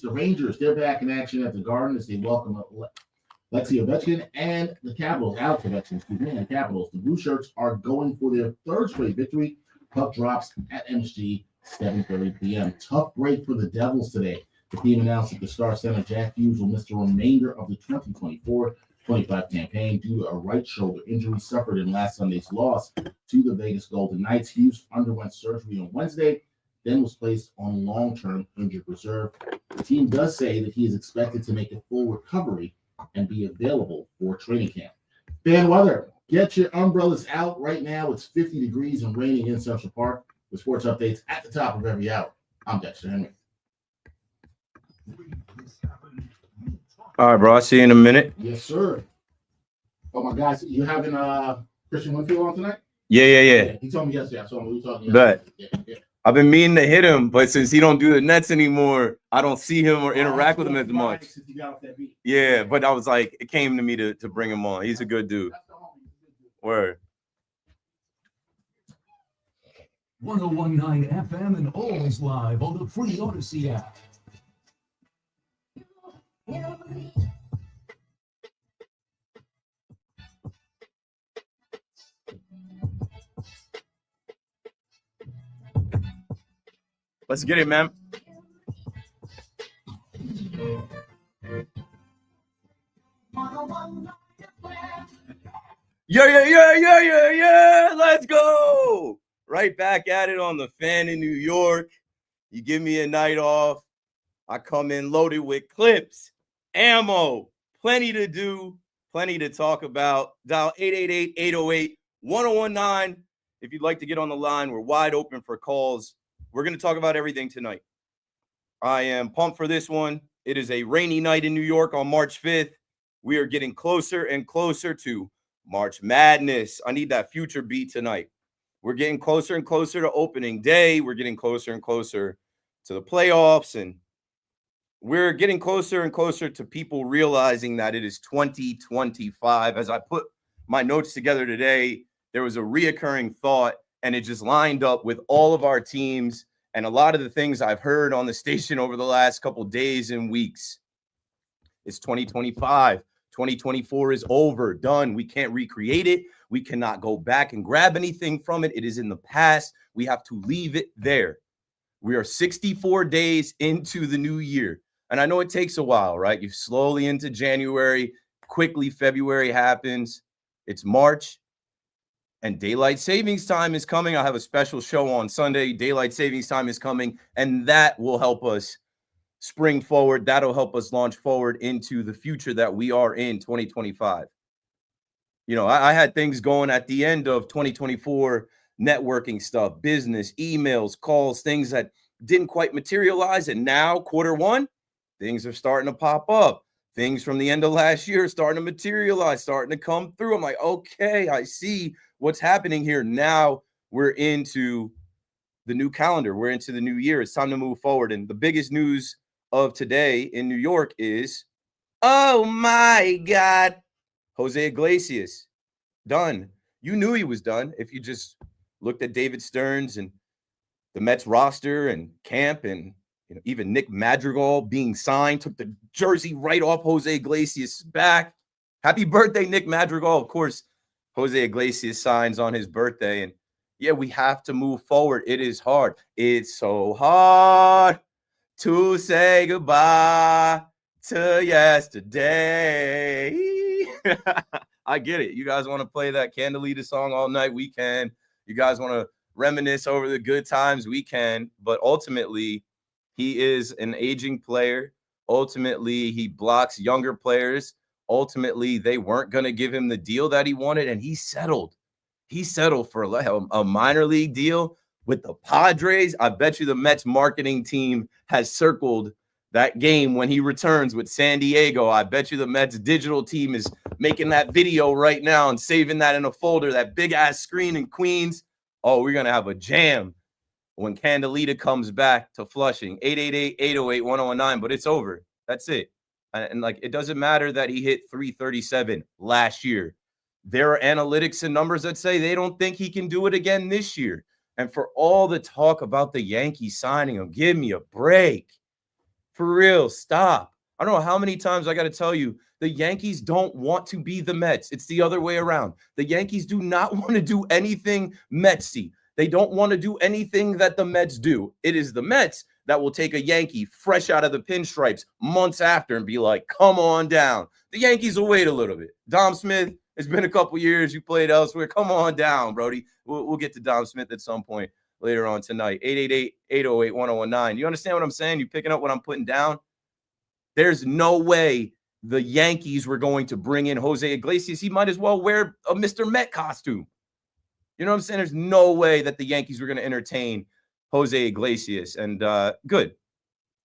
The Rangers, they're back in action at the Garden as they welcome up Lexi Ovechkin and the Capitals, Alex Ovechkin, excuse me, and the Capitals. The Blue Shirts are going for their third straight victory. Puck drops at MSG, 7:30 p.m. Tough break for the Devils today. The team announced that the star center Jack Hughes will miss the remainder of the 2024-25 campaign due to a right shoulder injury suffered in last Sunday's loss to the Vegas Golden Knights. Hughes underwent surgery on Wednesday, then was placed on long-term injured reserve. The team does say that he is expected to make a full recovery and be available for training camp. Fan weather. Get your umbrellas out right now. It's 50 degrees and raining in Central Park. With sports updates at the top of every hour. I'm Dexter Henry. All right, bro. I'll see you in a minute. Yes, sir. Oh, my guys, you having Christian Winfield on tonight? Yeah. He told me yesterday. I saw him. We were talking yesterday. Yeah. I've been meaning to hit him, but since he don't do the Nets anymore, I don't see him or interact with him as much. Yeah, but I was like, it came to me to bring him on. He's a good dude. Word. 1019 FM and always live on the free Odyssey app. Let's get it, man. Yeah. Let's go. Right back at it on the Fan in New York. You give me a night off. I come in loaded with clips, ammo, plenty to do, plenty to talk about. Dial 888-808-1019. If you'd like to get on the line, we're wide open for calls. We're going to talk about everything tonight. I am pumped for this one. It is a rainy night in New York on March 5th. We are getting closer and closer to March Madness. I need that future beat tonight. We're getting closer and closer to opening day. We're getting closer and closer to the playoffs. And we're getting closer and closer to people realizing that it is 2025. As I put my notes together today, there was a reoccurring thought, and it just lined up with all of our teams and a lot of the things I've heard on the station over the last couple of days and weeks. It's 2025. 2024 is over, done. We can't recreate it. We cannot go back and grab anything from it. It is in the past. We have to leave it there. We are 64 days into the new year. And I know it takes a while, right? You're slowly into January. Quickly, February happens. It's March. And daylight savings time is coming. I'll have a special show on Sunday. Daylight savings time is coming. And that will help us spring forward. That'll help us launch forward into the future that we are in 2025. You know, I had things going at the end of 2024, networking stuff, business, emails, calls, things that didn't quite materialize. And now, quarter one, things are starting to pop up. Things from the end of last year are starting to materialize, starting to come through. I'm like, okay, I see what's happening here. Now we're into the new calendar. We're into the new year. It's time to move forward. And the biggest news of today in New York is, oh my God, Jose Iglesias, done. You knew he was done if you just looked at David Stearns and the Mets roster and camp, and even Nick Madrigal being signed, took the jersey right off Jose Iglesias' back. Happy birthday, Nick Madrigal. Of course, Jose Iglesias signs on his birthday. And yeah, we have to move forward. It is hard. It's so hard to say goodbye to yesterday. I get it. You guys want to play that Candelita song all night? We can. You guys want to reminisce over the good times? We can. But ultimately, he is an aging player. Ultimately, he blocks younger players. Ultimately, they weren't going to give him the deal that he wanted, and he settled. He settled for a minor league deal with the Padres. I bet you the Mets marketing team has circled that game when he returns with San Diego. I bet you the Mets digital team is making that video right now and saving that in a folder, that big-ass screen in Queens. Oh, we're going to have a jam when Candelita comes back to Flushing. 888-808-1019, but it's over. That's it. And like, it doesn't matter that he hit 337 last year. There are analytics and numbers that say they don't think he can do it again this year. And for all the talk about the Yankees signing him, give me a break. For real, stop. I don't know how many times I got to tell you, the Yankees don't want to be the Mets. It's the other way around. The Yankees do not want to do anything Metsy. They don't want to do anything that the Mets do. It is the Mets that will take a Yankee fresh out of the pinstripes months after and be like, come on down. The Yankees will wait a little bit. Dom Smith, it's been a couple years. You played elsewhere. Come on down, Brody. We'll get to Dom Smith at some point later on tonight. 888-808-1019. You understand what I'm saying? You picking up what I'm putting down? There's no way the Yankees were going to bring in Jose Iglesias. He might as well wear a Mr. Met costume. You know what I'm saying? There's no way that the Yankees were going to entertain Jose Iglesias. And good.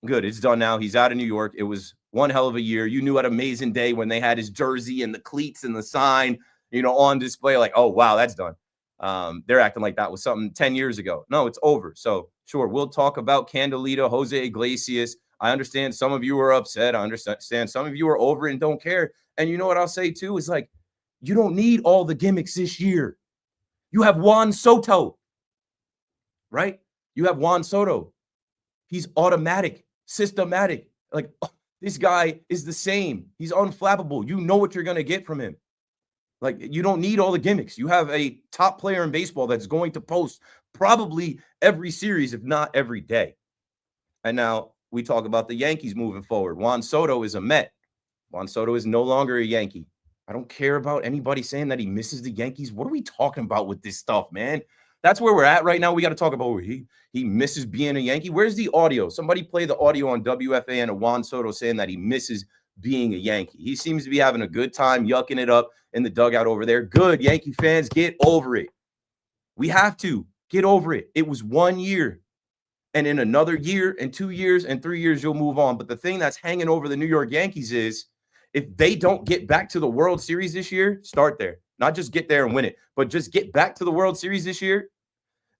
It's done now. He's out of New York. It was one hell of a year. You knew at Amazing Day when they had his jersey and the cleats and the sign, on display, like, oh, wow, that's done. They're acting like that was something 10 years ago. No, it's over. So, sure, we'll talk about Candelita, Jose Iglesias. I understand some of you are upset. I understand some of you are over it and don't care. And you know what I'll say, too, is like, you don't need all the gimmicks this year. You have Juan Soto, right? You have Juan Soto. He's automatic, systematic. Like, this guy is the same. He's unflappable. You know what you're going to get from him. Like, you don't need all the gimmicks. You have a top player in baseball that's going to post probably every series, if not every day. And now we talk about the Yankees moving forward. Juan Soto is a Met. Juan Soto is no longer a Yankee. I don't care about anybody saying that he misses the Yankees. What are we talking about with this stuff, man? That's where we're at right now. We got to talk about where he misses being a Yankee. Where's the audio? Somebody play the audio on WFAN of Juan Soto saying that he misses being a Yankee. He seems to be having a good time yucking it up in the dugout over there. Good, Yankee fans, get over it. We have to get over it. It was 1 year. And in another year and 2 years and 3 years, you'll move on. But the thing that's hanging over the New York Yankees is if they don't get back to the World Series this year, start there. Not just get there and win it, but just get back to the World Series this year.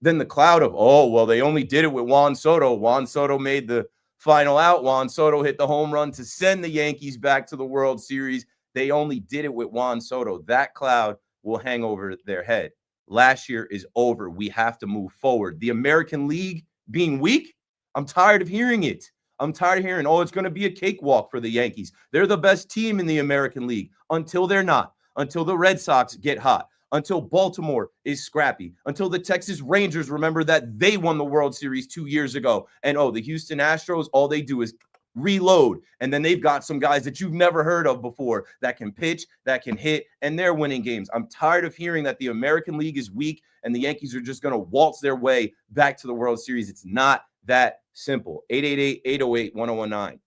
Then the cloud of, oh, well, they only did it with Juan Soto. Juan Soto made the final out. Juan Soto hit the home run to send the Yankees back to the World Series. They only did it with Juan Soto. That cloud will hang over their head. Last year is over. We have to move forward. The American League being weak, I'm tired of hearing it. I'm tired of hearing, oh, it's going to be a cakewalk for the Yankees. They're the best team in the American League until they're not, until the Red Sox get hot, until Baltimore is scrappy, until the Texas Rangers remember that they won the World Series 2 years ago. And, oh, the Houston Astros, all they do is reload. And then they've got some guys that you've never heard of before that can pitch, that can hit, and they're winning games. I'm tired of hearing that the American League is weak and the Yankees are just going to waltz their way back to the World Series. It's not that simple. 888-808-1019.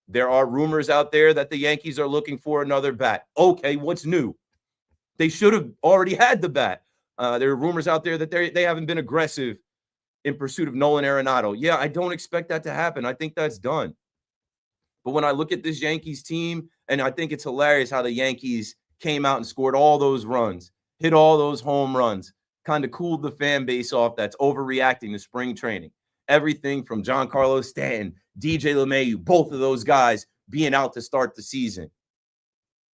There are rumors out there that the Yankees are looking for another bat. Okay, what's new? They should have already had the bat. There are rumors out there that they haven't been aggressive in pursuit of Nolan Arenado. Yeah, I don't expect that to happen. I think that's done. But when I look at this Yankees team, and I think it's hilarious how the Yankees came out and scored all those runs, hit all those home runs, kind of cooled the fan base off that's overreacting to spring training. Everything from Giancarlo Stanton, DJ LeMahieu, both of those guys being out to start the season.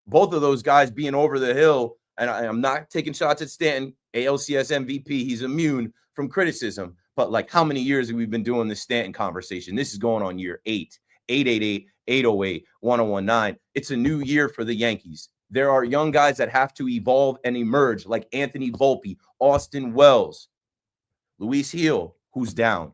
Both of those guys being over the hill, and I'm not taking shots at Stanton, ALCS MVP. He's immune from criticism. But, like, how many years have we been doing this Stanton conversation? This is going on year 8. 888-808-1019. It's a new year for the Yankees. There are young guys that have to evolve and emerge, like Anthony Volpe, Austin Wells, Luis Gil, who's down,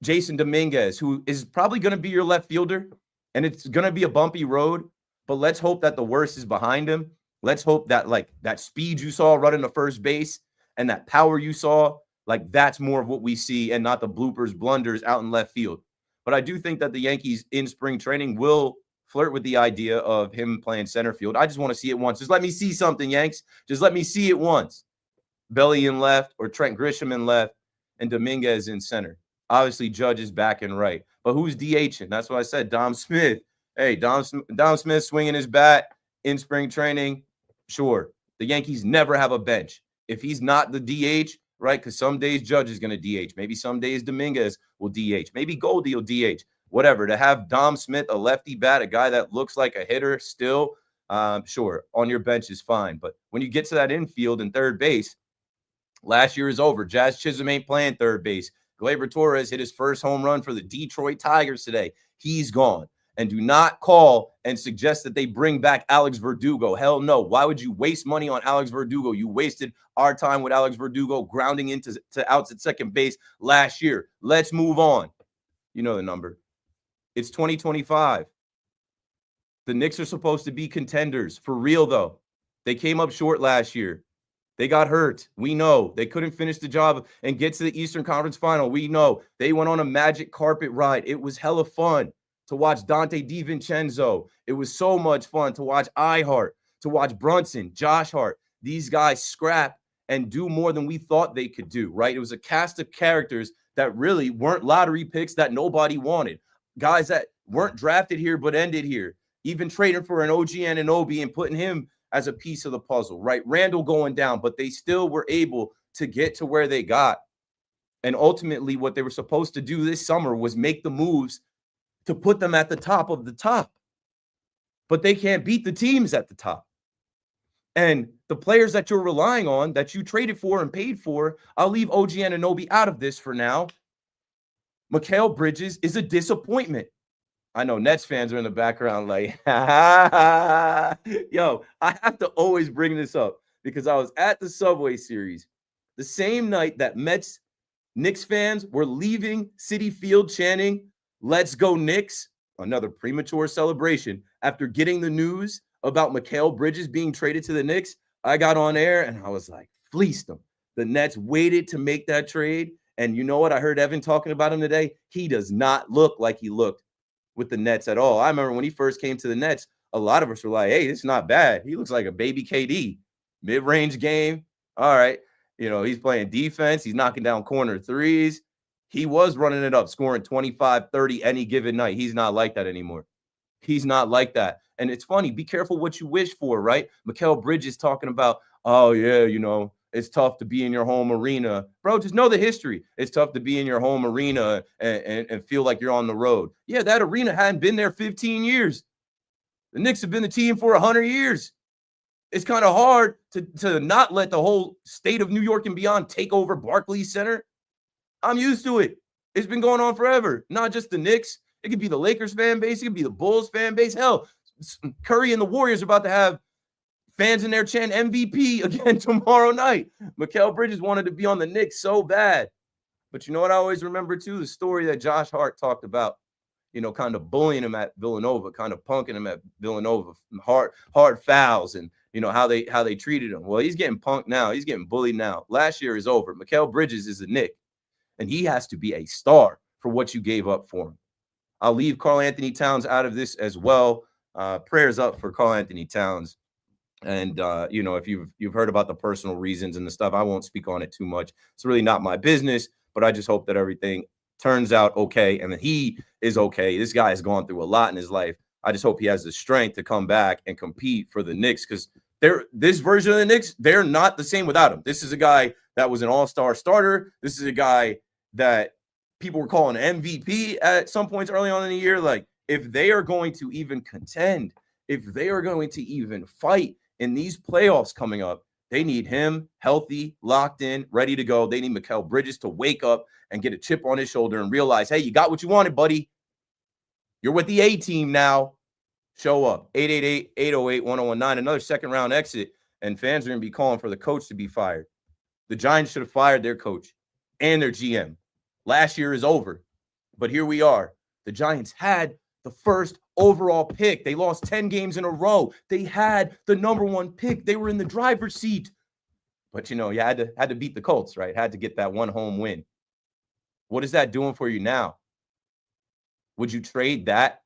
Jason Dominguez, who is probably going to be your left fielder, and it's going to be a bumpy road, but let's hope that the worst is behind him. Let's hope that, like, that speed you saw running to first base and that power you saw, like, that's more of what we see and not the bloopers, blunders out in left field. But I do think that the Yankees in spring training will flirt with the idea of him playing center field. I just want to see it once. Just let me see something, Yanks. Just let me see it once. Belly in left or Trent Grisham in left and Dominguez in center. Obviously, Judge is back and right. But who's DHing? That's what I said. Dom Smith. Hey, Dom Smith swinging his bat in spring training. Sure. The Yankees never have a bench. If he's not the DH, right, because some days Judge is going to DH. Maybe some days Dominguez will DH. Maybe Goldie will DH. Whatever. To have Dom Smith, a lefty bat, a guy that looks like a hitter still, sure, on your bench is fine. But when you get to that infield and third base, last year is over. Jazz Chisholm ain't playing third base. Gleyber Torres hit his first home run for the Detroit Tigers today. He's gone. And do not call and suggest that they bring back Alex Verdugo. Hell no. Why would you waste money on Alex Verdugo? You wasted our time with Alex Verdugo grounding into outs at second base last year. Let's move on. You know the number. It's 2025. The Knicks are supposed to be contenders. For real, though. They came up short last year. They got hurt. We know. They couldn't finish the job and get to the Eastern Conference Final. We know. They went on a magic carpet ride. It was hella fun to watch Dante DiVincenzo. It was so much fun to watch iHeart, to watch Brunson, Josh Hart. These guys scrap and do more than we thought they could do, right? It was a cast of characters that really weren't lottery picks that nobody wanted. Guys that weren't drafted here but ended here. Even trading for an OG Anunoby and putting him as a piece of the puzzle, right? Randall going down, but they still were able to get to where they got. And ultimately, what they were supposed to do this summer was make the moves to put them at the top of the top. But they can't beat the teams at the top. And the players that you're relying on, that you traded for and paid for, I'll leave OG Anunoby out of this for now. Mikal Bridges is a disappointment. I know Nets fans are in the background like, yo, I have to always bring this up because I was at the Subway Series the same night that Knicks fans were leaving Citi Field chanting, "Let's go Knicks," another premature celebration. After getting the news about Mikal Bridges being traded to the Knicks, I got on air and I was like, fleeced them. The Nets waited to make that trade. And you know what? I heard Evan talking about him today. He does not look like he looked with the Nets at all. I remember when he first came to the Nets, a lot of us were like, hey, it's not bad. He looks like a baby KD. Mid-range game. All right. You know, he's playing defense. He's knocking down corner threes. He was running it up, scoring 25, 30 any given night. He's not like that anymore. He's not like that. And it's funny. Be careful what you wish for, right? Mikal Bridges talking about, oh, yeah, you know, it's tough to be in your home arena. Bro, just know the history. It's tough to be in your home arena and feel like you're on the road. Yeah, that arena hadn't been there 15 years. The Knicks have been the team for 100 years. It's kind of hard to not let the whole state of New York and beyond take over Barclays Center. I'm used to it. It's been going on forever. Not just the Knicks. It could be the Lakers fan base. It could be the Bulls fan base. Hell, Curry and the Warriors are about to have fans in there chanting MVP again tomorrow night. Mikal Bridges wanted to be on the Knicks so bad. But you know what I always remember, too? The story that Josh Hart talked about, you know, kind of bullying him at Villanova, kind of punking him at Villanova, hard fouls, and, you know, how they treated him. Well, he's getting punked now. He's getting bullied now. Last year is over. Mikal Bridges is a Knick, and he has to be a star for what you gave up for him. I'll leave Karl Anthony Towns out of this as well. Prayers up for Karl Anthony Towns. And, you know, if you've heard about the personal reasons and the stuff, I won't speak on it too much. It's really not my business, but I just hope that everything turns out okay and that he is okay. This guy has gone through a lot in his life. I just hope he has the strength to come back and compete for the Knicks, because this version of the Knicks, they're not the same without him. This is a guy that was an all-star starter. This is a guy that people were calling MVP at some points early on in the year. Like, if they are going to even contend, if they are going to even fight in these playoffs coming up, they need him healthy, locked in, ready to go. They need Mikal Bridges to wake up and get a chip on his shoulder and realize, hey, you got what you wanted, buddy. You're with the A team now. Show up. 888-808-1019. Another second-round exit, and fans are going to be calling for the coach to be fired. The Giants should have fired their coach and their GM. Last year is over, but here we are. The Giants had the first overall pick. They lost 10 games in a row. They had the number one pick. They were in the driver's seat. But, you know, you had to beat the Colts, right? Had to get that one home win. What is that doing for you now? Would you trade that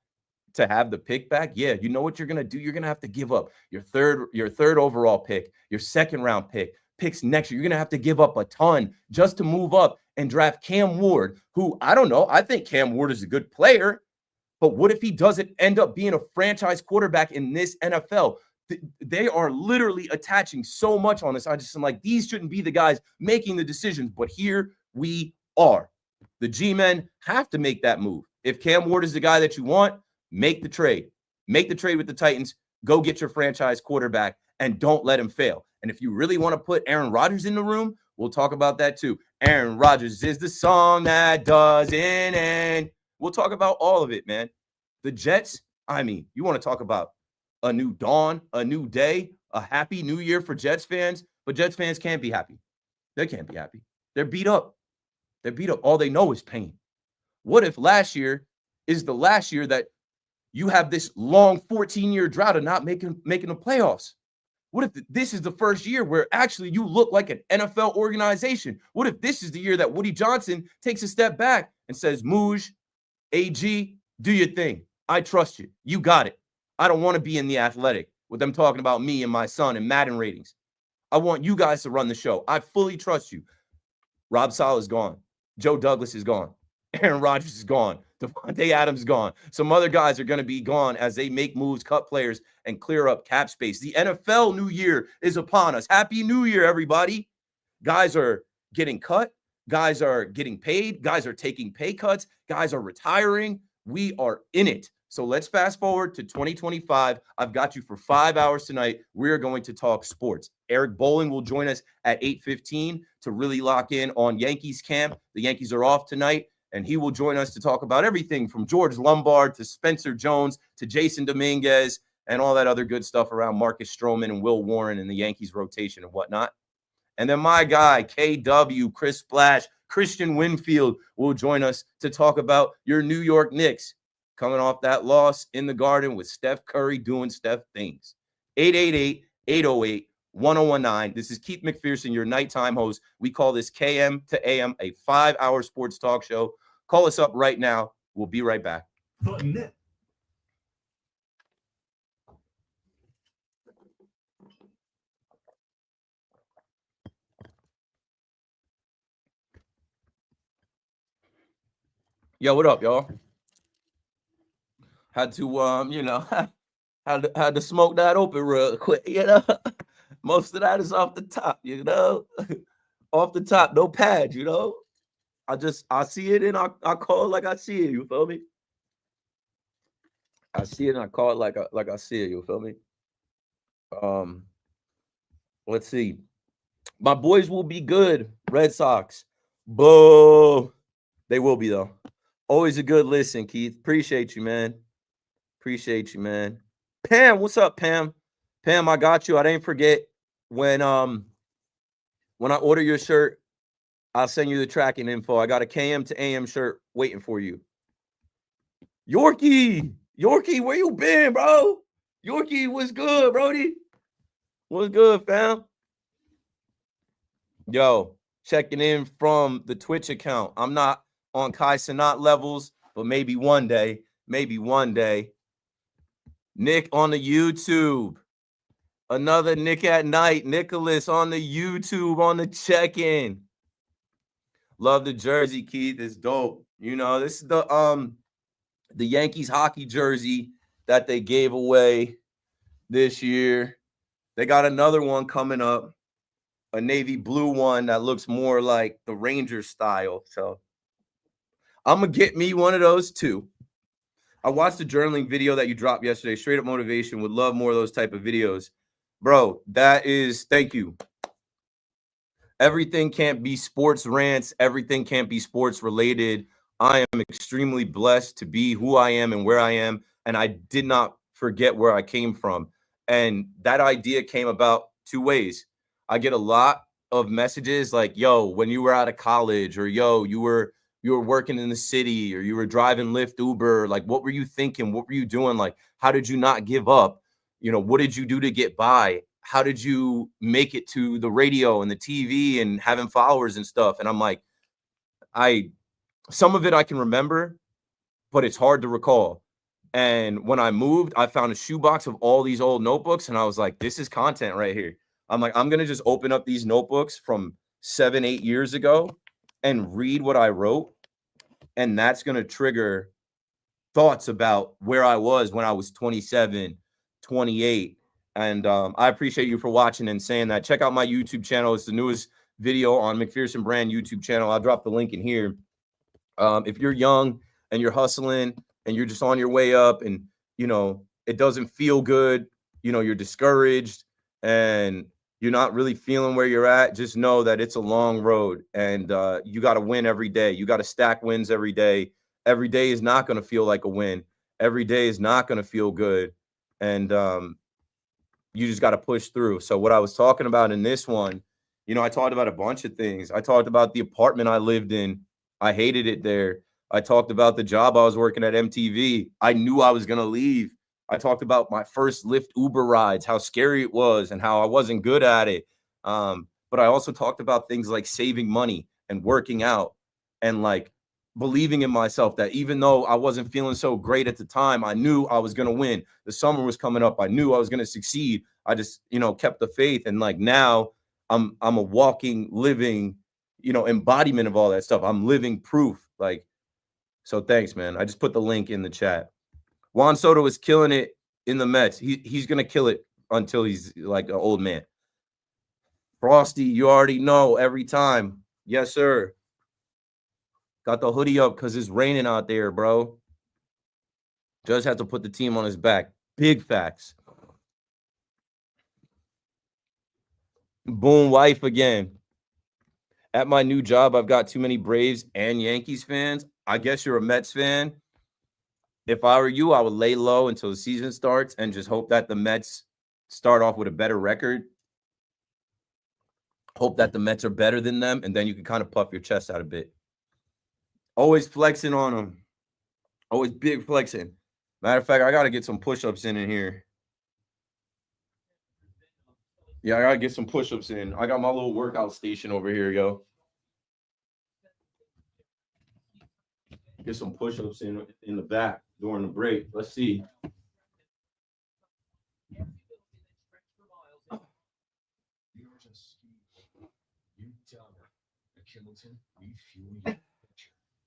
to have the pick back? Yeah, you know what you're going to do? You're going to have to give up your third overall pick, your second round pick, picks next year. You're going to have to give up a ton just to move up and draft Cam Ward, who, I don't know, I think Cam Ward is a good player. But what if he doesn't end up being a franchise quarterback in this NFL? They are literally attaching so much on this. I'm like, these shouldn't be the guys making the decisions. But here we are. The G-men have to make that move. If Cam Ward is the guy that you want, make the trade. Make the trade with the Titans. Go get your franchise quarterback and don't let him fail. And if you really want to put Aaron Rodgers in the room, we'll talk about that too. Aaron Rodgers is the song that doesn't end. We'll talk about all of it, man. The Jets, I mean, you want to talk about a new dawn, a new day, a happy new year for Jets fans, but Jets fans can't be happy. They can't be happy. They're beat up. They're beat up. All they know is pain. What if last year is the last year that you have this long 14-year drought of not making the playoffs? What if this is the first year where actually you look like an NFL organization? What if this is the year that Woody Johnson takes a step back and says, Mooj, AG, do your thing. I trust you. You got it. I don't want to be in The Athletic with them talking about me and my son and Madden ratings. I want you guys to run the show. I fully trust you. Rob Saleh is gone. Joe Douglas is gone. Aaron Rodgers is gone. Devontae Adams is gone. Some other guys are going to be gone as they make moves, cut players, and clear up cap space. The NFL New Year is upon us. Happy New Year, everybody. Guys are getting cut. Guys are getting paid. Guys are taking pay cuts. Guys are retiring. We are in it. So let's fast forward to 2025. I've got you for 5 hours tonight. We're going to talk sports. Eric Bowling will join us at 8:15 to really lock in on Yankees camp. The Yankees are off tonight, and he will join us to talk about everything from George Lombard to Spencer Jones to Jason Dominguez and all that other good stuff around Marcus Stroman and Will Warren and the Yankees rotation and whatnot. And then my guy, KW, Chris Splash, Christian Winfield will join us to talk about your New York Knicks coming off that loss in the Garden with Steph Curry doing Steph things. 888-808-1019. This is Keith McPherson, your nighttime host. We call this KM to AM, a 5-hour sports talk show. Call us up right now. We'll be right back. The Net. Yo, what up, y'all? Had to, had to smoke that open real quick, Most of that is off the top, off the top, no pad, I see it and I call it like I see it, you feel me? I see it and I call it like I see it, you feel me? Let's see. My boys will be good, Red Sox. Boo. They will be, though. Always a good listen, Keith. Appreciate you, man. Appreciate you, man. Pam, what's up, Pam? Pam, I got you. I didn't forget when I order your shirt, I'll send you the tracking info. I got a KM to AM shirt waiting for you. Yorkie, where you been, bro? Yorkie, what's good, Brody? What's good, fam? Yo, checking in from the Twitch account. I'm not on Kai Cenat levels, but maybe one day. Nick on the YouTube. Another Nick at night. Nicholas on the YouTube on the check-in. Love the jersey, Keith. It's dope. This is the Yankees hockey jersey that they gave away this year. They got another one coming up, a navy blue one that looks more like the Rangers style. So I'm going to get me one of those too. I watched the journaling video that you dropped yesterday. Straight up motivation. Would love more of those type of videos. Bro, thank you. Everything can't be sports rants. Everything can't be sports related. I am extremely blessed to be who I am and where I am. And I did not forget where I came from. And that idea came about two ways. I get a lot of messages like, yo, when you were out of college, or yo, you were working in the city, or you were driving Lyft, Uber, like, what were you thinking? What were you doing? Like, how did you not give up? What did you do to get by? How did you make it to the radio and the TV and having followers and stuff? And I'm like, some of it I can remember, but it's hard to recall. And when I moved, I found a shoebox of all these old notebooks, and I was like, this is content right here. I'm like, I'm going to just open up these notebooks from 7-8 years ago and read what I wrote. And that's going to trigger thoughts about where I was when I was 27, 28. And I appreciate you for watching and saying that. Check out my YouTube channel. It's the newest video on McPherson Brand YouTube channel. I'll drop the link in here. If you're young and you're hustling and you're just on your way up and, it doesn't feel good, you're discouraged and, you're not really feeling where you're at, just know that it's a long road, and you got to win every day. You got to stack wins every day. Every day is not going to feel like a win. Every day is not going to feel good. And you just got to push through. So what I was talking about in this one, you know, I talked about a bunch of things. I talked about the apartment I lived in. I hated it there. I talked about the job I was working at MTV. I knew I was going to leave. I talked about my first Lyft Uber rides, how scary it was and how I wasn't good at it. But I also talked about things like saving money and working out and like believing in myself, that even though I wasn't feeling so great at the time, I knew I was going to win. The summer was coming up. I knew I was going to succeed. I just, you know, kept the faith. And like now I'm a walking, living, you know, embodiment of all that stuff. I'm living proof. Like, so thanks, man. I just put the link in the chat. Juan Soto is killing it in the Mets. He's going to kill it until he's like an old man. Frosty, you already know every time. Yes, sir. Got the hoodie up because it's raining out there, bro. Just have to put the team on his back. Big facts. Boom, wife again. At my new job, I've got too many Braves and Yankees fans. I guess you're a Mets fan. If I were you, I would lay low until the season starts and just hope that the Mets start off with a better record. Hope that the Mets are better than them, and then you can kind of puff your chest out a bit. Always flexing on them. Always big flexing. Matter of fact, I got to get some push-ups in here. Yeah, I got to get some push-ups in. I got my little workout station over here, yo. Get some push-ups in the back during the break. Let's see.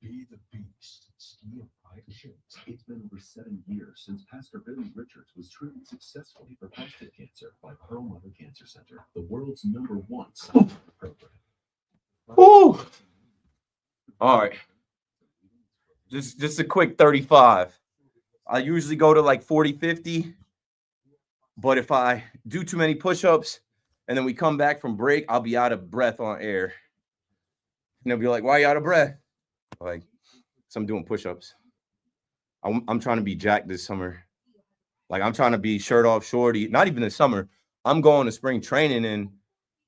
Be the beast. Ski of Pride Kids. It's been over 7 years since Pastor Billy Richards was treated successfully for prostate cancer by Pearl Mother Cancer Center, the world's #1 scientific program. Woo! All right. Just a quick 35. I usually go to like 40, 50. But if I do too many push-ups and then we come back from break, I'll be out of breath on air. And they'll be like, why are you out of breath? Like, so I'm doing push-ups. I'm trying to be jacked this summer. Like, I'm trying to be shirt off shorty. Not even this summer. I'm going to spring training in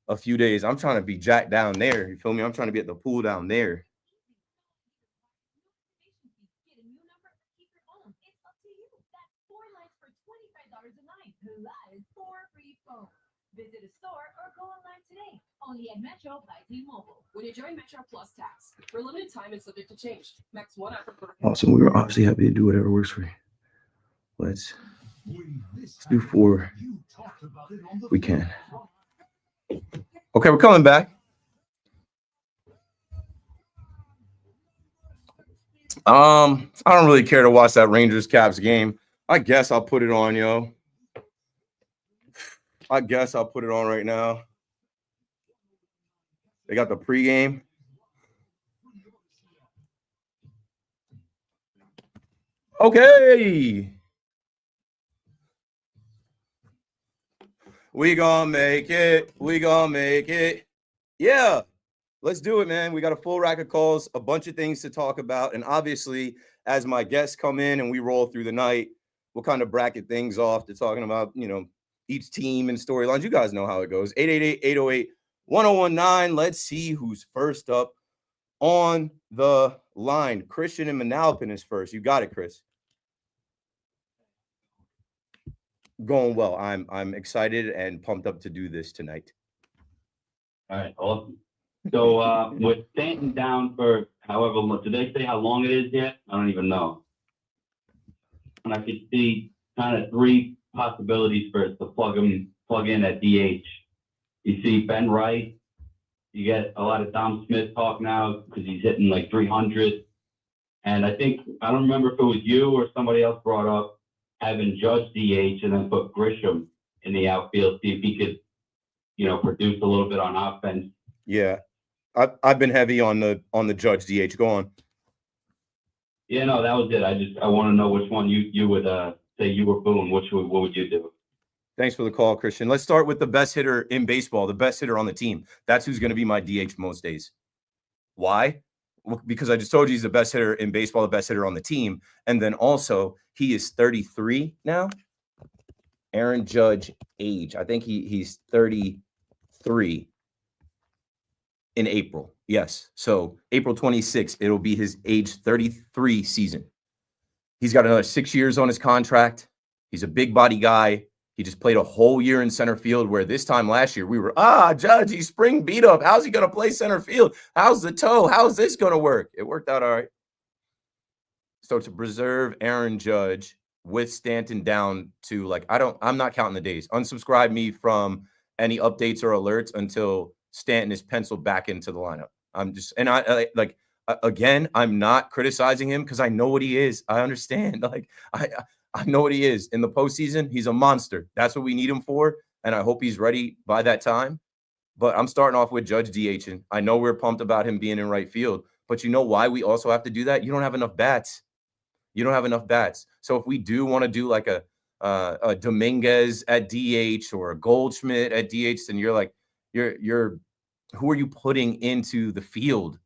a few days. I'm trying to be jacked down there. You feel me? I'm trying to be at the pool down there. Visit a store or go online today. Only at Metro by T-Mobile. When you join Metro Plus tax, for limited time and subject to change. Max 1 offer. Awesome. We were obviously happy to do whatever works for you. Let's do 4. We can. Okay, we're coming back. I don't really care to watch that Rangers Caps game. I guess I'll put it on, yo. I guess I'll put it on right now. They got the pregame. Okay. We gonna make it. We gonna make it. Yeah. Let's do it, man. We got a full rack of calls, a bunch of things to talk about. And obviously, as my guests come in and we roll through the night, we'll kind of bracket things off to talking about, you know, each team and storylines. You guys know how it goes. 888-808-1019. Let's see who's first up on the line. Christian and Manalapan is first. You got it, Chris. Going well. I'm excited and pumped up to do this tonight. All right, awesome. So with Stanton down for however long, did they say how long it is yet? I don't even know. And I could see kind of 3 possibilities for it to plug in at DH. You see Ben Wright. You get a lot of Dom Smith talk now because he's hitting like 300. And I don't remember if it was you or somebody else brought up having Judge DH and then put Grisham in the outfield, see if he could, you know, produce a little bit on offense. Yeah. I've been heavy on the Judge DH. Go on. Yeah, no, that was it. I want to know which one you would say you were Boone. What would you do? Thanks for the call, Christian. Let's start with the best hitter in baseball, the best hitter on the team. That's who's going to be my DH most days. Why? Well, because I just told you he's the best hitter in baseball, the best hitter on the team. And then also, he is 33 now. Aaron Judge age. I think he's 33 in April. Yes. So April 26th, it'll be his age 33 season. He's got another 6 years on his contract. He's a big body guy. He just played a whole year in center field, where this time last year we were, Judge, he's spring beat up. How's he going to play center field? How's the toe? How's this going to work? It worked out all right. So to preserve Aaron Judge with Stanton down to I'm not counting the days. Unsubscribe me from any updates or alerts until Stanton is penciled back into the lineup. Again, I'm not criticizing him because I know what he is. I understand. I know what he is. In the postseason, he's a monster. That's what we need him for, and I hope he's ready by that time. But I'm starting off with Judge DHing. I know we're pumped about him being in right field, but you know why we also have to do that? You don't have enough bats. So if we do want to do like a Dominguez at DH or a Goldschmidt at DH, then you're who are you putting into the field?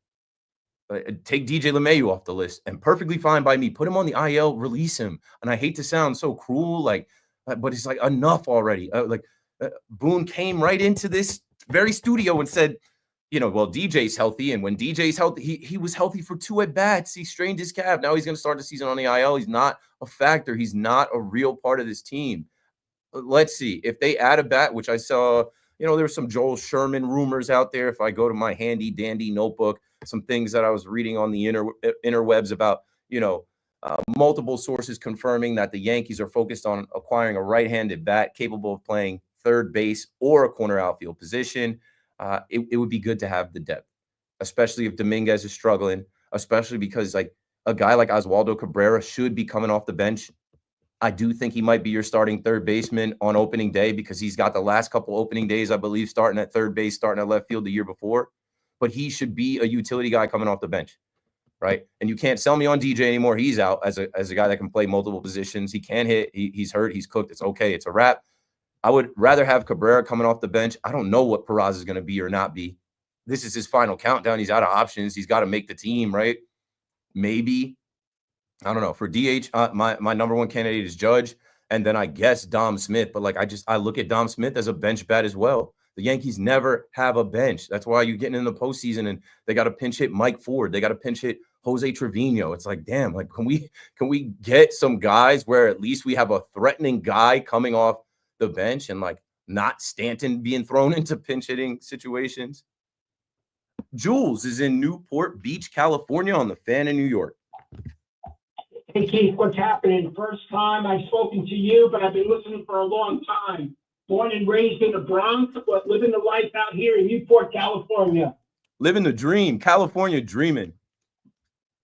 Take DJ LeMahieu off the list, and perfectly fine by me. Put him on the IL, release him. And I hate to sound so cruel, but it's enough already. Boone came right into this very studio and said, well, DJ's healthy, and when DJ's healthy, he was healthy for 2 at-bats. He strained his calf. Now he's going to start the season on the IL. He's not a factor. He's not a real part of this team. Let's see. If they add a bat, which I saw, there's some Joel Sherman rumors out there. If I go to my handy-dandy notebook, some things that I was reading on the interwebs about, multiple sources confirming that the Yankees are focused on acquiring a right-handed bat capable of playing third base or a corner outfield position. It would be good to have the depth, especially if Dominguez is struggling, especially because a guy like Oswaldo Cabrera should be coming off the bench. I do think he might be your starting third baseman on opening day because he's got the last couple opening days, I believe, starting at third base, starting at left field the year before. But he should be a utility guy coming off the bench, right? And you can't sell me on DJ anymore. He's out as a guy that can play multiple positions. He can hit. He's hurt. He's cooked. It's okay. It's a wrap. I would rather have Cabrera coming off the bench. I don't know what Peraza is going to be or not be. This is his final countdown. He's out of options. He's got to make the team, right? Maybe. I don't know. For DH, my number one candidate is Judge, and then I guess Dom Smith. But I look at Dom Smith as a bench bat as well. The Yankees never have a bench. That's why you're getting in the postseason and they got to pinch hit Mike Ford. They got to pinch hit Jose Trevino. It's damn, can we get some guys where at least we have a threatening guy coming off the bench and not Stanton being thrown into pinch hitting situations? Jules is in Newport Beach, California on the Fan in New York. Hey, Keith, what's happening? First time I've spoken to you, but I've been listening for a long time. Born and raised in the Bronx, but living the life out here in Newport, California. Living the dream, California dreaming.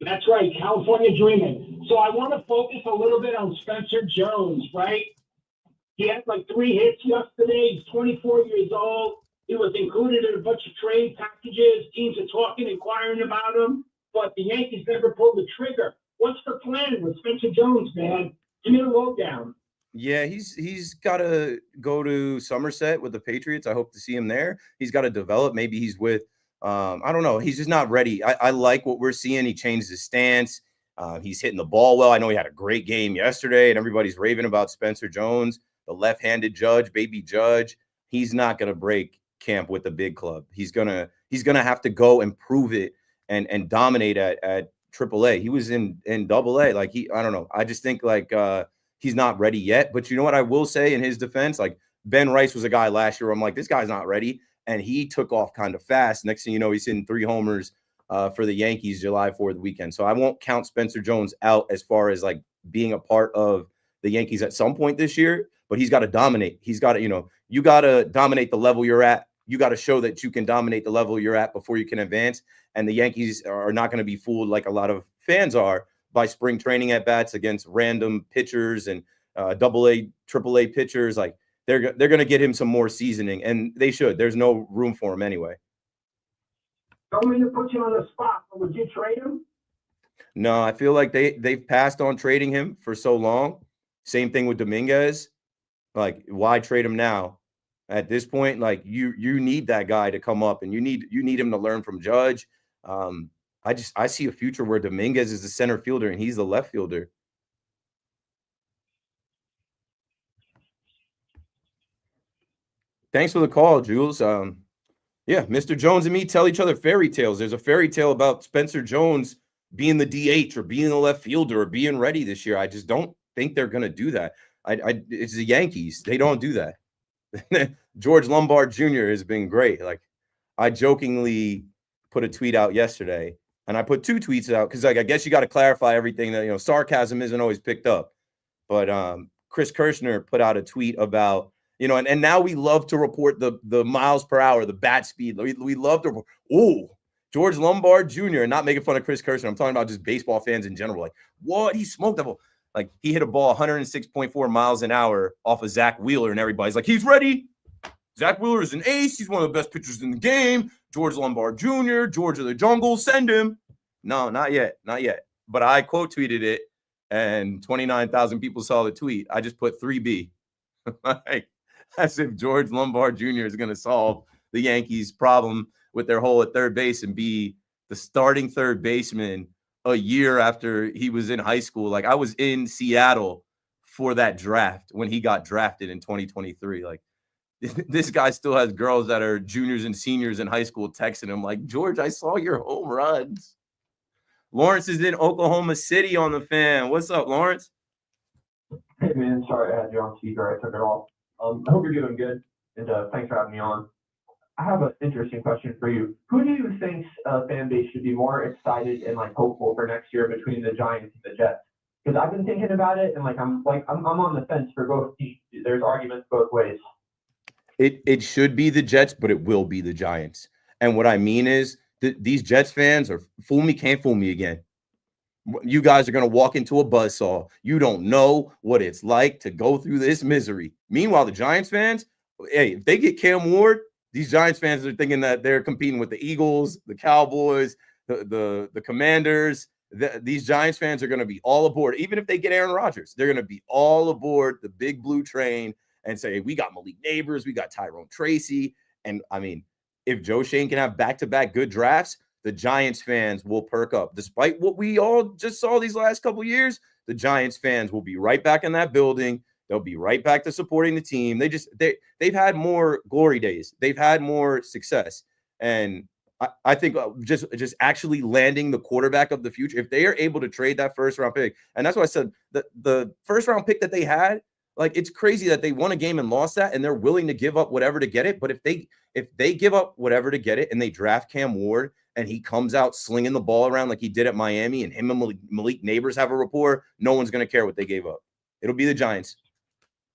That's right, California dreaming. So I want to focus a little bit on Spencer Jones, right? He had 3 hits yesterday. He's 24 years old. He was included in a bunch of trade packages. Teams are talking, inquiring about him, but the Yankees never pulled the trigger. What's the plan with Spencer Jones, man? Give me the lowdown. Yeah, he's got to go to Somerset with the Patriots. I hope to see him there. He's got to develop. Maybe he's with, I don't know. He's just not ready. I like what we're seeing. He changed his stance. He's hitting the ball well. I know he had a great game yesterday, and everybody's raving about Spencer Jones, the left-handed Judge, baby Judge. He's not going to break camp with the big club. He's gonna have to go and prove it and dominate at AAA. He was in AA. I don't know. I just think he's not ready yet. But you know what I will say in his defense? Ben Rice was a guy last year where I'm this guy's not ready. And he took off kind of fast. Next thing you know, he's hitting 3 homers for the Yankees July 4th weekend. So I won't count Spencer Jones out as far as being a part of the Yankees at some point this year. But he's got to dominate. He's got to, you got to dominate the level you're at. You got to show that you can dominate the level you're at before you can advance. And the Yankees are not going to be fooled like a lot of fans are by spring training at bats against random pitchers and AA, AAA pitchers. They're going to get him some more seasoning, and they should. There's no room for him anyway. Don't mean to put you on the spot, but would you trade him? No, I feel like they've passed on trading him for so long. Same thing with Dominguez. Like, why trade him now? At this point, like you need that guy to come up, and you need him to learn from Judge. I see a future where Dominguez is the center fielder and he's the left fielder. Thanks for the call, Jules. Yeah, Mr. Jones and me tell each other fairy tales. There's a fairy tale about Spencer Jones being the DH or being the left fielder or being ready this year. I just don't think they're going to do that. It's the Yankees. They don't do that. George Lombard Jr. has been great. Like, I jokingly put a tweet out yesterday, and I put 2 tweets out because, like, I guess you got to clarify everything that, you know, sarcasm isn't always picked up. But Chris Kirshner put out a tweet about, you know, and now we love to report the miles per hour, the bat speed. We love to, George Lombard Jr., and not making fun of Chris Kirshner. I'm talking about just baseball fans in general. Like, what? He smoked that ball. Like, he hit a ball 106.4 miles an hour off of Zach Wheeler, and everybody's like, he's ready. Zach Wheeler is an ace. He's one of the best pitchers in the game. George Lombard Jr., George of the Jungle, send him. No, not yet. Not yet. But I quote tweeted it, and 29,000 people saw the tweet. I just put 3B. Like, as if George Lombard Jr. is going to solve the Yankees' problem with their hole at third base and be the starting third baseman a year after he was in high school. Like, I was in Seattle for that draft when he got drafted in 2023. Like, this guy still has girls that are juniors and seniors in high school texting him like, George, I saw your home runs. Lawrence is in Oklahoma City on the Fan. What's up, Lawrence? Hey, man. Sorry I had you on speaker. I took it off. I hope you're doing good, and thanks for having me on. I have an interesting question for you. Who do you think fan base should be more excited and like hopeful for next year between the Giants and the Jets? Because I've been thinking about it, and I'm on the fence for both teams. There's arguments both ways. It should be the Jets, but it will be the Giants. And what I mean is these Jets fans are fool me, can't fool me again. You guys are going to walk into a buzzsaw. You don't know what it's like to go through this misery. Meanwhile, the Giants fans, hey, if they get Cam Ward, these Giants fans are thinking that they're competing with the Eagles, the Cowboys, the Commanders. These Giants fans are going to be all aboard. Even if they get Aaron Rodgers, they're going to be all aboard the big blue train and say, we got Malik Neighbors, we got Tyrone Tracy. And, I mean, if Joe Shane can have back-to-back good drafts, the Giants fans will perk up. Despite what we all just saw these last couple of years, the Giants fans will be right back in that building. They'll be right back to supporting the team. They've had more glory days. They've had more success. And I think just actually landing the quarterback of the future, if they are able to trade that first-round pick, and that's why I said the first-round pick that they had, like, it's crazy that they won a game and lost that, and they're willing to give up whatever to get it. But if they give up whatever to get it and they draft Cam Ward and he comes out slinging the ball around like he did at Miami, and him and Malik Neighbors have a rapport, no one's going to care what they gave up. It'll be the Giants.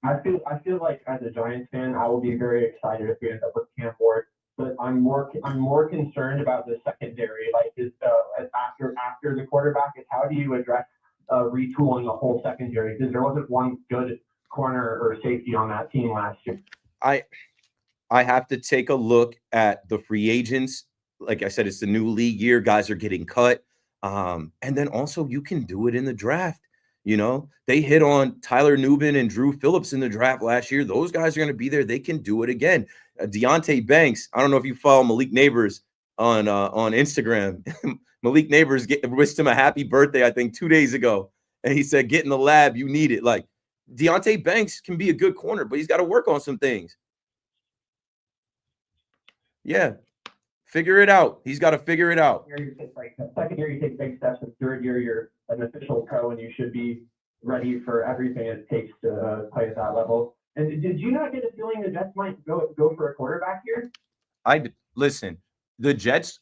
I feel like as a Giants fan, I will be very excited if we end up with Cam Ward. But I'm more concerned about the secondary. Like, after the quarterback, is how do you address retooling the whole secondary? Because there wasn't one good corner or safety on that team last year. I have to take a look at the free agents. Like I said, it's the new league year. Guys are getting cut. And then also you can do it in the draft. You know, they hit on Tyler Nubin and Drew Phillips in the draft last year. Those guys are going to be there. They can do it again. Deontay Banks. I don't know if you follow Malik Neighbors on Instagram. Malik Neighbors wished him a happy birthday, I think 2 days ago. And he said, get in the lab. You need it. Like, Deontay Banks can be a good corner, but he's got to work on some things. Yeah. Figure it out. He's got to figure it out. Second year, you take big steps. And third year, you're an official pro, and you should be ready for everything it takes to play at that level. And did you not get a feeling the Jets might go for a quarterback here? Listen, the Jets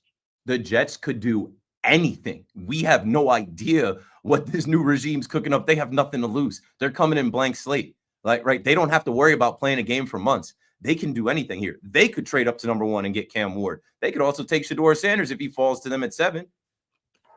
could do anything. We have no idea what this new regime's cooking up. They have nothing to lose. They're coming in blank slate. Like, right? They don't have to worry about playing a game for months. They can do anything here. They could trade up to number 1 and get Cam Ward. They could also take Shedeur Sanders if he falls to them at 7.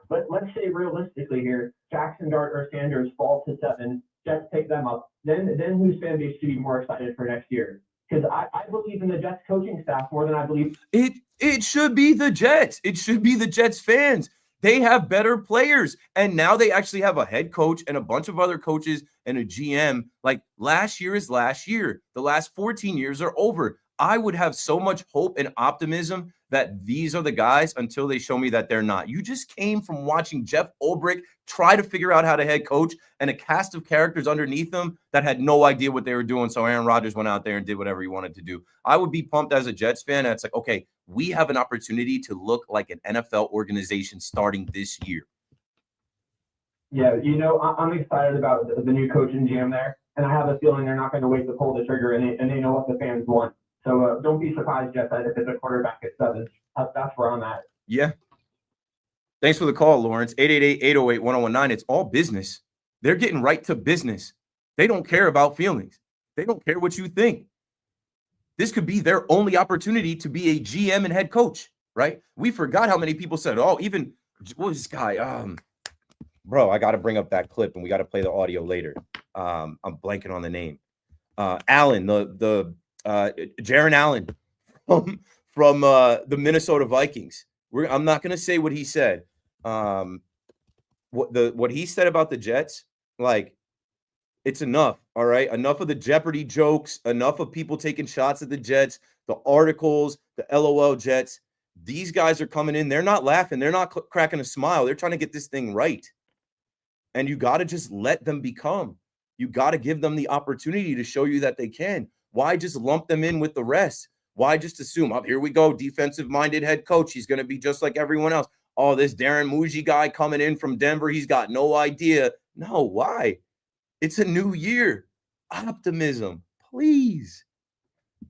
But let's say realistically here, Jackson Dart or Sanders fall to 7. Jets pick them up. Then whose fan base should be more excited for next year? Because I believe in the Jets coaching staff more than I believe. It should be the Jets. It should be the Jets fans. They have better players. And now they actually have a head coach and a bunch of other coaches and a GM. Like last year is last year. The last 14 years are over. I would have so much hope and optimism that these are the guys until they show me that they're not. You just came from watching Jeff Ulbrich try to figure out how to head coach and a cast of characters underneath them that had no idea what they were doing. So Aaron Rodgers went out there and did whatever he wanted to do. I would be pumped as a Jets fan. And it's like, okay, we have an opportunity to look like an NFL organization starting this year. Yeah, I'm excited about the new coach and GM there, and I have a feeling they're not going to wait to pull the trigger, and they know what the fans want. So don't be surprised, Jeff, that if it's a quarterback at 7, that's where I'm at. Yeah. Thanks for the call, Lawrence. 888-808-1019. It's all business. They're getting right to business. They don't care about feelings. They don't care what you think. This could be their only opportunity to be a GM and head coach, right? We forgot how many people said, oh, even what was this guy? Bro, I got to bring up that clip and we got to play the audio later. I'm blanking on the name. Allen, Jaron Allen from the Minnesota Vikings. I'm not going to say what he said. What he said about the Jets, like, it's enough. All right. Enough of the Jeopardy jokes, enough of people taking shots at the Jets, the articles, the LOL Jets. These guys are coming in. They're not laughing. They're not cracking a smile. They're trying to get this thing right. And you got to just let them become. You got to give them the opportunity to show you that they can. Why just lump them in with the rest? Why just assume, oh, here we go, defensive-minded head coach. He's going to be just like everyone else. Oh, this Darren Muji guy coming in from Denver, he's got no idea. No, why? It's a new year. Optimism, please.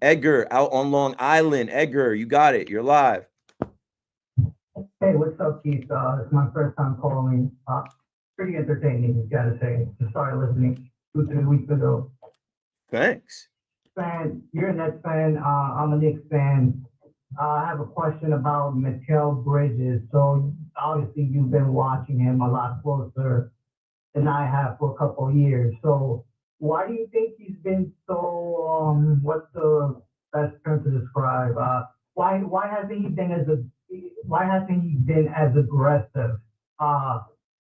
Edgar out on Long Island. Edgar, you got it. You're live. Hey, what's up, Keith? It's my first time calling. Pretty entertaining, gotta say. Just started listening 2-3 weeks ago. Thanks. You're a Nets fan. I'm a Knicks fan. I have a question about Mikal Bridges. So obviously you've been watching him a lot closer than I have for a couple of years. So why do you think he's been so? What's the best term to describe? Why hasn't he been as aggressive?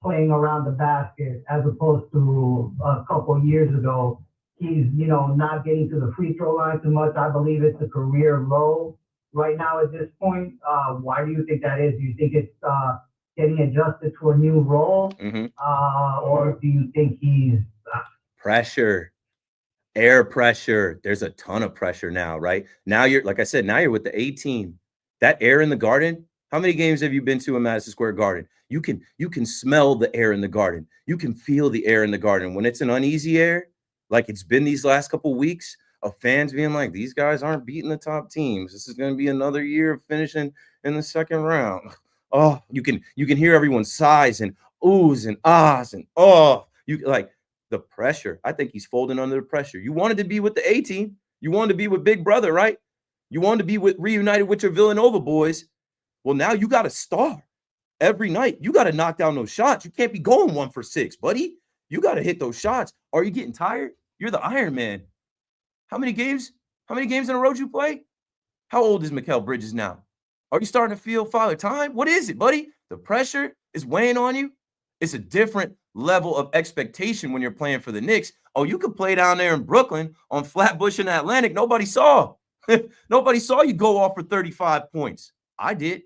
Playing around the basket as opposed to a couple years ago. He's, not getting to the free throw line too much. I believe it's a career low right now at this point. Why do you think that is? Do you think it's getting adjusted to a new role? Or do you think he's... Pressure, air pressure. There's a ton of pressure now, right? Now you're, like I said, now you're with the A team. That air in the Garden, how many games have you been to in Madison Square Garden? You can smell the air in the Garden. You can feel the air in the Garden. When it's an uneasy air, like it's been these last couple of weeks, of fans being like, these guys aren't beating the top teams. This is going to be another year of finishing in the second round. Oh, you can hear everyone's sighs and oohs and ahs and oh, you like the pressure. I think he's folding under the pressure. You wanted to be with the A team. You wanted to be with Big Brother, right? You wanted to be reunited with your Villanova boys. Well, now you got to star. Every night, you got to knock down those shots. You can't be going 1 for 6, buddy. You got to hit those shots. Are you getting tired? You're the Iron Man. How many games in a row did you play? How old is Mikal Bridges now? Are you starting to feel Father Time? What is it, buddy? The pressure is weighing on you. It's a different level of expectation when you're playing for the Knicks. Oh, you could play down there in Brooklyn on Flatbush and Atlantic. Nobody saw. Nobody saw you go off for 35 points. I did.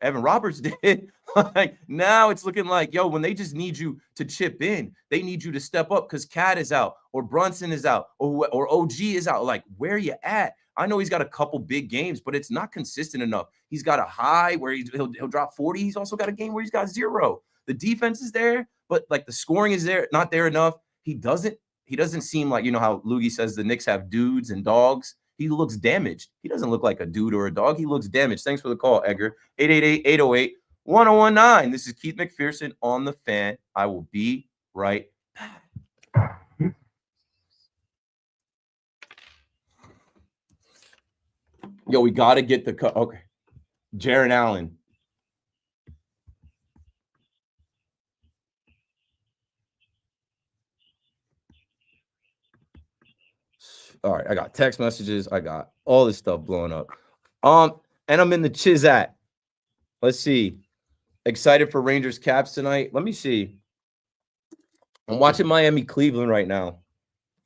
Evan Roberts did. Like now it's looking like, yo, when they just need you to chip in, they need you to step up because Cat is out or Brunson is out or OG is out. Like, where you at? I know he's got a couple big games, but it's not consistent enough. He's got a high where he'll drop 40. He's also got a game where he's got 0. The defense is there, but like the scoring is there, not there enough. He doesn't seem like, how Loogie says the Knicks have dudes and dogs. He looks damaged. He doesn't look like a dude or a dog. He looks damaged. Thanks for the call, Edgar. 888-808-1019. This is Keith McPherson on The Fan. I will be right back. Yo, we got to get the cut. Okay. Jaron Allen. All right, I got text messages. I got all this stuff blowing up. And I'm in the Chizat. Let's see. Excited for Rangers Caps tonight. Let me see. I'm watching Miami Cleveland right now.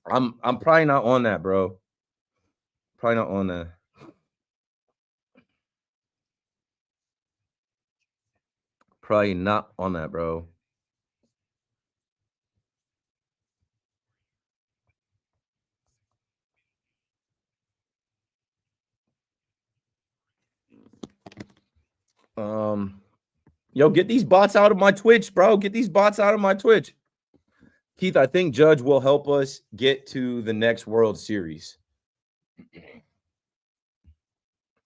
I'm probably not on that, bro. Probably not on that. Probably not on that, bro. Yo, get these bots out of my Twitch, bro. Get these bots out of my Twitch. Keith, I think Judge will help us get to the next World Series.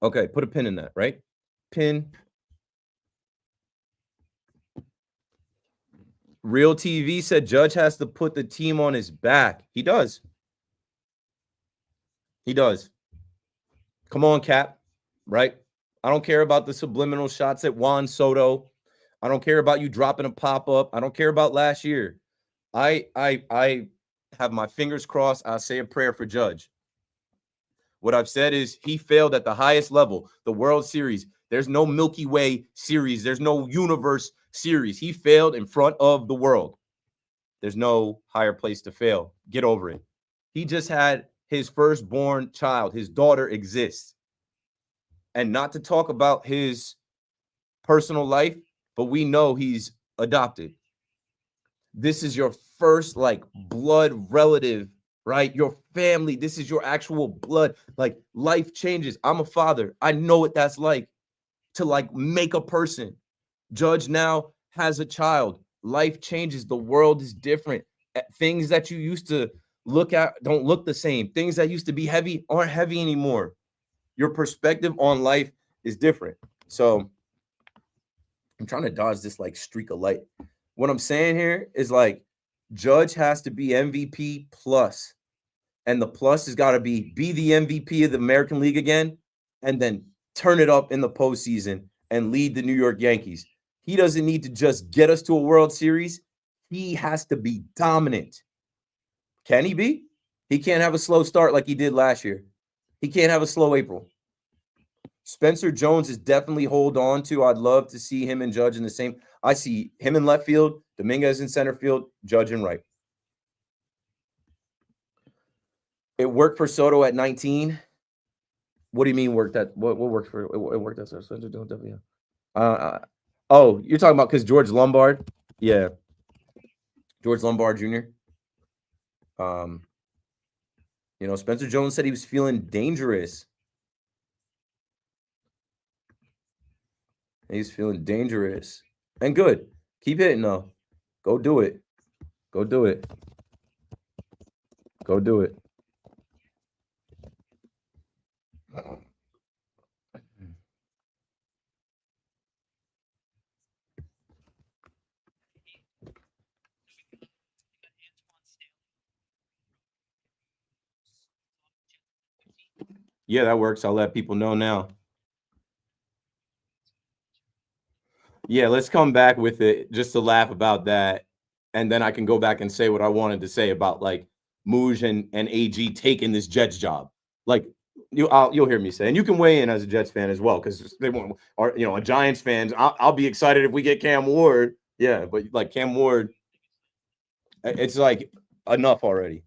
Okay, put a pin in that, right? Pin. Real TV said Judge has to put the team on his back. He does. He does. Come on, Cap, right? I don't care about the subliminal shots at Juan Soto. I don't care about you dropping a pop-up. I don't care about last year. I have my fingers crossed. I'll say a prayer for Judge. What I've said is he failed at the highest level, the World Series. There's no Milky Way series. There's no universe series. He failed in front of the world. There's no higher place to fail. Get over it. He just had his firstborn child. His daughter exists. And not to talk about his personal life, but we know he's adopted. This is your first like blood relative, right? Your family. This is your actual blood. Like life changes. I'm a father. I know what that's like to like make a person. Judge now has a child. Life changes. The world is different. Things that you used to look at don't look the same. Things that used to be heavy aren't heavy anymore. Your perspective on life is different. So I'm trying to dodge this like streak of light. What I'm saying here is like Judge has to be MVP plus, and the plus has got to be the MVP of the American League again, and then turn it up in the postseason and lead the New York Yankees. He doesn't need to just get us to a World Series. He has to be dominant. Can he be? He can't have a slow start like he did last year. He can't have a slow April. Spencer Jones is definitely hold on to. I'd love to see him and Judge in the same. I see him in left field, Dominguez in center field, Judge in right. It worked for Soto at 19. What do you mean worked that? What worked for it worked at Spencer Jones? Definitely. Oh, you're talking about because George Lombard? Yeah. George Lombard Jr. You know, Spencer Jones said he was feeling dangerous. He's feeling dangerous and good. Keep hitting though. Go do it. Go do it. Go do it. Yeah, that works. I'll let people know now. Yeah, let's come back with it just to laugh about that. And then I can go back and say what I wanted to say about like Mooj and AG taking this Jets job. Like you'll hear me say, and you can weigh in as a Jets fan as well, because they want, or you know, a Giants fans. I'll be excited if we get Cam Ward. Yeah, but like Cam Ward, it's like enough already.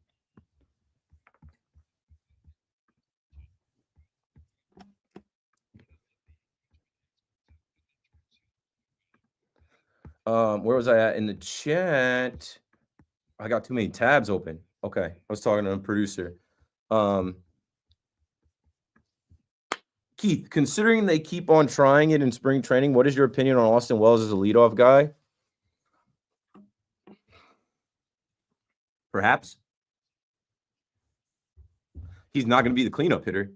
Where was I at in the chat? I got too many tabs open. Okay, I was talking to a producer. Keith, considering they keep on trying it in spring training, what is your opinion on Austin Wells as a leadoff guy? Perhaps. He's not going to be the cleanup hitter.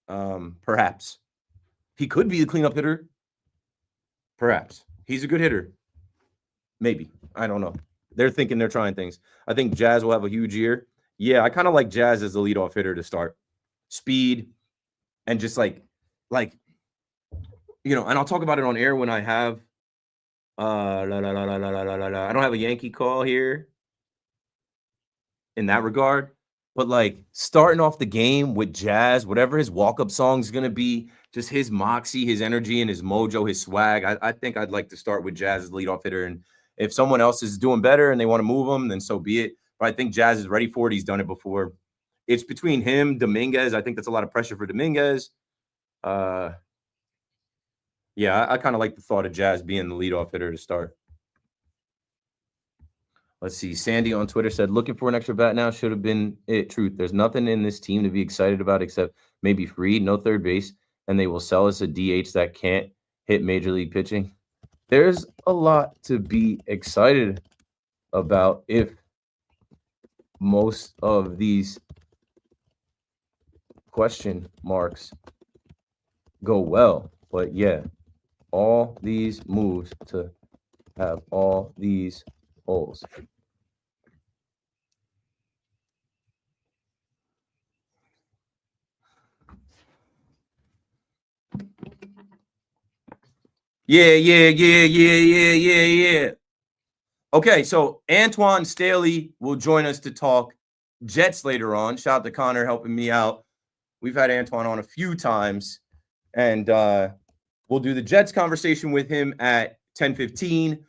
Perhaps. He could be the cleanup hitter. Perhaps. He's a good hitter. Maybe. I don't know. They're thinking they're trying things. I think Jazz will have a huge year. Yeah, I kind of like Jazz as the leadoff hitter to start. Speed and just like, you know, and I'll talk about it on air when I have I don't have a Yankee call here in that regard. But like starting off the game with Jazz, whatever his walk-up song is gonna be, just his moxie, his energy, and his mojo, his swag. I think I'd like to start with Jazz as leadoff hitter. And if someone else is doing better and they want to move him, then so be it. But I think Jazz is ready for it. He's done it before. It's between him, Dominguez. I think that's a lot of pressure for Dominguez. Yeah, I kind of like the thought of Jazz being the leadoff hitter to start. Let's see. Sandy on Twitter said, looking for an extra bat now should have been it. Truth. There's nothing in this team to be excited about except maybe Fried, no third base, and they will sell us a DH that can't hit major league pitching. There's a lot to be excited about if most of these question marks go well. But yeah, all these moves to have all these holes. Yeah. Okay, so Antoine Staley will join us to talk Jets later on. Shout out to Connor helping me out. We've had Antoine on a few times, and we'll do the Jets conversation with him at 10:15,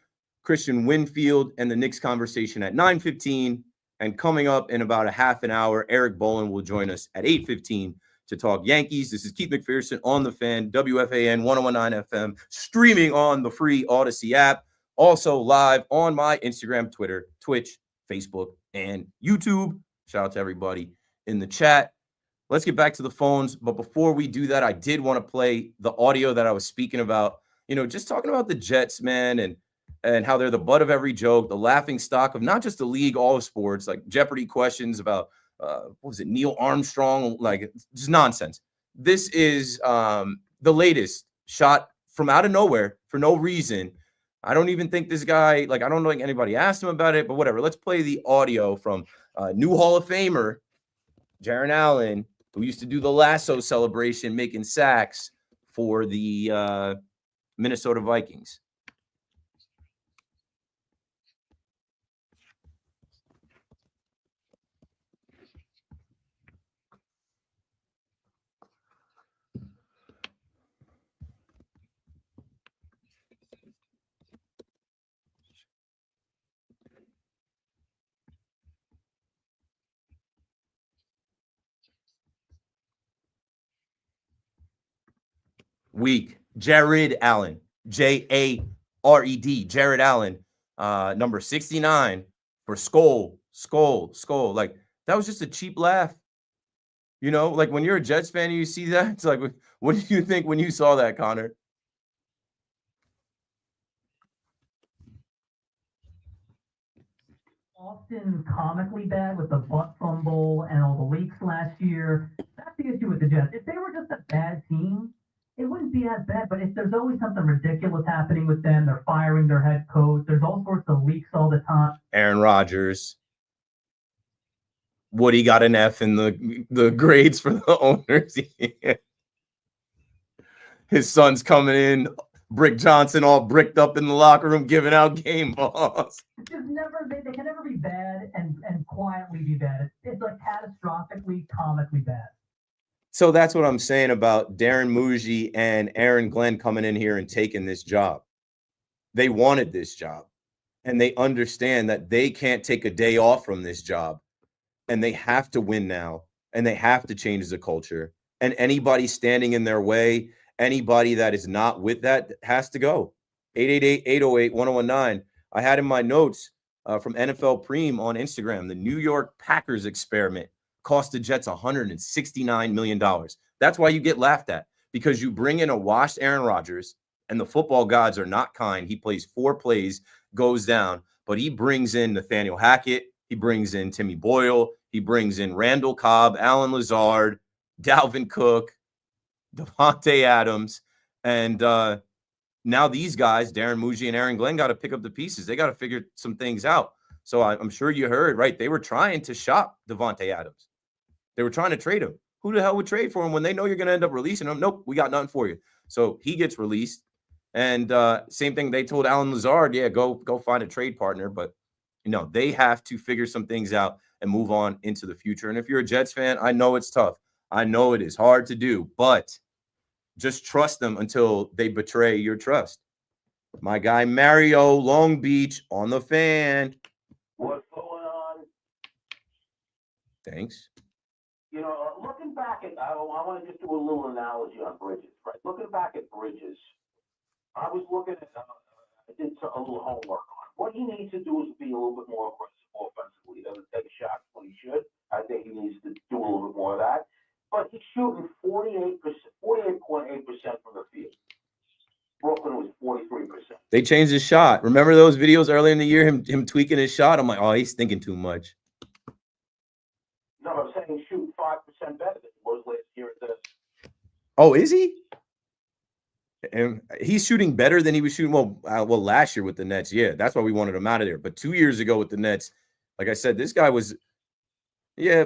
Christian Winfield and the Knicks conversation at 9:15, and coming up in about a half an hour, Eric Bolin will join us at 8:15 to talk Yankees. This is Keith McPherson on the Fan, WFAN 1019 FM, streaming on the free Odyssey app, also live on my Instagram, Twitter, Twitch, Facebook, and YouTube. Shout out to everybody in the chat. Let's get back to the phones. But before we do that, I did want to play the audio that I was speaking about, just talking about the Jets, man, and how they're the butt of every joke, the laughing stock of not just the league, all of sports, like Jeopardy questions about, what was it, Neil Armstrong, like just nonsense. This is the latest shot from out of nowhere for no reason. I don't even think this guy, I don't think anybody asked him about it, but whatever. Let's play the audio from new Hall of Famer, Jaron Allen, who used to do the lasso celebration, making sacks for the Minnesota Vikings. Week, Jared Allen, Jared, Jared Allen, number 69 for Skull. Like, that was just a cheap laugh. Like when you're a Jets fan and you see that, it's like, what did you think when you saw that, Connor? Often comically bad with the butt fumble and all the leaks last year. That's the issue with the Jets. If they were just a bad team, it wouldn't be as bad. But if there's always something ridiculous happening with them, they're firing their head coach, there's all sorts of leaks all the time. Aaron Rodgers. Woody got an F in the grades for the owners. His son's coming in, Brick Johnson all bricked up in the locker room, giving out game balls. They can never be bad and quietly be bad. It's like catastrophically, comically bad. So that's what I'm saying about Darren Muji and Aaron Glenn coming in here and taking this job. They wanted this job, and they understand that they can't take a day off from this job, and they have to win now, and they have to change the culture. And anybody standing in their way, anybody that is not with that has to go. 888-808-1019. I had in my notes from NFL Preem on Instagram, the New York Packers experiment cost the Jets $169 million. That's why you get laughed at, because you bring in a washed Aaron Rodgers, and the football gods are not kind. He plays 4 plays, goes down, but he brings in Nathaniel Hackett. He brings in Timmy Boyle. He brings in Randall Cobb, Alan Lazard, Dalvin Cook, Devontae Adams. And now these guys, Darren Muji and Aaron Glenn, got to pick up the pieces. They got to figure some things out. So I'm sure you heard, right? They were trying to shop Devontae Adams. They were trying to trade him. Who the hell would trade for him when they know you're going to end up releasing him? Nope, we got nothing for you. So he gets released. And same thing, they told Alan Lazard, yeah, go find a trade partner. But, they have to figure some things out. and move on into the future. And if you're a Jets fan, I know it's tough. I know it is hard to do, but just trust them until they betray your trust. My guy Mario, Long Beach, on the Fan. What's going on? Thanks. You know, looking back at, I want to just do a little analogy on Bridges, right? Looking back at Bridges, I was looking at, I did a little homework on what he needs to do is be a little bit more aggressive offensively. He doesn't take shots when he should. I think he needs to do a little bit more of that. But he's shooting 48%, 48.8% from the field. Brooklyn was 43%. They changed his shot. Remember those videos earlier in the year, him tweaking his shot? I'm like, oh, he's thinking too much. No, I'm saying he's shooting 5% better than he was last year at this. Oh, is he? And he's shooting better than he was shooting. Well, last year with the Nets. Yeah, that's why we wanted him out of there. But 2 years ago with the Nets, like I said, this guy was, yeah.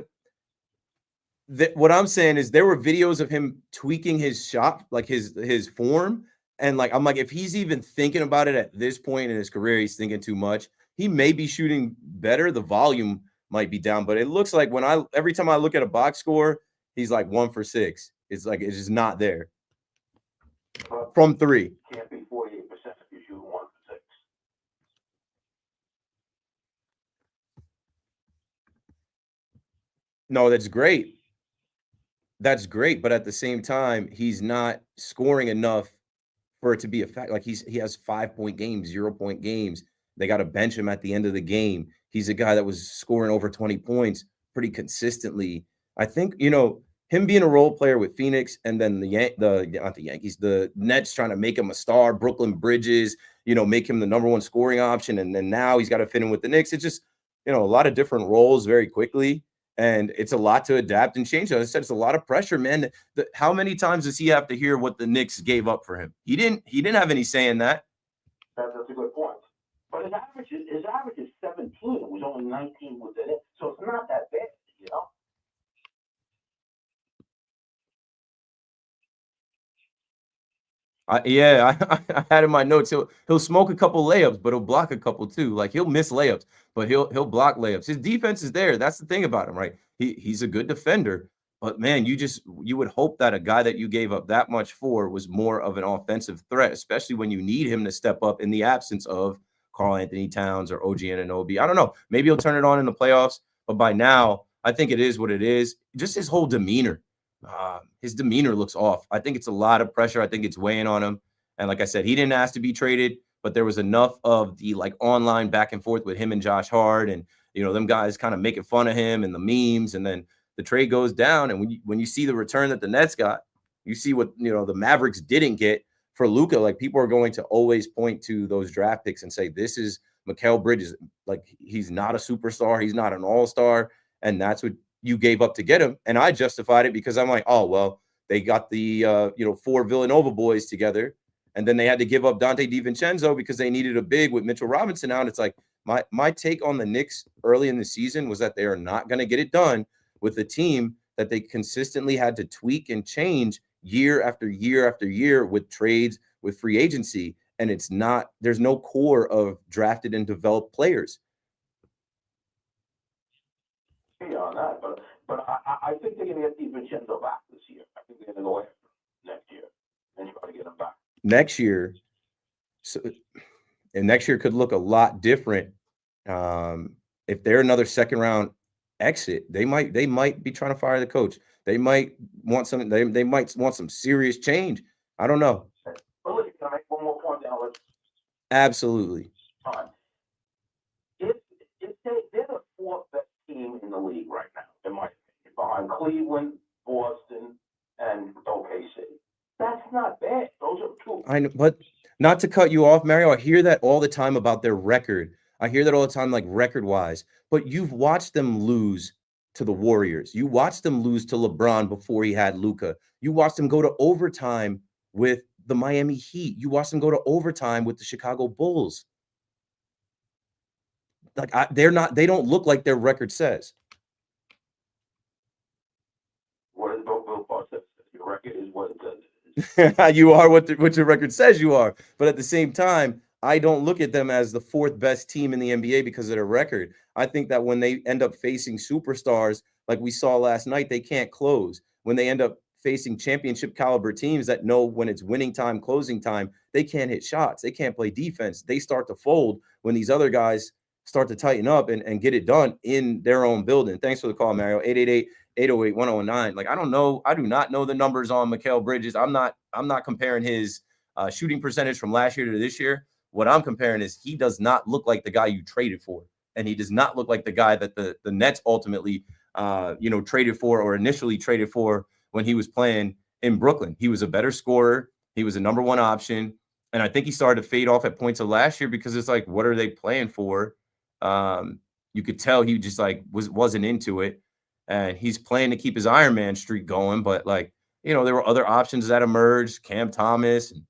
What I'm saying is there were videos of him tweaking his shot, like his form. And like, I'm like, if he's even thinking about it at this point in his career, he's thinking too much. He may be shooting better. The volume might be down, but it looks like every time I look at a box score, he's like 1 for 6. It's like, it's just not there. From 3. Can't be 48% if you shoot 1 for 6. No, that's great. That's great, but at the same time, he's not scoring enough for it to be a fact. Like he has 5-point games, 0-point games. They got to bench him at the end of the game. He's a guy that was scoring over 20 points pretty consistently. I think, him being a role player with Phoenix and then not the Yankees, the Nets trying to make him a star, Brooklyn Bridges, make him the number 1 scoring option. And then now he's got to fit in with the Knicks. It's just, a lot of different roles very quickly. And it's a lot to adapt and change. As I said, it's a lot of pressure, man. How many times does he have to hear what the Knicks gave up for him? He didn't have any say in that. That's a good point. But his average is 17. It was only 19 with the Knicks. So it's not that bad, I had in my notes he'll smoke a couple layups, but he'll block a couple too. Like he'll miss layups, but he'll block layups. His defense is there. That's the thing about him, right? He's a good defender, but man, you would hope that a guy that you gave up that much for was more of an offensive threat, especially when you need him to step up in the absence of Karl Anthony Towns or OG Anunoby. I don't know. Maybe he'll turn it on in the playoffs, but by now, I think it is what it is. Just his whole demeanor. His demeanor looks off. I think it's a lot of pressure. I think it's weighing on him. And like I said, he didn't ask to be traded, but there was enough of the online back and forth with him and Josh Hart and, them guys kind of making fun of him and the memes. And then the trade goes down. And when you see the return that the Nets got, you see what, the Mavericks didn't get for Luka. Like people are going to always point to those draft picks and say, this is Mikal Bridges. Like he's not a superstar. He's not an all-star. And that's what you gave up to get him. And I justified it because I'm like, oh, well, they got the, 4 Villanova boys together. And then they had to give up Dante DiVincenzo because they needed a big with Mitchell Robinson out. It's like my take on the Knicks early in the season was that they are not going to get it done with a team that they consistently had to tweak and change year after year after year with trades, with free agency. And there's no core of drafted and developed players. On that, but I think they're going to get DiVincenzo back this year. I think they're going to go after next year and try to get him back next year. And next year could look a lot different. If they're another second round exit, they might be trying to fire the coach. They might want some. They might want some serious change. I don't know. But listen, can I make one more point, Alex? Absolutely. All right. If they're the 4th best team in the league right now, in my opinion, behind Cleveland, Boston, and OKC. That's not bad. Those are 2. I know, but not to cut you off, Mario. I hear that all the time about their record. I hear that all the time, like record-wise. But you've watched them lose to the Warriors. You watched them lose to LeBron before he had Luka. You watched them go to overtime with the Miami Heat. You watched them go to overtime with the Chicago Bulls. Like they don't look like their record says. What is Bill Boss says? Your record is what it says. You are what your record says you are. But at the same time, I don't look at them as the 4th best team in the NBA because of their record. I think that when they end up facing superstars like we saw last night, they can't close. When they end up facing championship caliber teams that know when it's winning time, closing time, they can't hit shots. They can't play defense. They start to fold when these other guys start to tighten up and get it done in their own building. Thanks for the call, Mario. 888-808-1009. Like, I don't know. I do not know the numbers on Mikal Bridges. I'm not comparing his shooting percentage from last year to this year. What I'm comparing is he does not look like the guy you traded for. And he does not look like the guy that the Nets ultimately, traded for or initially traded for when he was playing in Brooklyn. He was a better scorer. He was a number one option. And I think he started to fade off at points of last year because it's like, what are they playing for? You could tell he just like wasn't into it. And he's playing to keep his Iron Man streak going. But like, there were other options that emerged, Cam Thomas. And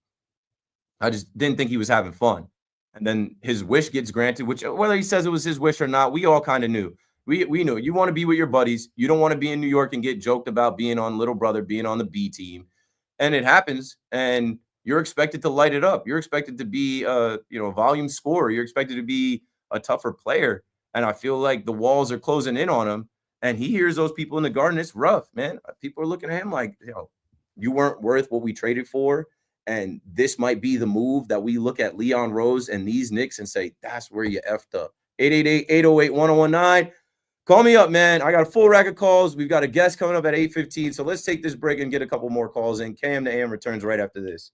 I just didn't think he was having fun. And then his wish gets granted, which whether he says it was his wish or not, we all kind of knew. We knew you want to be with your buddies. You don't want to be in New York and get joked about being on Little Brother, being on the B team. And it happens. And you're expected to light it up. You're expected to be a volume scorer. You're expected to be a tougher player. And I feel like the walls are closing in on him. And he hears those people in the Garden. It's rough, man. People are looking at him like, you weren't worth what we traded for. And this might be the move that we look at Leon Rose and these Knicks and say, that's where you effed up. 888-808-1019. Call me up, man. I got a full rack of calls. We've got a guest coming up at 8:15. So let's take this break and get a couple more calls in. KM to AM returns right after this.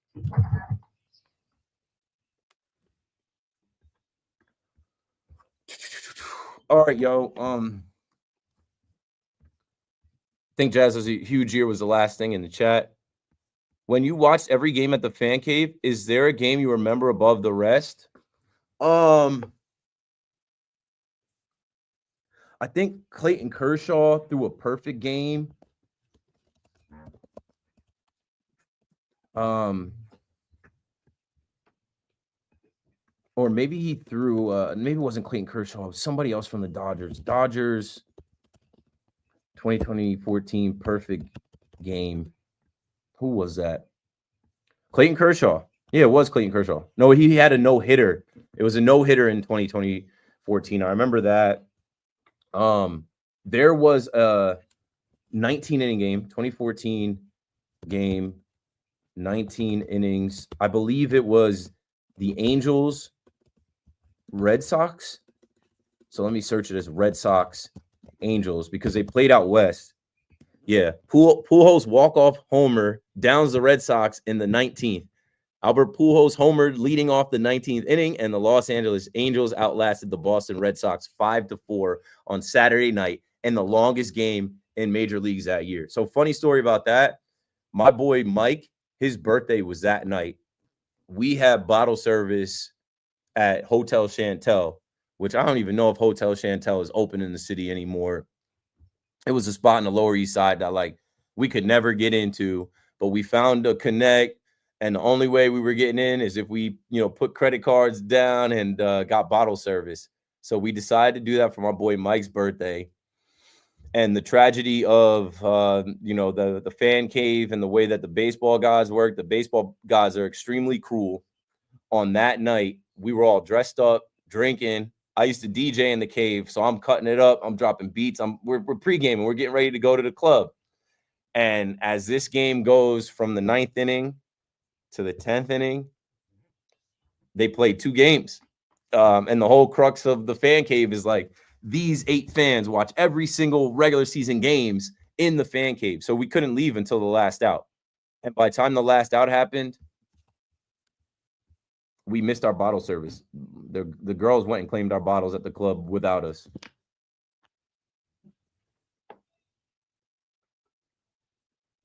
All right, yo. I think Jazz has a huge year was the last thing in the chat. When you watched every game at the Fan Cave, is there a game you remember above the rest? I think Clayton Kershaw threw a perfect game. Or maybe he threw, maybe it wasn't Clayton Kershaw, it was somebody else from the Dodgers. Dodgers 2014 perfect game. Who was that? Clayton Kershaw. Yeah, it was Clayton Kershaw. No, he had a no-hitter. It was a no-hitter in 2014. I remember that. There was a 19-inning game, 2014 game, 19 innings. I believe it was the Angels, Red Sox. So let me search it as Red Sox, Angels, because they played out west. Yeah, Pujols walk-off homer downs the Red Sox in the 19th. Albert Pujols homered leading off the 19th inning, and the Los Angeles Angels outlasted the Boston Red Sox 5-4 on Saturday night, and the longest game in major leagues that year. So funny story about that. My boy Mike, his birthday was that night. We had bottle service at Hotel Chantel, which I don't even know if Hotel Chantel is open in the city anymore. It was a spot in the Lower East Side that we could never get into, but we found a connect. And the only way we were getting in is if we, put credit cards down and got bottle service. So we decided to do that for my boy Mike's birthday. And the tragedy of, the fan cave and the way that the baseball guys work, the baseball guys are extremely cruel. On that night, we were all dressed up, drinking. I used to DJ in the cave, so I'm cutting it up. I'm dropping beats. We're pre-gaming. We're getting ready to go to the club. And as this game goes from the 9th inning to the 10th inning, they played 2 games. And the whole crux of the fan cave is these 8 fans watch every single regular season games in the fan cave. So we couldn't leave until the last out. And by the time the last out happened, we missed our bottle service. The girls went and claimed our bottles at the club without us.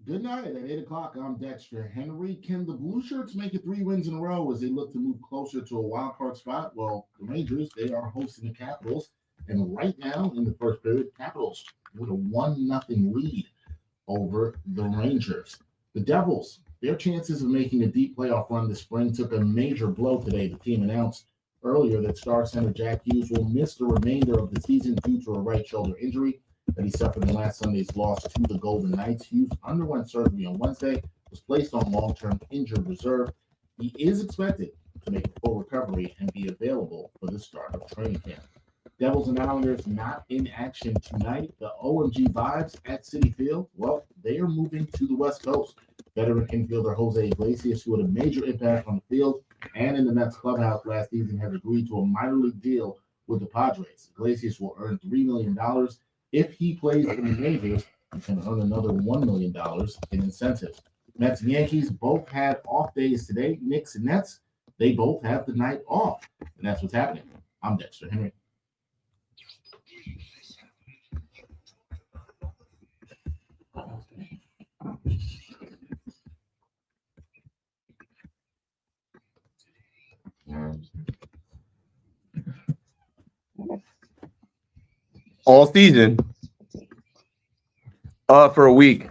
Good night. At 8 o'clock, I'm Dexter Henry. Can the Blue Shirts make it 3 wins in a row as they look to move closer to a wild card spot? Well, the Rangers, they are hosting the Capitals. And right now, in the first period, Capitals with a 1-0 lead over the Rangers. The Devils, their chances of making a deep playoff run this spring took a major blow today. The team announced earlier that star center Jack Hughes will miss the remainder of the season due to a right shoulder injury that he suffered in last Sunday's loss to the Golden Knights. Hughes underwent surgery on Wednesday, was placed on long-term injured reserve. He is expected to make a full recovery and be available for the start of training camp. Devils and Islanders not in action tonight. The OMG vibes at Citi Field, well, they are moving to the West Coast. Veteran infielder Jose Iglesias, who had a major impact on the field and in the Mets clubhouse last season, has agreed to a minor league deal with the Padres. Iglesias will earn $3 million. If he plays in the majors, he can earn another $1 million in incentives. Mets and Yankees both had off days today. Knicks and Nets, they both have the night off. And that's what's happening. I'm Dexter Henry. All season, for a week.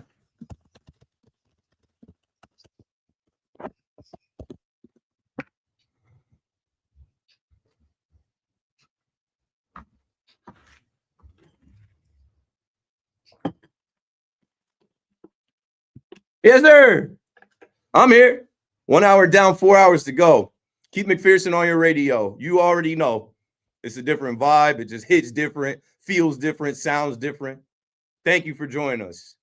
Yes, sir. I'm here. 1 hour down, 4 hours to go. Keith McPherson on your radio. You already know. It's a different vibe. It just hits different, feels different, sounds different. Thank you for joining us.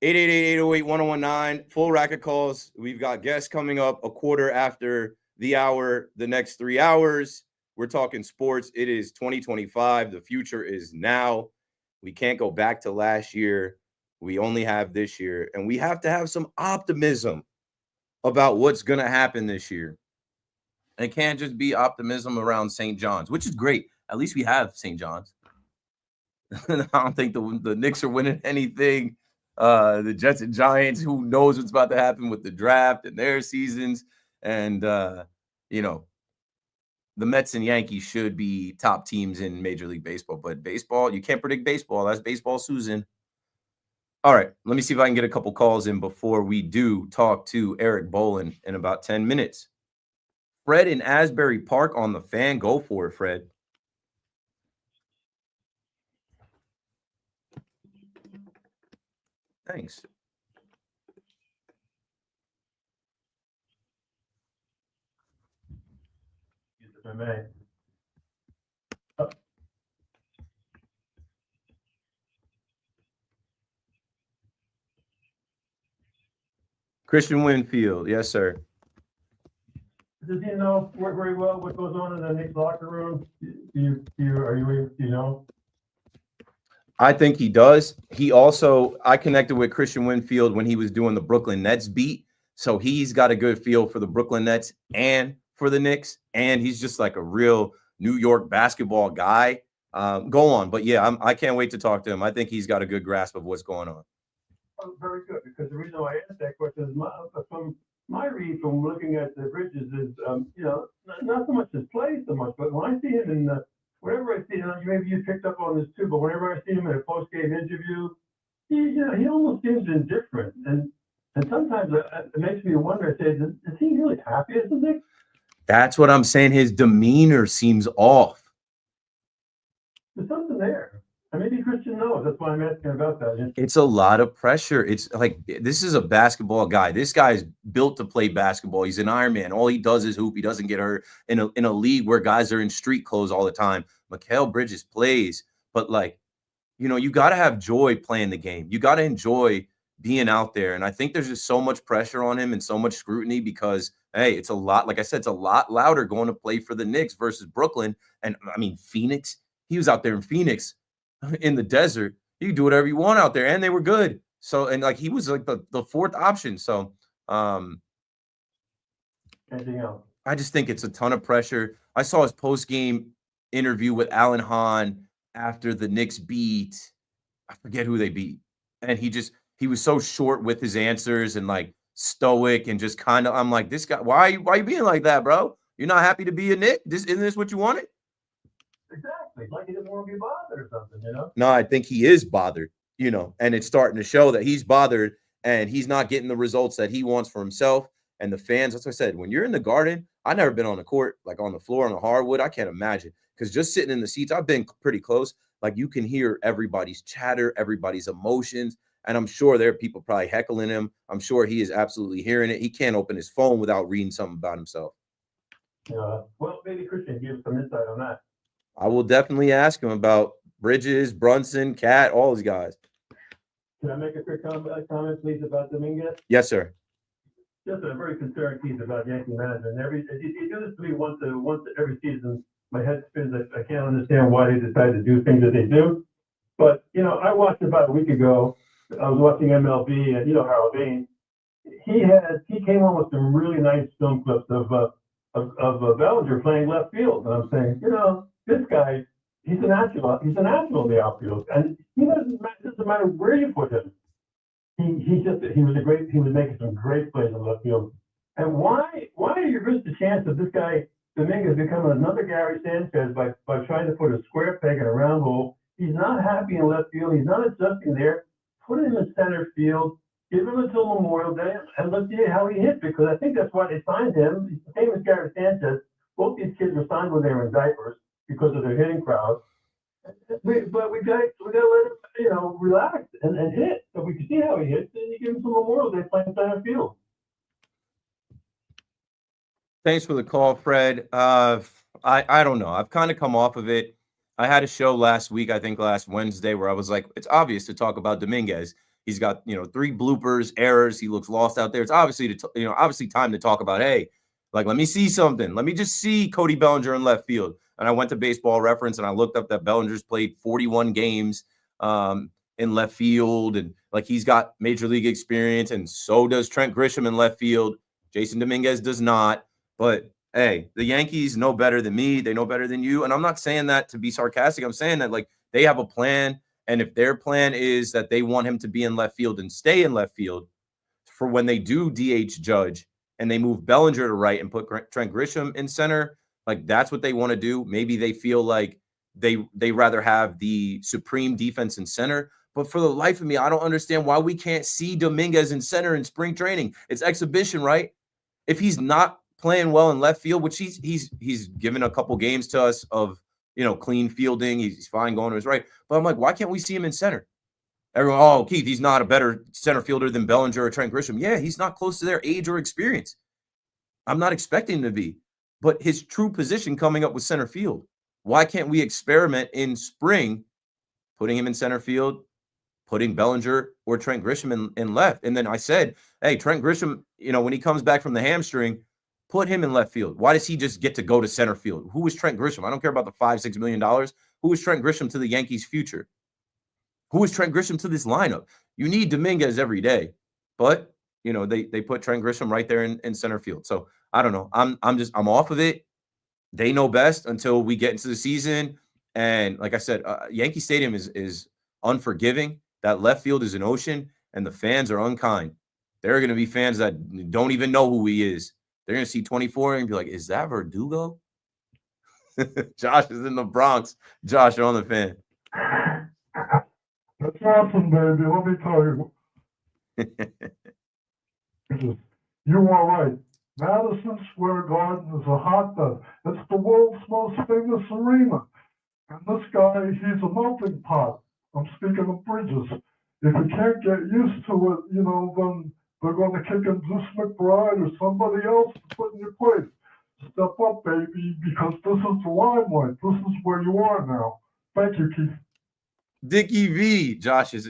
888-808-1019. Full rack of calls. We've got guests coming up a quarter after the hour, the next 3 hours. We're talking sports. It is 2025. The future is now. We can't go back to last year. We only have this year. And we have to have some optimism about what's going to happen this year. And it can't just be optimism around St. John's, which is great. At least we have St. John's. I don't think the Knicks are winning anything. The Jets and Giants, who knows what's about to happen with the draft and their seasons. And, the Mets and Yankees should be top teams in Major League Baseball. But baseball, you can't predict baseball. That's baseball, Susan. All right, let me see if I can get a couple calls in before we do talk to Eric Bolin in about 10 minutes. Fred in Asbury Park on the Fan. Go for it, Fred. Thanks. If I may. Christian Winfield. Yes, sir. Does he know very well what goes on in the Knicks locker room? Do you know? I think he does. I connected with Christian Winfield when he was doing the Brooklyn Nets beat. So he's got a good feel for the Brooklyn Nets and for the Knicks. And he's just like a real New York basketball guy. Go on. But yeah, I can't wait to talk to him. I think he's got a good grasp of what's going on. Oh, very good, because the reason why I asked that question is from my read from looking at the Bridges is, not so much his play so much, but when I see him in whenever I see him, maybe you picked up on this too, but whenever I see him in a post-game interview, he almost seems indifferent. And sometimes it makes me wonder, I say, is he really happy as a Knicks? That's what I'm saying. His demeanor seems off. There's something there. And maybe Christian knows. That's why I'm asking about that. It's a lot of pressure. It's like, this is a basketball guy. This guy's built to play basketball. He's an Iron Man. All he does is hoop. He doesn't get hurt in a league where guys are in street clothes all the time. Mikal Bridges plays, but you got to have joy playing the game. You got to enjoy being out there. And I think there's just so much pressure on him and so much scrutiny because, hey, it's a lot, like I said, it's a lot louder going to play for the Knicks versus Brooklyn. And I mean, Phoenix, he was out there in Phoenix in the desert. You could do whatever you want out there. And they were good. So, and he was like the fourth option. So, anything else? I just think it's a ton of pressure. I saw his post-game interview with Alan Hahn after the Knicks beat. I forget who they beat. And he was so short with his answers and stoic and just kind of, I'm like, this guy, why are you being like that, bro? You're not happy to be a Knick? Isn't this what you wanted? Exactly. Like he doesn't want to be bothered or something, No, I think he is bothered, and it's starting to show that he's bothered and he's not getting the results that he wants for himself and the fans. That's what I said. When you're in the Garden, I've never been on the court, on the floor, on the hardwood. I can't imagine, because just sitting in the seats, I've been pretty close. You can hear everybody's chatter, everybody's emotions. And I'm sure there are people probably heckling him. I'm sure he is absolutely hearing it. He can't open his phone without reading something about himself. Well, maybe Christian give some insight on that. I will definitely ask him about Bridges, Brunson, Cat, all these guys. Can I make a quick comment, please, about Dominguez? Yes, sir. Just a very concerned piece about Yankee management. You do this to me once every season. My head spins. I can't understand why they decide to do things that they do. But I watched about a week ago. I was watching MLB, and Harold Bain. He came on with some really nice film clips of Bellinger playing left field, and I'm saying, this guy, he's a natural. He's a natural in the outfield, and it doesn't matter where you put him. He was making some great plays in left field. And why do you risk the chance of this guy Dominguez becoming another Gary Sanchez by trying to put a square peg in a round hole? He's not happy in left field. He's not adjusting there. Put him in center field. Give him until Memorial Day, and let's see how he hits, because I think that's why they signed him. He's the same as Gary Sanchez. Both these kids were signed when they were in diapers because of their hitting crowd. But we got to let him, relax and hit, so we can see how he hits. And you give him some Memorial Day playing center field. Thanks for the call, Fred. I don't know. I've kind of come off of it. I had a show last week, I think last Wednesday, where I was like, it's obvious to talk about Dominguez. He's got 3 bloopers, errors. He looks lost out there. It's obviously obviously time to talk about, hey, like, let me see something. Let me just see Cody Bellinger in left field. And I went to Baseball Reference and I looked up that Bellinger's played 41 games in left field, and like he's got major league experience, and so does Trent Grisham in left field. Jason Dominguez does not. But hey, the Yankees know better than me. They know better than you. And I'm not saying that to be sarcastic. I'm saying that like they have a plan. And if their plan is that they want him to be in left field and stay in left field for when they do DH Judge and they move Bellinger to right and put Trent Grisham in center, like that's what they want to do. Maybe they feel like they rather have the supreme defense in center. But for the life of me, I don't understand why we can't see Dominguez in center in spring training. It's exhibition, right? If he's not playing well in left field, which he's given a couple games to us of clean fielding, he's fine going to his right. But I'm like, why can't we see him in center? Everyone, oh, Keith, he's not a better center fielder than Bellinger or Trent Grisham. Yeah, he's not close to their age or experience. I'm not expecting him to be, but his true position coming up with center field. Why can't we experiment in spring, putting him in center field, putting Bellinger or Trent Grisham in left? And then I said, hey, Trent Grisham, when he comes back from the hamstring, put him in left field. Why does he just get to go to center field? Who is Trent Grisham? I don't care about the $5-6 million. Who is Trent Grisham to the Yankees' future? Who is Trent Grisham to this lineup? You need Dominguez every day, but they put Trent Grisham right there in center field. So I don't know. I'm off of it. They know best until we get into the season. And like I said, Yankee Stadium is unforgiving. That left field is an ocean, and the fans are unkind. There are going to be fans that don't even know who he is. They're going to see 24 and be like, is that Verdugo? Josh is in the Bronx. Josh, you're on the fan. That's awesome, baby. Let me tell you. You are right. Madison Square Garden is a hotbed. It's the world's most famous arena. And this guy, he's a melting pot. I'm speaking of Bridges. If you can't get used to it, then they're going to kick in Deuce McBride or somebody else to put in your place. Step up, baby, because this is the limelight. This is where you are now. Thank you, Keith. Dickie V. Josh is,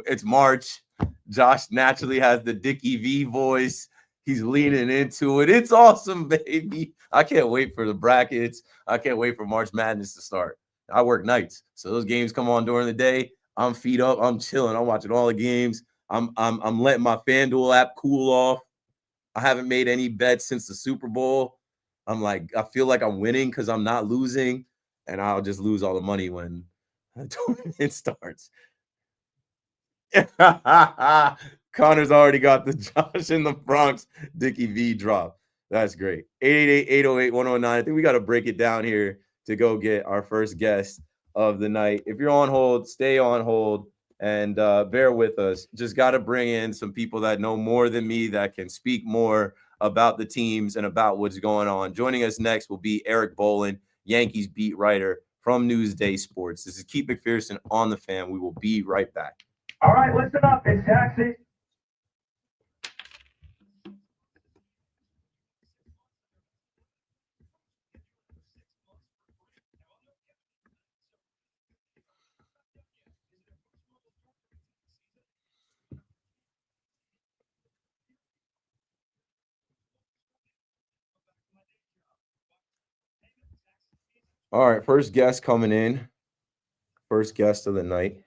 it's March. Josh naturally has the Dickie V voice. He's leaning into it. It's awesome, baby. I can't wait for the brackets. I can't wait for March Madness to start. I work nights, so those games come on during the day. I'm feet up. I'm chilling. I'm watching all the games. I'm letting my FanDuel app cool off. I haven't made any bets since the Super Bowl. I feel like I'm winning because I'm not losing, and I'll just lose all the money when the tournament starts. Connor's already got the Josh in the Bronx Dickie V drop. That's great. 888-808-109. I think we got to break it down here to go get our first guest of the night. If you're on hold, stay on hold and bear with us. Just got to bring in some people that know more than me, that can speak more about the teams and about what's going on. Joining us next will be Eric Bolin, Yankees beat writer from Newsday Sports. This is Keith McPherson on the Fan. We will be right back. All right, listen up. It's Taxi. All right, first guest coming in. First guest of the night.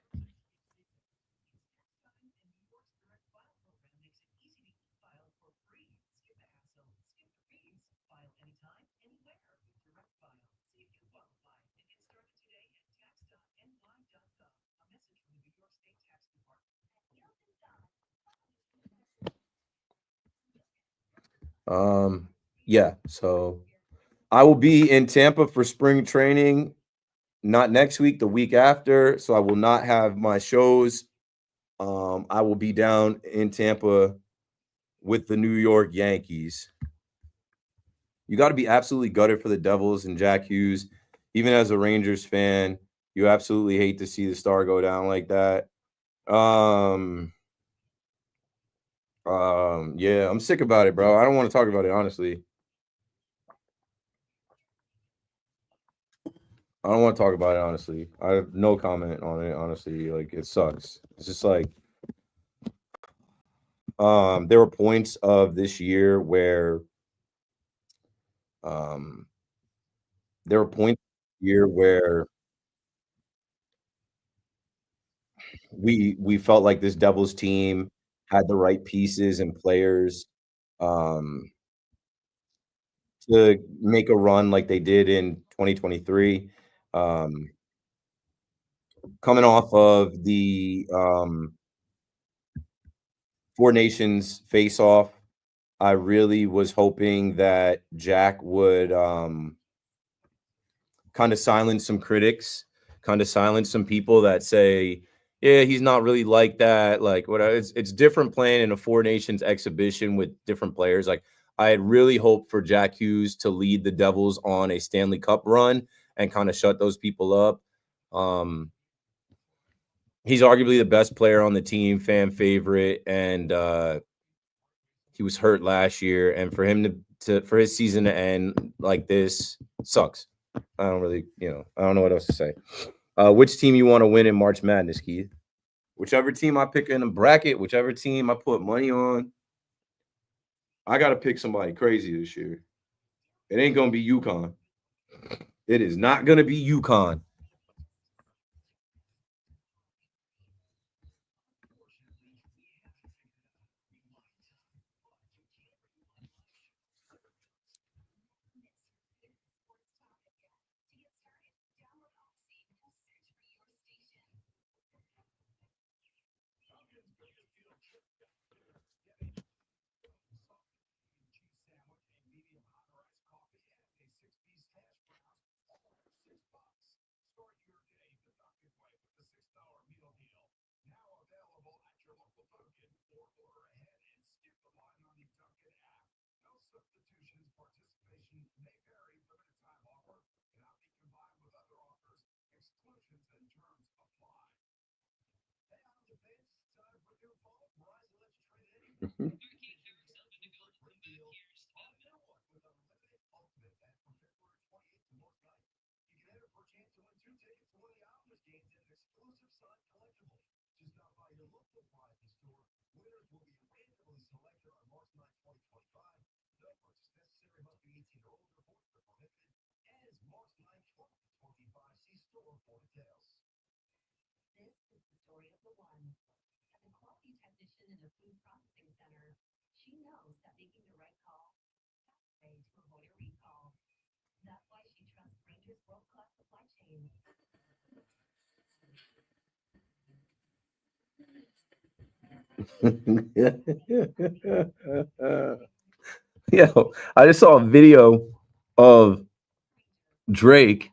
Yeah, so I will be in Tampa for spring training, not next week, the week after. So I will not have my shows. I will be down in Tampa with the New York Yankees. You got to be absolutely gutted for the Devils and Jack Hughes. Even as a Rangers fan, you absolutely hate to see the star go down like that. Yeah, I'm sick about it, bro. I don't want to talk about it, honestly. I don't want to talk about it, honestly. I have no comment on it, honestly. Like, it sucks. It's just like, there were points of this year where, there were points here where we felt like this Devils team had the right pieces and players, um, to make a run like they did in 2023. Um, Coming off of the Four Nations face off, I really was hoping that Jack would kind of silence some critics, kind of silence some people that say, yeah, he's not really like that. Like, what it's different playing in a Four Nations exhibition with different players. Like, I had really hoped for Jack Hughes to lead the Devils on a Stanley Cup run and kind of shut those people up. He's arguably the best player on the team, fan favorite, and he was hurt last year. And for him to for his season to end like this sucks. I don't really, I don't know what else to say. Which team you want to win in March Madness, Keith? Whichever team I pick in a bracket, whichever team I put money on, I got to pick somebody crazy this year. It ain't going to be UConn. It is not going to be UConn. Yo, I just saw a video of Drake.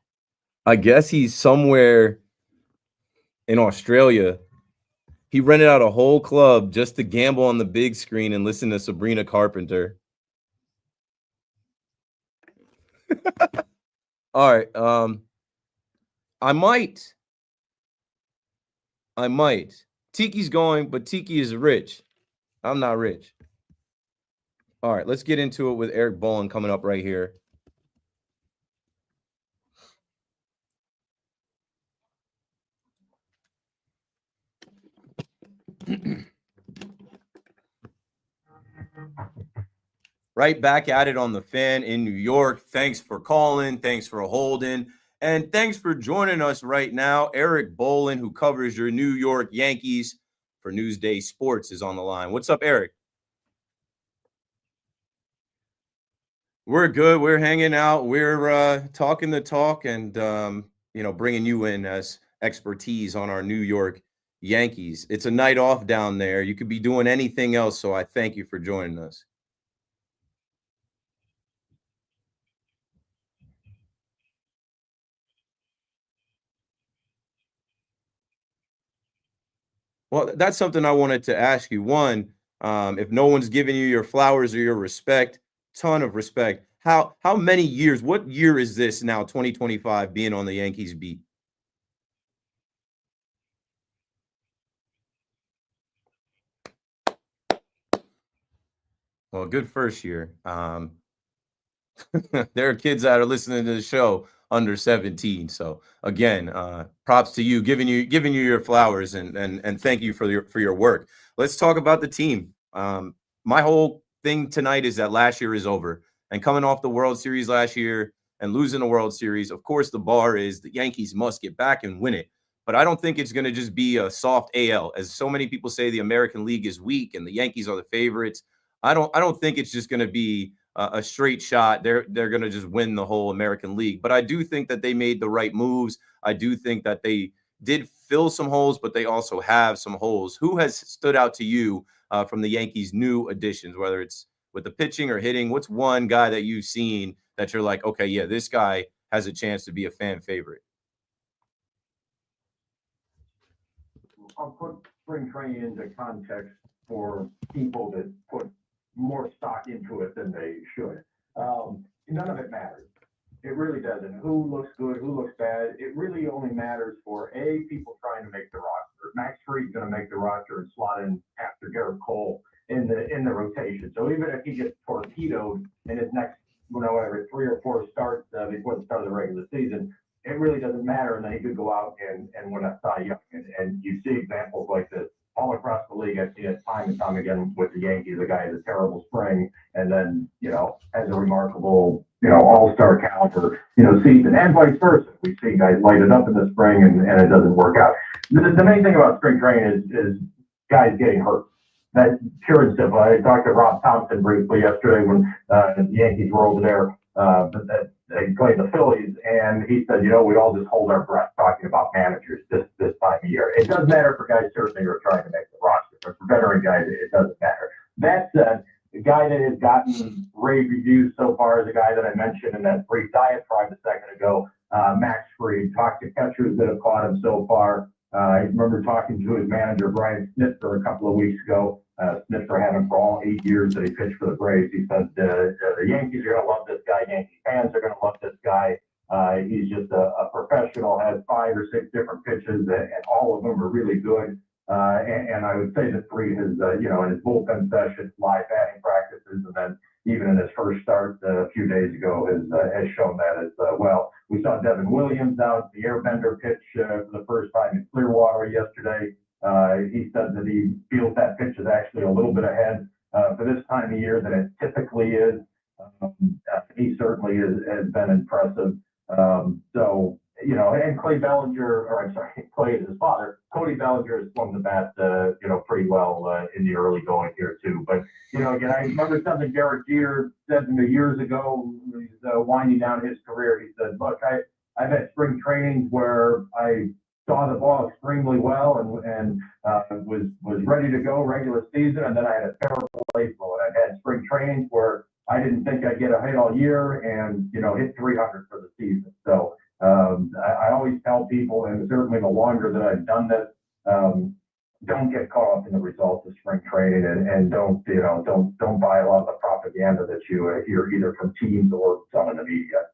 I guess he's somewhere in Australia. He rented out a whole club just to gamble on the big screen and listen to Sabrina Carpenter. All right. I might. Tiki's going, but Tiki is rich. I'm not rich. All right, let's get into it with Eric Bowen coming up right here. Right back at it on the Fan in New York. Thanks for calling. Thanks for holding. And thanks for joining us right now. Eric Bolin, who covers your New York Yankees for Newsday Sports, is on the line. What's up, Eric? We're good. We're hanging out. We're talking the talk and, bringing you in as expertise on our New York Yankees. It's a night off down there. You could be doing anything else, so I thank you for joining us. Well, that's something I wanted to ask you. One, if no one's giving you your flowers or your respect, ton of respect. How many years? What year is this now? 2025, being on the Yankees beat. Well, good first year. There are kids that are listening to the show under 17. So again, props to you, giving you your flowers and thank you for your work. Let's talk about the team. My whole thing tonight is that last year is over, and coming off the World Series last year and losing the World Series, of course, the bar is the Yankees must get back and win it. But I don't think it's going to just be a soft AL, as so many people say the American League is weak and the Yankees are the favorites. I don't think it's just going to be a straight shot. They're going to just win the whole American League. But I do think that they made the right moves. I do think that they did fill some holes, but they also have some holes. Who has stood out to you from the Yankees' new additions, whether it's with the pitching or hitting? What's one guy that you've seen that you're like, okay, yeah, this guy has a chance to be a fan favorite? I'll put spring training into context for people that put more stock into it than they should. None of it matters. It really doesn't. Who looks good, who looks bad. It really only matters for people trying to make the roster. Max Fried's going to make the roster and slot in after Garrett Cole in the rotation. So even if he gets torpedoed in his next, whatever, 3 or 4 starts before the start of the regular season, it really doesn't matter. And then he could go out and win a Cy Young. And you see examples like this all across the league. I've seen it time and time again with the Yankees. The guy has a terrible spring and then, has a remarkable, all-star caliber, season, and vice versa. We've seen guys light it up in the spring and it doesn't work out. The main thing about spring training is guys getting hurt. That's pure and simple. I talked to Rob Thompson briefly yesterday when the Yankees were over there. They played the Phillies, and he said, we all just hold our breath talking about managers this time of year. It does matter for guys certainly who are trying to make the roster, but for veteran guys, it doesn't matter. That said, the guy that has gotten rave reviews so far is the guy that I mentioned in that brief diatribe a second ago, Max Fried. Talked to catchers that have caught him so far. I remember talking to his manager, Brian Snitzer, a couple of weeks ago. Snitzer had him for all 8 years that he pitched for the Braves. He said the Yankees are going to love this guy. Yankee fans are going to love this guy. He's just a professional, has 5 or 6 different pitches, and all of them are really good. And I would say that Fried has, in his bullpen sessions, live batting practices, and then even in his first start a few days ago has shown that as well. We saw Devin Williams out the airbender pitch for the first time in Clearwater yesterday. He said that he feels that pitch is actually a little bit ahead for this time of year than it typically is. He certainly has been impressive. And Clay is his father. Cody Bellinger has swung the bat, pretty well in the early going here too. But, again, I remember something Derek Jeter said to me years ago when he was winding down his career. He said, look, I've had spring trainings where I saw the ball extremely well and was ready to go regular season, and then I had a terrible April. And I've had spring trainings where I didn't think I'd get a hit all year and, hit 300 for the season. So I always tell people, and certainly the longer that I've done this, don't get caught up in the results of spring training and don't buy a lot of the propaganda that you hear either from teams or some in the media.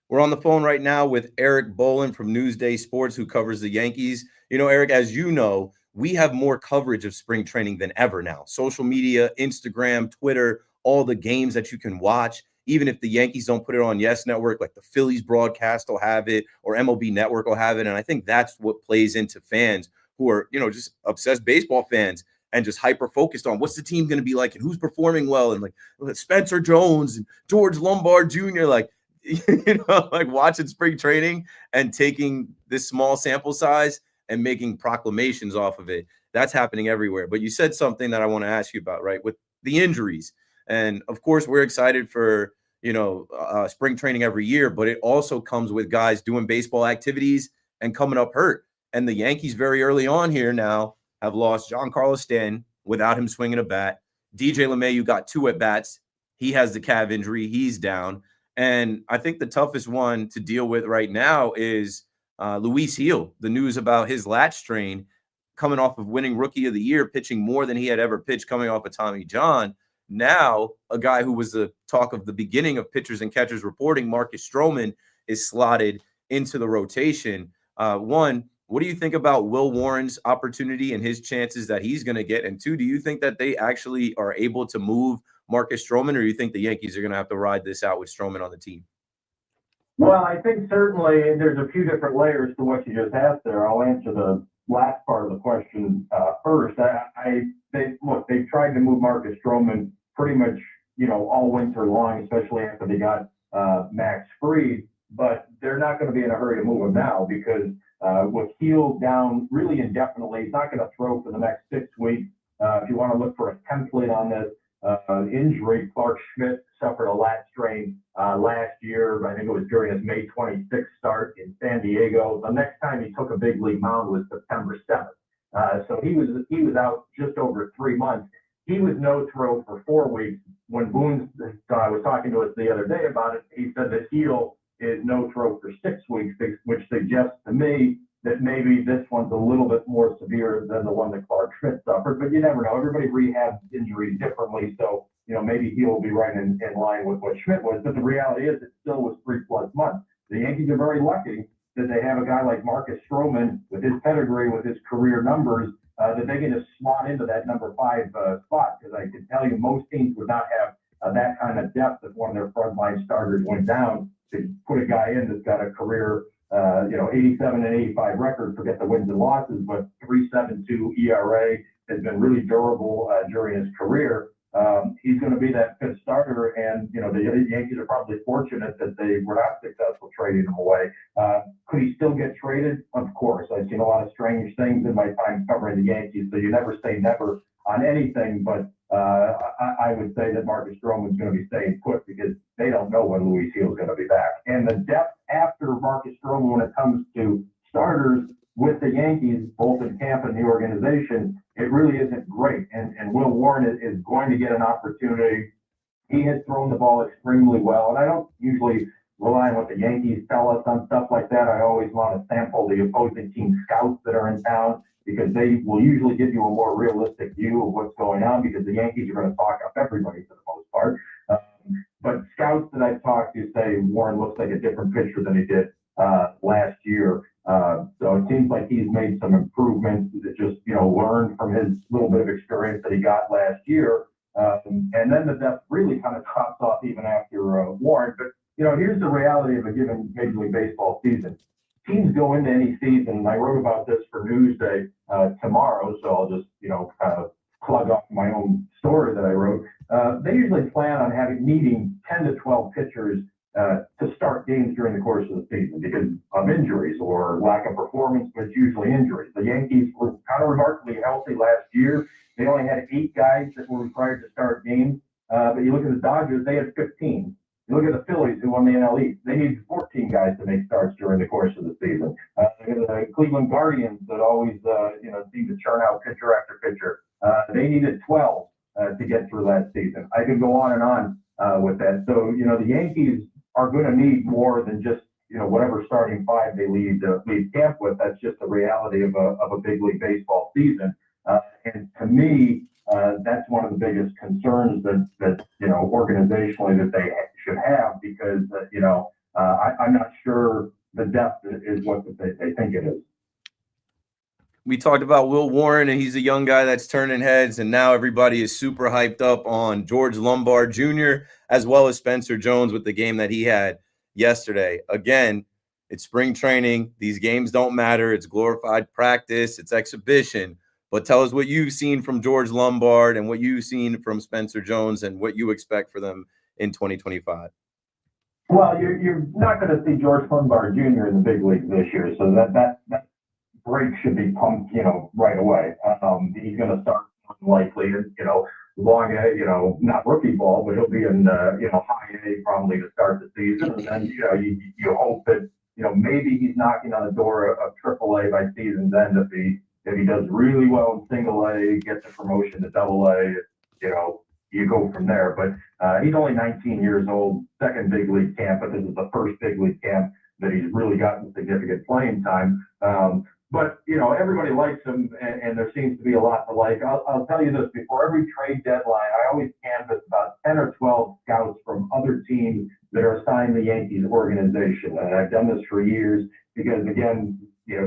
We're on the phone right now with Eric Bolin from Newsday Sports, who covers the Yankees. Eric, as you know, we have more coverage of spring training than ever now. Social media, Instagram, Twitter, all the games that you can watch. Even if the Yankees don't put it on Yes Network, like the Phillies broadcast will have it, or MLB Network will have it. And I think that's what plays into fans who are, just obsessed baseball fans and just hyper-focused on what's the team going to be like and who's performing well. And like Spencer Jones and George Lombard Jr., like like watching spring training and taking this small sample size and making proclamations off of it. That's happening everywhere. But you said something that I want to ask you about, right? With the injuries. And of course, we're excited for, spring training every year, but it also comes with guys doing baseball activities and coming up hurt. And the Yankees very early on here now have lost Giancarlo Stanton without him swinging a bat. DJ LeMahieu got 2 at bats. He has the calf injury. He's down. And I think the toughest one to deal with right now is Luis Gil, the news about his lat strain, coming off of winning Rookie of the Year, pitching more than he had ever pitched coming off of Tommy John. Now, a guy who was the talk of the beginning of pitchers and catchers reporting, Marcus Stroman, is slotted into the rotation. One, what do you think about Will Warren's opportunity and his chances that he's going to get? And 2, do you think that they actually are able to move Marcus Stroman, or do you think the Yankees are going to have to ride this out with Stroman on the team? Well, I think certainly there's a few different layers to what you just asked there. I'll answer the last part of the question first. They've tried to move Marcus Stroman pretty much, all winter long, especially after they got Max Fried, but they're not going to be in a hurry to move him now because with Gil down really indefinitely, he's not going to throw for the next 6 weeks. If you want to look for a template on this injury, Clark Schmidt suffered a lat strain last year. I think it was during his May 26th start in San Diego. The next time he took a big league mound was September 7th. So he was out just over 3 months. He was no throw for 4 weeks. When Boone was talking to us the other day about it, he said that Gil is no throw for 6 weeks, which suggests to me that maybe this one's a little bit more severe than the one that Clark Schmidt suffered. But you never know. Everybody rehabs injuries differently. So, maybe he will be right in line with what Schmidt was. But the reality is it still was 3+ months. The Yankees are very lucky that they have a guy like Marcus Stroman with his pedigree, with his career numbers, that they can just slot into that number 5 spot. Because I can tell you most teams would not have that kind of depth if one of their frontline starters went down to put a guy in that's got a career 87 and 85 record, forget the wins and losses, but 3.72 ERA has been really durable during his career. He's going to be that 5th starter, and the Yankees are probably fortunate that they were not successful trading him away. Could he still get traded? Of course. I've seen a lot of strange things in my time covering the Yankees, so you never say never on anything, but I would say that Marcus Stroman's going to be staying put because they don't know when Luis Gil is going to be back. And the depth after Marcus Stroman when it comes to starters with the Yankees, both in camp and the organization, it really isn't great. And Will Warren is going to get an opportunity. He has thrown the ball extremely well, and I don't usually rely on what the Yankees tell us on stuff like that. I always want to sample the opposing team scouts that are in town, because they will usually give you a more realistic view of what's going on, because the Yankees are going to talk up everybody for the most part. But scouts that I've talked to say Warren looks like a different pitcher than he did last year. So it seems like he's made some improvements that just, learned from his little bit of experience that he got last year. And then the depth really kind of drops off even after Warren. But, here's the reality of a given Major League Baseball season. Teams go into any season, and I wrote about this for Newsday tomorrow, so I'll just, kind of plug off my own story that I wrote. They usually plan on needing 10 to 12 pitchers to start games during the course of the season because of injuries or lack of performance, but it's usually injuries. The Yankees were kind of remarkably healthy last year. They only had 8 guys that were required to start games, but you look at the Dodgers, they had 15. You look at the Phillies, who won the NL East. They needed 14 guys to make starts during the course of the season. The Cleveland Guardians that always, seem to churn out pitcher after pitcher. They needed 12 to get through that season. I could go on and on with that. So, the Yankees are going to need more than just, whatever starting 5 they leave camp with. That's just the reality of a big league baseball season. And to me, that's one of the biggest concerns that organizationally that they should have, because I'm not sure the depth is what they think it is. We talked about Will Warren, and he's a young guy that's turning heads, and now everybody is super hyped up on George Lombard Jr. as well as Spencer Jones with the game that he had yesterday. Again, it's spring training. These games don't matter. It's glorified practice. It's exhibition. But tell us what you've seen from George Lombard and what you've seen from Spencer Jones and what you expect for them in 2025. Well, you're not going to see George Lundbar Jr. in the big leagues this year, so that brake should be pumped, right away. He's going to start likely, long A, not rookie ball, but he'll be in, high A probably to start the season. And then, you hope that, maybe he's knocking on the door of AAA by season's end if he does really well in single A, gets a promotion to double A, you go from there. But he's only 19 years old, second big league camp, but this is the first big league camp that he's really gotten significant playing time. But, everybody likes him, and there seems to be a lot to like. I'll tell you this, before every trade deadline, I always canvass about 10 or 12 scouts from other teams that are assigned the Yankees organization. And I've done this for years because, again,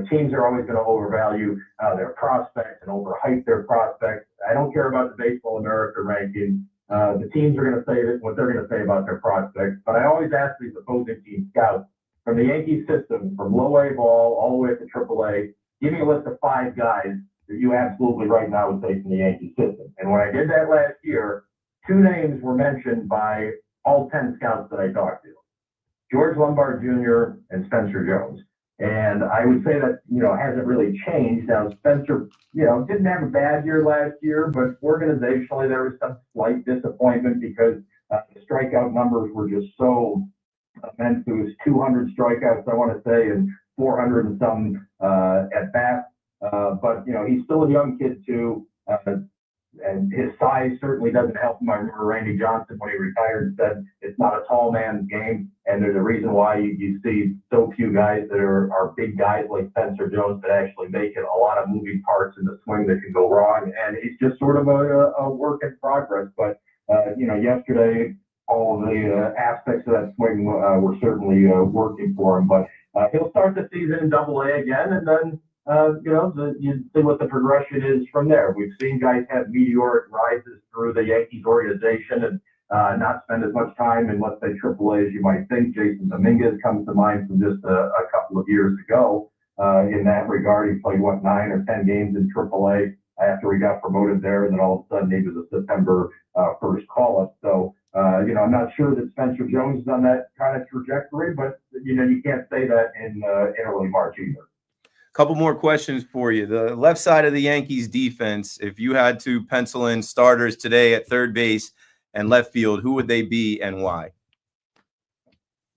teams are always going to overvalue their prospects and overhype their prospects. I don't care about the Baseball America ranking. The teams are going to say what they're going to say about their prospects. But I always ask these opposing team scouts, from the Yankee system, from low A ball all the way up to AAA, give me a list of 5 guys that you absolutely right now would take from the Yankee system. And when I did that last year, 2 names were mentioned by all 10 scouts that I talked to. George Lundbar Jr. and Spencer Jones. And I would say that, hasn't really changed. Now, Spencer, didn't have a bad year last year, but organizationally there was some slight disappointment because the strikeout numbers were just so immense. It was 200 strikeouts, I want to say, and 400 and some at bat. But, he's still a young kid too. And his size certainly doesn't help him. I remember Randy Johnson, when he retired, said it's not a tall man's game. And there's a reason why you see so few guys that are big guys like Spencer Jones that actually make it. A lot of moving parts in the swing that can go wrong. And he's just sort of a work in progress. But, yesterday, all of the aspects of that swing were certainly working for him. But he'll start the season in Double A again, and then you see what the progression is from there. We've seen guys have meteoric rises through the Yankees organization and not spend as much time in, let's say, AAA as you might think. Jason Dominguez comes to mind from just a couple of years ago. In that regard, he played 9 or 10 games in AAA after he got promoted there, and then all of a sudden he was a September 1st call-up. So, I'm not sure that Spencer Jones is on that kind of trajectory, but you can't say that in early March either. Couple more questions for you. The left side of the Yankees defense, if you had to pencil in starters today at third base and left field, who would they be and why?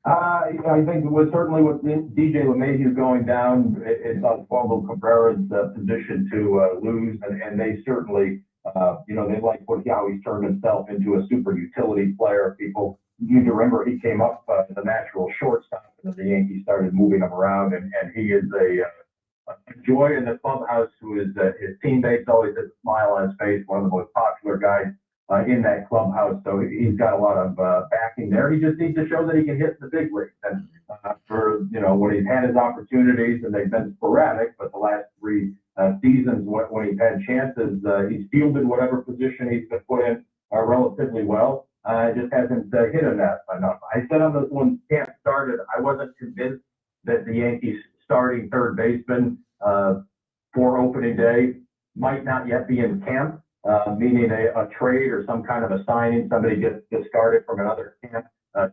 I think it was certainly with DJ LeMahieu going down, it's Osvaldo Cabrera's position to lose, and they certainly, they like how he's turned himself into a super utility player. People need to remember he came up as a natural shortstop, and the Yankees started moving him around, and he is a joy in the clubhouse. Who is his teammates always has a smile on his face, one of the most popular guys in that clubhouse. So he's got a lot of backing there. He just needs to show that he can hit the big leagues. And for when he's had his opportunities, and they've been sporadic, but the last 3 seasons when he's had chances, he's fielded whatever position he's been put in relatively well. Just hasn't hit him that enough. I said on this when camp started, I wasn't convinced that the Yankees starting third baseman for opening day might not yet be in camp, meaning a trade or some kind of a signing. Somebody gets discarded from another camp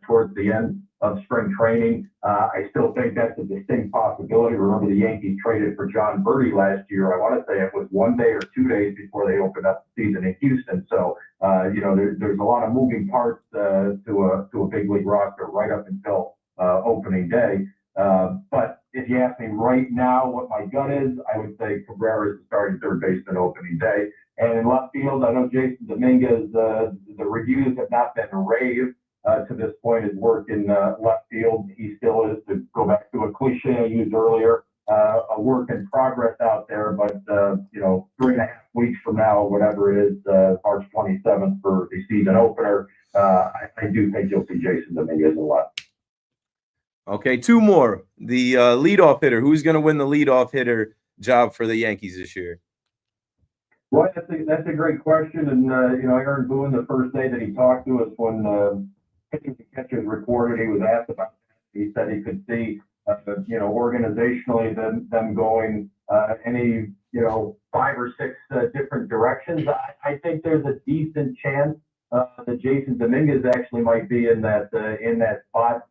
towards the end of spring training. I still think that's a distinct possibility. Remember, the Yankees traded for John Birdie last year. I want to say it was 1 day or 2 days before they opened up the season in Houston. So, there's a lot of moving parts to a big league roster right up until opening day. But if you ask me right now what my gut is, I would say Cabrera is the starting third baseman opening day. And in left field, I know Jason Dominguez, the reviews have not been rave to this point. His work in left field, he still is, to go back to a cliche I used earlier, a work in progress out there. But, 3.5 weeks from now, whatever it is, March 27th for the season opener, I do think you'll see Jason Dominguez a lot. Okay, 2 more. The leadoff hitter. Who's going to win the leadoff hitter job for the Yankees this year? Well, that's a great question. And, Aaron Boone, the first day that he talked to us when pitchers and catchers reported, he was asked about that. He said he could see, organizationally them going any, 5 or 6 different directions. I think there's a decent chance that Jason Dominguez actually might be in that spot.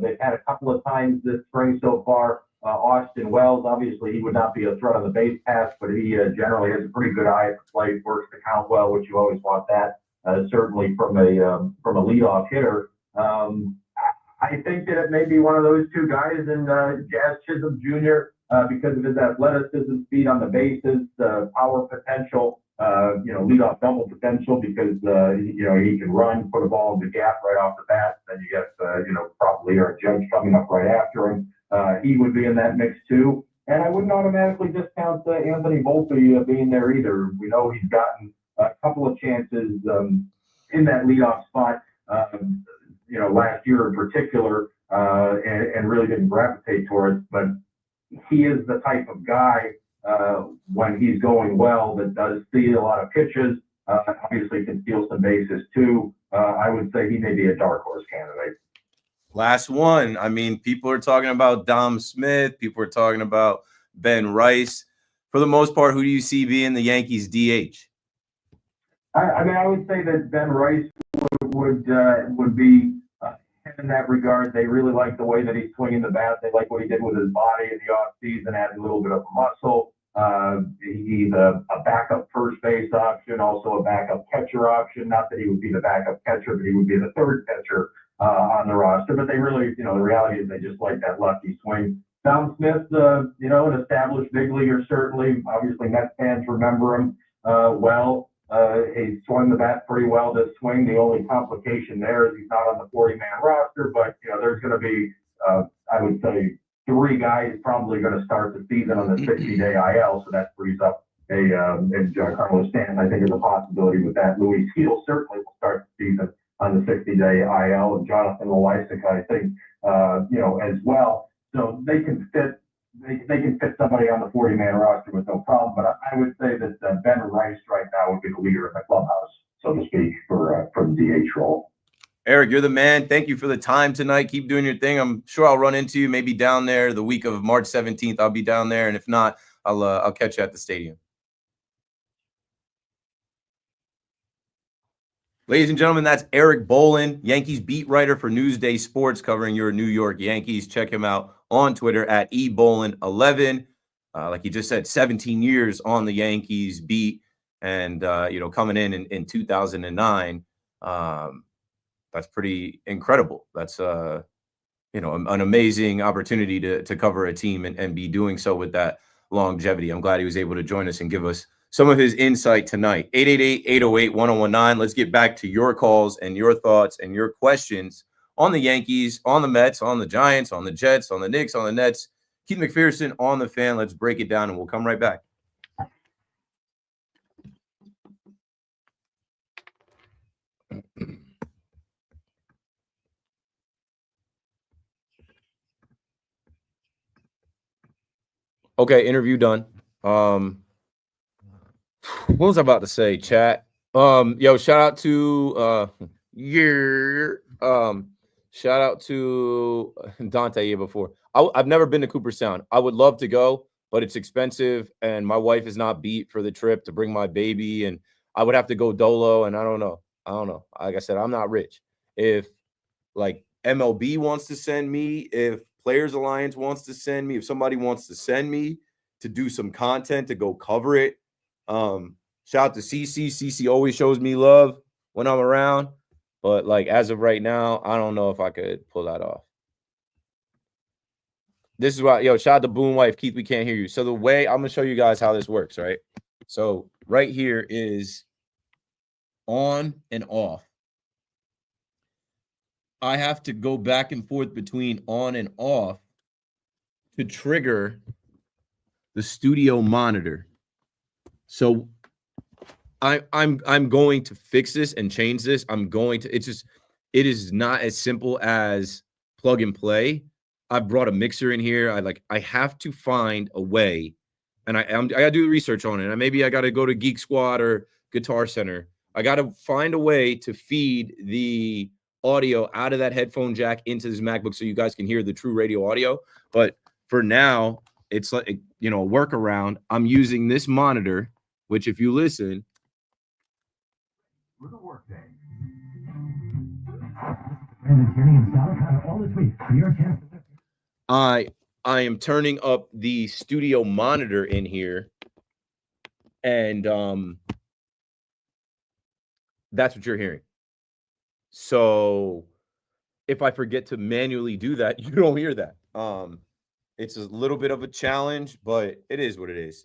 They've had a couple of times this spring so far. Austin Wells, obviously, he would not be a threat on the base pass, but he generally has a pretty good eye for play, works the count well, which you always want that. Certainly from a leadoff hitter. I think that it may be one of those two guys in Jazz Chisholm Jr. Because of his athleticism, speed on the bases, power potential, leadoff double potential because he can run, put a ball in the gap right off the bat. Then you get probably Aaron Judge coming up right after him. He would be in that mix too. And I wouldn't automatically discount Anthony Volpe being there either. We know he's gotten a couple of chances in that leadoff spot. Last year in particular, and really didn't gravitate towards. But he is the type of guy when he's going well that does see a lot of pitches. Obviously, can steal some bases too. I would say he may be a dark horse candidate. Last one. I mean, people are talking about Dom Smith. People are talking about Ben Rice. For the most part, who do you see being the Yankees' DH? I would say that Ben Rice would be in that regard. They really like the way that he's swinging the bat. They like what he did with his body in the offseason, added a little bit of muscle. He's a backup first base option, also a backup catcher option. Not that he would be the backup catcher, but he would be the third catcher on the roster. But they really, the reality is they just like that lefty swing. Dom Smith, an established big leaguer, certainly. Obviously, Mets fans remember him well. He swung the bat pretty well this swing. The only complication there is he's not on the 40-man roster, but there's going to be, I would say, 3 guys probably going to start the season on the 60-day IL, so that frees up and Carlos Stanton, I think, is a possibility with that. Luis Gil certainly will start the season on the 60-day IL, and Jonathan Loaisiga, I think, as well. So they can fit. They can fit somebody on the 40-man roster with no problem, but I would say that Ben Rice right now would be the leader in the clubhouse, so to speak, for the DH role. Eric, you're the man. Thank you for the time tonight. Keep doing your thing. I'm sure I'll run into you maybe down there the week of March 17th. I'll be down there, and if not, I'll catch you at the stadium. Ladies and gentlemen, that's Eric Bolin, Yankees beat writer for Newsday Sports, covering your New York Yankees. Check him out on Twitter at ebolin11. Like he just said, 17 years on the Yankees beat, and coming in 2009. That's pretty incredible. That's an amazing opportunity to cover a team and be doing so with that longevity. I'm glad he was able to join us and give us some of his insight tonight. 888-808-1019. Let's get back to your calls and your thoughts and your questions on the Yankees, on the Mets, on the Giants, on the Jets, on the Knicks, on the Nets. Keith McPherson on The Fan. Let's break it down, and we'll come right back. Okay, interview done. What was I about to say, chat? Shout out to shout out to Dante here before. I've never been to Cooperstown. I would love to go, but it's expensive, and my wife is not beat for the trip to bring my baby, and I would have to go dolo, and I don't know. Like I said, I'm not rich. If like MLB wants to send me, if Players Alliance wants to send me, if somebody wants to send me to do some content to go cover it, shout out to CC. CC always shows me love when I'm around, but like as of right now, I don't know if I could pull that off. This is why, shout out to Boom Wife. Keith, we can't hear you. So the way I'm gonna show you guys how this works, right? So right here is on and off. I have to go back and forth between on and off to trigger the studio monitor. So I'm going to fix this and change this. It is not as simple as plug and play. I've brought a mixer in here. I have to find a way, and I gotta do the research on it. And maybe I gotta go to Geek Squad or Guitar Center. I gotta find a way to feed the audio out of that headphone jack into this MacBook so you guys can hear the true radio audio. But for now, it's like a workaround. I'm using this monitor, which if you listen, I am turning up the studio monitor in here, and that's what you're hearing. So if I forget to manually do that, you don't hear that. It's a little bit of a challenge, but it is what it is.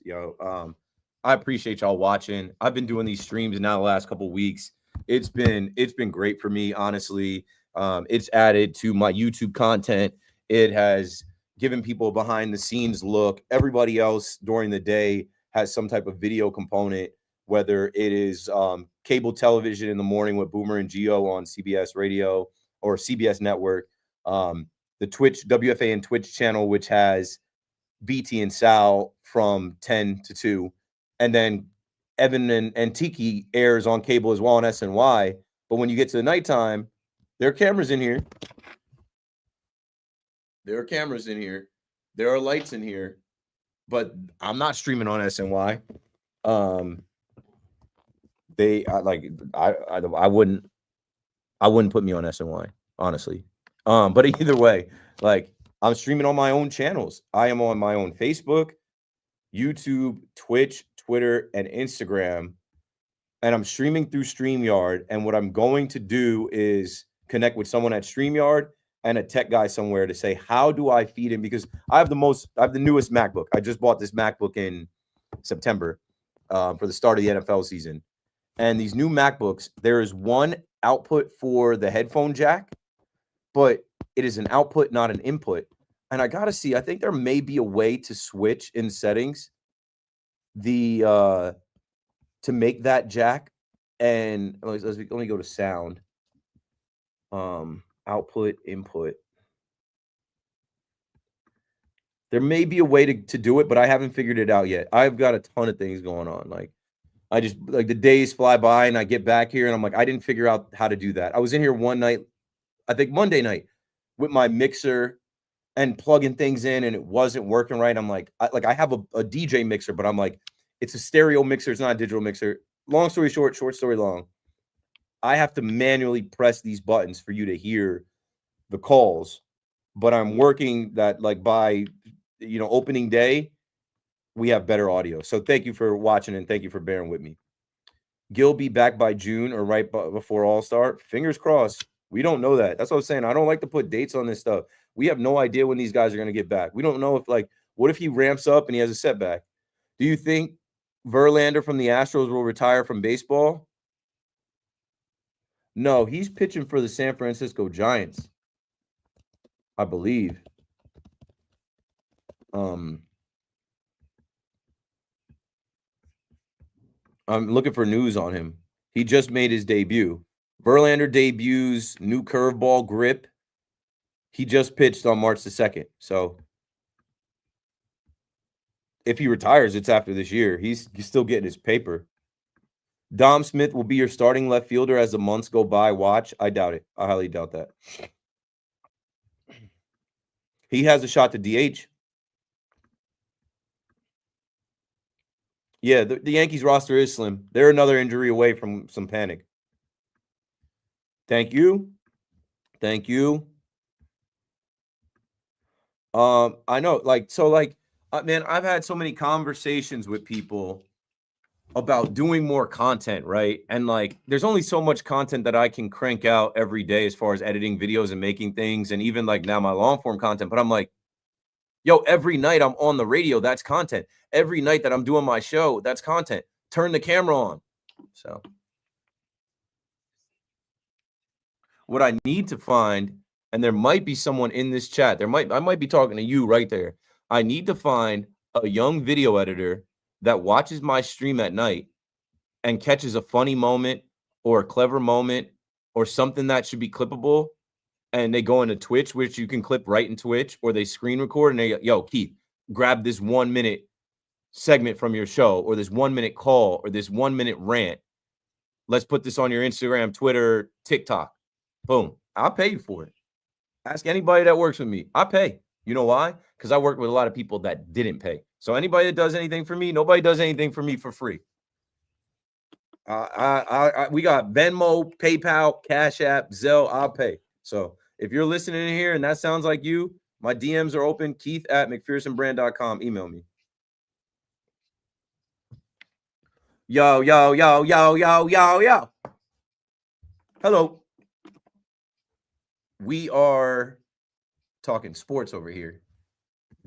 I appreciate y'all watching. I've been doing these streams now the last couple of weeks. It's been great for me, honestly. It's added to my YouTube content. It has given people a behind the scenes look. Everybody else during the day has some type of video component, whether it is cable television in the morning with Boomer and Geo on CBS radio or CBS network, the Twitch WFA and Twitch channel, which has BT and Sal from 10 to 2, and then Evan and Tiki airs on cable as well on SNY. But when you get to the nighttime, there are cameras in here. There are cameras in here. There are lights in here. But I'm not streaming on SNY. I wouldn't put me on SNY, honestly. But either way, like, I'm streaming on my own channels. I am on my own Facebook, YouTube, Twitch, Twitter, and Instagram. And I'm streaming through StreamYard. And what I'm going to do is connect with someone at StreamYard and a tech guy somewhere to say, how do I feed him? Because I have the newest MacBook. I just bought this MacBook in September for the start of the NFL season. And these new MacBooks, there is one output for the headphone jack, but it is an output, not an input. And I got to see, I think there may be a way to switch in settings to make that jack. And let me go to sound. Output, input. There may be a way to do it, but I haven't figured it out yet. I've got a ton of things going on. Like, the days fly by and I get back here and I'm like, I didn't figure out how to do that. I was in here one night, I think Monday night, with my mixer and plugging things in, and it wasn't working right. I'm like, I have a DJ mixer, but I'm like, it's a stereo mixer. It's not a digital mixer. Long story short, short story long. I have to manually press these buttons for you to hear the calls, but I'm working that, like, by, opening day, we have better audio. So thank you for watching and thank you for bearing with me. Gil be back by June or right before All-Star. Fingers crossed. We don't know that. That's what I'm saying. I don't like to put dates on this stuff. We have no idea when these guys are going to get back. We don't know if, what if he ramps up and he has a setback? Do you think Verlander from the Astros will retire from baseball? No, he's pitching for the San Francisco Giants, I believe. I'm looking for news on him. He just made his debut. Verlander debuts new curveball grip. He just pitched on March the 2nd. So if he retires, it's after this year. He's still getting his paper. Dom Smith will be your starting left fielder as the months go by. Watch. I doubt it. I highly doubt that. He has a shot to DH. Yeah, the Yankees roster is slim. They're another injury away from some panic. Thank you. Thank you. I know, man, I've had so many conversations with people about doing more content, right? And there's only so much content that I can crank out every day as far as editing videos and making things, and even now my long form content. But I'm like, yo, every night I'm on the radio, that's content. Every night that I'm doing my show, that's content. Turn the camera on. So what I need to find, and there might be someone in this chat, I might be talking to you right there. I need to find a young video editor that watches my stream at night and catches a funny moment or a clever moment or something that should be clippable, and they go into Twitch, which you can clip right in Twitch, or they screen record and they go, yo, Keith, grab this 1 minute segment from your show, or this 1 minute call, or this 1 minute rant. Let's put this on your Instagram, Twitter, TikTok. Boom. I'll pay you for it. Ask anybody that works with me. I pay. You know why? Because I work with a lot of people that didn't pay. So anybody that does anything for me, nobody does anything for me for free. We got Venmo, PayPal, Cash App, Zelle. I'll pay. So if you're listening in here and that sounds like you, my DMs are open. Keith@McPhersonbrand.com. Email me. Yo, yo, yo, yo, yo, yo, yo. Hello. We are talking sports over here.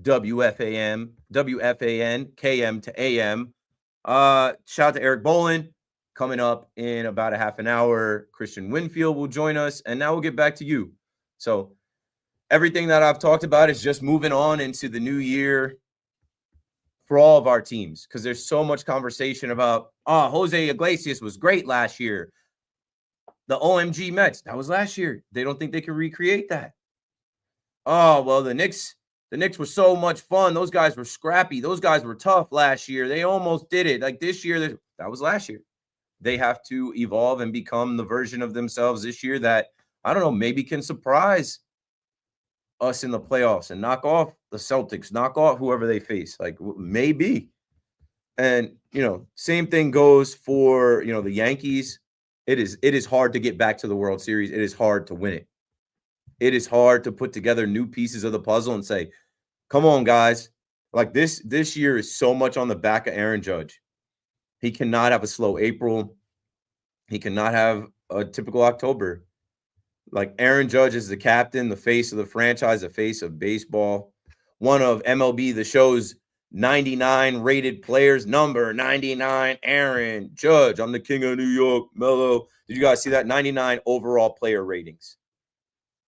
WFAN, KM to AM. Shout out to Eric Bolin. Coming up in about a half an hour, Christian Winfield will join us, and now we'll get back to you. So everything that I've talked about is just moving on into the new year for all of our teams, because there's so much conversation about, Jose Iglesias was great last year. The OMG Mets, that was last year. They don't think they can recreate that. Oh, well, the Knicks were so much fun. Those guys were scrappy. Those guys were tough last year. They almost did it. Like this year, that was last year. They have to evolve and become the version of themselves this year that, I don't know, maybe can surprise us in the playoffs and knock off the Celtics, knock off whoever they face. Like, maybe. And, same thing goes for, the Yankees. It is hard to get back to the World Series. It is hard to win it. It is hard to put together new pieces of the puzzle and say, come on, guys. Like this year is so much on the back of Aaron Judge. He cannot have a slow April. He cannot have a typical October. Like Aaron Judge is the captain, the face of the franchise, the face of baseball. One of MLB, the show's 99 rated players, number 99, Aaron Judge. I'm the king of New York, Mellow. Did you guys see that? 99 overall player ratings.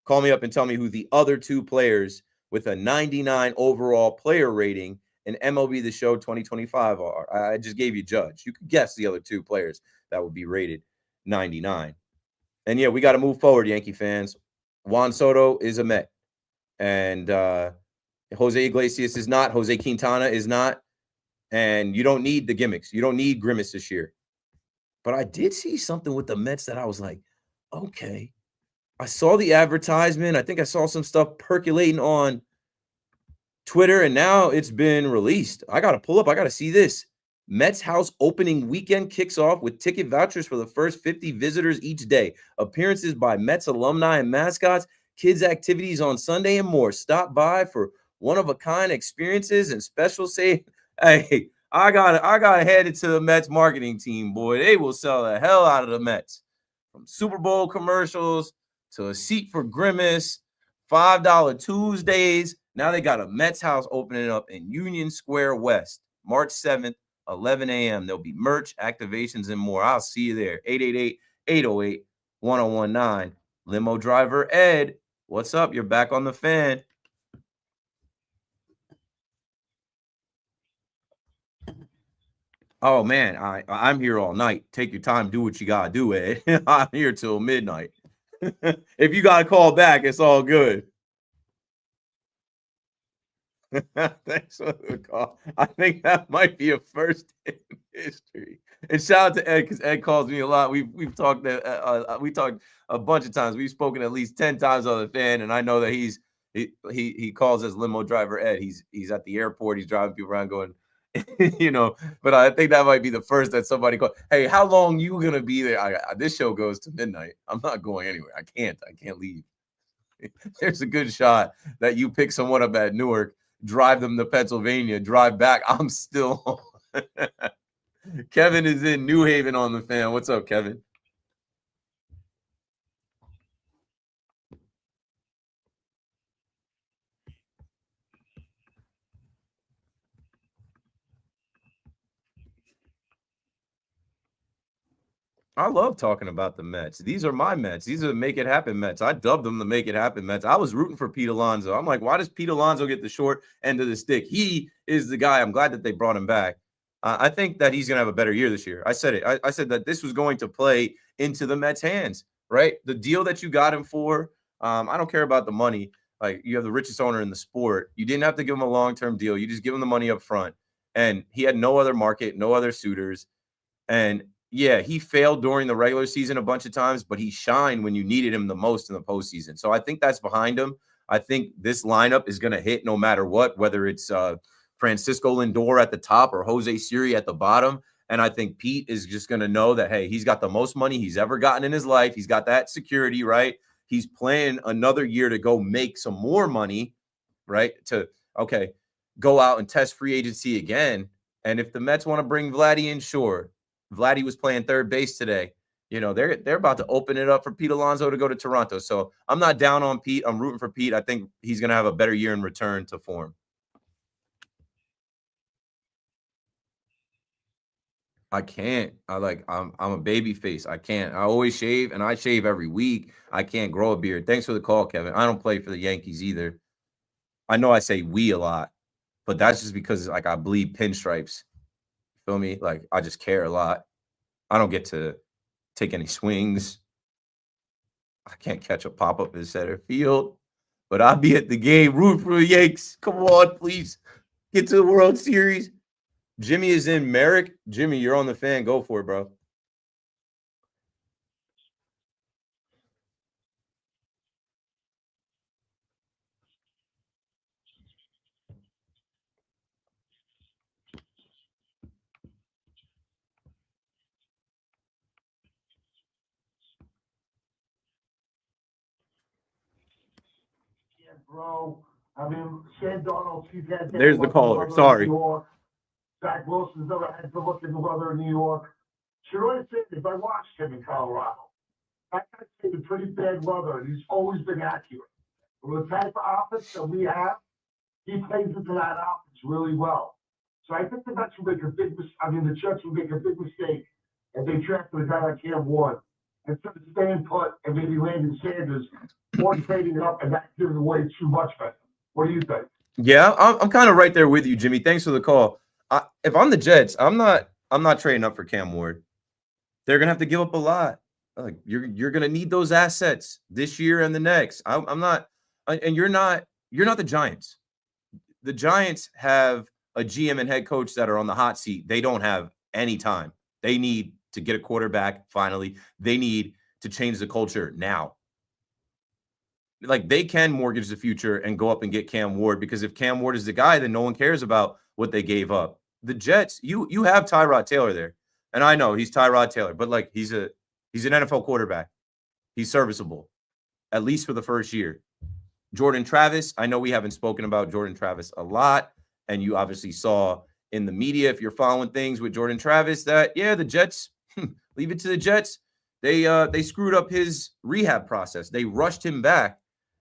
Call me up and tell me who the other two players with a 99 overall player rating in MLB The Show 2025 are. I just gave you Judge. You could guess the other two players that would be rated 99. And yeah, we got to move forward, Yankee fans. Juan Soto is a Met. And Jose Iglesias is not. Jose Quintana is not. And you don't need the gimmicks. You don't need Grimace this year. But I did see something with the Mets that I was like, okay. I saw the advertisement. I think I saw some stuff percolating on Twitter, and now it's been released. I got to pull up. I got to see this. Mets House opening weekend kicks off with ticket vouchers for the first 50 visitors each day. Appearances by Mets alumni and mascots, kids' activities on Sunday, and more. Stop by for one-of-a-kind experiences and special say. Hey, I got headed to the Mets marketing team, boy. They will sell the hell out of the Mets. From Super Bowl commercials to a seat for Grimace, $5 Tuesdays. Now they got a Mets House opening up in Union Square West, March 7th, 11 a.m. There'll be merch, activations, and more. I'll see you there. 888-808-1019. Limo driver Ed, what's up? You're back on the fan. Oh, man, I'm here all night. Take your time. Do what you got to do, Ed. I'm here till midnight. If you got to call back, it's all good. Thanks for the call. I think that might be a first in history. And shout out to Ed, because Ed calls me a lot. We've talked we talked a bunch of times. We've spoken at least 10 times on the fan, and I know that he calls us limo driver Ed. He's at the airport. He's driving people around going, But I think that might be the first that somebody called. Hey, how long you gonna be there? This show goes to midnight. I'm not going anywhere. I can't leave. There's a good shot that you pick someone up at Newark, drive them to Pennsylvania, drive back. I'm still. Kevin is in New Haven on the fan. What's up, Kevin? I love talking about the Mets. These are my Mets. These are the make it happen Mets. I dubbed them the make it happen Mets. I was rooting for Pete Alonso. I'm like, why does Pete Alonso get the short end of the stick? He is the guy. I'm glad that they brought him back. I think that he's going to have a better year this year. I said it. I said that this was going to play into the Mets' hands, right? The deal that you got him for, I don't care about the money. Like, you have the richest owner in the sport. You didn't have to give him a long-term deal. You just give him the money up front. And he had no other market, no other suitors. And yeah, he failed during the regular season a bunch of times, but he shined when you needed him the most in the postseason. So I think that's behind him. I think this lineup is going to hit no matter what, whether it's Francisco Lindor at the top or Jose Siri at the bottom. And I think Pete is just going to know that, hey, he's got the most money he's ever gotten in his life. He's got that security, right? He's playing another year to go make some more money, right? To, okay, go out and test free agency again. And if the Mets want to bring Vladdy in, sure. Vladdy was playing third base today. You know, they're about to open it up for Pete Alonso to go to Toronto. So I'm not down on Pete. I'm rooting for Pete. I think he's going to have a better year in return to form. I can't. I'm a baby face. I can't. I always shave, and I shave every week. I can't grow a beard. Thanks for the call, Kevin. I don't play for the Yankees either. I know I say we a lot, but that's just because like I bleed pinstripes. Feel me? Like I just care a lot. I don't get to take any swings. I can't catch a pop-up in center field, but I'll be at the game rooting for the Yanks. Come on, please. Get to the World Series. Jimmy is in Merrick. Jimmy, you're on the fan. Go for it, bro. Yeah, bro. I mean, Shane Donald, he's had There's the caller. Sorry. New York. Zach Wilson's never had to look at the weather in New York. Sharon Sanders, I watched him in Colorado. That guy's taken pretty bad weather, and he's always been accurate. With the type of offense that we have, he plays into that offense really well. So I think the Mets will make a big the Jets will make a big mistake if they drafted a guy like Cam Ward instead of staying put and maybe landing Sanders or trading up and not giving away too much for him. What do you think? Yeah, I'm kind of right there with you, Jimmy. Thanks for the call. If I'm the Jets, I'm not trading up for Cam Ward. They're gonna have to give up a lot. Like you're gonna need those assets this year and the next. I'm not, and you're not the Giants. The Giants have a GM and head coach that are on the hot seat. They don't have any time. They need to get a quarterback finally. They need to change the culture now. Like they can mortgage the future and go up and get Cam Ward, because if Cam Ward is the guy, then no one cares about what they gave up. The Jets, you have Tyrod Taylor there. And I know he's Tyrod Taylor, but like he's an NFL quarterback. He's serviceable, at least for the first year. Jordan Travis, I know we haven't spoken about Jordan Travis a lot, and you obviously saw in the media, if you're following things with Jordan Travis, that the Jets, leave it to the Jets. They screwed up his rehab process. They rushed him back,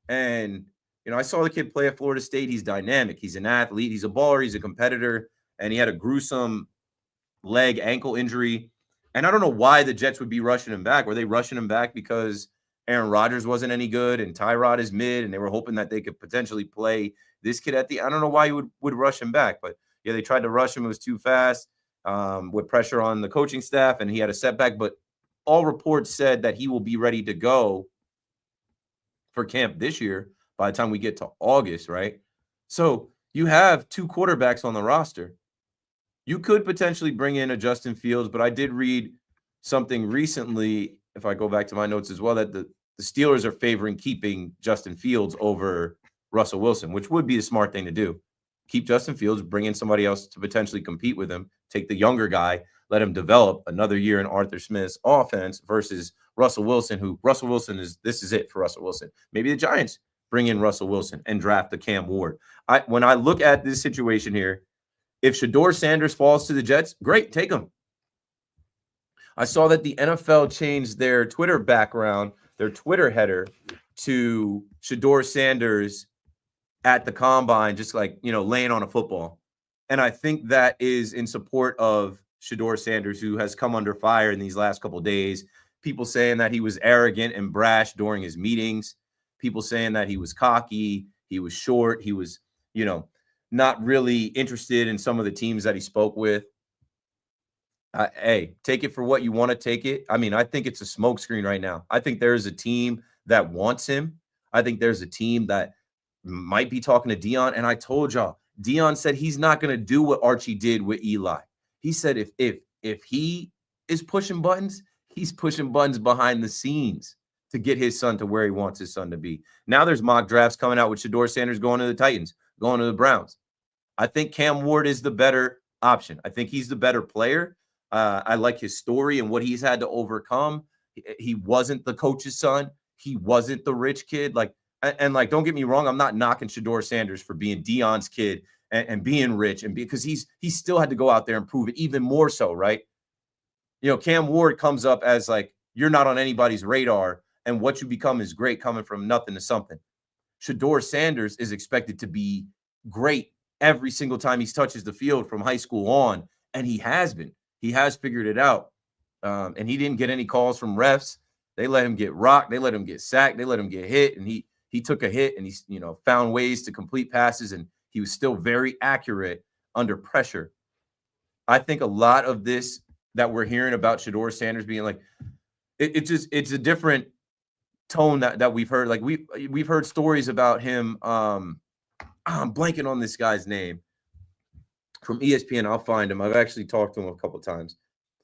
and I saw the kid play at Florida State. He's dynamic. He's an athlete. He's a baller. He's a competitor, and he had a gruesome ankle injury. And I don't know why the Jets would be rushing him back. Were they rushing him back because Aaron Rodgers wasn't any good and Tyrod is mid, and they were hoping that they could potentially play this kid at the? I don't know why you would rush him back, but yeah, they tried to rush him. It was too fast with pressure on the coaching staff, and he had a setback. But all reports said that he will be ready to go for camp this year by the time we get to August, right? So you have two quarterbacks on the roster. You could potentially bring in a Justin Fields, but I did read something recently, if I go back to my notes as well, that the Steelers are favoring keeping Justin Fields over Russell Wilson, which would be the smart thing to do. Keep Justin Fields, bring in somebody else to potentially compete with him, take the younger guy, let him develop another year in Arthur Smith's offense versus Russell Wilson, this is it for Russell Wilson. Maybe the Giants bring in Russell Wilson and draft the Cam Ward. When I look at this situation here, if Shedeur Sanders falls to the Jets, great, take him. I saw that the NFL changed their Twitter background, their Twitter header, to Shedeur Sanders at the combine, just like, laying on a football. And I think that is in support of Shedeur Sanders, who has come under fire in these last couple of days. People saying that he was arrogant and brash during his meetings. People saying that he was cocky, he was short, he was, not really interested in some of the teams that he spoke with. Hey, take it for what you want to take it. I mean, I think it's a smokescreen right now. I think there's a team that wants him. I think there's a team that might be talking to Dion. And I told y'all, Dion said he's not going to do what Archie did with Eli. He said if he is pushing buttons, he's pushing buttons behind the scenes to get his son to where he wants his son to be. Now there's mock drafts coming out with Shedeur Sanders going to the Titans, going to the Browns. I think Cam Ward is the better option. I think he's the better player. I like his story and what he's had to overcome. He wasn't the coach's son. he wasn't the rich kid. Like, and like, don't get me wrong, I'm not knocking Shedeur Sanders for being Deion's kid and being rich, and because he still had to go out there and prove it even more so, right? You know, Cam Ward comes up as like, you're not on anybody's radar, and what you become is great, coming from nothing to something. Shedeur Sanders is expected to be great every single time he touches the field from high school on, and he has been. He has figured it out, and he didn't get any calls from refs. They let him get rocked. They let him get sacked. They let him get hit, and he took a hit, and he found ways to complete passes, and he was still very accurate under pressure. I think a lot of this that we're hearing about Shedeur Sanders being like, it's a different tone that we've heard. Like we've heard stories about him. I'm blanking on this guy's name from ESPN. I'll find him. I've actually talked to him a couple of times.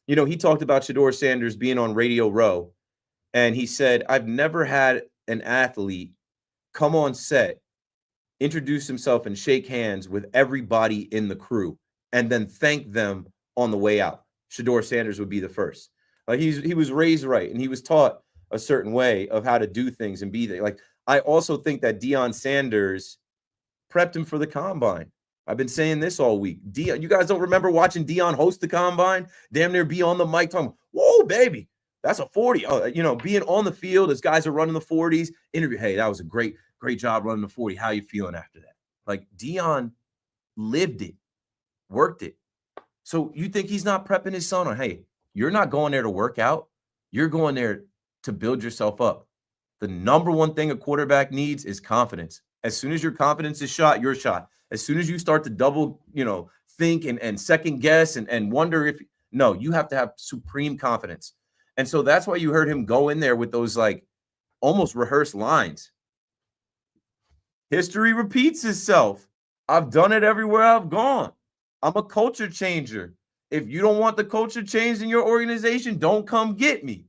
You know, he talked about Shedeur Sanders being on Radio Row, and he said, I've never had an athlete come on set, introduce himself and shake hands with everybody in the crew and then thank them on the way out. Shedeur Sanders would be the first. He was raised right, and he was taught a certain way of how to do things and be there. Like, I also think that Deion Sanders prepped him for the combine. I've been saying this all week. Deion, you guys don't remember watching Deion host the combine? Damn near be on the mic talking, whoa, baby, that's a 40. Being on the field as guys are running the 40s, interview, hey, that was a great job running the 40. How you feeling after that? Like, Deion lived it, worked it. So you think he's not prepping his son on, hey, you're not going there to work out. You're going there to build yourself up. The number one thing a quarterback needs is confidence. As soon as your confidence is shot, you're shot. As soon as you start to double, think and second guess and wonder you have to have supreme confidence. And so that's why you heard him go in there with those like almost rehearsed lines. History repeats itself. I've done it everywhere I've gone. I'm a culture changer. If you don't want the culture changed in your organization, don't come get me.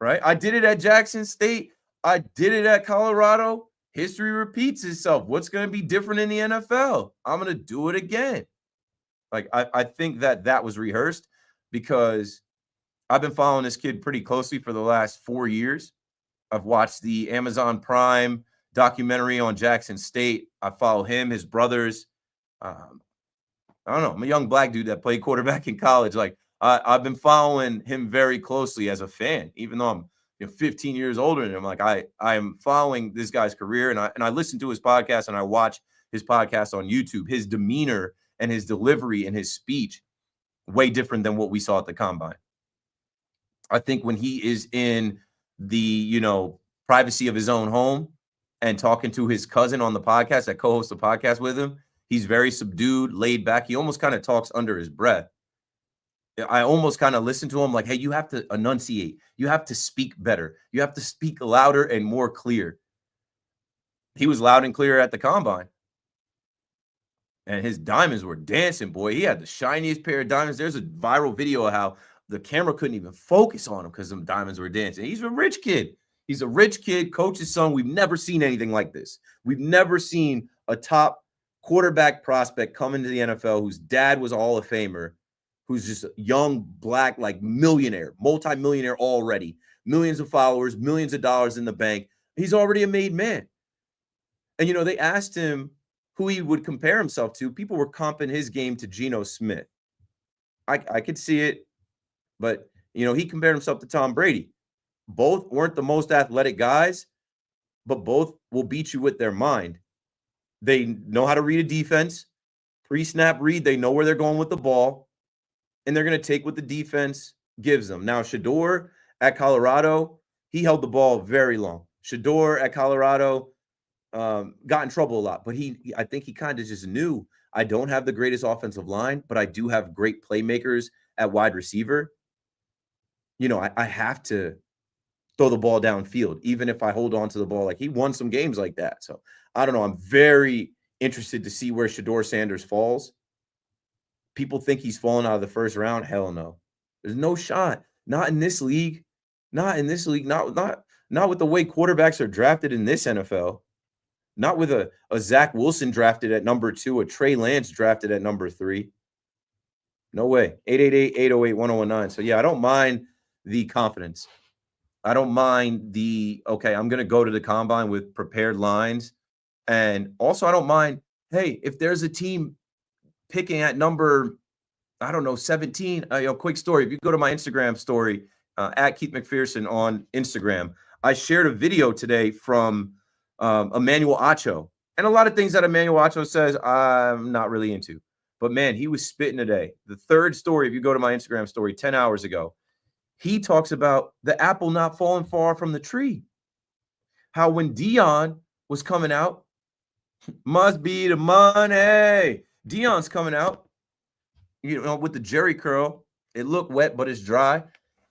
Right? I did it at Jackson State. I did it at Colorado. History repeats itself. What's going to be different in the NFL? I'm going to do it again. Like, I think that was rehearsed because I've been following this kid pretty closely for the last 4 years. I've watched the Amazon Prime documentary on Jackson State. I follow him, his brothers. I don't know. I'm a young black dude that played quarterback in college. Like, I've been following him very closely as a fan, even though I'm 15 years older than him. Like, I am following this guy's career, and I listen to his podcast and I watch his podcast on YouTube. His demeanor and his delivery and his speech way different than what we saw at the combine. I think when he is in the privacy of his own home and talking to his cousin on the podcast that co-hosts the podcast with him, he's very subdued, laid back. He almost kind of talks under his breath. I almost kind of listen to him like, hey, you have to enunciate. You have to speak better. You have to speak louder and more clear. He was loud and clear at the combine. And his diamonds were dancing, boy. He had the shiniest pair of diamonds. There's a viral video of how the camera couldn't even focus on him because them diamonds were dancing. He's a rich kid. He's a rich kid, coach's son. We've never seen anything like this. We've never seen a top quarterback prospect come into the NFL whose dad was a Hall of Famer, who's just a young, black, like millionaire, multi-millionaire already, millions of followers, millions of dollars in the bank. He's already a made man. And, they asked him who he would compare himself to. People were comping his game to Geno Smith. I could see it, but, he compared himself to Tom Brady. Both weren't the most athletic guys, but both will beat you with their mind. They know how to read a defense, pre-snap read. They know where they're going with the ball, and they're going to take what the defense gives them. Now, Shedeur at Colorado, he held the ball very long. Shedeur at Colorado got in trouble a lot, but I think he kind of just knew, I don't have the greatest offensive line, but I do have great playmakers at wide receiver. I have to throw the ball downfield, even if I hold on to the ball. Like, he won some games like that. So I don't know. I'm very interested to see where Shedeur Sanders falls. People think he's falling out of the first round. Hell no. There's no shot. Not in this league. Not in this league. Not with the way quarterbacks are drafted in this NFL. Not with a Zach Wilson drafted at number 2, a Trey Lance drafted at number 3. No way. 888-808-1019. So, yeah, I don't mind the confidence. I don't mind okay, I'm going to go to the combine with prepared lines. And also, I don't mind, hey, if there's a team picking at number, I don't know, 17, quick story. If you go to my Instagram story, at Keith McPherson on Instagram, I shared a video today from Emmanuel Acho. And a lot of things that Emmanuel Acho says, I'm not really into. But man, he was spitting today. The third story, if you go to my Instagram story 10 hours ago, he talks about the apple not falling far from the tree. How when Dion was coming out, must be the money. Dion's coming out, with the Jerry curl. It looked wet, but it's dry.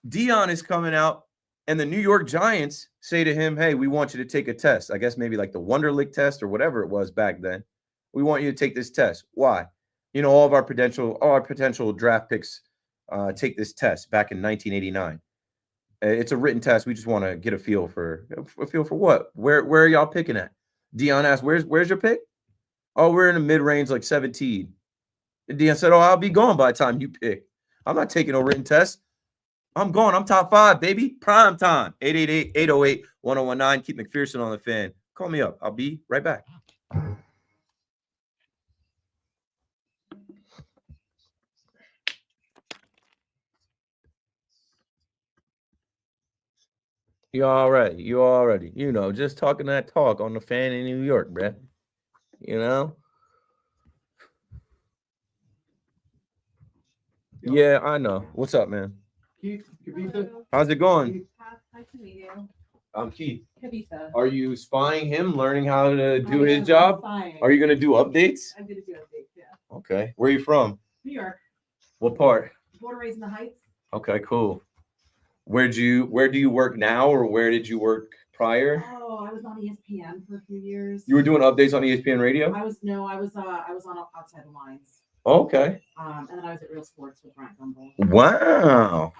Dion is coming out, and the New York Giants say to him, hey, we want you to take a test. I guess maybe like the Wonderlic test or whatever it was back then. We want you to take this test. Why? All our potential draft picks take this test back in 1989. It's a written test. We just want to get a feel for what? Where are y'all picking at? Dion asked, where's your pick? Oh, we're in the mid-range, like 17. And Dion said, oh, I'll be gone by the time you pick. I'm not taking no written test. I'm gone. I'm top 5, baby. Prime time. 888-808-1019. Keith McPherson on the Fan. Call me up. I'll be right back. You already, just talking that talk on the Fan in New York, bruh. Yeah, I know. What's up, man? Keith, Kavitha. How's it going? Nice to meet you. I'm Keith. Kavitha. Are you spying him, learning how to do his job? Spying. Are you going to do updates? I'm gonna do updates, yeah. Okay. Where are you from? New York. What part? Born and raised in the Heights. Okay, cool. Where do you work now, or where did you work prior? Oh, I was on ESPN for a few years. You were doing updates on ESPN Radio? I was on Outside the Lines. Okay. And then I was at Real Sports with Brent Gumbel. Wow.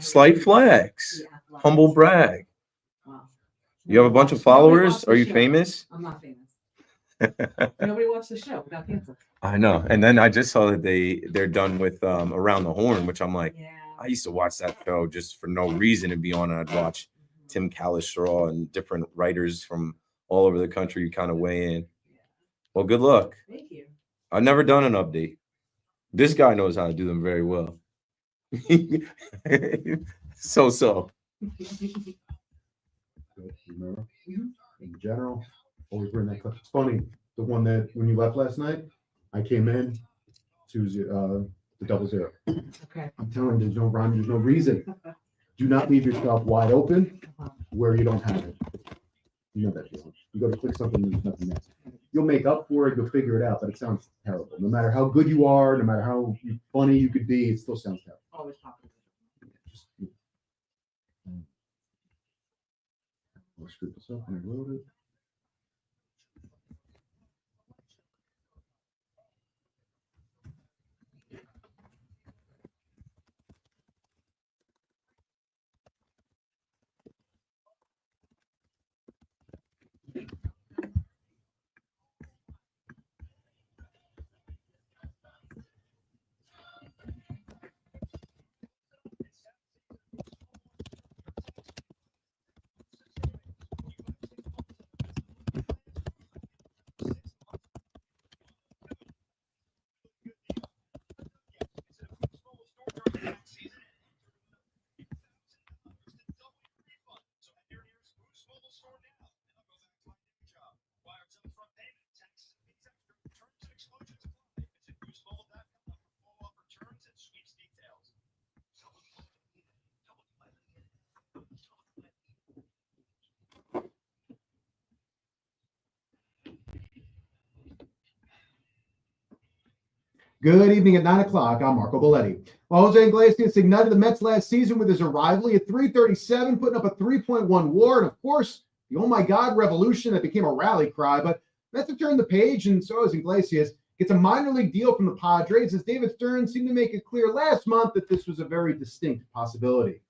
Slight flex. Humble brag. Wow. You have a bunch of followers? Are you famous? I'm not famous. Nobody watched the show. We got canceled. I know. And then I just saw that they're done with Around the Horn, which I'm like, I used to watch that show just for no reason to be on, and I'd watch Tim Calistraw and different writers from all over the country kind of weigh in. Well, good luck. Thank you. I've never done an update. This guy knows how to do them very well. So. Remember? In general, always bring that clip. It's funny, the one that when you left last night, I came in to the 00. Okay. I'm telling you, there's no rhyme, there's no reason. Do not leave yourself wide open where you don't have it. You know that feeling. You go to click something and there's nothing there. You'll make up for it, you'll figure it out, but it sounds terrible. No matter how good you are, no matter how funny you could be, it still sounds terrible. Always popular. I'll scoop this up and reload it. Good evening at 9 o'clock. I'm Marco Belletti. Well, Jose Iglesias ignited the Mets last season with his arrival at 337, putting up a 3.1 WAR, and of course, the "Oh my God" revolution that became a rally cry. But Mets have turned the page, and so has Iglesias. Gets a minor league deal from the Padres, as David Stern seemed to make it clear last month that this was a very distinct possibility.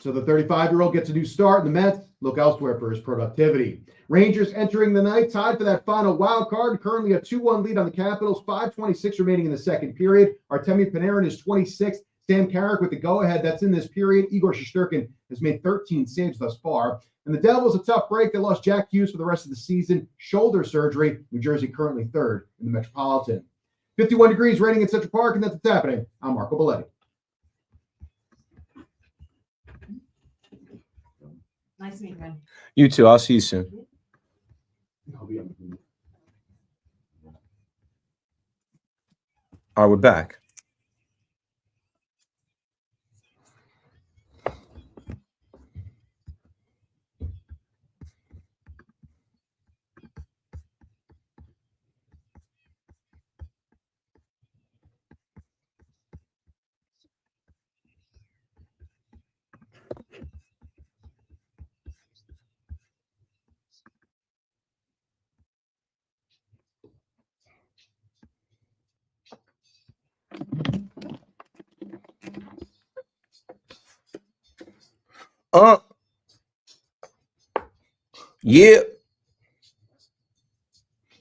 So the 35-year-old gets a new start, and the Mets look elsewhere for his productivity. Rangers entering the night, tied for that final wild card, currently a 2-1 lead on the Capitals, 5:26 remaining in the second period. Artemi Panarin is 26th. Sam Carrick with the go-ahead. That's in this period. Igor Shesterkin has made 13 saves thus far. And the Devils, a tough break. They lost Jack Hughes for the rest of the season. Shoulder surgery. New Jersey currently third in the Metropolitan. 51 degrees, raining in Central Park, and that's what's happening. I'm Marco Belletti. Nice meeting you. You too. I'll see you soon. All right, we're back. Yeah.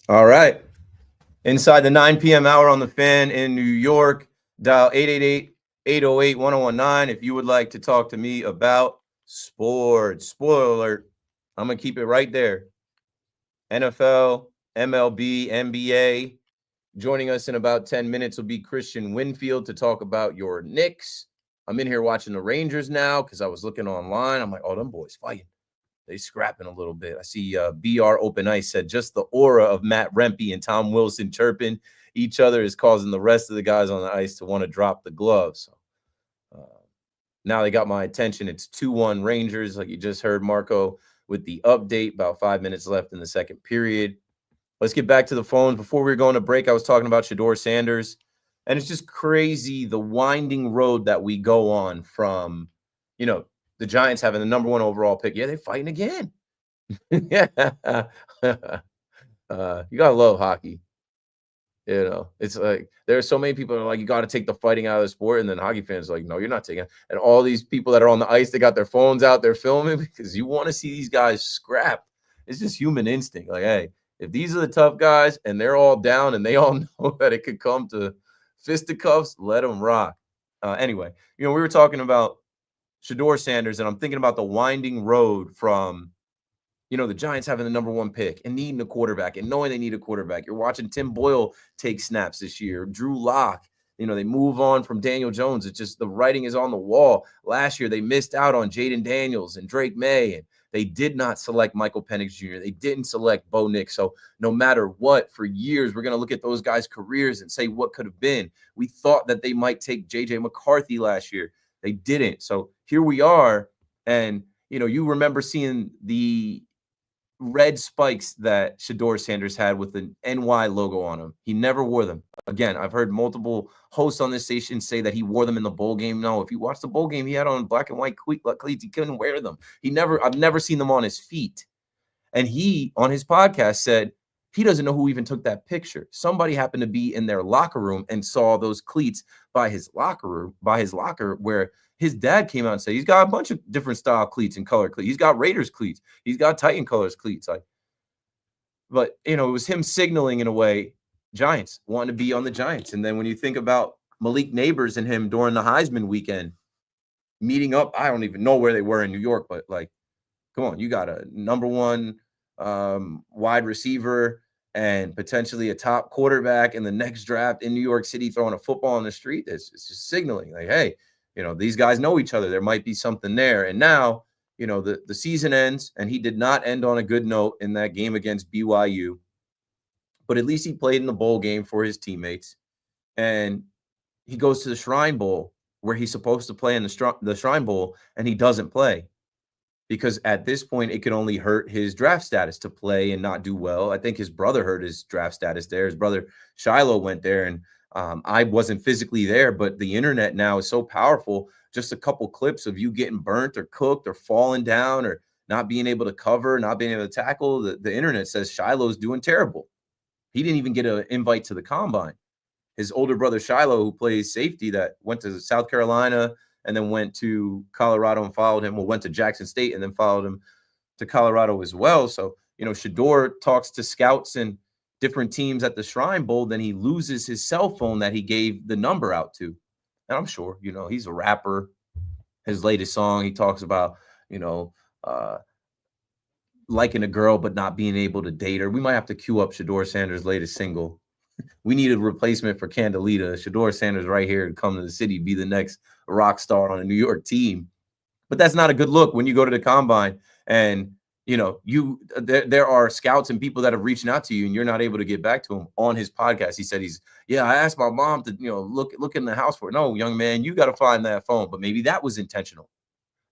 All right. Inside the 9 p.m. hour on the Fan in New York, dial 888-808-1019 if you would like to talk to me about sports. Spoiler alert, I'm going to keep it right there. NFL, MLB, NBA. Joining us in about 10 minutes will be Christian Winfield to talk about your Knicks. I'm in here watching the Rangers now because I was looking online. I'm like, oh, them boys fighting. They scrapping a little bit. I see BR Open Ice said just the aura of Matt Rempe and Tom Wilson chirping each other is causing the rest of the guys on the ice to want to drop the gloves. So now they got my attention. It's 2-1 Rangers, like you just heard Marco with the update. About 5 minutes left in the second period. Let's get back to the phones. Before we were going to break, I was talking about Shedeur Sanders. And it's just crazy the winding road that we go on from, the Giants having the number 1 overall pick. Yeah, they're fighting again. Yeah. You got to love hockey. It's like there are so many people that are like, you got to take the fighting out of the sport. And then hockey fans are like, no, you're not taking it. And all these people that are on the ice, they got their phones out, they're filming because you want to see these guys scrap. It's just human instinct. Like, hey, if these are the tough guys and they're all down and they all know that it could come to fisticuffs, let them rock. Anyway, we were talking about Shedeur Sanders, and I'm thinking about the winding road from, the Giants having the number 1 pick and needing a quarterback and knowing they need a quarterback. You're watching Tim Boyle take snaps this year. Drew Lock, they move on from Daniel Jones. It's just the writing is on the wall. Last year, they missed out on Jaden Daniels and Drake May, and they did not select Michael Penix Jr. They didn't select Bo Nix. So no matter what, for years, we're going to look at those guys' careers and say what could have been. We thought that they might take J.J. McCarthy last year. They didn't. So here we are. And, you remember seeing the red spikes that Shedeur Sanders had with the NY logo on them. He never wore them. Again, I've heard multiple hosts on this station say that he wore them in the bowl game. No, if you watch the bowl game, he had on black and white cleats. He couldn't wear them. I've never seen them on his feet. And he, on his podcast, said he doesn't know who even took that picture. Somebody happened to be in their locker room and saw those cleats by his locker where his dad came out and said he's got a bunch of different style cleats and color cleats. He's got Raiders cleats. He's got Titan colors cleats. But it was him signaling in a way, Giants, wanting to be on the Giants. And then when you think about Malik Neighbors and him during the Heisman weekend, meeting up, I don't even know where they were in New York, but come on, you got a number 1 wide receiver and potentially a top quarterback in the next draft in New York City throwing a football on the street. It's just signaling like, hey, these guys know each other. There might be something there. And now, the season ends, and he did not end on a good note in that game against BYU. But at least he played in the bowl game for his teammates. And he goes to the Shrine Bowl where he's supposed to play in the Shrine Bowl, and he doesn't play. Because at this point, it could only hurt his draft status to play and not do well. I think his brother hurt his draft status there. His brother Shiloh went there, and I wasn't physically there, but the internet now is so powerful. Just a couple clips of you getting burnt or cooked or falling down or not being able to cover, not being able to tackle. The internet says Shiloh's doing terrible. He didn't even get an invite to the combine. His older brother Shiloh, who plays safety, that went to South Carolina and then went to Colorado and followed him. Well, went to Jackson State and then followed him to Colorado as well. So, Shedeur talks to scouts and different teams at the Shrine Bowl, then he loses his cell phone that he gave the number out to. And I'm sure, he's a rapper. His latest song, he talks about, liking a girl but not being able to date her. We might have to cue up Shedeur Sanders' latest single. We need a replacement for Candelita. Shedeur Sanders right here to come to the city, be the next rock star on a New York team. But that's not a good look when you go to the combine and there are scouts and people that have reached out to you and you're not able to get back to him. On his podcast, he said I asked my mom to look in the house for it. No, young man, you got to find that phone. But maybe that was intentional.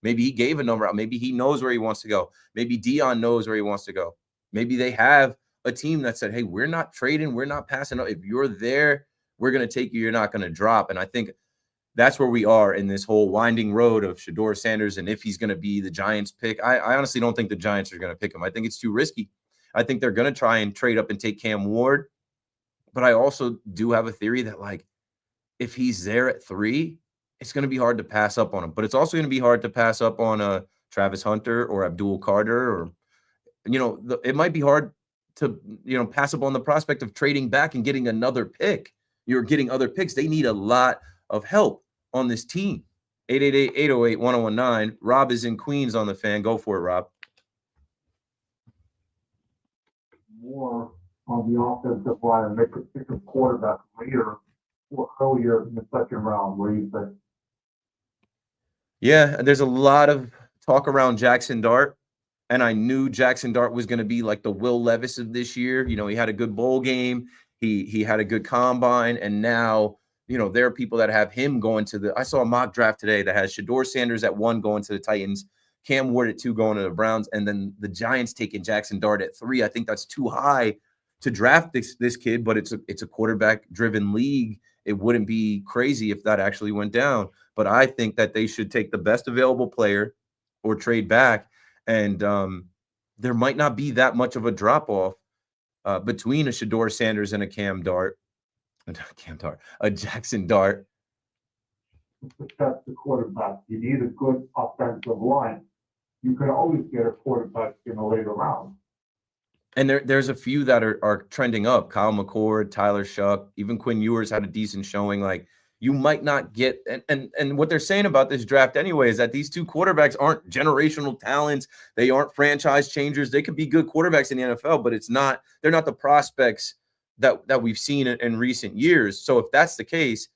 Maybe he gave a number out. Maybe he knows where he wants to go. Maybe Dion knows where he wants to go. Maybe they have a team that said, hey, we're not trading, we're not passing up. If you're there, we're going to take you. You're not going to drop. And I think that's where we are in this whole winding road of Shedeur Sanders and if he's going to be the Giants pick. I honestly don't think the Giants are going to pick him. I think it's too risky. I think they're going to try and trade up and take Cam Ward. But I also do have a theory that, if he's there at 3, it's going to be hard to pass up on him. But it's also going to be hard to pass up on Travis Hunter or Abdul Carter or, it might be hard to, pass up on the prospect of trading back and getting another pick. You're getting other picks. They need a lot of help on this team. 888-808-1019. Rob is in Queens on the Fan. Go for it, Rob. More on the offensive line and make a pick a quarterback later or earlier in the second round. Where you think? Yeah, there's a lot of talk around Jackson Dart. And I knew Jackson Dart was going to be like the Will Levis of this year. He had a good bowl game. He had a good combine. And now, there are people that have him going to I saw a mock draft today that has Shedeur Sanders at 1 going to the Titans, Cam Ward at 2 going to the Browns, and then the Giants taking Jackson Dart at 3. I think that's too high to draft this kid, but it's a quarterback-driven league. It wouldn't be crazy if that actually went down. But I think that they should take the best available player or trade back. And there might not be that much of a drop-off between a Shedeur Sanders and a a Jackson Dart. Protect the quarterback. You need a good offensive line. You can always get a quarterback in a later round. And there's a few that are trending up. Kyle McCord, Tyler Shuck, even Quinn Ewers had a decent showing. You might not get and what they're saying about this draft anyway is that these 2 quarterbacks aren't generational talents. They aren't franchise changers. They could be good quarterbacks in the NFL, but they're not the prospects that we've seen in recent years. So if that's the case,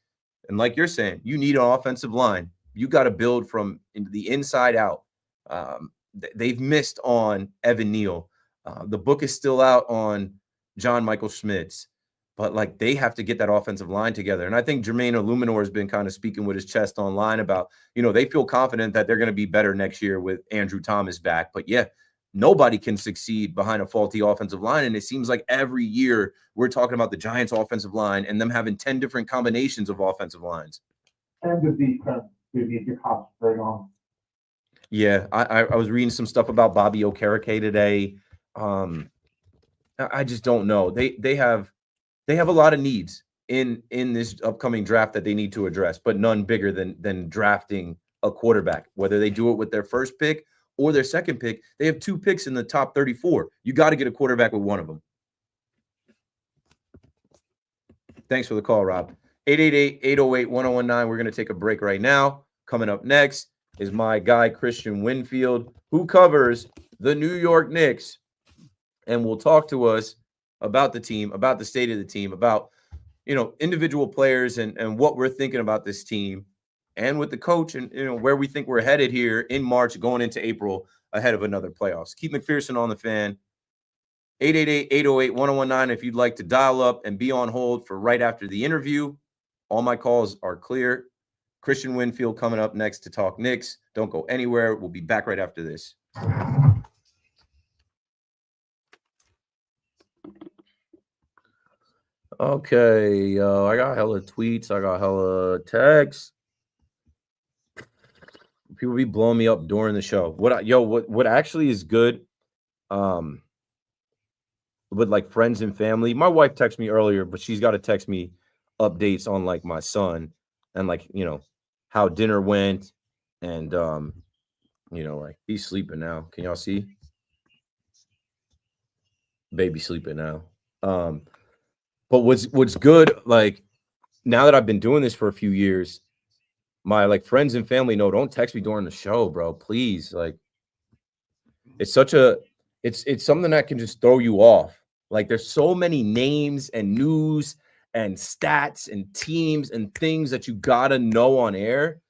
and like you're saying, you need an offensive line. You got to build from the inside out. They've missed on Evan Neal. The book is still out on John Michael Schmitz. But they have to get that offensive line together. And I think Jermaine Illuminor has been kind of speaking with his chest online about, they feel confident that they're going to be better next year with Andrew Thomas back. But yeah, nobody can succeed behind a faulty offensive line. And it seems like every year we're talking about the Giants offensive line and them having 10 different combinations of offensive lines. And the defense we need to concentrate on. Yeah, I was reading some stuff about Bobby Okereke today. I just don't know. They have a lot of needs in this upcoming draft that they need to address, but none bigger than drafting a quarterback. Whether they do it with their first pick or their second pick, they have 2 picks in the top 34. You got to get a quarterback with one of them. Thanks for the call, Rob. 888-808-1019. We're going to take a break right now. Coming up next is my guy, Christian Winfield, who covers the New York Knicks and will talk to us about the team, about the state of the team, about, individual players and what we're thinking about this team and with the coach and, where we think we're headed here in March going into April ahead of another playoffs. Keith McPherson on the Fan. 888-808-1019 if you'd like to dial up and be on hold for right after the interview. All my calls are clear. Christian Winfield coming up next to talk Knicks. Don't go anywhere. We'll be back right after this. Okay, I got hella tweets. I got hella texts. People be blowing me up during the show. What actually is good, with like friends and family. My wife texted me earlier, but she's got to text me updates on like my son and like, how dinner went, and like he's sleeping now. Can y'all see? Baby sleeping now. But what's good, like now that I've been doing this for a few years, my like friends and family know, don't text me during the show, bro. Please. Like it's something that can just throw you off. Like there's so many names and news and stats and teams and things that you gotta know on air.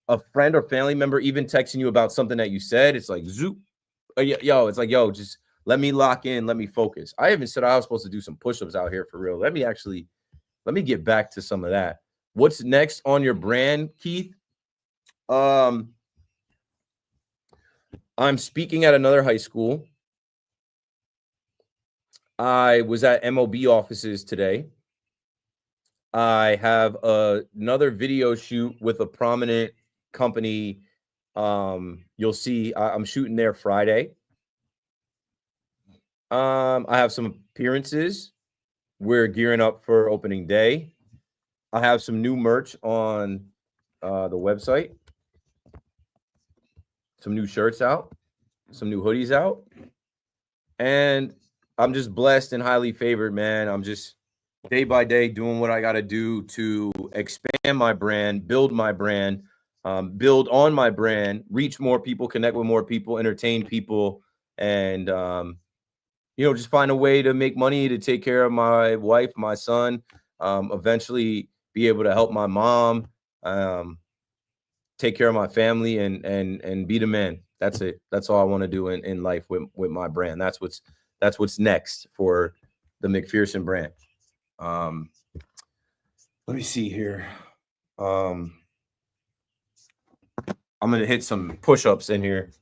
A friend or family member even texting you about something that you said, it's like zoop. It's like, just let me lock in, let me focus. I even said I was supposed to do some push-ups out here for real. Let me get back to some of that. What's next on your brand, Keith? I'm speaking at another high school. I was at MOB offices today. I have another video shoot with a prominent company. You'll see I'm shooting there Friday. I have some appearances. We're gearing up for opening day. I have some new merch on the website. Some new shirts out. Some new hoodies out. And I'm just blessed and highly favored, man. I'm just day by day doing what I got to do to expand my brand, build my brand, build on my brand, reach more people, connect with more people, entertain people, and just find a way to make money to take care of my wife, my son, eventually be able to help my mom, take care of my family, and be the man. That's it. That's all I want to do in life with my brand. That's what's next for the McPherson brand. Let me see here. I'm gonna hit some push-ups in here.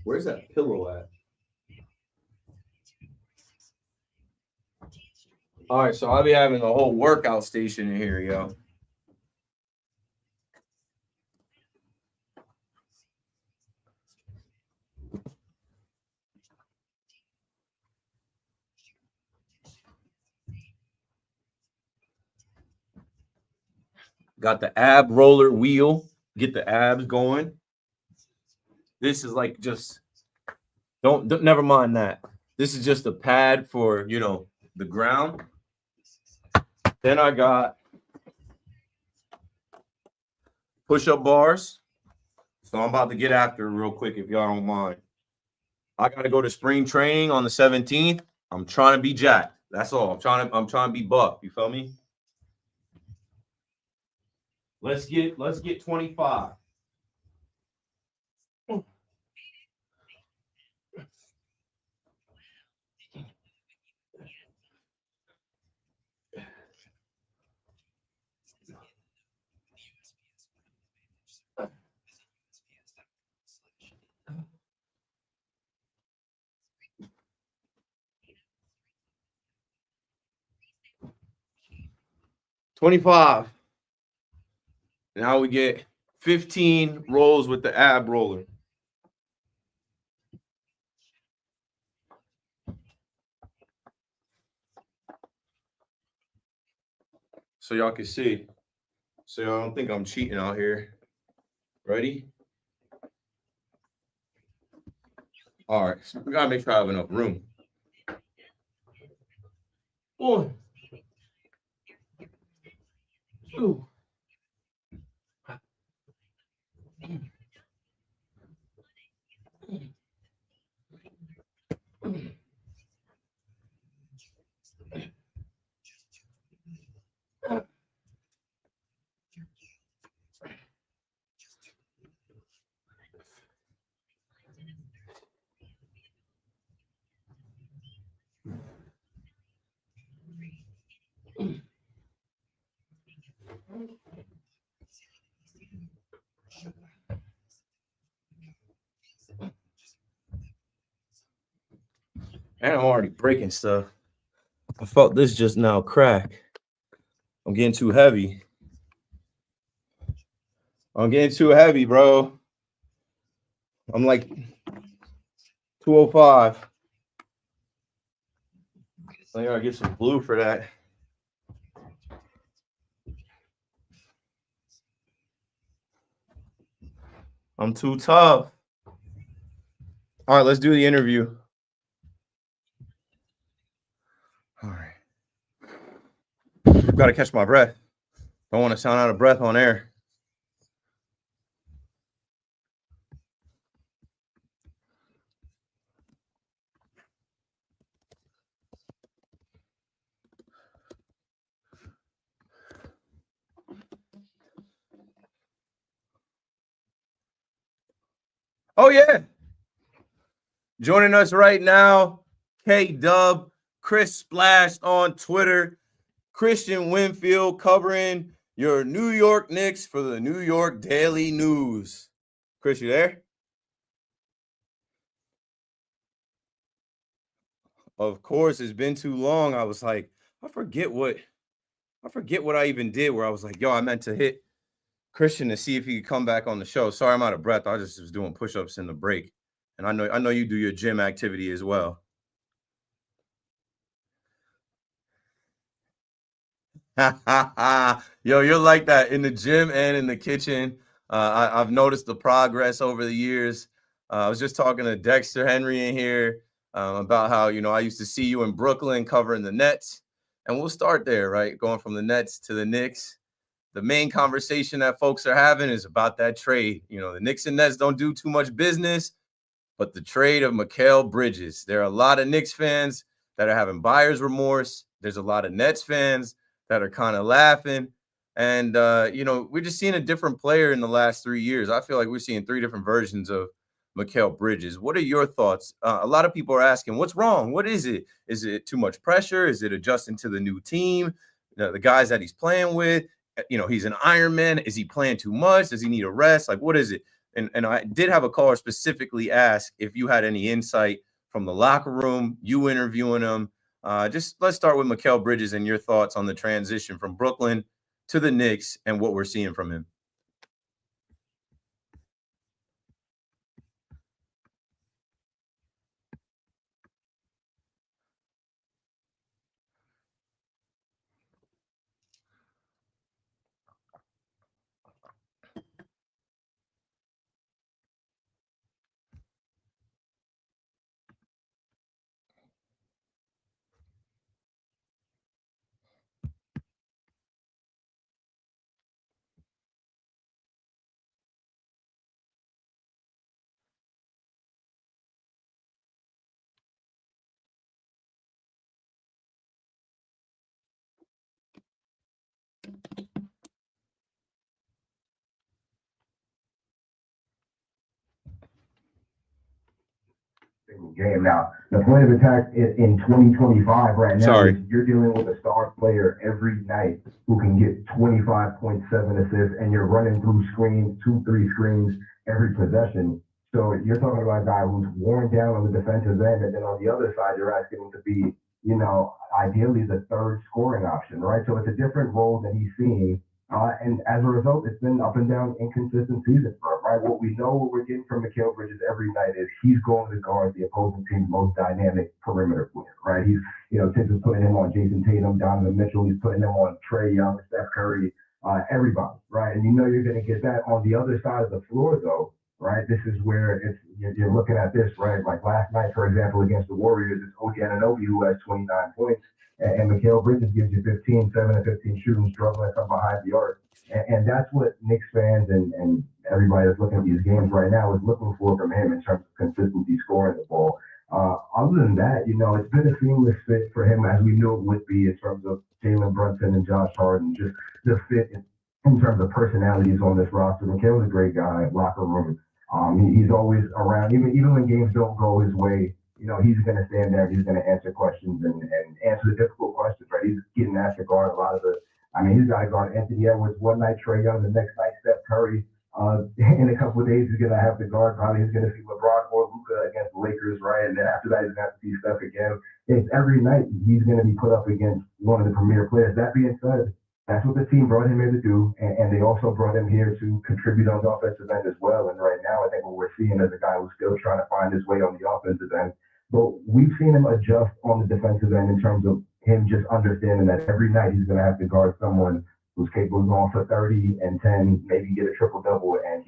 Where's that pillow at? All right, so I'll be having a whole workout station in here, yo. Got the ab roller wheel, get the abs going. This is like just don't never mind that. This is just a pad for the ground. Then I got push-up bars. So I'm about to get after it real quick if y'all don't mind. I gotta go to spring training on the 17th. I'm trying to be jacked. That's all. I'm trying to be buff. You feel me? Let's get 25. $25. Now we get 15 rolls with the ab roller. So y'all can see. So y'all don't think I'm cheating out here. Ready? All right. So we gotta make sure I have enough room. 1, 2. 1, And I'm already breaking stuff. I felt this just now crack. I'm getting too heavy. I'm getting too heavy, bro. I'm like 205. I gotta get some blue for that. I'm too tough. All right, let's do the interview. All right. Gotta catch my breath. Don't want to sound out of breath on air. Oh, yeah. Joining us right now, K-Dub, Chris Splash on Twitter, Christian Winfield covering your New York Knicks for the New York Daily News. Chris, you there? Of course, it's been too long. I was like, I forget what I even did where I was like, yo, I meant to hit Christian to see if he could come back on the show. Sorry, I'm out of breath. I just was doing push-ups in the break. And I know you do your gym activity as well. Yo, you're like that in the gym and in the kitchen. I've noticed the progress over the years. I was just talking to Dexter Henry in here about how, I used to see you in Brooklyn covering the Nets. And we'll start there, right? Going from the Nets to the Knicks. The main conversation that folks are having is about that trade. The Knicks and Nets don't do too much business, but the trade of Mikal Bridges. There are a lot of Knicks fans that are having buyer's remorse. There's a lot of Nets fans that are kind of laughing. And, we're just seeing a different player in the last 3 years. I feel like we're seeing 3 different versions of Mikal Bridges. What are your thoughts? A lot of people are asking, what's wrong? What is it? Is it too much pressure? Is it adjusting to the new team? The guys that he's playing with? He's an Iron Man. Is he playing too much? Does he need a rest? Like, what is it? And I did have a caller specifically ask if you had any insight from the locker room, you interviewing him. Just let's start with Mikal Bridges and your thoughts on the transition from Brooklyn to the Knicks and what we're seeing from him. Game now. The point of attack in 2025 right now is you're dealing with a star player every night who can get 25.7 assists, and you're running through screens, 2-3 screens every possession. So you're talking about a guy who's worn down on the defensive end, and then on the other side, you're asking him to be, ideally the third scoring option, right? So it's a different role that he's seeing. And as a result, it's been up and down, inconsistent season for him, right? What we know, what we're getting from Mikal Bridges every night is he's going to guard the opposing team's most dynamic perimeter player, right? He's, Tibbs is putting him on Jason Tatum, Donovan Mitchell. He's putting him on Trae Young, Steph Curry, everybody, right? And you're going to get that on the other side of the floor, though, right? This is where you're looking at this, right? Like last night, for example, against the Warriors, it's OG Anunoby who has 29 points. And Mikal Bridges gives you 15, 7 and 15 shooting, struggling from behind the arc. And that's what Knicks fans and everybody that's looking at these games right now is looking for from him in terms of consistency scoring the ball. Other than that, it's been a seamless fit for him, as we knew it would be, in terms of Jalen Brunson and Josh Harden, just the fit in terms of personalities on this roster. Mikal's a great guy, locker room. He's always around, even when games don't go his way. He's going to stand there. He's going to answer questions and answer the difficult questions, right? He's getting asked to guard a lot of he's got to guard Anthony Edwards one night, Trae Young the next night, Steph Curry. In a couple of days, he's going to have to guard. Probably he's going to see LeBron or Luka against against the Lakers, right? And then after that, he's going to have to see Steph again. It's every night he's going to be put up against one of the premier players. That being said, that's what the team brought him here to do, and they also brought him here to contribute on the offensive end as well. And right now, I think what we're seeing is a guy who's still trying to find his way on the offensive end. But we've seen him adjust on the defensive end in terms of him just understanding that every night he's going to have to guard someone who's capable of going for 30 and 10, maybe get a triple-double. And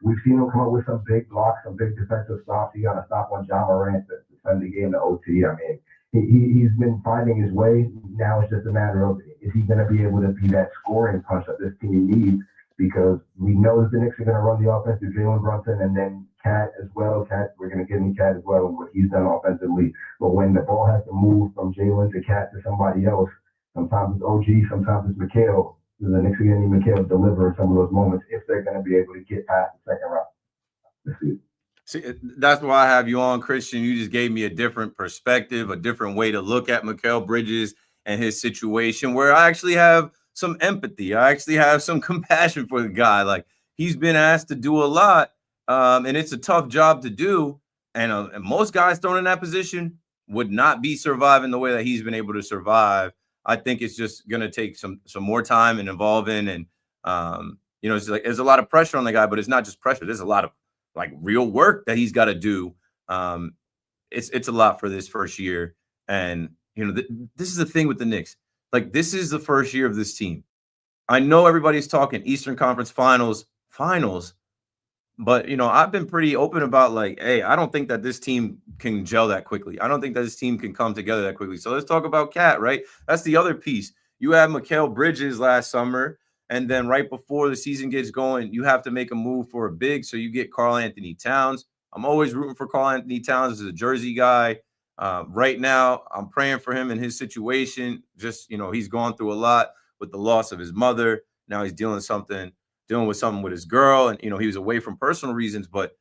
we've seen him come up with some big blocks, some big defensive stops. He got a stop on John Morant to send the game to OT. I mean, he's been finding his way. Now it's just a matter of, is he going to be able to be that scoring punch that this team needs? Because we know that the Knicks are going to run the offense through Jalen Brunson and then Cat as well. We're going to give him Cat as well and what he's done offensively. But when the ball has to move from Jalen to Cat to somebody else, sometimes it's OG, sometimes it's Mikal. The Knicks are going to need Mikal to deliver in some of those moments if they're going to be able to get past the second round. Let's see. See, that's why I have you on, Christian. You just gave me a different perspective, a different way to look at Mikal Bridges and his situation, where I actually have some empathy. I actually have some compassion for the guy. Like, he's been asked to do a lot, and it's a tough job to do. And most guys thrown in that position would not be surviving the way that he's been able to survive. I think it's just going to take some more time and evolving. And, it's like there's a lot of pressure on the guy, but it's not just pressure. There's a lot of like real work that he's got to do. It's a lot for this first year. And, this is the thing with the Knicks. Like, this is the first year of this team. I know everybody's talking Eastern Conference Finals, but, I've been pretty open about like, hey, I don't think that this team can gel that quickly. I don't think that this team can come together that quickly. So let's talk about Cat, right? That's the other piece. You have Mikal Bridges last summer, and then right before the season gets going, you have to make a move for a big. So you get Karl Anthony Towns. I'm always rooting for Karl Anthony Towns as a Jersey guy. Right now, I'm praying for him in his situation. Just, he's gone through a lot with the loss of his mother. Now he's dealing with something with his girl. And, he was away from personal reasons. But,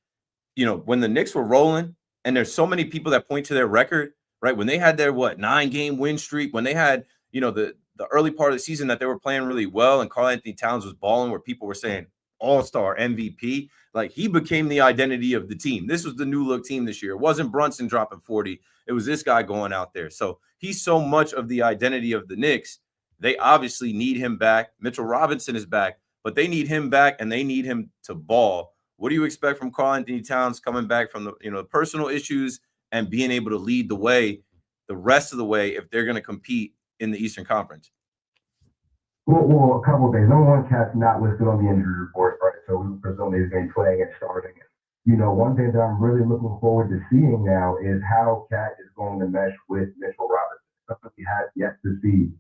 when the Knicks were rolling, and there's so many people that point to their record, right? When they had their, 9-game win streak, when they had, the early part of the season that they were playing really well and Karl Anthony Towns was balling, where people were saying all-star MVP, like, he became the identity of the team. This was the new look team this year. It wasn't Brunson dropping 40. It was this guy going out there. So he's so much of the identity of the Knicks. They obviously need him back. Mitchell Robinson is back, but they need him back and they need him to ball. What do you expect from Karl Anthony Towns coming back from the personal issues and being able to lead the way the rest of the way if they're going to compete in the Eastern Conference? Well, a couple of things. Number one, Cat's not listed on the injury report, right? So we presume he's going to be playing and starting. One thing that I'm really looking forward to seeing now is how Cat is going to mesh with Mitchell Robinson. Something we have yet to see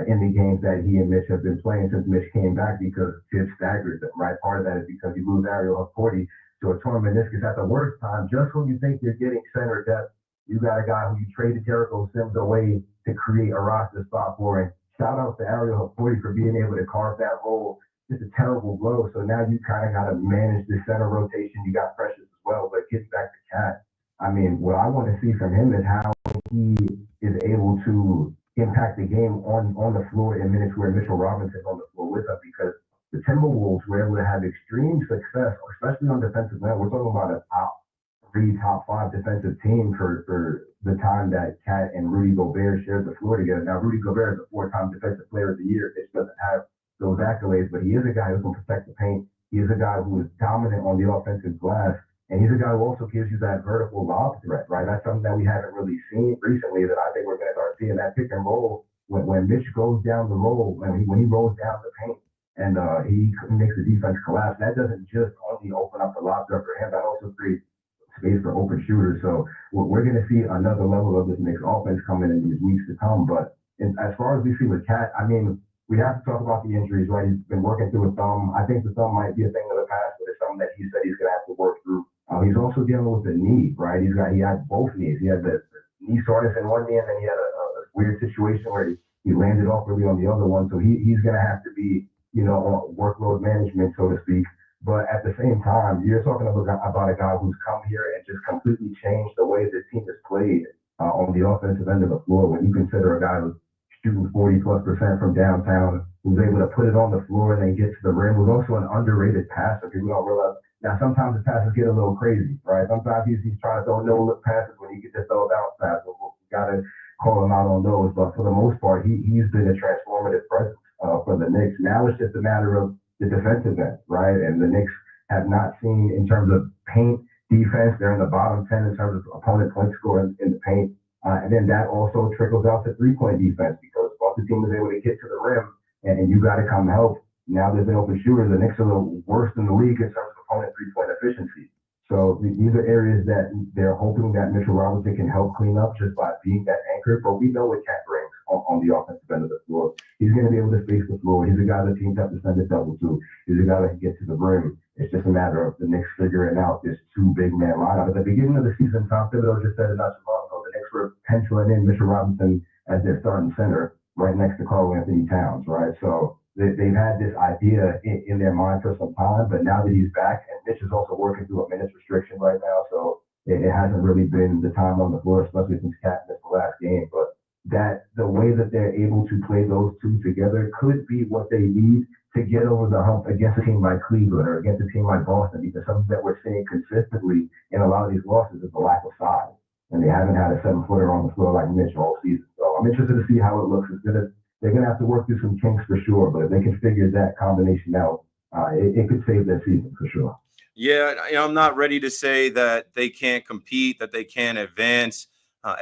in the games that he and Mitch have been playing since Mitch came back, because Tibbs staggers them, right? Part of that is because you lose Ariel Hukporti to a torn meniscus at the worst time. Just when you think you're getting center depth, you got a guy who you traded Jericho Sims away to create a roster spot for. And shout out to Ariel Hukporti for being able to carve that role. Just a terrible blow. So now you kind of got to manage the center rotation. You got Precious as well, but it gets back to Cat. I mean, what I want to see from him is how he is able to impact the game on the floor in minutes where Mitchell Robinson's on the floor with us, because the Timberwolves were able to have extreme success, especially on defensive end. We're talking about a top 3, top 5 defensive team for the time that Cat and Rudy Gobert shared the floor together. Now, Rudy Gobert is a 4-time Defensive Player of the Year. It doesn't have those accolades, but he is a guy who can protect the paint. He is a guy who is dominant on the offensive glass, and he's a guy who also gives you that vertical lob threat, right? That's something that we haven't really seen recently that I think we're going to start seeing, that pick and roll when Mitch goes down the roll, when he rolls down the paint and he makes the defense collapse. That doesn't just only open up the lob threat for him, that also creates space for open shooters. So we're going to see another level of this Knicks offense coming in these weeks to come. But as far as we see with Cat, I mean, we have to talk about the injuries, right? He's been working through a thumb. I think the thumb might be a thing of the past, but it's something that he said he's going to have to work through. He's also dealing with the knee, right? He had both knees. He had the knee soreness in one knee, and then he had a weird situation where he landed awkwardly on the other one. So he's going to have to be, on workload management, so to speak. But at the same time, you're talking about a guy who's come here and just completely changed the way the team is played on the offensive end of the floor. When you consider a guy who's shooting 40+% from downtown, who's able to put it on the floor and then get to the rim, who's also an underrated passer. People don't realize Now, sometimes the passes get a little crazy, right? Sometimes he's trying to throw no-look passes when he could just throw a bounce pass. We got to call him out on those. But for the most part, he's been a transformative presence for the Knicks. Now it's just a matter of the defensive end, right? And the Knicks have not seen, in terms of paint defense, they're in the bottom 10 in terms of opponent point score in the paint. And then that also trickles out to three-point defense, because once the team is able to get to the rim and you got to come help, now there's an open shooter. The Knicks are a little worse than the league in terms of opponent three-point efficiency. So these are areas that they're hoping that Mitchell Robinson can help clean up just by being that anchor. But we know what Cat brings on the offensive end of the floor. He's going to be able to space the floor. He's a guy that teams have to send a double to. He's a guy that can get to the rim. It's just a matter of the Knicks figuring out this two big man lineup. At the beginning of the season, Tom Thibodeau just said it not too long ago. The Knicks were penciling in Mitchell Robinson as their starting center right next to Karl Anthony Towns, right? So they've had this idea in their mind for some time, but now that he's back, and Mitch is also working through a minutes restriction right now, so it hasn't really been the time on the floor, especially since Cat missed the last game. But that the way that they're able to play those two together could be what they need to get over the hump against a team like Cleveland or against a team like Boston, because something that we're seeing consistently in a lot of these losses is the lack of size. And they haven't had a 7-footer on the floor like Mitch all season. So I'm interested to see how it looks. They're going to have to work through some kinks for sure, but if they can figure that combination out, it could save their season for sure. Yeah, I'm not ready to say that they can't compete, that they can't advance.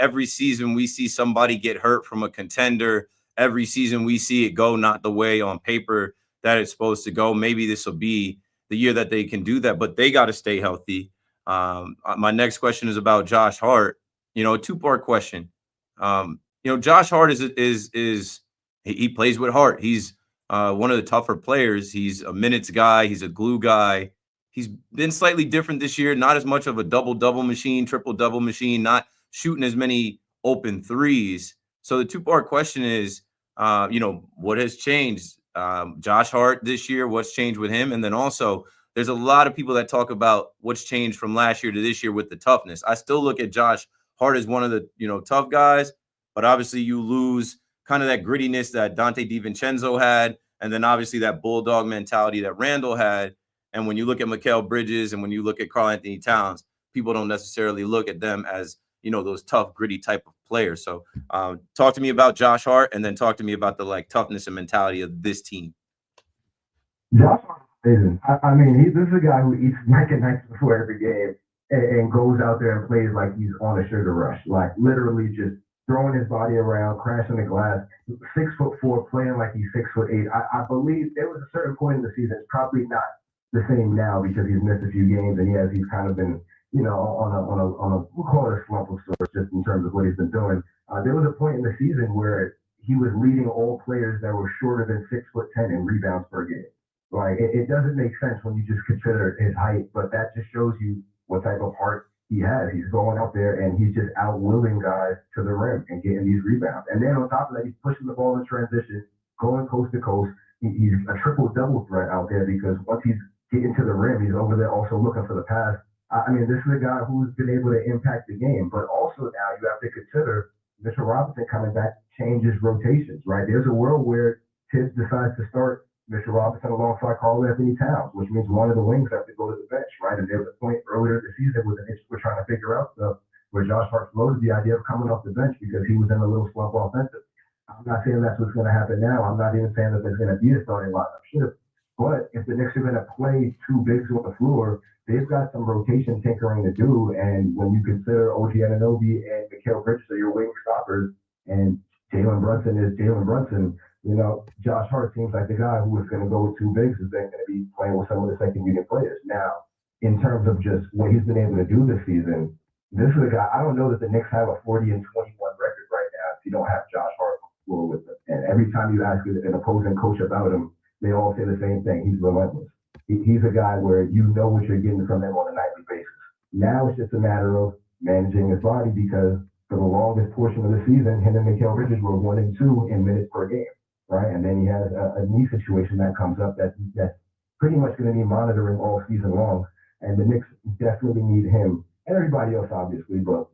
Every season we see somebody get hurt from a contender. Every season we see it go not the way on paper that it's supposed to go. Maybe this will be the year that they can do that, but they got to stay healthy. My next question is about Josh Hart. A two-part question. Josh Hart is he plays with heart. He's one of the tougher players. He's a minutes guy. He's a glue guy. He's been slightly different this year. Not as much of a double-double machine, triple-double machine, not shooting as many open threes. So the two-part question is, what has changed? Josh Hart this year, what's changed with him? And then also, there's a lot of people that talk about what's changed from last year to this year with the toughness. I still look at Josh Hart as one of the, tough guys, but obviously you lose kind of that grittiness that Dante DiVincenzo had, and then obviously that bulldog mentality that Randall had. And when you look at Mikal Bridges and when you look at Karl Anthony Towns, people don't necessarily look at them as, those tough, gritty type of players. So talk to me about Josh Hart, and then talk to me about the toughness and mentality of this team. Josh Hart is amazing. I mean, this is a guy who eats mac and nights before every game and goes out there and plays like he's on a sugar rush, like literally just throwing his body around, crashing the glass. 6'4", playing like he's 6'8". I believe there was a certain point in the season. It's probably not the same now because he's missed a few games and he's kind of been, on a we'll call it a slump of sorts, just in terms of what he's been doing. There was a point in the season where he was leading all players that were shorter than 6'10" in rebounds per game. Like it doesn't make sense when you just consider his height, but that just shows you what type of heart he has. He's going out there and he's just out-willing guys to the rim and getting these rebounds. And then on top of that, he's pushing the ball in transition, going coast to coast. He's a triple-double threat out there because once he's getting to the rim, he's over there also looking for the pass. I mean, this is a guy who's been able to impact the game. But also now you have to consider Mitchell Robinson coming back changes rotations, right? There's a world where Tibbs decides to start Mitchell Robinson alongside Karl Anthony Towns, which means one of the wings have to go to the bench, right? And there was a point earlier this season where the Knicks were trying to figure out stuff where Josh Hart floated the idea of coming off the bench because he was in a little slump offensive. I'm not saying that's what's going to happen now. I'm not even saying that there's going to be a starting lineup shift. But if the Knicks are going to play two bigs on the floor, they've got some rotation tinkering to do. And when you consider OG Anunoby and Mikal Bridges are your wing stoppers, and Jalen Brunson is Jalen Brunson, Josh Hart seems like the guy who is going to go with two bigs is then going to be playing with some of the second unit players. Now, in terms of just what he's been able to do this season, this is a guy, I don't know that the Knicks have a 40-21 record right now if you don't have Josh Hart on the floor with them. And every time you ask an opposing coach about him, they all say the same thing. He's relentless. He's a guy where you know what you're getting from him on a nightly basis. Now it's just a matter of managing his body because for the longest portion of the season, him and Mikal Bridges were 1 and 2 in minutes per game. Right, and then he has a knee situation that comes up that's pretty much going to be monitoring all season long. And the Knicks definitely need him and everybody else, obviously, but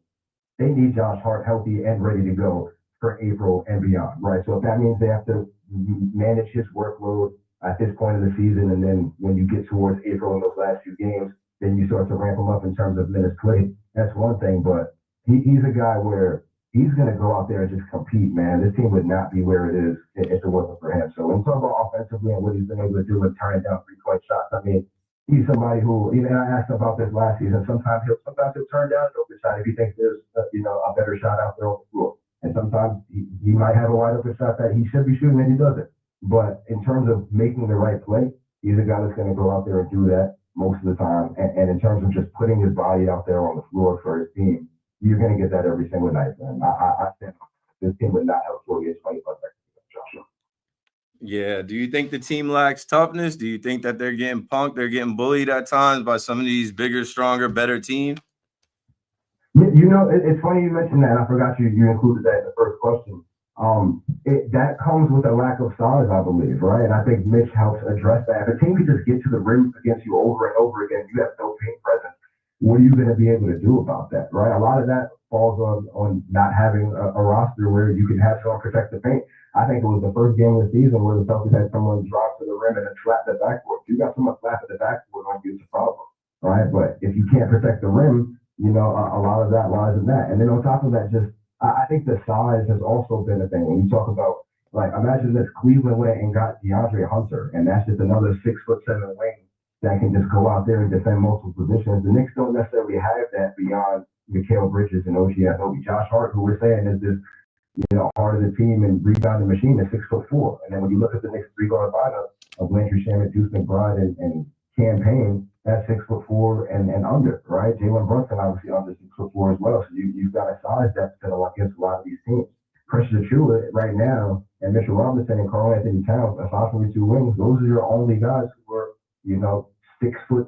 they need Josh Hart healthy and ready to go for April and beyond. Right, so if that means they have to manage his workload at this point of the season, and then when you get towards April in those last few games, then you start to ramp him up in terms of minutes played. That's one thing, but he's a guy where he's going to go out there and just compete, man. This team would not be where it is if it wasn't for him. So when you talk about offensively and what he's been able to do with turning down 3-point shots, I mean, he's somebody who, you know, and I asked him about this last season. Sometimes he'll turn down an open shot if he thinks there's, a better shot out there on the floor. And sometimes he might have a wide open shot that he should be shooting and he doesn't. But in terms of making the right play, he's a guy that's going to go out there and do that most of the time. And in terms of just putting his body out there on the floor for his team, you're going to get that every single night, man. I think this team would not have 48, 25 seconds, Joshua. Yeah. Do you think the team lacks toughness? Do you think that they're getting punked? They're getting bullied at times by some of these bigger, stronger, better teams? You know, it's funny you mentioned that. I forgot you included that in the first question. That comes with a lack of size, I believe, right? And I think Mitch helps address that. If a team can just get to the rim against you over and over again, you have no paint presence. What are you going to be able to do about that, right? A lot of that falls on not having a roster where you can have someone protect the paint. I think it was the first game of the season where the Celtics had someone drop to the rim and then slap the backboard. If you got someone slap at the backboard, it's a problem, right? But if you can't protect the rim, you know, a lot of that lies in that. And then on top of that, I think the size has also been a thing. When you talk about, like, imagine this, Cleveland went and got DeAndre Hunter, and that's just another 6'7" wing that can just go out there and defend multiple positions. The Knicks don't necessarily have that beyond Mikal Bridges and OG Anunoby. Josh Hart, who we're saying is this, heart of the team and rebounding machine, is 6'4". And then when you look at the Knicks 3-guard lineup of Landry Shamet, Deuce McBride, and Cam Payne, that's 6'4" and under, right? Jalen Brunson obviously under 6'4" as well. So you've got a size deficit against a lot of these teams. Precious Achua right now, and Mitchell Robinson and Karl Anthony Towns, aside from the two wings, those are your only guys who are, 6'6",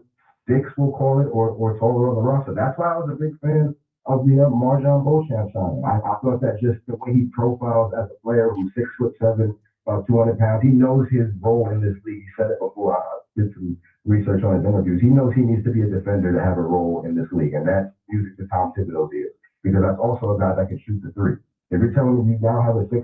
we'll call it, or taller on the roster. That's why I was a big fan of the Marjon Beauchamp signing. I thought that just the way he profiles as a player who's 6'7", about 200 pounds, he knows his role in this league. He said it before. I did some research on his interviews. He knows he needs to be a defender to have a role in this league, and that's music to Tom Thibodeau's ears, because that's also a guy that can shoot the three. If you're telling me you now have a 6'7"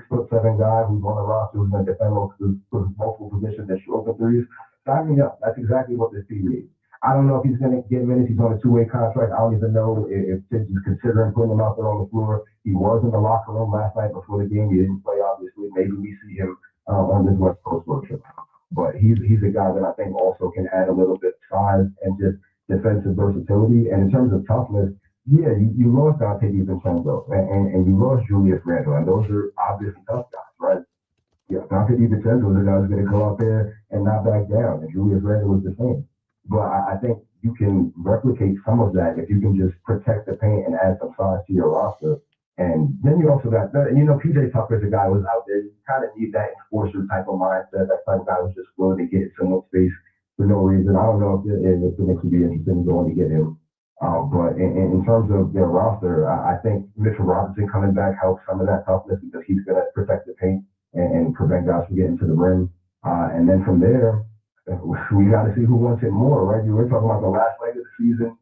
guy who's on the roster who's going to defend multiple positions that shoot open threes, sign me up. That's exactly what this team needs. I don't know if he's going to get minutes. He's on a two-way contract. I don't even know if Tibbs is considering putting him out there on the floor. He was in the locker room last night before the game. He didn't play, obviously. Maybe we see him on this West Coast road trip. But he's a guy that I think also can add a little bit of size and just defensive versatility. And in terms of toughness, yeah, you lost Dante DiVincenzo and you lost Julius Randle, and those are obviously tough guys, right? Yeah, Dante DiVincenzo is a guy who's going to go out there and not back down, and Julius Randle was the same. But I think you can replicate some of that if you can just protect the paint and add some size to your roster. And then you also got that, PJ Tucker's a guy who's out there. You kind of need that enforcer type of mindset, that type of guy who's just willing to get someone's space for no reason. I don't know if the Knicks would be interested in going to get him. But in terms of their roster, I think Mitchell Robinson coming back helps some of that toughness because he's going to protect the paint and prevent guys from getting to the rim. And then from there, we got to see who wants it more, right? We're talking about the last leg of the season.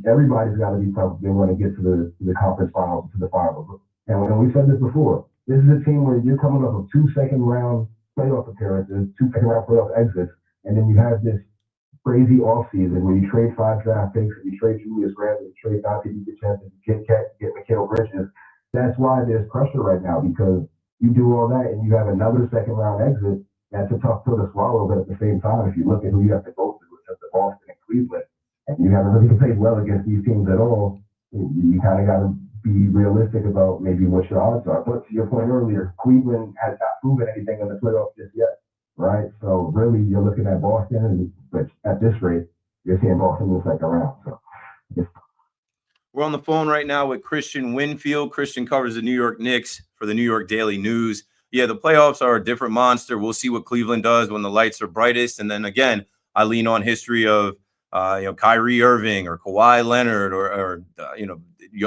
Everybody's got to be tough if they want to get to the conference finals, to the finals. And we said this before, this is a team where you're coming off of 2 second-round playoff appearances, 2 second-round playoff exits, and then you have this crazy offseason where you trade 5 draft picks, and you trade Julius Randle, you trade Dante DiVincenzo, you get Mikal Bridges. That's why there's pressure right now, because you do all that and you have another second-round exit. That's a tough pill to swallow, but at the same time, if you look at who you have to go through, it's just Boston and Cleveland, and you haven't really played well against these teams at all, you kind of got to be realistic about maybe what your odds are. But to your point earlier, Cleveland has not proven anything in the playoffs just yet, right? So really, you're looking at Boston, but at this rate, you're seeing Boston in the second round. So we're on the phone right now with Christian Winfield. Christian covers the New York Knicks for the New York Daily News. Yeah, the playoffs are a different monster. We'll see what Cleveland does when the lights are brightest. And then again, I lean on history of Kyrie Irving or Kawhi Leonard or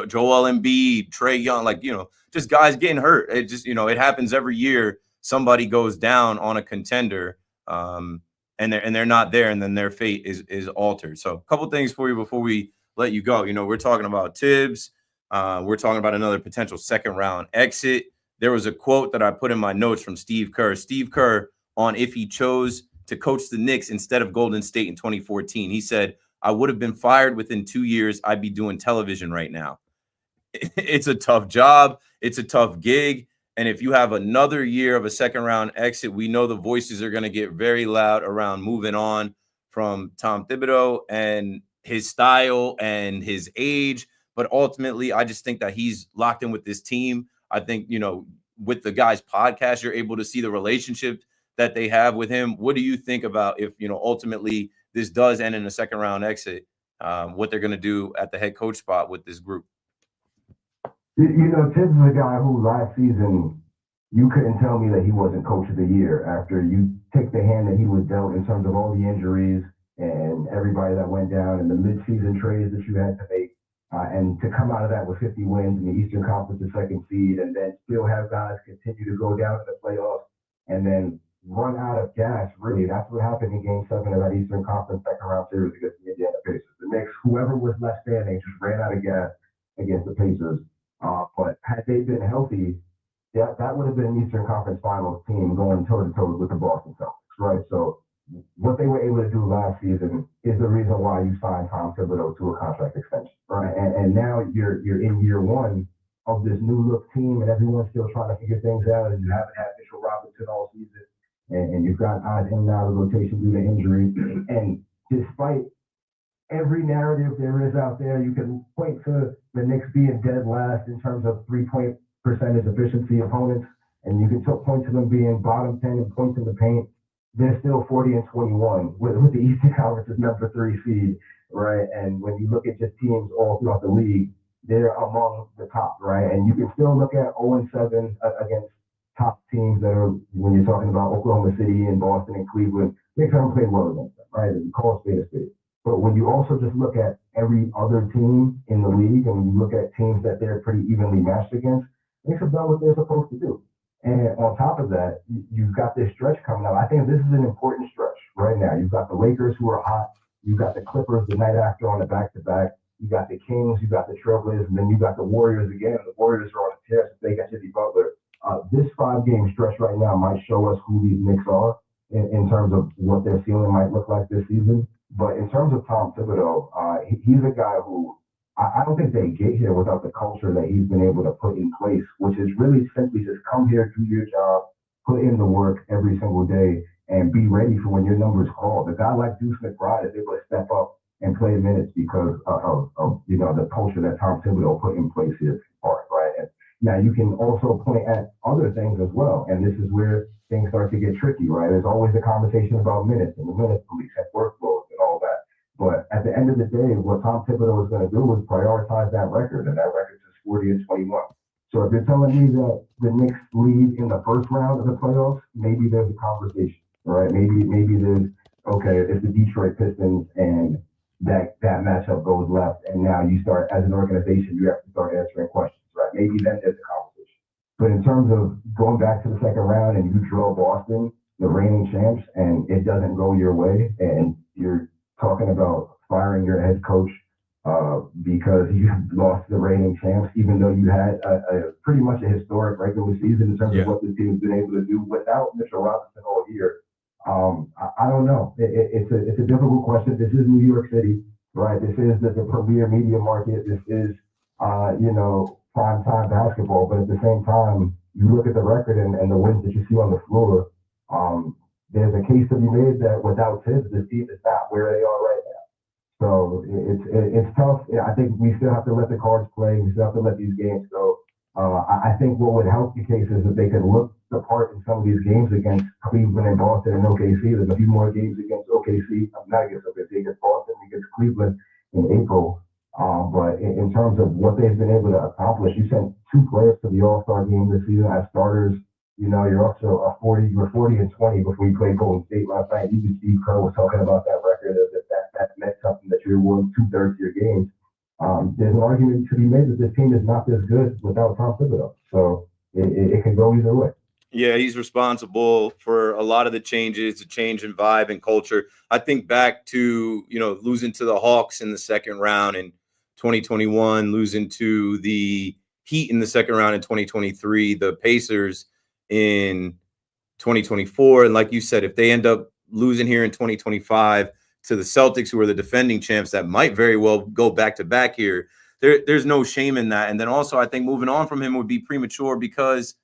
Joel Embiid, Trae Young, just guys getting hurt. It just, it happens every year. Somebody goes down on a contender and they're not there, and then their fate is altered. So a couple things for you before we let you go. We're talking about Tibbs. We're talking about another potential second round exit. There was a quote that I put in my notes from Steve Kerr. Steve Kerr, on if he chose to coach the Knicks instead of Golden State in 2014. He said, I would have been fired within 2 years. I'd be doing television right now. It's a tough job. It's a tough gig. And if you have another year of a second round exit, we know the voices are going to get very loud around moving on from Tom Thibodeau and his style and his age. But ultimately, I just think that he's locked in with this team. I think, you know, with the guys' podcast, you're able to see the relationship that they have with him. What do you think about if, you know, ultimately this does end in a second round exit, what they're going to do at the head coach spot with this group? You know, Tibbs is a guy who last season, you couldn't tell me that he wasn't coach of the year after you take the hand that he was dealt in terms of all the injuries and everybody that went down and the midseason trades that you had to make. And to come out of that with 50 wins in the Eastern Conference, the second seed, and then still have guys continue to go down to the playoffs and then run out of gas, really. That's what happened in Game 7 of that Eastern Conference second round series against the Indiana Pacers. The Knicks, whoever was left standing, just ran out of gas against the Pacers. But had they been healthy, that would have been an Eastern Conference Finals team going toe-to-toe with the Boston Celtics, right? So what they were able to do last season is the reason why you signed Tom Thibodeau to a contract extension, right? And now you're in year one of this new look team, and everyone's still trying to figure things out. And you haven't had Mitchell Robinson all season, and you've got guys in and out of rotation due to injury. And despite every narrative there is out there, you can point to the Knicks being dead last in terms of 3-point percentage efficiency opponents, and you can point to them being bottom 10 in points in the paint. They're still 40-21 with the Eastern Conference's number 3 seed, right? And when you look at just teams all throughout the league, they're among the top, right? And you can still look at 0-7 against top teams that are, when you're talking about Oklahoma City and Boston and Cleveland, they haven't played well against them, right? And call a spade a spade. But when you also just look at every other team in the league, and when you look at teams that they're pretty evenly matched against, they have done what they're supposed to do. And on top of that, you've got this stretch coming up. I think this is an important stretch right now. You've got the Lakers who are hot. You've got the Clippers the night after on the back-to-back. You got the Kings, you got the Trailblazers, and then you got the Warriors again. The Warriors are on a tear since they got Jimmy Butler. This 5-game stretch right now might show us who these Knicks are in terms of what their ceiling might look like this season. But in terms of Tom Thibodeau, he's a guy who I don't think they get here without the culture that he's been able to put in place, which is really simply just come here, do your job, put in the work every single day, and be ready for when your number is called. A guy like Deuce McBride is able to step up and play minutes because of you know, the culture that Tom Thibodeau put in place here, right? And now you can also point at other things as well, and this is where things start to get tricky, right? There's always a conversation about minutes and the minute police and workloads and all that. But at the end of the day, what Tom Thibodeau is going to do is prioritize that record, and that record is 40-21. So if you're telling me that the Knicks lead in the first round of the playoffs, maybe there's a conversation, right? Maybe there's, okay, it's the Detroit Pistons and that matchup goes left, and now you start, as an organization, you have to start answering questions, right? Maybe then there's a conversation. But in terms of going back to the second round and you draw Boston, the reigning champs, and it doesn't go your way, and you're talking about firing your head coach because you lost the reigning champs, even though you had a pretty much a historic regular season in terms of what the team has been able to do without Mitchell Robinson all year. I don't know. It's a difficult question. This is New York City, right? This is the premier media market. This is, you know, prime time basketball. But at the same time, you look at the record and the wins that you see on the floor. There's a case to be made that without Tibbs, this team is not where they are right now. So it's tough. I think we still have to let the cards play. We still have to let these games go. I think what would help the case is if they could look the part in some of these games against Cleveland and Boston and OKC. There's a few more games against OKC. Not against OKC, against Boston, against Cleveland in April. But in terms of what they've been able to accomplish, you sent 2 players to the All-Star game this season as starters. You know, you're also you were 40-20 before you played Golden State last night. Even Steve Kerr was talking about that record, that meant something that you won 2/3 of your games. There's an argument to be made that this team is not this good without Tom Thibodeau. So it can go either way. Yeah, he's responsible for a lot of the changes, the change in vibe and culture. I think back to, you know, losing to the Hawks in the second round in 2021, losing to the Heat in the second round in 2023, the Pacers in 2024. And like you said, if they end up losing here in 2025 to the Celtics, who are the defending champs, that might very well go back to back here. There's no shame in that. And then also, I think moving on from him would be premature because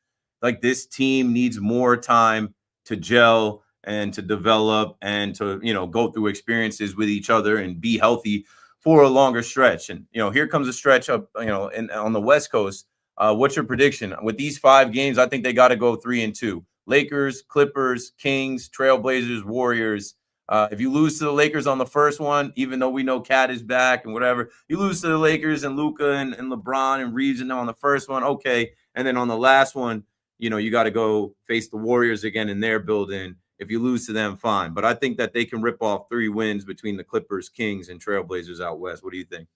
like this team needs more time to gel and to develop and to, go through experiences with each other and be healthy for a longer stretch. And, here comes a stretch up, on the West Coast. What's your prediction? With these 5 games, I think they got to go 3-2. Lakers, Clippers, Kings, Trailblazers, Warriors. If you lose to the Lakers on the first one, even though we know Cat is back and whatever, you lose to the Lakers and Luka and LeBron and Reeves and them on the first one, okay. And then on the last one, you got to go face the Warriors again in their building. If you lose to them, fine. But I think that they can rip off 3 wins between the Clippers, Kings, and Trailblazers out west. What do you think?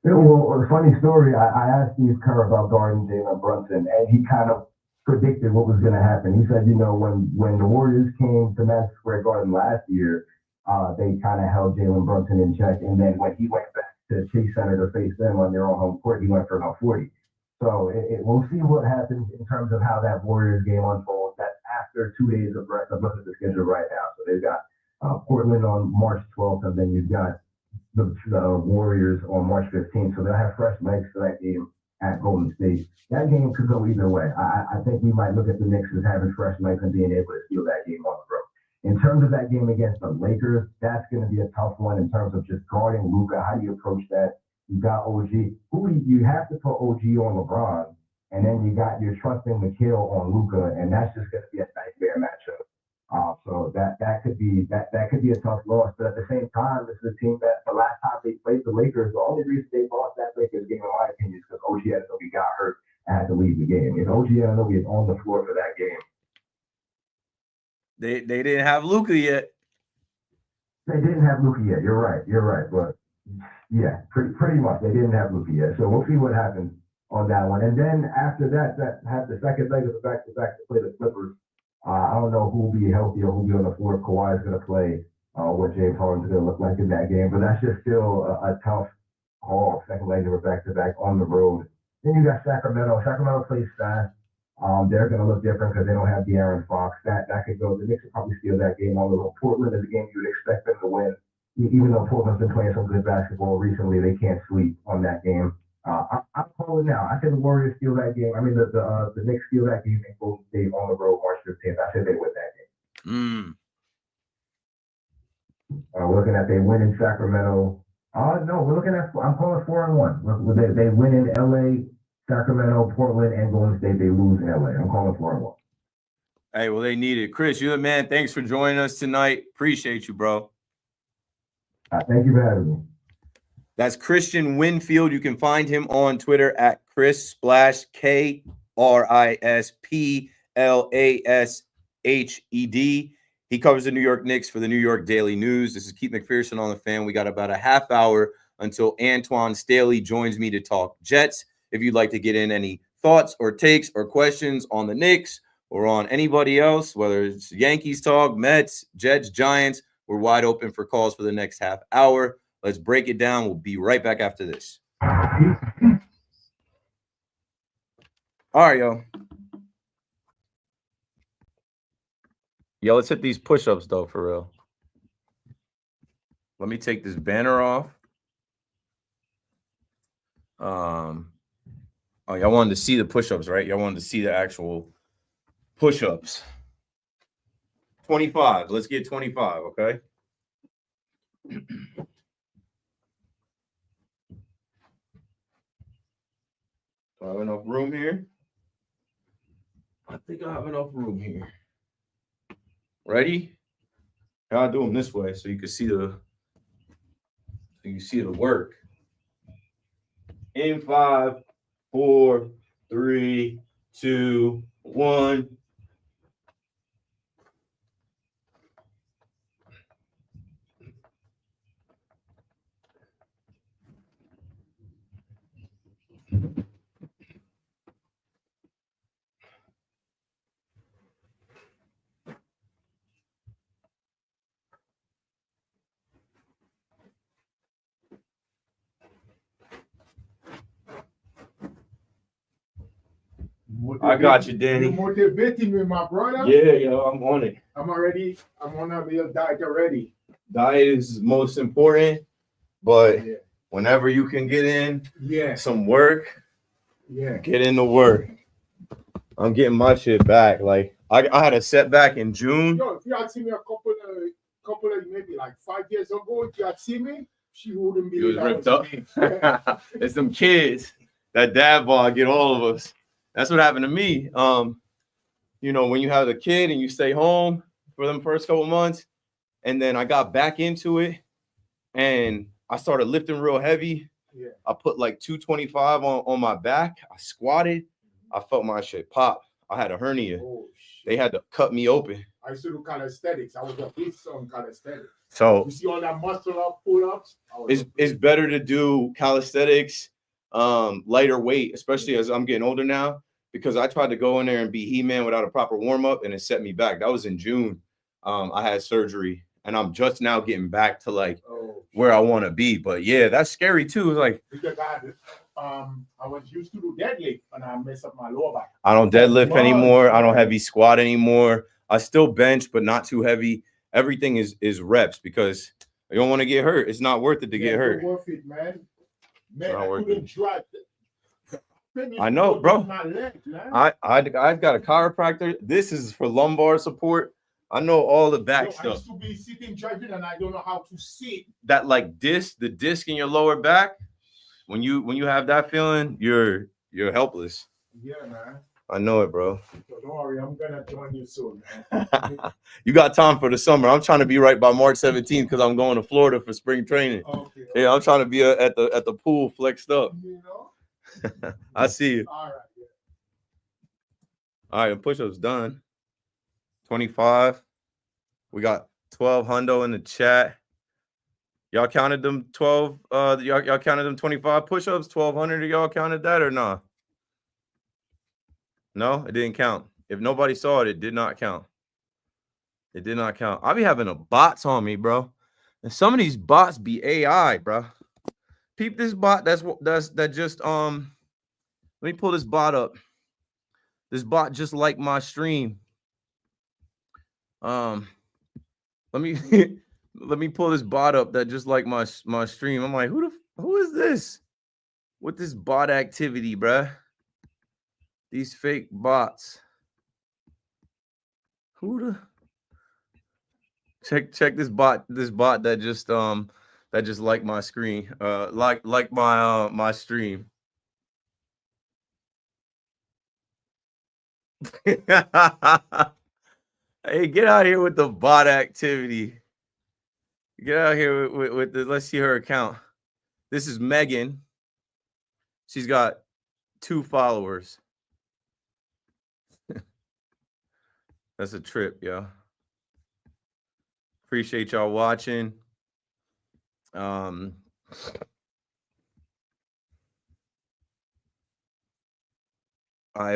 Yeah, well, a funny story. I asked Steve Kerr about guarding Jalen Brunson, and he kind of predicted what was going to happen. He said, when the Warriors came to Madison Square Garden last year, they kind of held Jalen Brunson in check. And then when he went back to Chase Center to face them on their own home court, he went for about 40. So we'll see what happens in terms of how that Warriors game unfolds. That's after 2 days of rest. I'm looking at the schedule right now. So they've got Portland on March 12th, and then you've got the Warriors on March 15th. So they'll have fresh legs for that game at Golden State. That game could go either way. I think we might look at the Knicks as having fresh legs and being able to steal that game on the road. In terms of that game against the Lakers, that's going to be a tough one in terms of just guarding Luka. How do you approach that? You got OG. You have to put OG on LeBron, and then you're trusting McHale on Luka, and that's just going to be a nightmare matchup. So that could be a tough loss. But at the same time, this is a team that the last time they played the Lakers, the only reason they lost that Lakers game, in my opinion, is because OG Anunoby got hurt and had to leave the game. If OG Anunoby is on the floor for that game, they didn't have Luka yet. They didn't have Luka yet. You're right. But yeah, pretty much they didn't have Luka yet. So we'll see what happens on that one. And then after that have the second leg of the back-to-back to play the Clippers. I don't know who will be healthy or who will be on the floor. If Kawhi is going to play, what James Harden's going to look like in that game. But that's just still a tough haul. Second leg of a back-to-back on the road. Then you got Sacramento. Sacramento plays fast. They're going to look different because they don't have De'Aaron Fox. That could go. The Knicks will probably steal that game on the road. Portland is a game you would expect them to win. Even though Portland's been playing some good basketball recently, they can't sleep on that game. I'm calling now. I said the Warriors steal that game. I mean, the Knicks steal that game and Golden State on the road March 15th. I said they win that game. We're looking at they win in Sacramento. No, we're looking at. I'm calling 4-1. They win in LA, Sacramento, Portland, and Golden State. They lose in LA. I'm calling 4-1. Hey, well, they need it. Chris, you're the man. Thanks for joining us tonight. Appreciate you, bro. Thank you for having me. That's Christian Winfield. You can find him on Twitter at Chris Splash, KRISPLASHED. He covers the New York Knicks for the New York Daily News. This is Keith McPherson on the Fan. We got about a half hour until Antoine Staley joins me to talk Jets. If you'd like to get in any thoughts or takes or questions on the Knicks or on anybody else, whether it's Yankees talk, Mets, Jets, Giants, we're wide open for calls for the next half hour. Let's break it down. We'll be right back after this. All right, yo. Yo, let's hit these push-ups, though, for real. Let me take this banner off. Oh, y'all wanted to see the push-ups, right? Y'all wanted to see the actual push-ups. 25. Let's get 25, okay? Do I have enough room here? I think I have enough room here. Ready? I'll do them this way so you can see the work. In 5, 4, 3, 2, 1. All I got you, Danny. You're motivating me, my brother. Yeah, yo, I'm on it. I'm on a real diet already. Diet is most important, but whenever you can get in some work, get in the work. I'm getting my shit back. Like I had a setback in June. Yo, if you had seen me a couple of maybe like 5 years ago, if you had seen me, she wouldn't be. It was ripped up. It's some kids. That dad bod get all of us. That's what happened to me. You know, when you have a kid and you stay home for them first couple months, and then I got back into it and I started lifting real heavy. Yeah. I put like 225 on my back. I squatted. I felt my shit pop. I had a hernia. Oh, they had to cut me open. I used to do calisthenics. I was a beast on calisthenics. So you see all that muscle up, pull ups. It's better to do calisthenics, lighter weight, especially as I'm getting older now, because I tried to go in there and be He-Man without a proper warm up, and it set me back. That was in June. I had surgery, and I'm just now getting back to like where I want to be. But yeah, that's scary too. It's like because I was used to do deadlift, and I messed up my lower back. I don't deadlift anymore. I don't heavy squat anymore. I still bench, but not too heavy. Everything is reps because you don't want to get hurt. It's not worth it to get hurt. Worth it, man. Man, I couldn't drive. I know, bro. My leg, man. I've got a chiropractor. This is for lumbar support. I know all the back stuff. I used to be sitting driving, and I don't know how to sit. That like the disc in your lower back. When you have that feeling, you're helpless. Yeah, man. I know it, bro. So don't worry, I'm gonna join you soon, man. You got time for the summer. I'm trying to be right by March 17th because I'm going to Florida for spring training. Okay. Yeah, I'm trying to be at the pool flexed up. You know? I see you. All right. Yeah. All right, push-ups done. 25. We got 12 hundo in the chat. Y'all counted them 12. Y'all counted them 25 push-ups. 1,200. Y'all counted that or not? No, it didn't count. If nobody saw it, it did not count. It did not count. I be having a bots on me, bro. And some of these bots be AI, bro. Peep this bot. That just let me pull this bot up. This bot just like my stream. Let me let me pull this bot up that just like my stream. I'm like, who is this? With this bot activity, bruh? These fake bots. Who the check this bot that just like my screen. Like my my stream. Hey, get out here with the bot activity. Get out here with the, let's see her account. This is Megan. She's got 2 followers. That's a trip, yo. Appreciate y'all watching. I've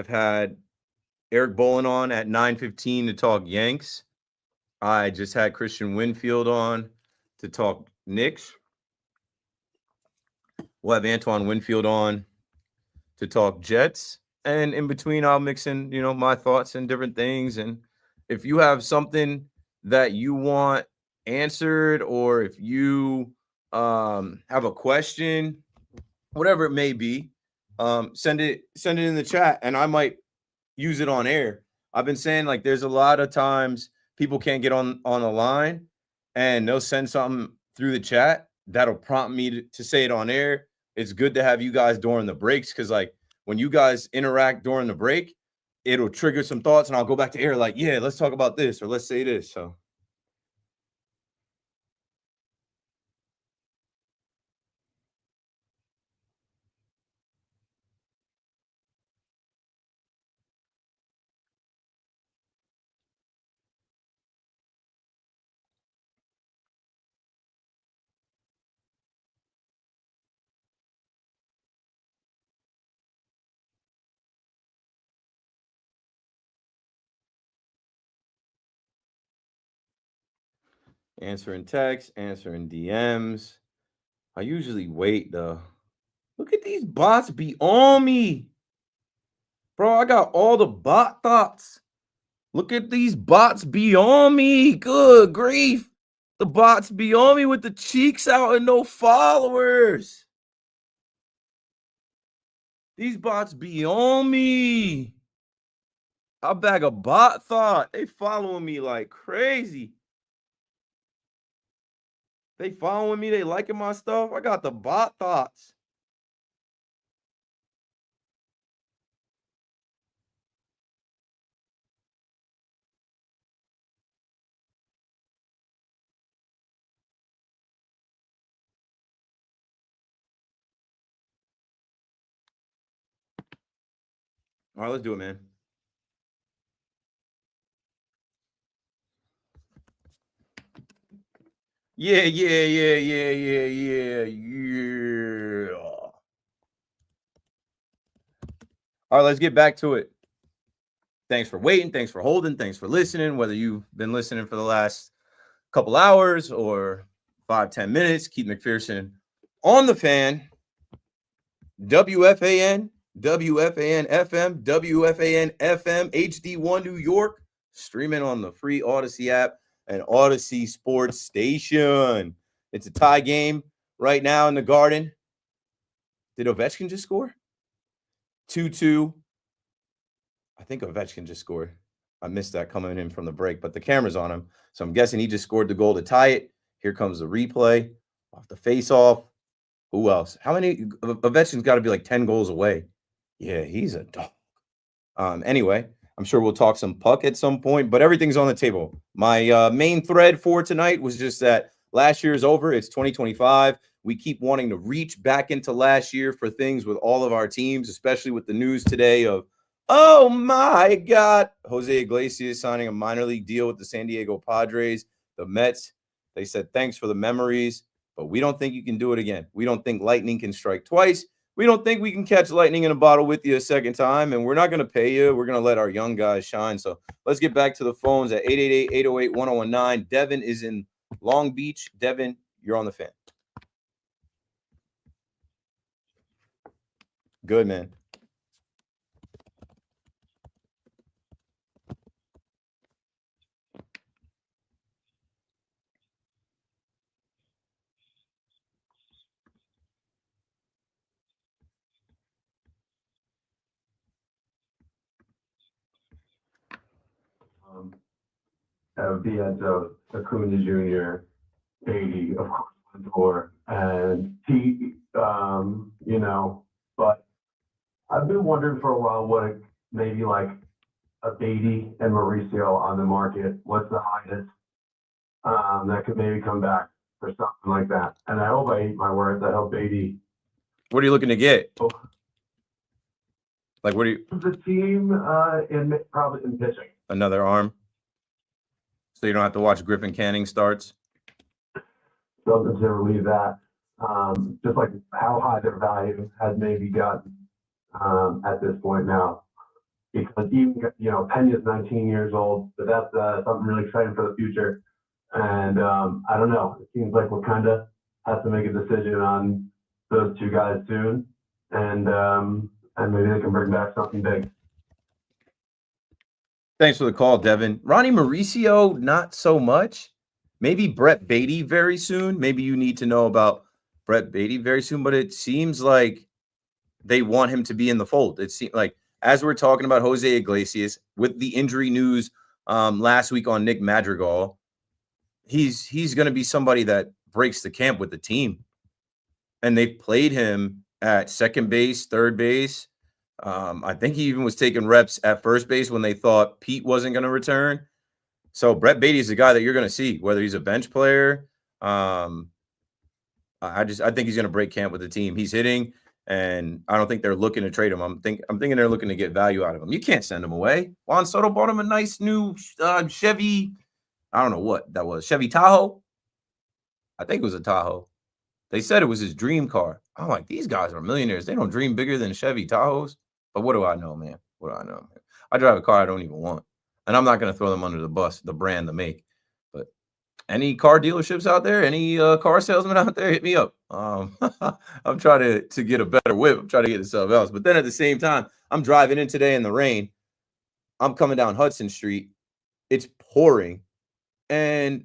had Eric Bolin on at 9:15 to talk Yanks. I just had Christian Winfield on to talk Knicks. We'll have Antoine Winfield on to talk Jets. And in between, I'll mix in, my thoughts and different things. And if you have something that you want answered, or if you have a question, whatever it may be, send it in the chat, and I might use it on air. I've been saying, like, there's a lot of times people can't get on the line, and they'll send something through the chat that'll prompt me to say it on air. It's good to have you guys during the breaks, because like when you guys interact during the break, it'll trigger some thoughts, and I'll go back to air like, yeah, let's talk about this, or let's say this. So answering texts, answering DMs. I usually wait though. Look at these bots be on me. Bro, I got all the bot thoughts. Look at these bots be on me. Good grief. The bots be on me with the cheeks out and no followers. These bots be on me. I bag a bot thought. They following me like crazy. They following me. They liking my stuff. I got the bot thoughts. All right, let's do it, man. Yeah. All right, let's get back to it. Thanks for waiting. Thanks for holding. Thanks for listening. Whether you've been listening for the last couple hours or 5-10 minutes, Keith McPherson on the Fan. WFAN, WFAN FM, WFAN FM, HD1 New York, streaming on the free Odyssey app and Odyssey Sports Station. It's a tie game right now in the Garden. Did Ovechkin just score? 2-2. I think Ovechkin just scored. I missed that coming in from the break, but the camera's on him. So I'm guessing he just scored the goal to tie it. Here comes the replay off the face-off. Who else? How many? Ovechkin's got to be like 10 goals away. Yeah, he's a dog. Anyway, I'm sure we'll talk some puck at some point, but everything's on the table. My main thread for tonight was just that last year is over. It's 2025. We keep wanting to reach back into last year for things with all of our teams, especially with the news today of, oh my God, Jose Iglesias signing a minor league deal with the San Diego Padres. The Mets, they said, thanks for the memories, but we don't think you can do it again. We don't think lightning can strike twice. We don't think we can catch lightning in a bottle with you a second time, and we're not going to pay you. We're going to let our young guys shine. So let's get back to the phones at 888-808-1019. Devin is in Long Beach. Devin, you're on the Fan. Good, man. That would be at Acuna Jr., Beatty, of course, Lindor, and he, but I've been wondering for a while what maybe like a Beatty and Mauricio on the market, what's the highest that could maybe come back for something like that. And I hope I eat my words. I hope Beatty. What are you looking to get? Like, what are you? The team probably in pitching. Another arm? So you don't have to watch Griffin Canning starts? Something to relieve that. Just like how high their value has maybe gotten at this point now. Because even, Pena's 19 years old, but that's something really exciting for the future. And I don't know. It seems like Wakanda has to make a decision on those two guys soon. And maybe they can bring back something big. Thanks for the call, Devin. Ronnie Mauricio, not so much. Maybe Brett Beatty very soon. Maybe you need to know about Brett Beatty very soon, but it seems like they want him to be in the fold. It seems like, as we're talking about Jose Iglesias, with the injury news last week on Nick Madrigal, he's going to be somebody that breaks the camp with the team. And they've played him at second base, third base. I think he even was taking reps at first base when they thought Pete wasn't going to return. So Brett Beatty is the guy that you're going to see, whether he's a bench player. I think he's going to break camp with the team. He's hitting, and I don't think they're looking to trade him. I'm thinking they're looking to get value out of him. You can't send him away. Juan Soto bought him a nice new Chevy. I don't know what that was. Chevy Tahoe. I think it was a Tahoe. They said it was his dream car. I'm like, these guys are millionaires. They don't dream bigger than Chevy Tahoes. But what do I know, man? What do I know, man? I drive a car I don't even want. And I'm not going to throw them under the bus, the brand, the make. But any car dealerships out there, any car salesman out there, hit me up. I'm trying to get a better whip. I'm trying to get to something else. But then at the same time, I'm driving in today in the rain. I'm coming down Hudson Street. It's pouring. And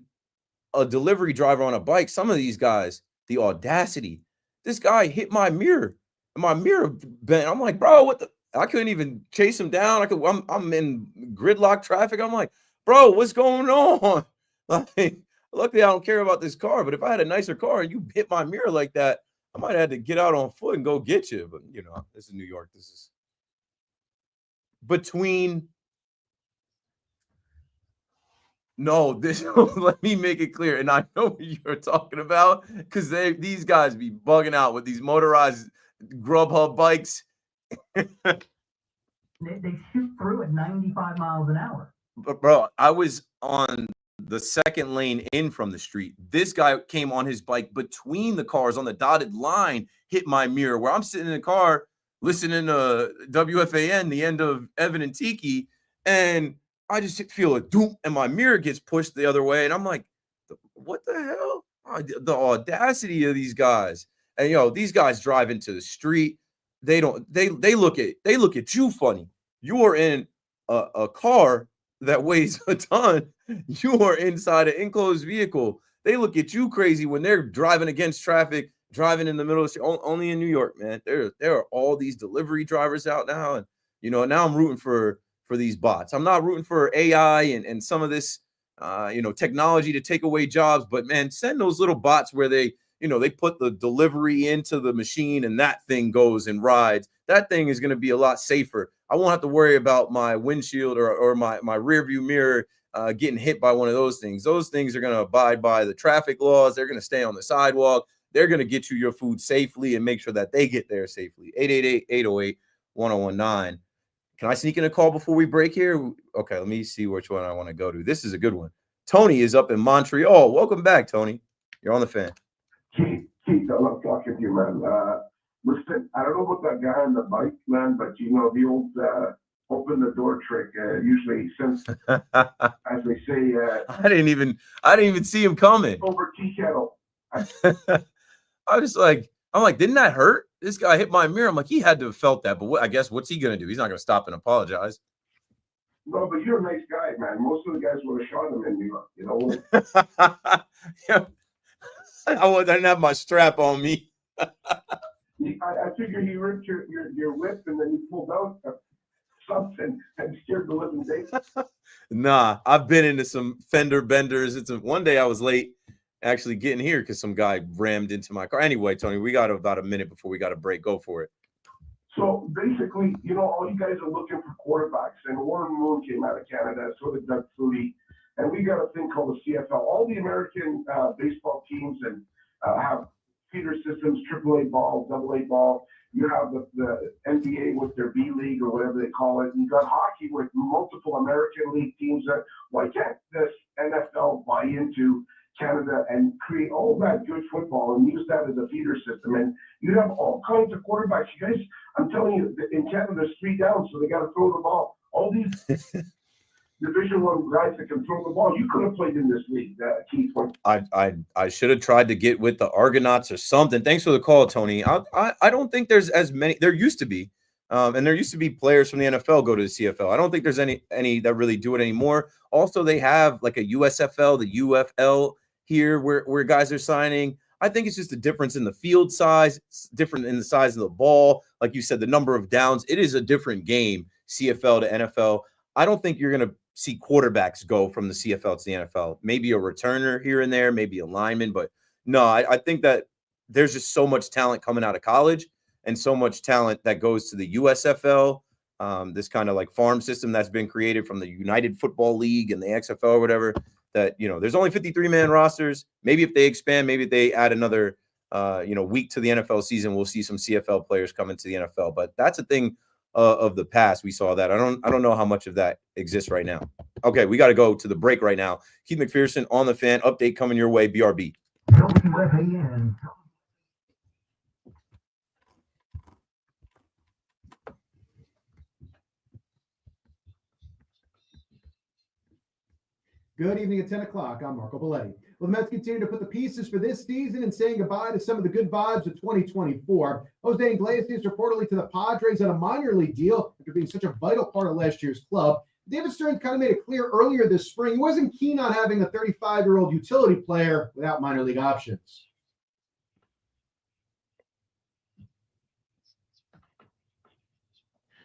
a delivery driver on a bike, some of these guys, the audacity. This guy hit my mirror. And my mirror bent. I'm like, bro, what the? I couldn't even chase him down. I'm in gridlock traffic. I'm like, bro, what's going on? Like, luckily, I don't care about this car. But if I had a nicer car and you hit my mirror like that, I might have had to get out on foot and go get you. But you know, this is New York. This is between. No, this let me make it clear, and I know what you're talking about because these guys be bugging out with these motorized Grubhub bikes. They shoot through at 95 miles an hour. But bro, I was on the second lane in from the street. This guy came on his bike between the cars on the dotted line, hit my mirror where I'm sitting in the car listening to WFAN, the end of Evan and Tiki, and I just feel a doom, and my mirror gets pushed the other way, and I'm like, "What the hell?" The audacity of these guys, and these guys drive into the street. They don't. They look at you funny. You are in a car that weighs a ton. You are inside an enclosed vehicle. They look at you crazy when they're driving against traffic, driving in the middle of the street. Only in New York, man. There are all these delivery drivers out now, and now I'm rooting for these bots. I'm not rooting for AI and some of this, technology to take away jobs. But man, send those little bots where they put the delivery into the machine and that thing goes and rides. That thing is going to be a lot safer. I won't have to worry about my windshield or my rear view mirror getting hit by one of those things. Those things are going to abide by the traffic laws. They're going to stay on the sidewalk. They're going to get you your food safely and make sure that they get there safely. 888-808-1019. Can I sneak in a call before we break here? Okay, let me see which one I want to go to. This is a good one. Tony is up in Montreal. Welcome back, Tony. You're on the fan. Keith, I love talking to you, man. Listen, I don't know about that guy on the bike, man, but the old open the door trick. Usually, since as they say, I didn't even see him coming. Over tea kettle. I'm like, didn't that hurt? This guy hit my mirror. I'm like, he had to have felt that, but I guess what's he gonna do? He's not gonna stop and apologize. No, but you're a nice guy, man. Most of the guys would have shot him in New York, Yeah. I didn't have my strap on me. I figured you ripped your whip and then you pulled out something and scared the living day. Nah, I've been into some fender benders. One day I was late actually getting here because some guy rammed into my car. Anyway, Tony, we got about a minute before we got to break. Go for it. So basically, all you guys are looking for quarterbacks, and Warren Moon came out of Canada, so did Doug Flutie, and we got a thing called the CFL. All the American baseball teams and have feeder systems, AAA ball, AA ball. You have the NBA with their B League or whatever they call it. You got hockey with multiple American League teams. Why can't this NFL buy into Canada and create all that good football and use that as a feeder system? And you have all kinds of quarterbacks. You guys, I'm telling you, in Canada, there's 3 downs, so they got to throw the ball. All these Division I guys that can throw the ball. You could have played in this league, Keith. I should have tried to get with the Argonauts or something. Thanks for the call, Tony. I don't think there's as many. There used to be, and there used to be players from the NFL go to the CFL. I don't think there's any that really do it anymore. Also, they have like a USFL, the UFL here where guys are signing. I think it's just a difference in the field size. It's different in the size of the ball. Like you said, the number of downs. It is a different game, CFL to NFL. I don't think you're going to see quarterbacks go from the CFL to the NFL. Maybe a returner here and there, maybe a lineman. But no, I think that there's just so much talent coming out of college and so much talent that goes to the USFL, this kind of like farm system that's been created from the United Football League and the XFL or whatever, that, there's only 53-man rosters. Maybe if they expand, maybe if they add another, week to the NFL season, we'll see some CFL players come into the NFL. But that's a thing of the past. We saw that. I don't know how much of that exists right now. Okay, we got to go to the break right now. Keith McPherson on the fan. Update coming your way. BRB. Good evening at 10 o'clock. I'm Marco Belletti. Well, the Mets continue to put the pieces for this season and saying goodbye to some of the good vibes of 2024. Jose Iglesias reportedly to the Padres on a minor league deal after being such a vital part of last year's club. David Stearns kind of made it clear earlier this spring he wasn't keen on having a 35-year-old utility player without minor league options.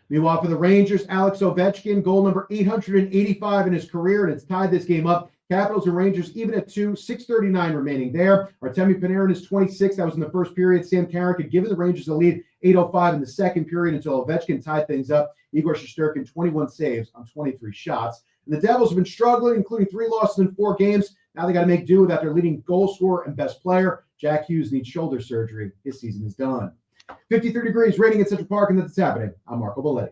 Meanwhile, for the Rangers, Alex Ovechkin, goal number 885 in his career, and it's tied this game up. Capitals and Rangers even at 2, 6:39 remaining there. Artemi Panarin is 26. That was in the first period. Sam Carrick had given the Rangers a lead, 8:05 in the second period until Ovechkin tied things up. Igor Shesterkin, 21 saves on 23 shots. And the Devils have been struggling, including 3 losses in 4 games. Now they got to make do without their leading goal scorer and best player. Jack Hughes needs shoulder surgery. His season is done. 53 degrees, raining at Central Park, and that's happening. I'm Marco Belletti.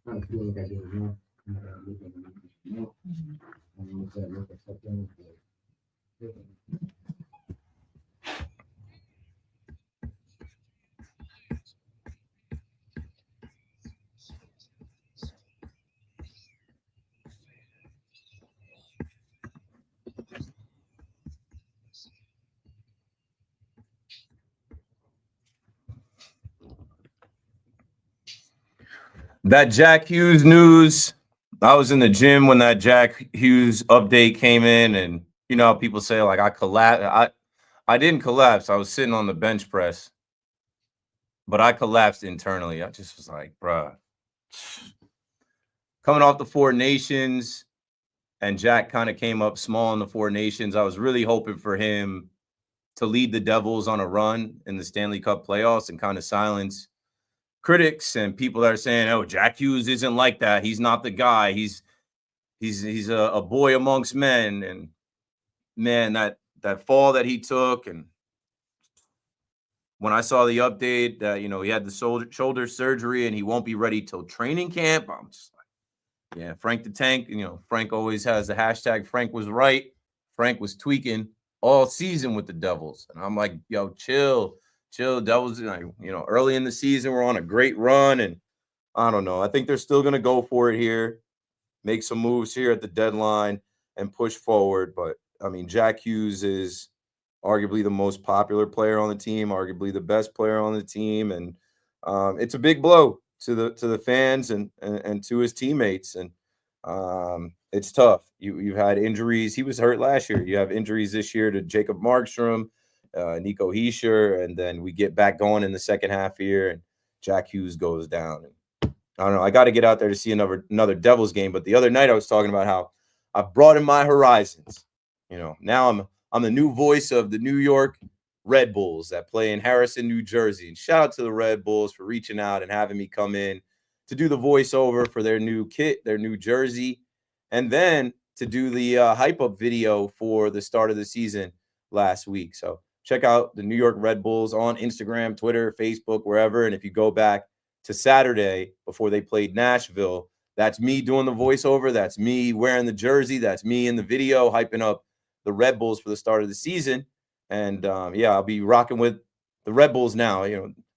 I feel like I did wrong. That Jack Hughes news, I was in the gym when that Jack Hughes update came in, and you know how people say, like, I collapsed. I didn't collapse. I was sitting on the bench press, but I collapsed internally. I just was like, bruh. Coming off the 4 Nations, and Jack kind of came up small in the 4 Nations. I was really hoping for him to lead the Devils on a run in the Stanley Cup playoffs and kind of silence critics and people that are saying, "Oh, Jack Hughes isn't like that. He's not the guy. He's a boy amongst men." And man, that fall that he took, and when I saw the update that he had the shoulder surgery and he won't be ready till training camp, I'm just like, yeah, Frank the Tank. Frank always has the hashtag Frank was right. Frank was tweaking all season with the Devils, and I'm like, yo, chill. Devils, early in the season, we're on a great run, and I don't know. I think they're still going to go for it here, make some moves here at the deadline, and push forward. But, I mean, Jack Hughes is arguably the most popular player on the team, arguably the best player on the team, and it's a big blow to the fans and to his teammates, and it's tough. You've had injuries. He was hurt last year. You have injuries this year to Jacob Markstrom, Nico Hischier, and then we get back going in the second half here, and Jack Hughes goes down. And I don't know. I got to get out there to see another Devils game. But the other night I was talking about how I've broadened my horizons. Now I'm the new voice of the New York Red Bulls that play in Harrison, New Jersey. And shout out to the Red Bulls for reaching out and having me come in to do the voiceover for their new kit, their new jersey, and then to do the hype up video for the start of the season last week. So check out the New York Red Bulls on Instagram, Twitter, Facebook, wherever. And if you go back to Saturday before they played Nashville, that's me doing the voiceover. That's me wearing the jersey. That's me in the video hyping up the Red Bulls for the start of the season. And I'll be rocking with the Red Bulls now.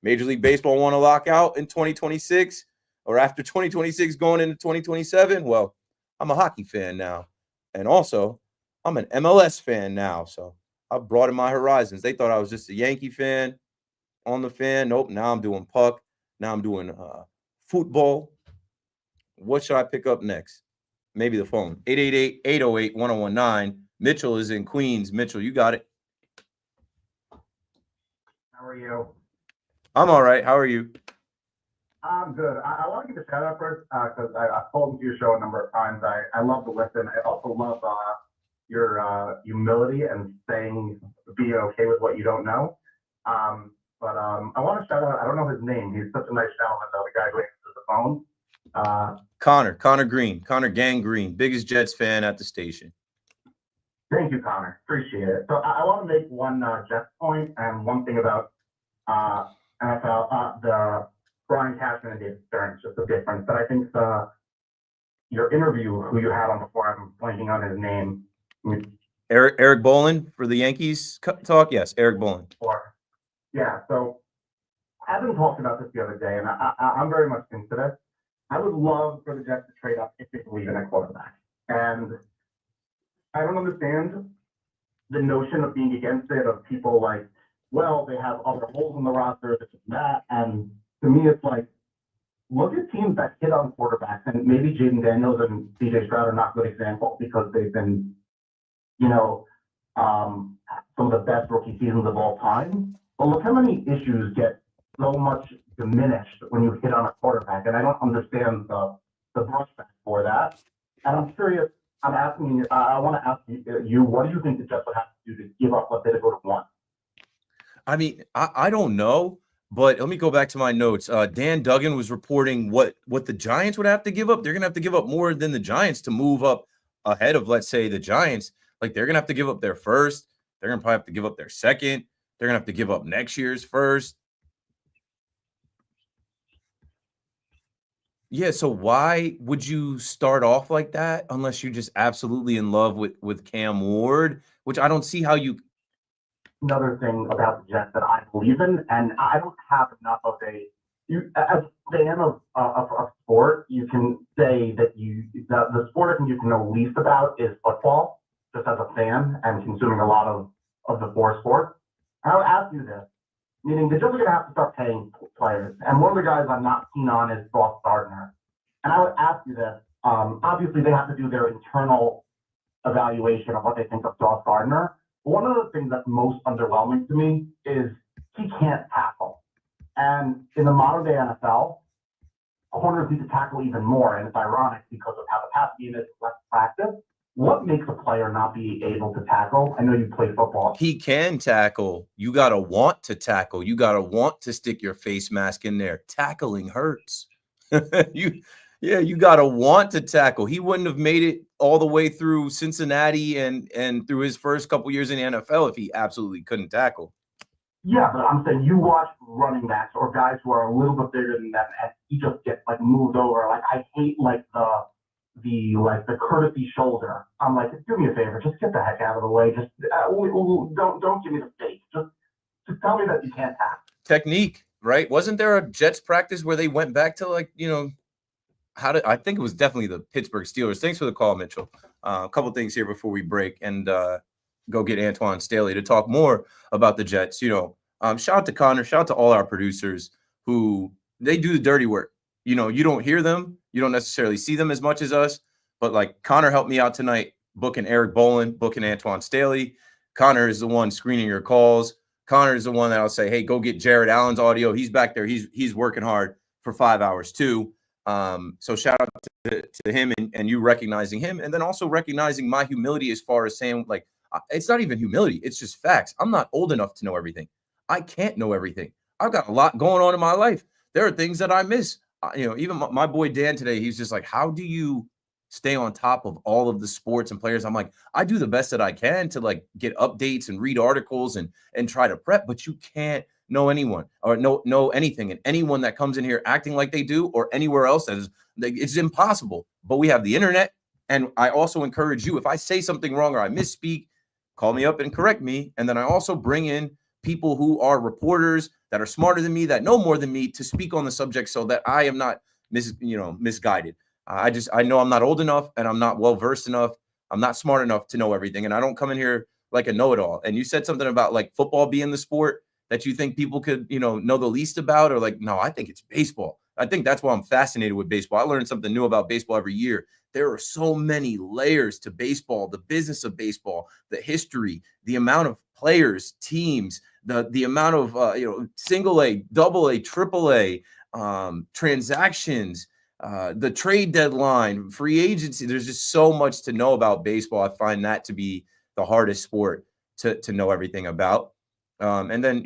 Major League Baseball want to lock out in 2026 or after 2026 going into 2027. Well, I'm a hockey fan now. And also, I'm an MLS fan now. So I've broadened my horizons. They thought I was just a Yankee fan on the fan. Nope. Now I'm doing puck. Now I'm doing football. What should I pick up next? Maybe the phone. 888-808-1019. Mitchell is in Queens. Mitchell, you got it. How are you? I'm all right. How are you? I'm good. I want to give a shout out first because I've spoken to your show a number of times. I love to listen. I also love your humility and being okay with what you don't know. But I want to shout out, I don't know his name. He's such a nice gentleman, though, the guy who answers the phone. Connor Green, Connor Gang Green, biggest Jets fan at the station. Thank you, Connor. Appreciate it. So I want to make one Jets point and one thing about NFL, the Brian Cashman and David Stearns, just a difference. But I think your interview, who you had on before, I'm blanking on his name. Eric Bolin for the Yankees talk? Yes, Eric Bolin. Yeah, so Evan talked about this the other day, and I'm very much into this. I would love for the Jets to trade up if they believe in a quarterback. And I don't understand the notion of being against it, of people like, well, they have other holes in the roster, this and that. And to me, it's like, look at teams that hit on quarterbacks, and maybe Jaden Daniels and DJ Stroud are not good examples because they've been, you know, some of the best rookie seasons of all time. But look how many issues get so much diminished when you hit on a quarterback, and I don't understand the brushback for that. And I'm curious, I'm asking you, I want to ask you, what do you think the Jets would have to do to give up, let's say, to go to 1? I mean, I don't know, but let me go back to my notes. Dan Duggan was reporting what the Giants would have to give up. They're going to have to give up more than the Giants to move up ahead of, let's say, the Giants. Like, they're going to have to give up their first. They're going to probably have to give up their second. They're going to have to give up next year's first. Yeah, so why would you start off like that unless you're just absolutely in love with Cam Ward, which I don't see how you. Another thing about the Jets that I believe in, and I don't have enough of as a fan of sport, you can say that the sport I think you can know least about is football, just as a fan and consuming a lot of the four sports. And I would ask you this, meaning the Jets are going to have to start paying players. And one of the guys I'm not keen on is Sauce Gardner. And I would ask you this, obviously they have to do their internal evaluation of what they think of Sauce Gardner. One of the things that's most underwhelming to me is he can't tackle. And in the modern day NFL, corners need to tackle even more. And it's ironic because of how the pass game is less practice. What makes a player not be able to tackle? I know you play football. He can tackle. You got to want to tackle. You got to want to stick your face mask in there. Tackling hurts. You got to want to tackle. He wouldn't have made it all the way through Cincinnati and through his first couple years in the NFL if he absolutely couldn't tackle. Yeah, but I'm saying you watch running backs or guys who are a little bit bigger than them, and he just gets like moved over. Like I hate the courtesy shoulder. I'm like, do me a favor, just get the heck out of the way. Just don't give me the face. Just tell me that you can't tackle. Technique, right? Wasn't there a Jets practice where they went back to I think it was definitely the Pittsburgh Steelers. Thanks for the call, Mitchell. A couple things here before we break and go get Antoine Staley to talk more about the Jets. Shout out to Connor. Shout out to all our producers who they do the dirty work. You don't hear them. You don't necessarily see them as much as us. But like Connor helped me out tonight, booking Eric Bolin, booking Antoine Staley. Connor is the one screening your calls. Connor is the one that I'll say, hey, go get Jared Allen's audio. He's back there. He's working hard for 5 hours too. So shout out to him and you recognizing him, and then also recognizing my humility as far as saying, like, it's not even humility. It's just facts. I'm not old enough to know everything. I can't know everything. I've got a lot going on in my life. There are things that I miss. Even my boy Dan today, he's just like, how do you stay on top of all of the sports and players? I'm like, I do the best that I can to like get updates and read articles and try to prep, but you can't know anyone or know anything. And anyone that comes in here acting like they do or anywhere else, it's impossible. But we have the internet. And I also encourage you, if I say something wrong or I misspeak, call me up and correct me. And then I also bring in people who are reporters that are smarter than me, that know more than me, to speak on the subject so that I am not misguided. I know I'm not old enough and I'm not well-versed enough. I'm not smart enough to know everything. And I don't come in here like a know-it-all. And you said something about like football being the sport that you think people could, know the least about, or like, no, I think it's baseball. I think that's why I'm fascinated with baseball. I learn something new about baseball every year. There are so many layers to baseball, the business of baseball, the history, the amount of players, teams, the amount of, single A, double A, triple A, transactions, the trade deadline, free agency. There's just so much to know about baseball. I find that to be the hardest sport to know everything about. And then,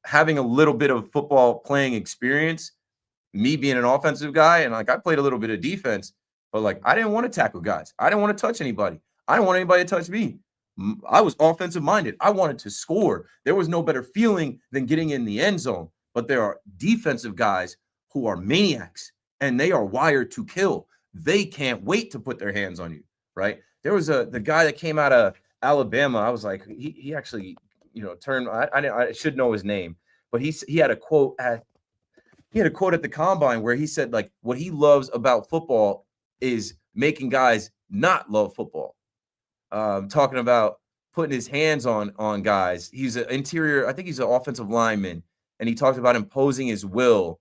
having a little bit of football playing experience, me being an offensive guy, and like I played a little bit of defense, but like I didn't want to tackle guys. I didn't want to touch anybody. I didn't want anybody to touch me. I was offensive minded. I wanted to score. There was no better feeling than getting in the end zone. But there are defensive guys who are maniacs and they are wired to kill. They can't wait to put their hands on you, right? There was the guy that came out of Alabama. I was like, he actually, turned. I should know his name, but he had a quote at he had a quote at the combine where he said, like, what he loves about football is making guys not love football. Talking about putting his hands on guys. He's an interior, I think he's an offensive lineman, and he talked about imposing his will.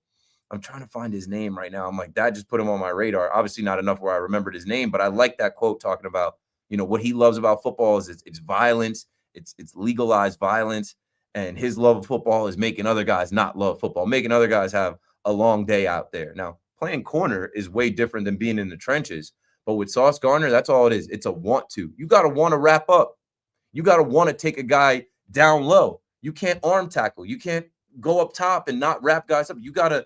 I'm trying to find his name right now. I'm like, that just put him on my radar. Obviously not enough where I remembered his name, but I like that quote talking about, you know, what he loves about football is it's violence. It's legalized violence. And his love of football is making other guys not love football, making other guys have a long day out there. Now, playing corner is way different than being in the trenches. But with Sauce Gardner, that's all it is. It's a want to. You got to want to wrap up. You got to want to take a guy down low. You can't arm tackle. You can't go up top and not wrap guys up. You gotta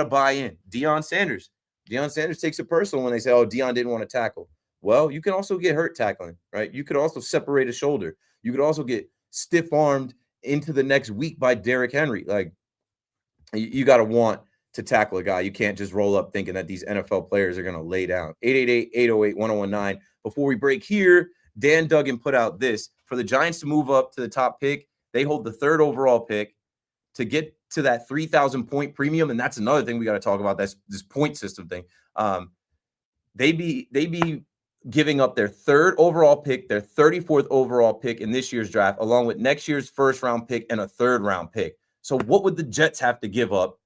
buy in. Deion Sanders takes it personal when they say, oh, Deion didn't want to tackle. Well, you can also get hurt tackling, right? You could also separate a shoulder. You could also get stiff-armed into the next week by Derrick Henry. Like, you got to want to tackle a guy. You can't just roll up thinking that these NFL players are going to lay down. 888-808-1019. Before we break here, Dan Duggan put out this. For the Giants to move up to the top pick, they hold the 3rd overall pick to get to that 3,000 point premium. And that's another thing we got to talk about. That's this point system thing. They be giving up their 3rd overall pick, their 34th overall pick in this year's draft, along with next year's 1st round pick and a 3rd round pick. So what would the Jets have to give up?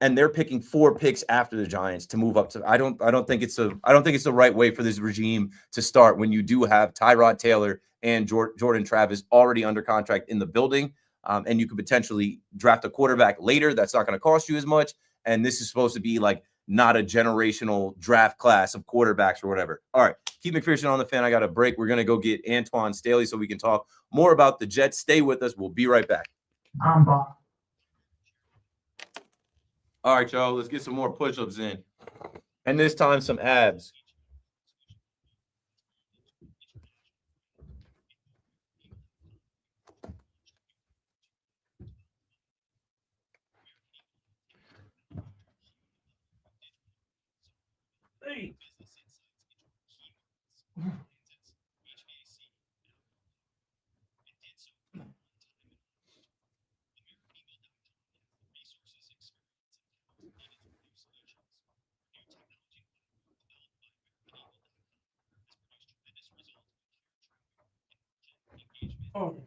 And they're picking 4 picks after the Giants to move up to. I don't think it's the right way for this regime to start when you do have Tyrod Taylor and Jordan Travis already under contract in the building. And you could potentially draft a quarterback later. That's not going to cost you as much. And this is supposed to be like not a generational draft class of quarterbacks or whatever. All right. Keep McPherson on the Fan. I got a break. We're going to go get Antoine Staley so we can talk more about the Jets. Stay with us. We'll be right back. I'm Bob. All right, y'all. Let's get some more push-ups in. And this time, some abs. Hey. Oh.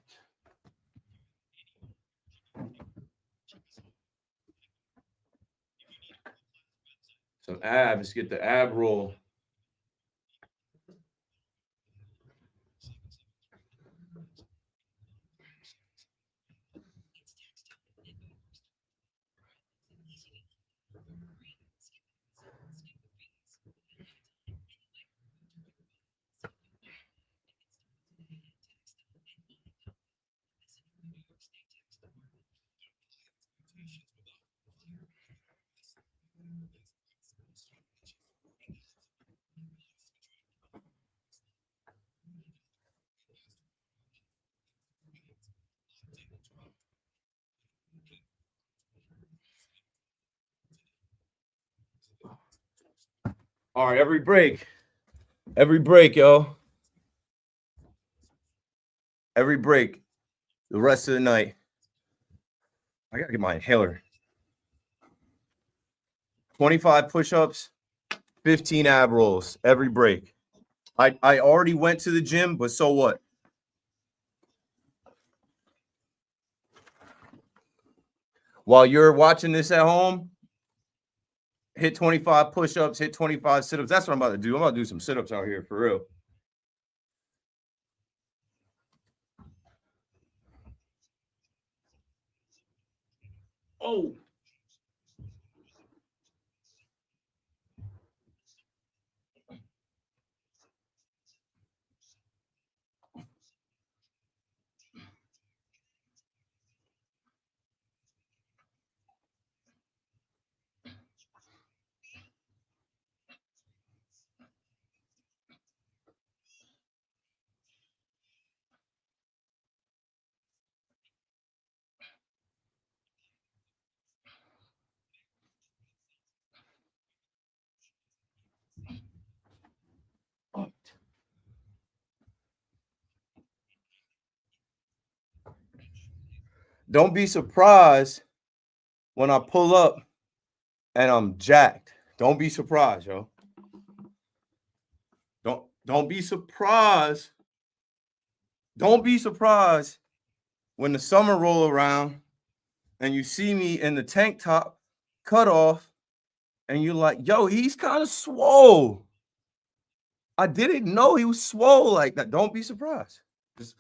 Some abs. Get the ab roll. All right, every break, yo. Every break, the rest of the night. I gotta get my inhaler. 25 push-ups, 15 ab rolls every break. I already went to the gym, but so what? While you're watching this at home, hit 25 push-ups, hit 25 sit-ups. That's what I'm about to do. I'm about to do some sit-ups out here for real. Oh. Don't be surprised when I pull up and I'm jacked. Don't be surprised, yo. Don't be surprised. Don't be surprised when the summer roll around and you see me in the tank top cut off and you're like, yo, he's kind of swole. I didn't know he was swole like that. Don't be surprised. Just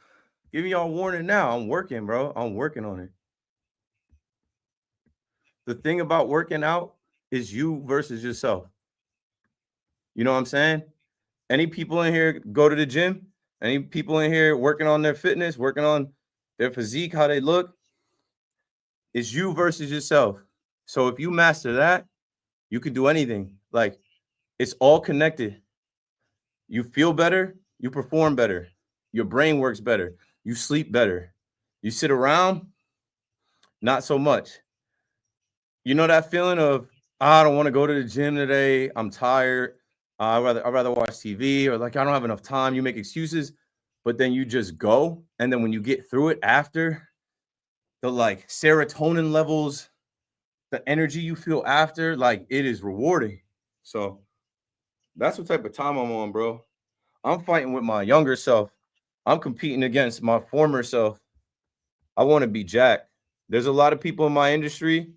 give me y'all warning now. I'm working, bro. I'm working on it. The thing about working out is you versus yourself. You know what I'm saying? Any people in here go to the gym? Any people in here working on their fitness, working on their physique, how they look? It's you versus yourself. So if you master that, you can do anything. Like, it's all connected. You feel better, you perform better. Your brain works better. You sleep better. You sit around, not so much. You know that feeling of, I don't want to go to the gym today. I'm tired. I'd rather watch TV, or like I don't have enough time. You make excuses, but then you just go. And then when you get through it after, the like serotonin levels, the energy you feel after, like it is rewarding. So that's what type of time I'm on, bro. I'm fighting with my younger self. I'm competing against my former self. I want to be jacked. There's a lot of people in my industry.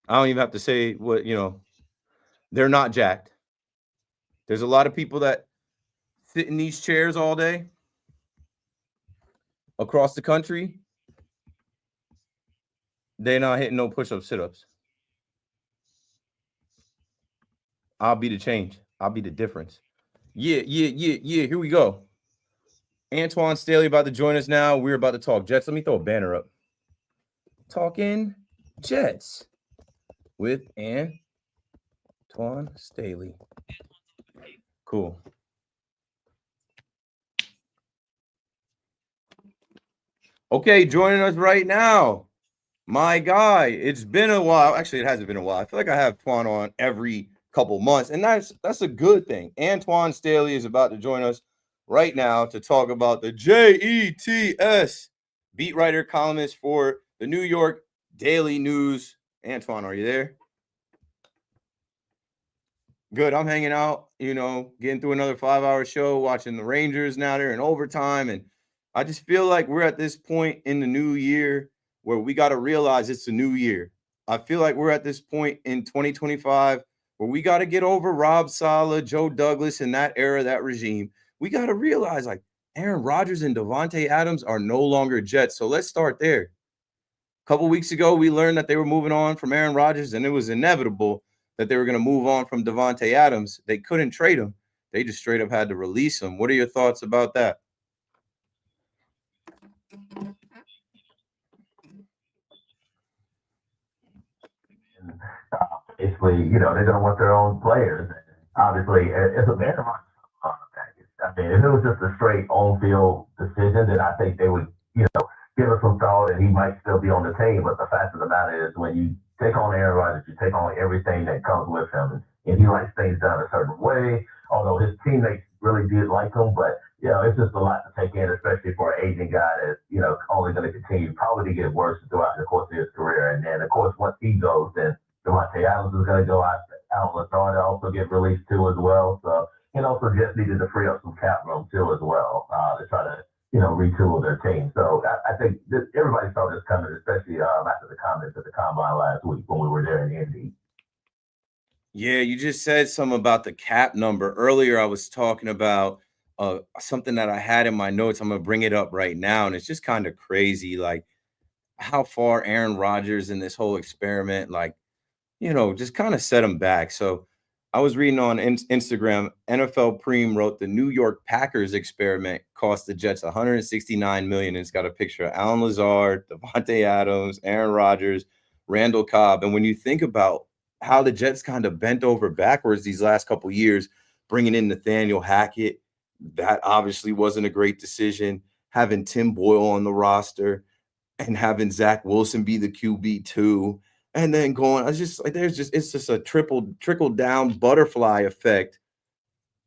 I don't even have to say what, they're not jacked. There's a lot of people that sit in these chairs all day across the country. They're not hitting no push-up, sit-ups. I'll be the change. I'll be the difference. Yeah. Here we go. Antoine Staley about to join us now. We're about to talk Jets. Let me throw a banner up. Talking Jets with Antoine Staley. Cool. Okay, joining us right now, my guy. It's been a while. Actually, it hasn't been a while. I feel like I have Twan on every couple months, and that's a good thing. Antoine Staley is about to join us right now to talk about the JETS, beat writer, columnist for the New York Daily News. Antoine, are you there? Good. I'm hanging out, getting through another 5-hour show, watching the Rangers now. They're in overtime. And I just feel like we're at this point in the new year where we got to realize it's a new year. I feel like we're at this point in 2025 where we got to get over Rob Saleh, Joe Douglas, and that era, that regime. We got to realize, like, Aaron Rodgers and Davante Adams are no longer Jets. So let's start there. A couple weeks ago, we learned that they were moving on from Aaron Rodgers, and it was inevitable that they were going to move on from Davante Adams. They couldn't trade him. They just straight up had to release him. What are your thoughts about that? Basically, they're going to want their own players. Obviously, it's a very much package. I mean, if it was just a straight on-field decision, then I think they would, give us some thought and he might still be on the team. But the fact of the matter is, when you take on Aaron Rodgers, you take on everything that comes with him. And he likes things done a certain way, although his teammates really did like him. But, it's just a lot to take in, especially for an aging guy that's, only going to continue probably to get worse throughout the course of his career. And then, of course, once he goes, then Davante Adams is going to go out. Alan Lazard also get released too as well. So, and also just needed to free up some cap room too as well to try to, retool their team. So I think everybody saw this coming, especially after the comments at the combine last week when we were there in Indy. Yeah, you just said something about the cap number. Earlier, I was talking about something that I had in my notes. I'm going to bring it up right now. And it's just kind of crazy, like how far Aaron Rodgers in this whole experiment, just kind of set him back. So I was reading on Instagram, NFL Preem wrote the New York Packers experiment cost the Jets $169 million. And it's got a picture of Alan Lazard, Davante Adams, Aaron Rodgers, Randall Cobb. And when you think about how the Jets kind of bent over backwards these last couple of years, bringing in Nathaniel Hackett, that obviously wasn't a great decision. Having Tim Boyle on the roster and having Zach Wilson be the QB too. And then going, it's just a trickle down butterfly effect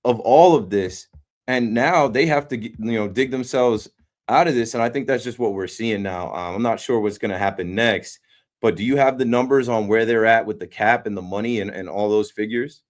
of all of this. And now they have to, dig themselves out of this. And I think that's just what we're seeing now. I'm not sure what's going to happen next. But do you have the numbers on where they're at with the cap and the money and all those figures?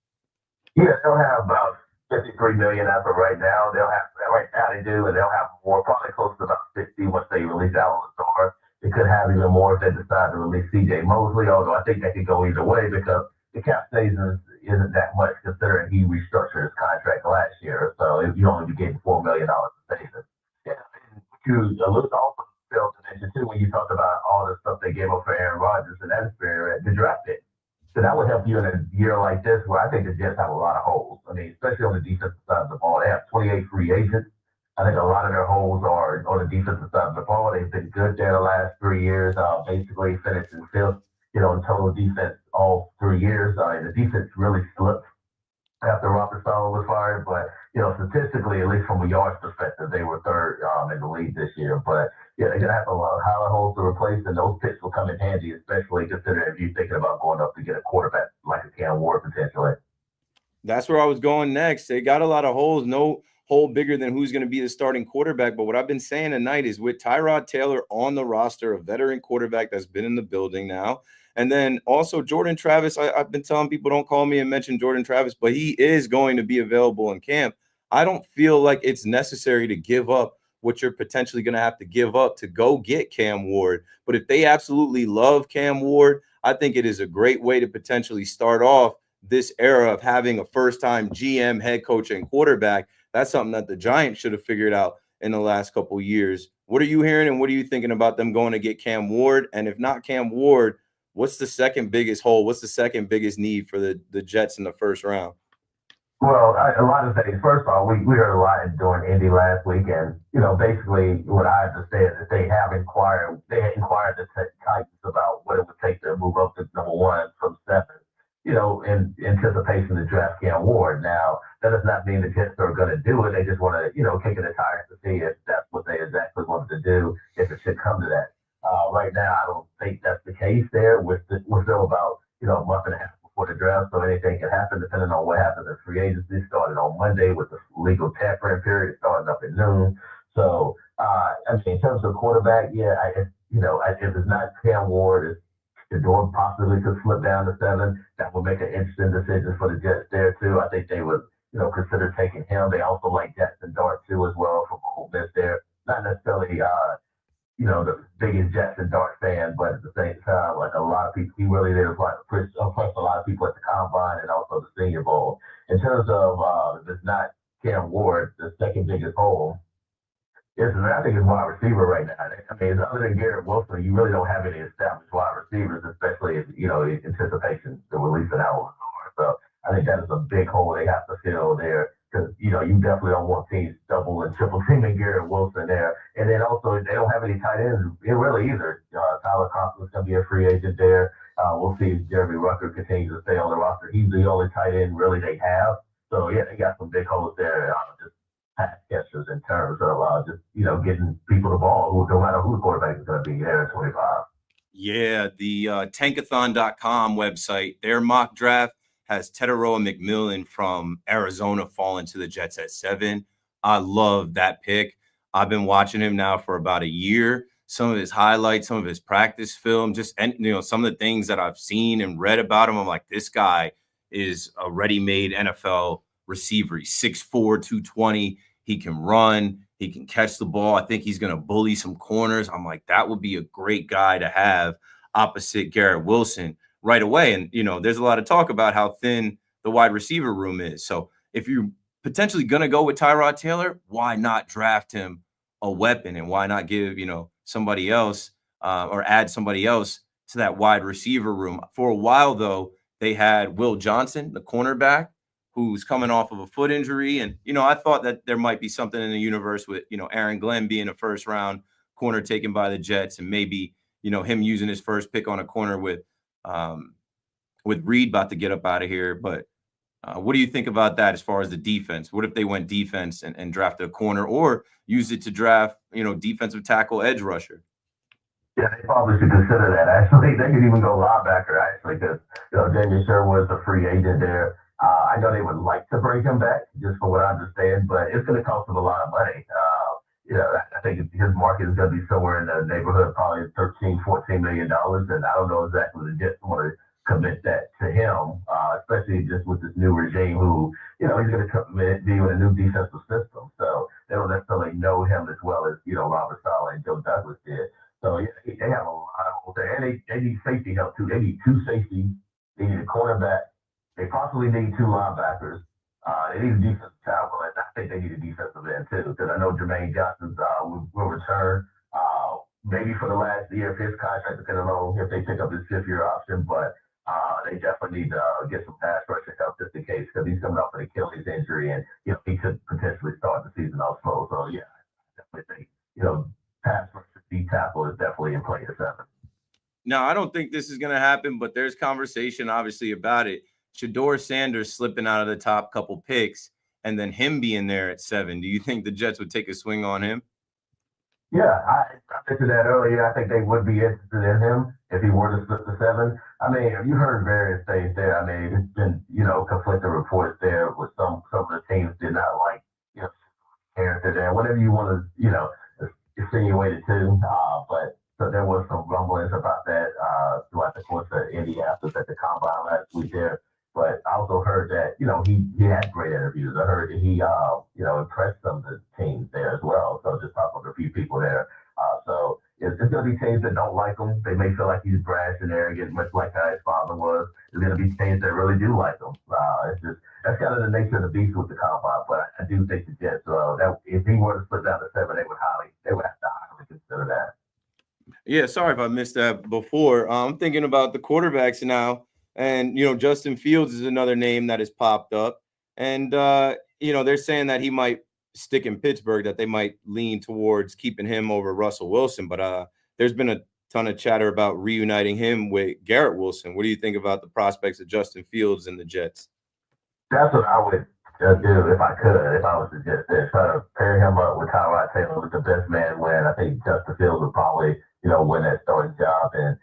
Yeah, they'll have about 53 million as of right now. They'll have right now they do, and they'll have more, probably close to about 60 once they release Alan Lazar. They could have even more if they decide to release CJ Mosley, although I think they could go either way because the cap savings isn't that much considering he restructured his contract last year. So if you only be getting $4 million in savings. Yeah, and you look also failed to mention too when you talked about all the stuff they gave up for Aaron Rodgers and that spirit, the draft pick. So that would help you in a year like this where I think the Jets have a lot of holes. I mean, especially on the defensive side of the ball. They have 28 free agents. I think a lot of their holes are on the defensive side of the ball. They've been good there the last 3 years, basically finishing fifth, in total defense all 3 years. The defense really slipped after Robert Sala was fired, but statistically, at least from a yards perspective, they were third in the league this year. But yeah, they're gonna have a lot of higher holes to replace, and those picks will come in handy, especially considering if you're thinking about going up to get a quarterback like a Cam Ward potentially. That's where I was going next. They got a lot of holes, no hole bigger than who's going to be the starting quarterback. But what I've been saying tonight is with Tyrod Taylor on the roster, a veteran quarterback that's been in the building now. And then also Jordan Travis. I've been telling people don't call me and mention Jordan Travis, but he is going to be available in camp. I don't feel like it's necessary to give up what you're potentially going to have to give up to go get Cam Ward. But if they absolutely love Cam Ward, I think it is a great way to potentially start off this era of having a first-time GM, head coach, and quarterback. That's something that the Giants should have figured out in the last couple of years. What are you hearing, and what are you thinking about them going to get Cam Ward? And if not Cam Ward, what's the second biggest hole? What's the second biggest need for the Jets in the first round? Well, a lot of things. First of all, we heard a lot during Indy last week, and basically what I understand is they had inquired the Titans about what it would take to move up to number one from 7. In anticipation to draft Cam Ward. Now, that does not mean the Jets are going to do it. They just want to, kick in the tires to see if that's what they exactly wanted to do, if it should come to that. Right now, I don't think that's the case there. We're still about, a month and a half before the draft, so anything can happen depending on what happens in free agency. Started on Monday with the legal tampering period starting up at noon. So, in terms of quarterback, if it's not Cam Ward, the door possibly could slip down to 7. That would make an interesting decision for the Jets there too. I think they would, consider taking him. They also like Jackson Dart too as well from Ole Miss there. Not necessarily, the biggest Jackson Dart fan, but at the same time, like a lot of people, he really did impress a lot of people at the combine and also the Senior Bowl. In terms of if it's not Cam Ward, the second biggest hole. I think it's wide receiver right now. I mean, other than Garrett Wilson, you really don't have any established wide receivers, especially if, in anticipation to release an Alan Lazar. So I think that is a big hole they have to fill there because, you definitely don't want teams double and triple teaming Garrett Wilson there. And then also, they don't have any tight ends really either. Tyler Conklin going to be a free agent there. We'll see if Jeremy Rucker continues to stay on the roster. He's the only tight end really they have. So, yeah, they got some big holes there. Just pass catchers in terms of getting people the ball, no matter who the quarterback is going to be there at 25. Yeah, the tankathon.com website, their mock draft has Teteroa McMillan from Arizona falling to the Jets at 7. I love that pick. I've been watching him now for about a year. Some of his highlights, some of his practice film, some of the things that I've seen and read about him. I'm like, this guy is a ready-made NFL receiver. He's 6'4", 220. He can run. He can catch the ball. I think he's going to bully some corners. I'm like, that would be a great guy to have opposite Garrett Wilson right away. And, there's a lot of talk about how thin the wide receiver room is. So if you're potentially going to go with Tyrod Taylor, why not draft him a weapon? And why not give, somebody else or add somebody else to that wide receiver room? For a while, though, they had Will Johnson, the cornerback, who's coming off of a foot injury. And, I thought that there might be something in the universe with, Aaron Glenn being a first round corner taken by the Jets and maybe, him using his first pick on a corner with Reed about to get up out of here. But what do you think about that as far as the defense? What if they went defense and drafted a corner or use it to draft, defensive tackle edge rusher? Yeah, they probably should consider that. Actually, they could even go linebacker, actually, because, Daniel Sherwood's a free agent there. I know they would like to bring him back, just for what I understand, but it's going to cost them a lot of money. I think his market is going to be somewhere in the neighborhood of probably $13-14 million. And I don't know exactly the Jets want to commit that to him, especially just with this new regime who, he's going to be with a new defensive system. So they don't necessarily know him as well as, Robert Saleh and Joe Douglas did. So yeah, they have a lot of holes there. And they need safety help too. They need 2 safeties. They need a cornerback. They possibly need 2 linebackers. They need a defensive tackle, and I think they need a defensive end too, because I know Jermaine Johnson's will return maybe for the last year of his contract, depending on if they pick up his 5th-year option. But they definitely need to get some pass rushing help just in case, because he's coming off an Achilles injury, and he could potentially start the season off slow. So yeah, I definitely think pass rusher D tackle is definitely in play at 7. Now, I don't think this is going to happen, but there's conversation obviously about it. Shador Sanders slipping out of the top couple picks and then him being there at 7. Do you think the Jets would take a swing on him? Yeah, I mentioned that earlier. I think they would be interested in him if he were to slip to 7. I mean, you heard various things there. I mean, it's been, conflicting reports there with some of the teams did not like, character there. Whatever you want to, insinuate it to. But so there was some rumblings about that throughout the course of Indianapolis at the combine last week there. But I also heard that, he had great interviews. I heard that he, impressed some of the teams there as well. So just talking to a few people there. So it's going to be teams that don't like him. They may feel like he's brash and arrogant, much like how his father was. There's going to be teams that really do like him. That's kind of the nature of the beast with the combine. But I do think the Jets, that if he were to slip down to 7, they would have to highly consider that. Yeah, sorry if I missed that before. I'm thinking about the quarterbacks now. And, Justin Fields is another name that has popped up. And, they're saying that he might stick in Pittsburgh, that they might lean towards keeping him over Russell Wilson. But there's been a ton of chatter about reuniting him with Garrett Wilson. What do you think about the prospects of Justin Fields and the Jets? That's what I would do if I could, if I was the Jets. Try to pair him up with Tyrod Taylor with the best man win. I think Justin Fields would probably, win that starting job. And,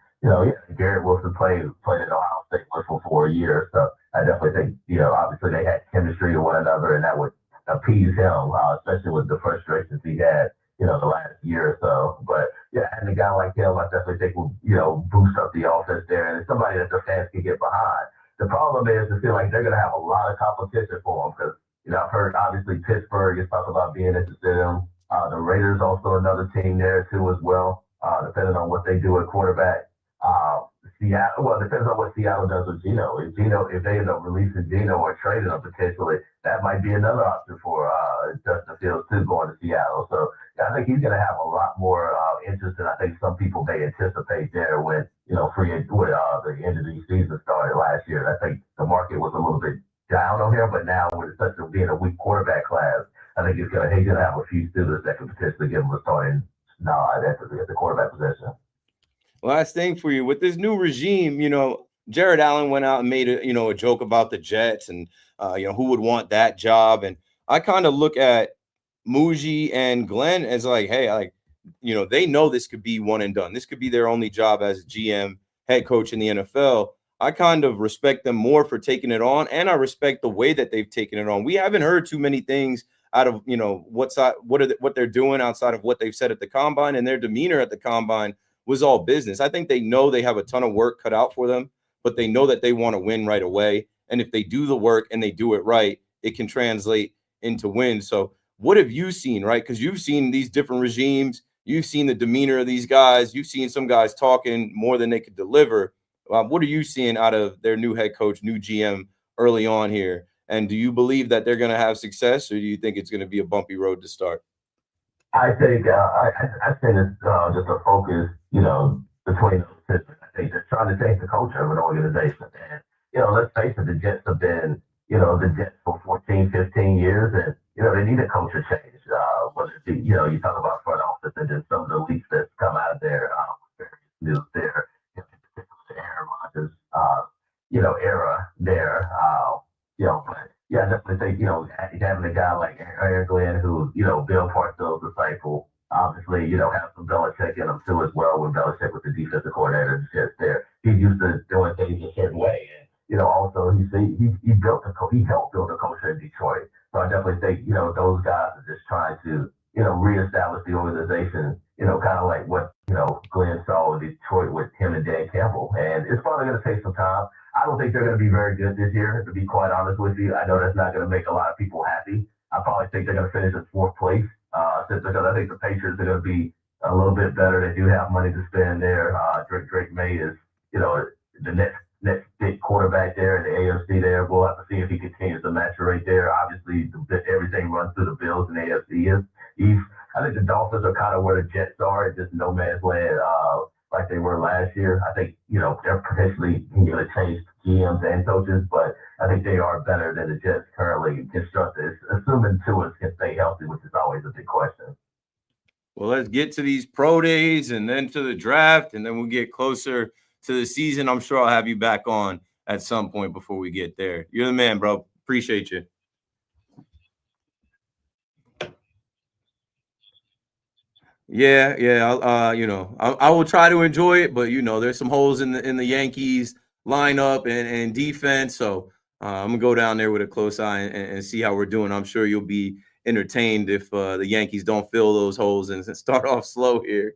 Garrett Wilson played at Ohio State for 4 years. So I definitely think, obviously they had chemistry to one another, and that would appease him, especially with the frustrations he had, the last year or so. But yeah, and a guy like him, I definitely think will, boost up the offense there, and it's somebody that the fans can get behind. The problem is, I feel like they're going to have a lot of competition for him because, I've heard obviously Pittsburgh is talking about being interested in him. The Raiders also another team there too as well, depending on what they do at quarterback. Seattle, well, it depends on what Seattle does with Geno. If they end up releasing Geno or trading him potentially, that might be another option for Justin Fields too, going to Seattle. So I think he's going to have a lot more interest than I think some people may anticipate there when the end of the season started last year. I think the market was a little bit down on him, but now with such being a weak quarterback class, I think he's going to have a few students that can potentially give him a starting nod at the quarterback position. Last thing for you with this new regime, Jared Allen went out and made a joke about the Jets and who would want that job. And I kind of look at Muji and Glenn as like, hey, they know this could be one and done. This could be their only job as GM, head coach in the NFL. I kind of respect them more for taking it on, and I respect the way that they've taken it on. We haven't heard too many things out of what they're doing outside of what they've said at the combine, and their demeanor at the combine was all business. I think they know they have a ton of work cut out for them, but they know that they want to win right away. And if they do the work and they do it right, it can translate into wins. So what have you seen, right? Because you've seen these different regimes. You've seen the demeanor of these guys. You've seen some guys talking more than they could deliver. What are you seeing out of their new head coach, new GM early on here? And do you believe that they're going to have success, or do you think it's going to be a bumpy road to start? I think I think it's just a focus, between those systems. I think they're trying to change the culture of an organization. And, let's face it, the Jets have been, the Jets for 14, 15 years, and, they need a culture change. Whether it be, you talk about front office and then some of the leaks that's come out of there, news there, the Aaron Rodgers, era there, but yeah, I definitely think, having a guy like Aaron Glenn, who's, Bill Parcells' disciple, obviously, have some Belichick in him too as well, when Belichick was the defensive coordinator just there. He's used to doing things a certain way. And, also he helped build a culture in Detroit. So I definitely think, those guys are just trying to, reestablish the organization, kind of like what, Glenn saw in Detroit with him and Dan Campbell. And it's probably going to take some time. I don't think they're going to be very good this year, to be quite honest with you. I know that's not going to make a lot of people happy. I probably think they're going to finish in fourth place, because I think the Patriots are going to be a little bit better. They do have money to spend there. Drake May is, the next big quarterback there in the AFC there. We'll have to see if he continues to maturate there. Obviously, everything runs through the Bills and AFC East. I think the Dolphins are kind of where the Jets are, just no man's land, like they were last year. I think, they're potentially going to change GMs and coaches, but I think they are better than the Jets currently constructed, assuming Tua can stay healthy, which is always a big question. Well, let's get to these pro days and then to the draft, and then we'll get closer to the season. I'm sure I'll have you back on at some point before we get there. You're the man, bro. Appreciate you. Yeah. I will try to enjoy it, but there's some holes in the Yankees lineup and defense. So I'm gonna go down there with a close eye and see how we're doing. I'm sure you'll be entertained if the Yankees don't fill those holes and start off slow here.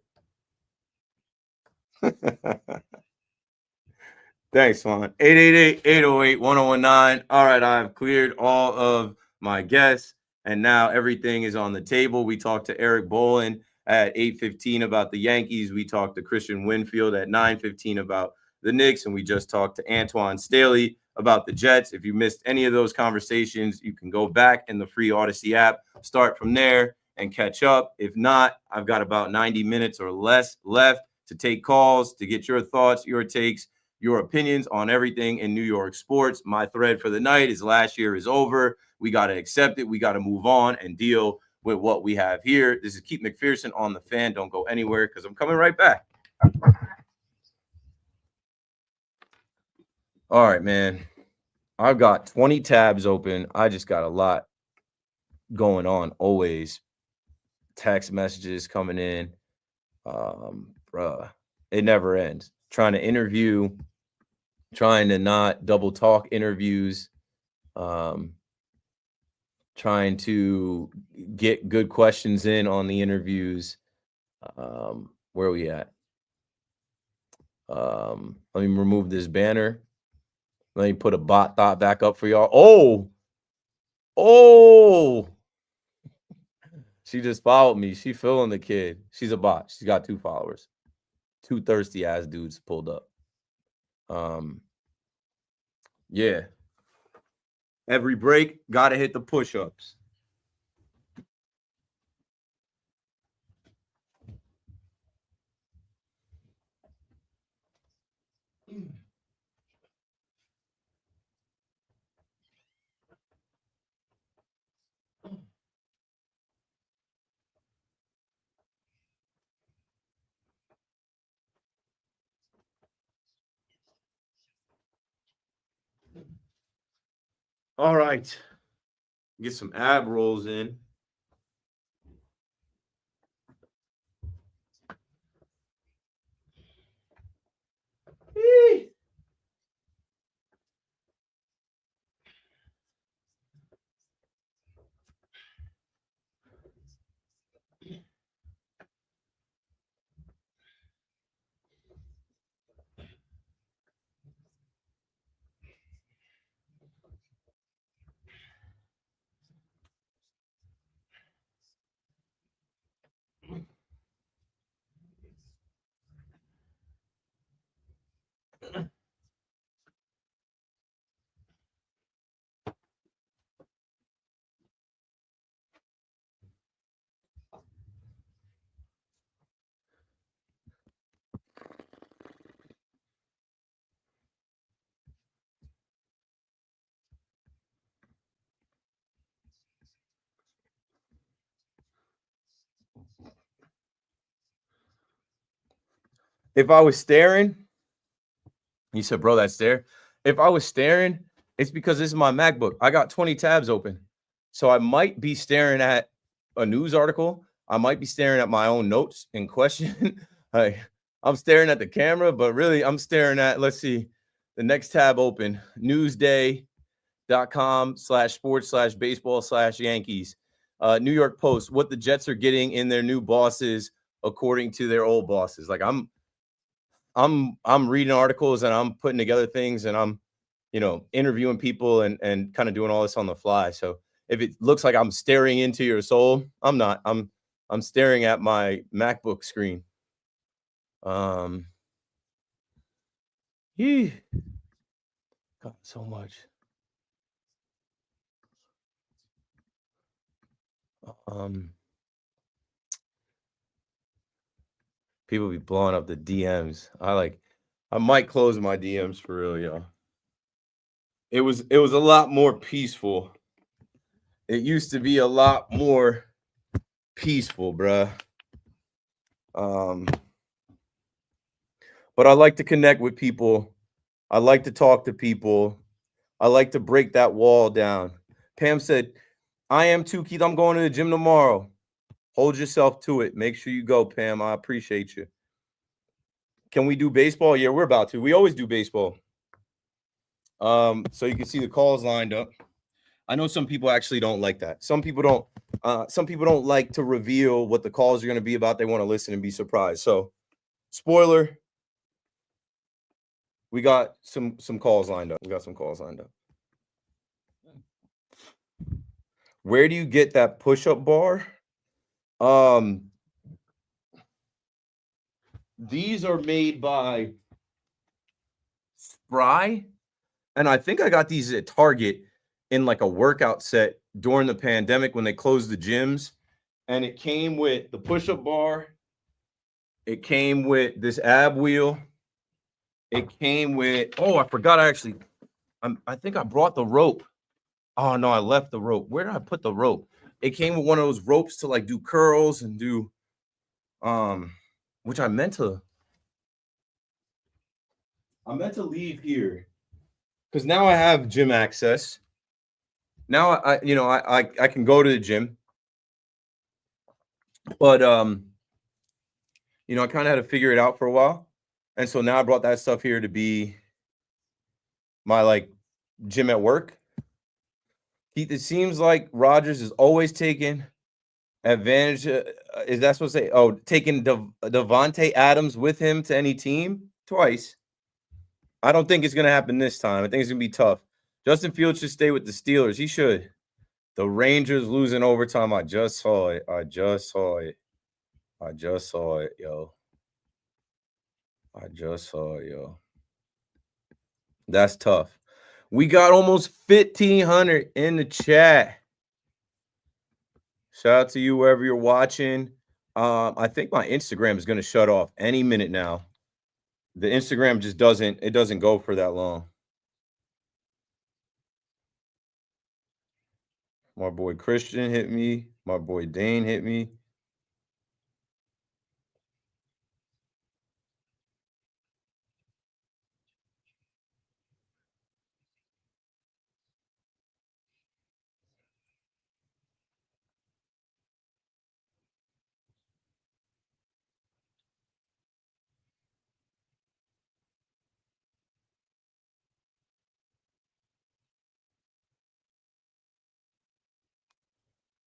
Thanks, Juan. 888-808-1019. All right, I've cleared all of my guests, and now everything is on the table. We talked to Eric Bolin at 8:15 about the Yankees. We talked to Christian Winfield at 9:15 about the Knicks, and we just talked to Antoine Staley about the Jets. If you missed any of those conversations, you can go back in the free Odyssey app, start from there, and catch up. If not, I've got about 90 minutes or less left to take calls, to get your thoughts, your takes, your opinions on everything in New York sports. My thread for the night is last year is over. We got to accept it. We got to move on and deal with what we have here. This is Keith McPherson on The Fan. Don't go anywhere because I'm coming right back. All right, man. I've got 20 tabs open. I just got a lot going on always. Text messages coming in. It never ends. Trying to interview, trying to not double talk interviews, trying to get good questions in on the interviews. Where are we at? Let me remove this banner. Let me put a bot thought back up for y'all. Oh, she just followed me. She feeling the kid. She's a bot. She's got 2 followers. 2 thirsty ass dudes pulled up. Yeah. Every break, gotta hit the push-ups. All right. Get some ab rolls in. If I was staring, you said, bro, that's there. If I was staring, it's because this is my MacBook. I got 20 tabs open. So I might be staring at a news article. I might be staring at my own notes in question. I'm staring at the camera, but really I'm staring at, let's see, the next tab open, newsday.com/sports/baseball/Yankees. New York Post, what the Jets are getting in their new bosses according to their old bosses. Like I'm reading articles and I'm putting together things and I'm, interviewing people and kind of doing all this on the fly. So if it looks like I'm staring into your soul, I'm not. I'm staring at my MacBook screen. God, so much. People be blowing up the DMs. I might close my DMs for real, y'all. It was a lot more peaceful. It used to be a lot more peaceful, bruh. But I like to connect with people. I like to talk to people. I like to break that wall down. Pam said, I am too, Keith. I'm going to the gym tomorrow. Hold yourself to it. Make sure you go, Pam. I appreciate you. Can we do baseball? Yeah, we're about to. We always do baseball. So you can see the calls lined up. I know some people actually don't like that. Some people don't like to reveal what the calls are going to be about. They want to listen and be surprised. So, spoiler, we got some calls lined up. Where do you get that push-up bar? These are made by Spry, and I think I got these at Target in like a workout set during the pandemic when they closed the gyms, and it came with the push-up bar. It came with this ab wheel. It came with, I forgot I think I brought the rope. Oh no, I left the rope. Where did I put the rope? It came with one of those ropes to like do curls and do which I meant to leave here because now I have gym access. Now I can go to the gym. But I kind of had to figure it out for a while. And so now I brought that stuff here to be my like gym at work. Keith, it seems like Rodgers is always taking advantage. Is that supposed to say? Oh, taking Devontae Adams with him to any team twice. I don't think it's going to happen this time. I think it's going to be tough. Justin Fields should stay with the Steelers. He should. The Rangers losing overtime. I just saw it, yo. I just saw it, yo. That's tough. We got almost 1,500 in the chat. Shout out to you wherever you're watching. I think my Instagram is going to shut off any minute now. The Instagram just doesn't go for that long. My boy Christian hit me. My boy Dane hit me.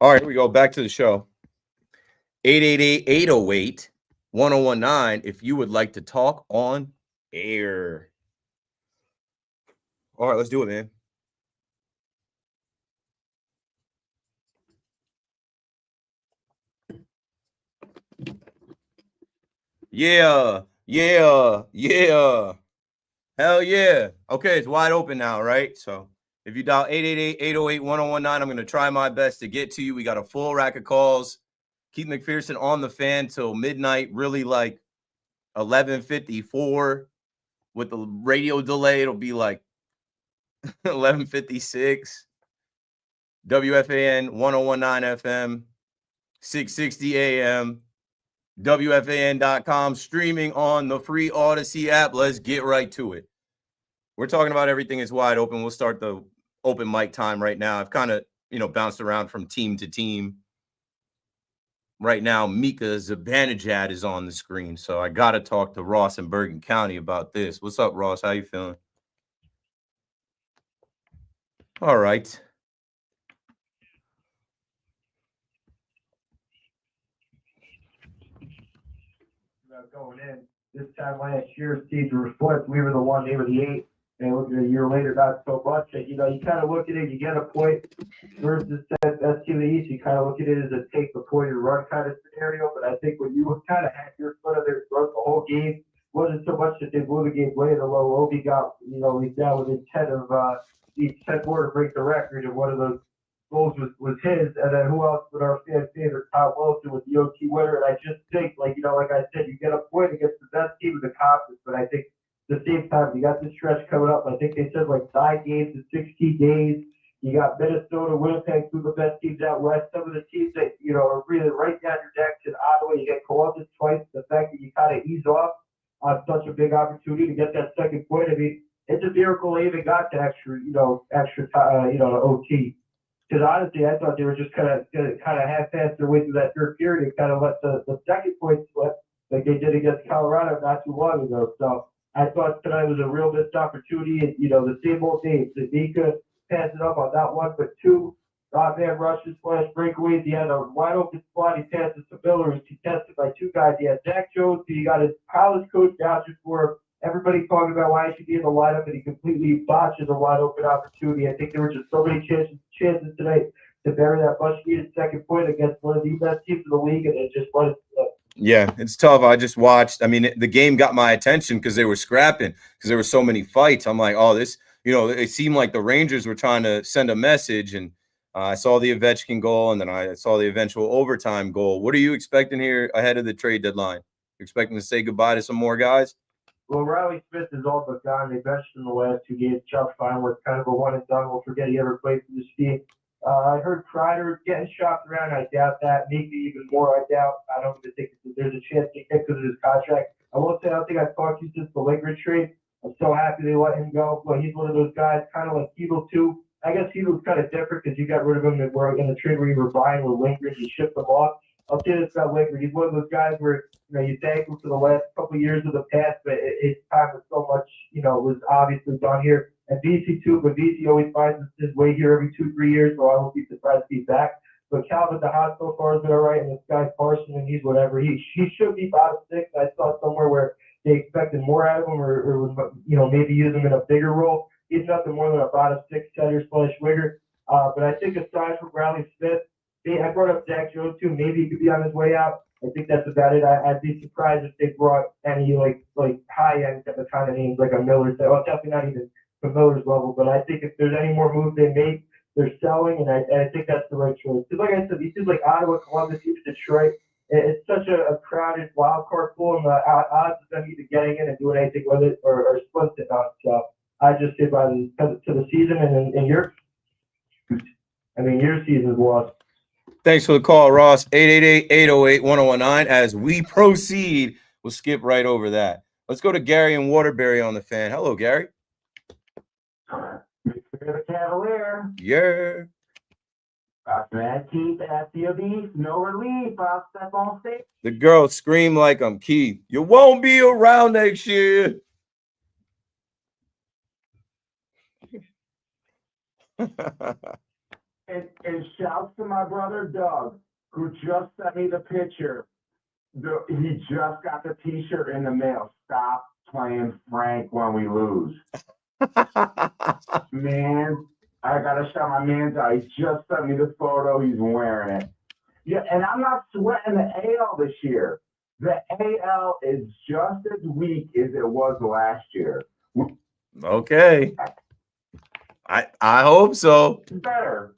All right, here we go. Back to the show. 888-808-1019 if you would like to talk on air. All right, let's do it, man. Yeah. Hell yeah. Okay, it's wide open now, right? So if you dial 888-808-1019, I'm going to try my best to get to you. We got a full rack of calls. Keith McPherson on the fan till midnight, really like 11:54. With the radio delay, it'll be like 11:56. WFAN 1019 FM, 660 AM, WFAN.com, streaming on the free Odyssey app. Let's get right to it. We're talking about everything is wide open. We'll start the open mic time right now. I've kind of, bounced around from team to team. Right now, Mika Zibanejad is on the screen, so I got to talk to Ross in Bergen County about this. What's up, Ross? How you feeling? All right. going in. This time last year, seeds were flipped. We were the 1, they were the 8. And look at a year later, not so much. And, you kind of look at it, you get a point versus that team of the East. You kind of look at it as a take the point and run kind of scenario. But I think when you kind of had your foot on their throat the whole game, wasn't so much that they blew the game late, although Obi got, he's down within 10 of each 10 more to break the record, and one of those goals was his. And then who else but our fan favorite, Tom Wilson, with the OT winner. And I just think, like I said, you get a point against the best team in the conference, but I think at the same time, you got this stretch coming up. I think they said like 9 games in 16 days. You got Minnesota, Winnipeg, two of the best teams out west. Some of the teams that, are really right down your necks in Ottawa. You get Columbus twice. The fact that you kind of ease off on such a big opportunity to get that second point. I mean, it's a miracle they even got to extra OT. Because honestly, I thought they were just kind of half-assed their way through that third period and kind of let the second point slip like they did against Colorado not too long ago. So I thought tonight was a real missed opportunity. And, the same old names. Zadika passed it up on not one, but two. Man rushes, flash breakaways. He had a wide open spot. He passed it to Miller, who's contested by 2 guys. He had Zach Jones, who he got his college coach voucher for. Everybody talking about why he should be in the lineup, and he completely botches a wide open opportunity. I think there were just so many chances tonight to bury that much needed second point against one of the best teams in the league, and it just let it slip. Yeah, it's tough. I just watched. I mean, the game got my attention because they were scrapping, because there were so many fights. I'm like, oh, this, it seemed like the Rangers were trying to send a message, and I saw the Ovechkin goal, and then I saw the eventual overtime goal. What are you expecting here ahead of the trade deadline? You expecting to say goodbye to some more guys? Well, Riley Smith is all but gone. They benched him the last 2 games. Chuck Fine was kind of a one and done. We'll forget he ever played for this team. I heard Kreider getting shopped around. I doubt that. Maybe even more. I doubt. I don't even think there's a chance he gets because of his contract. I will say I don't think I've talked to you since the Lingard trade. I'm so happy they let him go. But he's one of those guys, kind of like Hegel too. I guess Hegel's kind of different because you got rid of him in the trade where you were buying with Lingard. You shipped him off. I'll say this about Lingard. He's one of those guys where, you thank him for the last couple of years of the past, but his time was so much, was obviously done here. And VC too, but VC always finds his way here every 2-3 years, so I won't be surprised if he's back. But Calvin DeHaan so far has been all right, and this guy Parson, and he's whatever. He should be bottom 6. I saw somewhere where they expected more out of him, or maybe use him in a bigger role. He's nothing more than a bottom 6 center / winger. But I think aside from Riley Smith, I brought up Zach Jones too. Maybe he could be on his way out. I think that's about it. I'd be surprised if they brought any like high end kind of names like a Miller. Well, definitely not even from Miller's level. But I think if there's any more moves they make, they're selling, and I think that's the right choice. Because like I said, these teams like Ottawa, Columbus, even Detroit, it's such a crowded wild card pool, and the odds of them either getting in and doing anything with it or split it up. So I just say by to the season, and your season's lost. Thanks for the call, Ross. 888-808-1019. As we proceed, we'll skip right over that. Let's go to Gary and Waterbury on the fan. Hello, Gary. The Cavalier. Yeah. After that Keith, after Beef, no relief. I'll step on stage. The girl screamed like I'm Keith. You won't be around next year. And shouts to my brother Doug, who just sent me the picture. He just got the T-shirt in the mail. Stop playing Frank when we lose. Man, I gotta shout my man's out. He just sent me the photo. He's wearing it. Yeah, and I'm not sweating the AL this year. The AL is just as weak as it was last year. Okay. I hope so. It's better.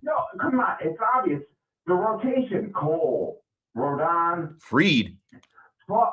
No, come on. It's obvious. The rotation, Cole, Rodon, Fried. Plus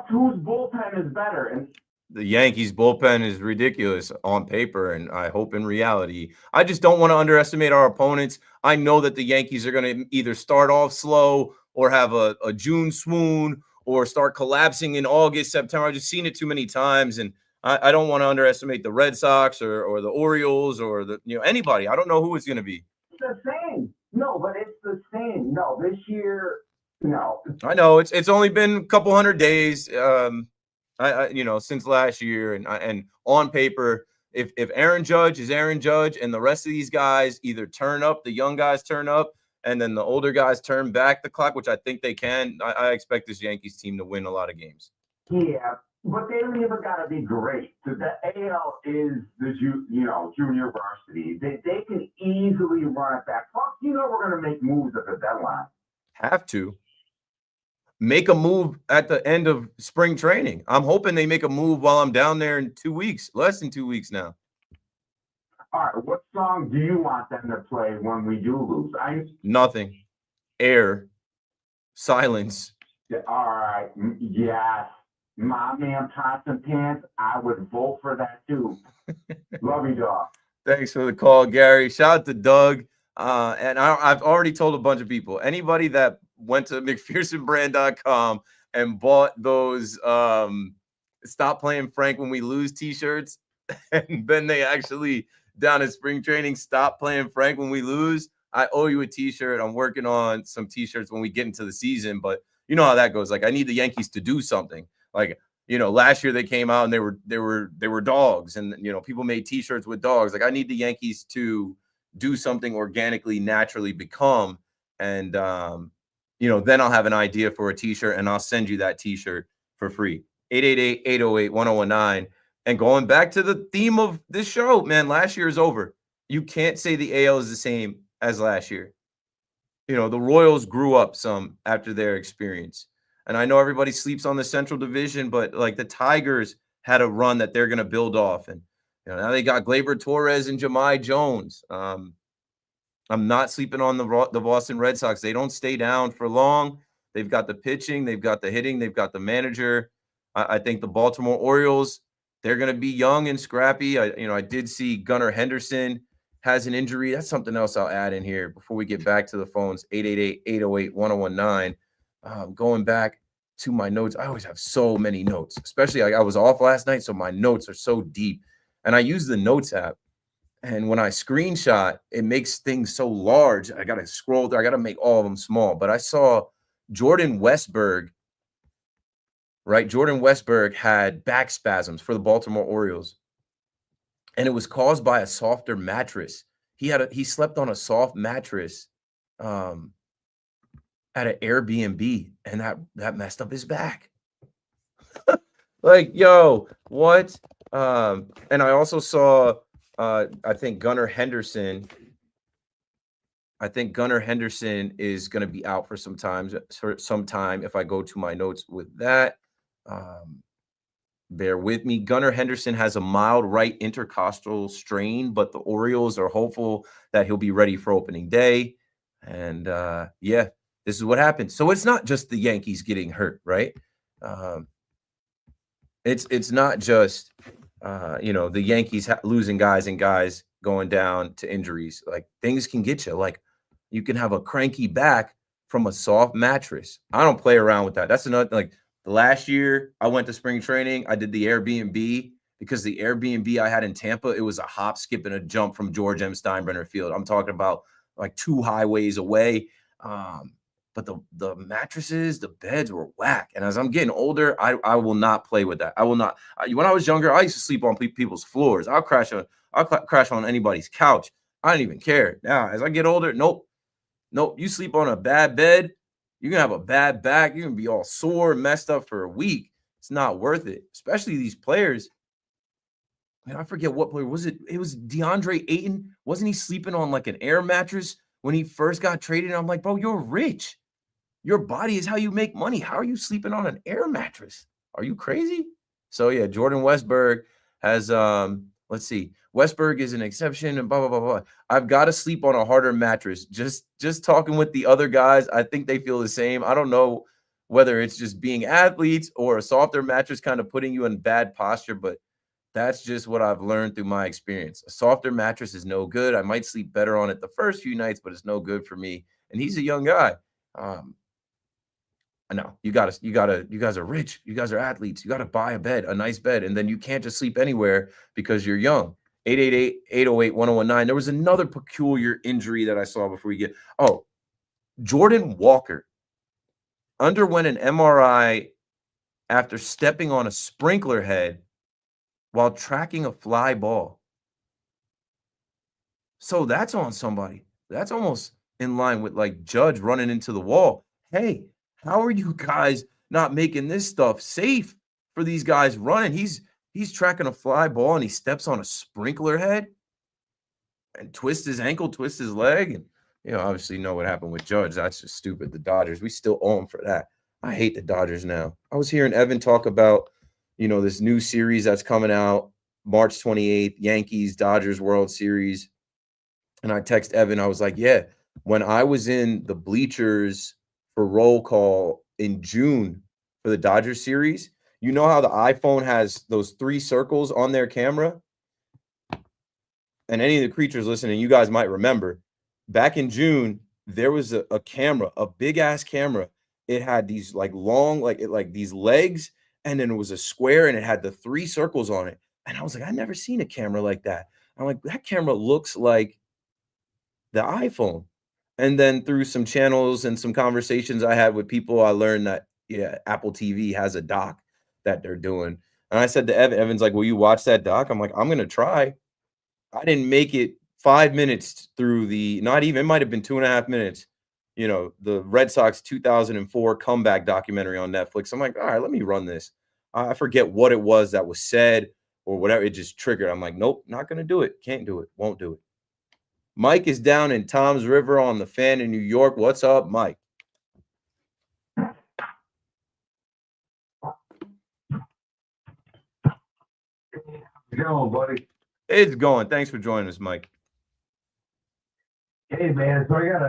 whose bullpen is better? And The Yankees bullpen is ridiculous on paper, and I hope in reality. I just don't want to underestimate our opponents. I know that the Yankees are going to either start off slow or have a June swoon or start collapsing in August, September. I've just seen it too many times, and I don't want to underestimate the Red Sox or the Orioles or anybody. I don't know who it's going to be. It's the same. No, but it's the same. No, this year, no. I know it's only been a couple hundred days, since last year, and on paper, if Aaron Judge is Aaron Judge and the rest of these guys either turn up, the young guys turn up, and then the older guys turn back the clock, which I think they can, I expect this Yankees team to win a lot of games. Yeah, but they don't even got to be great. So the AL is the junior varsity. They can easily run it back. Plus, we're going to make moves at the deadline. Have to make a move at the end of spring training. I'm hoping they make a move while I'm down there in 2 weeks, less than 2 weeks now. All right, what song do you want them to play when we do lose? Nothing. Air. Silence. Yeah, all right. Yes. My man Pots and Pants, I would vote for that too. Love you, dog. Thanks for the call, Gary. Shout out to Doug. And I've already told a bunch of people, anybody that went to McPhersonBrand.com and bought those Stop Playing Frank When We Lose t-shirts, and then they actually down at spring training stop playing Frank when we lose, I owe you a t-shirt. I'm working on some t-shirts when we get into the season, but you know how that goes. Like, I need the Yankees to do something. Like, last year they came out and they were dogs, and people made t-shirts with dogs. Like, I need the Yankees to do something organically, naturally become, and then I'll have an idea for a t-shirt and I'll send you that t-shirt for free. 888-808-1019. And going back to the theme of this show, man, last year is over. You can't say the AL is the same as last year. The Royals grew up some after their experience. And I know everybody sleeps on the Central Division, but like the Tigers had a run that they're going to build off. And now they got Gleyber Torres and Jahmai Jones. I'm not sleeping on the Boston Red Sox. They don't stay down for long. They've got the pitching, they've got the hitting, they've got the manager. I think the Baltimore Orioles, they're going to be young and scrappy. I did see Gunnar Henderson has an injury. That's something else I'll add in here before we get back to the phones. 888-808-1019. Going back to my notes, I always have so many notes, especially I was off last night, so my notes are so deep. And I use the Notes app. And when I screenshot, it makes things so large. I got to scroll through. I got to make all of them small. But I saw Jordan Westburg, right? Jordan Westburg had back spasms for the Baltimore Orioles. And it was caused by a softer mattress. He slept on a soft mattress at an Airbnb, and that messed up his back. Like, yo, what? And I also saw I think Gunnar Henderson is going to be out for some time if I go to my notes with that. Bear with me. Gunnar Henderson has a mild right intercostal strain, but the Orioles are hopeful that he'll be ready for opening day. And this is what happened. So it's not just the Yankees getting hurt, right? It's not just the Yankees losing guys and guys going down to injuries. Like, things can get you. Like, you can have a cranky back from a soft mattress. I don't play around with that. That's another, like, the last year I went to spring training, I did the Airbnb, because the Airbnb I had in Tampa, it was a hop, skip, and a jump from George M. Steinbrenner Field. I'm talking about like 2 highways away. But the mattresses, the beds were whack. And as I'm getting older, I will not play with that. I will not. When I was younger, I used to sleep on people's floors. I'll crash on anybody's couch. I didn't even care. Now, as I get older, nope. You sleep on a bad bed, you're going to have a bad back. You're going to be all sore, messed up for a week. It's not worth it, especially these players. Man, I forget what player was it. It was DeAndre Ayton. Wasn't he sleeping on like an air mattress when he first got traded? I'm like, bro, you're rich. Your body is how you make money. How are you sleeping on an air mattress? Are you crazy? So yeah, Jordan Westburg has let's see. Westburg is an exception and blah blah blah blah. I've got to sleep on a harder mattress. Just talking with the other guys, I think they feel the same. I don't know whether it's just being athletes or a softer mattress kind of putting you in bad posture, but that's just what I've learned through my experience. A softer mattress is no good. I might sleep better on it the first few nights, but it's no good for me. And he's a young guy. I know you guys are rich. You guys are athletes. You got to buy a nice bed. And then you can't just sleep anywhere because you're young. 888-808-1019. There was another peculiar injury that I saw before we get. Oh, Jordan Walker underwent an MRI after stepping on a sprinkler head while tracking a fly ball. So that's on somebody. That's almost in line with like Judge running into the wall. Hey, how are you guys not making this stuff safe for these guys running? He's tracking a fly ball and he steps on a sprinkler head and twists his ankle, twists his leg. And, obviously know what happened with Judge. That's just stupid. The Dodgers, we still owe him for that. I hate the Dodgers now. I was hearing Evan talk about, this new series that's coming out March 28th, Yankees, Dodgers World Series. And I text Evan, I was like, yeah, when I was in the bleachers for roll call in June for the Dodgers series, you know how the iPhone has those 3 circles on their camera? And any of the creatures listening, you guys might remember, back in June, there was a camera, a big ass camera. It had these like long, like these legs, and then it was a square and it had the 3 circles on it. And I was like, I've never seen a camera like that. I'm like, that camera looks like the iPhone. And then through some channels and some conversations I had with people, I learned that, Apple TV has a doc that they're doing. And I said to Evan's like, will you watch that doc? I'm like, I'm going to try. I didn't make it 5 minutes through not even, it might have been 2.5 minutes, the Red Sox 2004 comeback documentary on Netflix. I'm like, all right, let me run this. I forget what it was that was said or whatever. It just triggered. I'm like, nope, not going to do it. Can't do it. Won't do it. Mike is down in Tom's River on the Fan in New York. What's up, Mike? How's it going, buddy? It's going. Thanks for joining us, Mike. Hey, man. So I got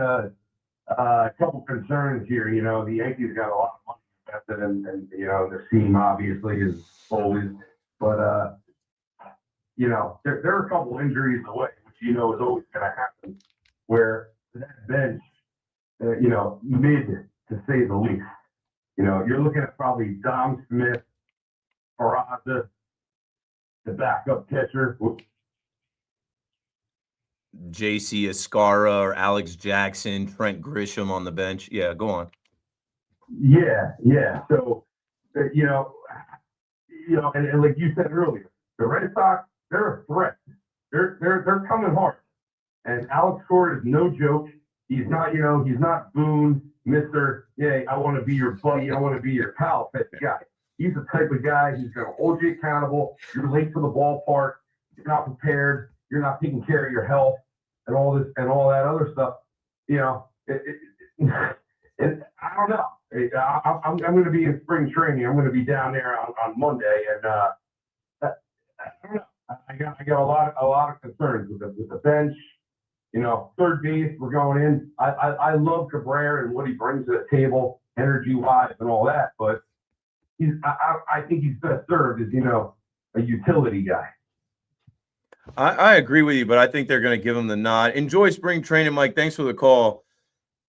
a couple concerns here. The Yankees got a lot of money invested and their team obviously is always, but there are a couple injuries away, which is always going to happen. Where that bench, mid to say the least. You're looking at probably Dom Smith, Peraza, the backup catcher. JC Escara or Alex Jackson, Trent Grisham on the bench. Yeah, go on. Yeah. So, and like you said earlier, the Red Sox, they're a threat. They're coming hard. And Alex Cora is no joke. He's not Boone, Mr. Yeah, I want to be your buddy, I want to be your pal type of guy. He's the type of guy who's going to hold you accountable. You're late to the ballpark. You're not prepared. You're not taking care of your health and all this and all that other stuff. And I don't know. I'm going to be in spring training. I'm going to be down there on Monday, and I don't know. I got a lot of concerns with the bench. Third base, we're going in. I love Cabrera and what he brings to the table, energy-wise and all that, but I think he's best served as, a utility guy. I agree with you, but I think they're going to give him the nod. Enjoy spring training, Mike. Thanks for the call.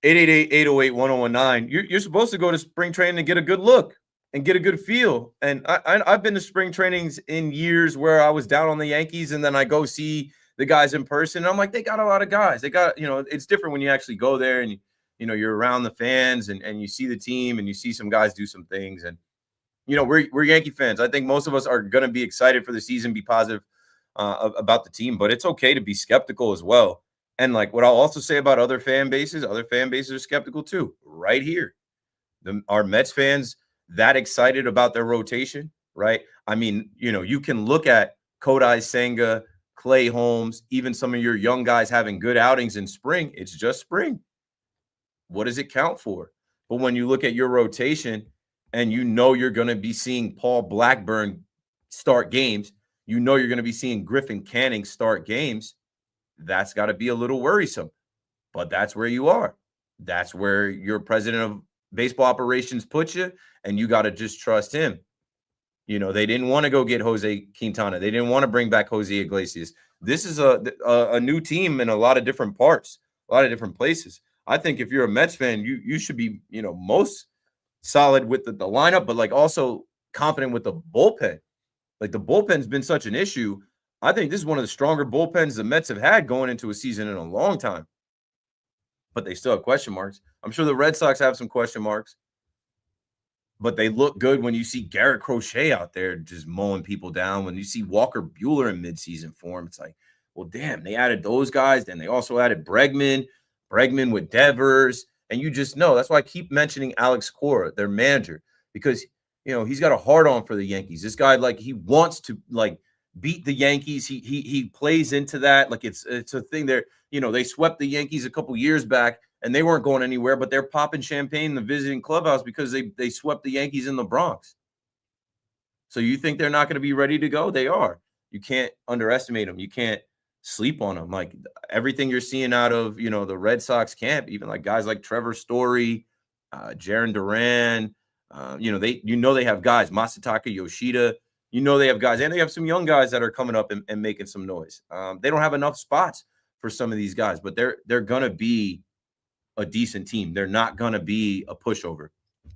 888-808-1019. You're supposed to go to spring training and get a good look and get a good feel. And I've been to spring trainings in years where I was down on the Yankees, and then I go see the guys in person. And I'm like, they got a lot of guys. They got, it's different when you actually go there and, you're around the fans and you see the team and you see some guys do some things. And, we're Yankee fans. I think most of us are going to be excited for the season, be positive about the team, but it's okay to be skeptical as well. And like what I'll also say about other fan bases are skeptical too. Right here, our Mets fans that excited about their rotation, right? I mean, you can look at Kodai Senga, Clay Holmes, even some of your young guys having good outings in spring. It's just spring. What does it count for? But when you look at your rotation and you're going to be seeing Paul Blackburn start games, you're going to be seeing Griffin Canning start games, that's got to be a little worrisome. But that's where you are. That's where your president of baseball operations puts you, and you got to just trust him. They didn't want to go get Jose Quintana. They didn't want to bring back Jose Iglesias. This is a new team in a lot of different parts, a lot of different places. I think if you're a Mets fan, you should be, most solid with the lineup, but like also confident with the bullpen. Like the bullpen's been such an issue. I think this is one of the stronger bullpens the Mets have had going into a season in a long time. But they still have question marks. I'm sure the Red Sox have some question marks. But they look good when you see Garrett Crochet out there just mowing people down. When you see Walker Buehler in midseason form, it's like, well, damn, they added those guys. Then they also added Bregman. Bregman with Devers, and you just know. That's why I keep mentioning Alex Cora, their manager, because he's got a hard on for the Yankees. This guy, like, he wants to beat the Yankees. He plays into that. Like, it's a thing there. They swept the Yankees a couple years back and they weren't going anywhere, but they're popping champagne in the visiting clubhouse because they swept the Yankees in the Bronx. So you think they're not going to be ready to go? They are. You can't underestimate them. You can't sleep on them. Like, everything you're seeing out of, the Red Sox camp, even like guys like Trevor Story, Jarren Duran, they have guys, Masataka Yoshida, they have guys, and they have some young guys that are coming up and making some noise. They don't have enough spots for some of these guys, but they're going to be a decent team. They're not going to be a pushover.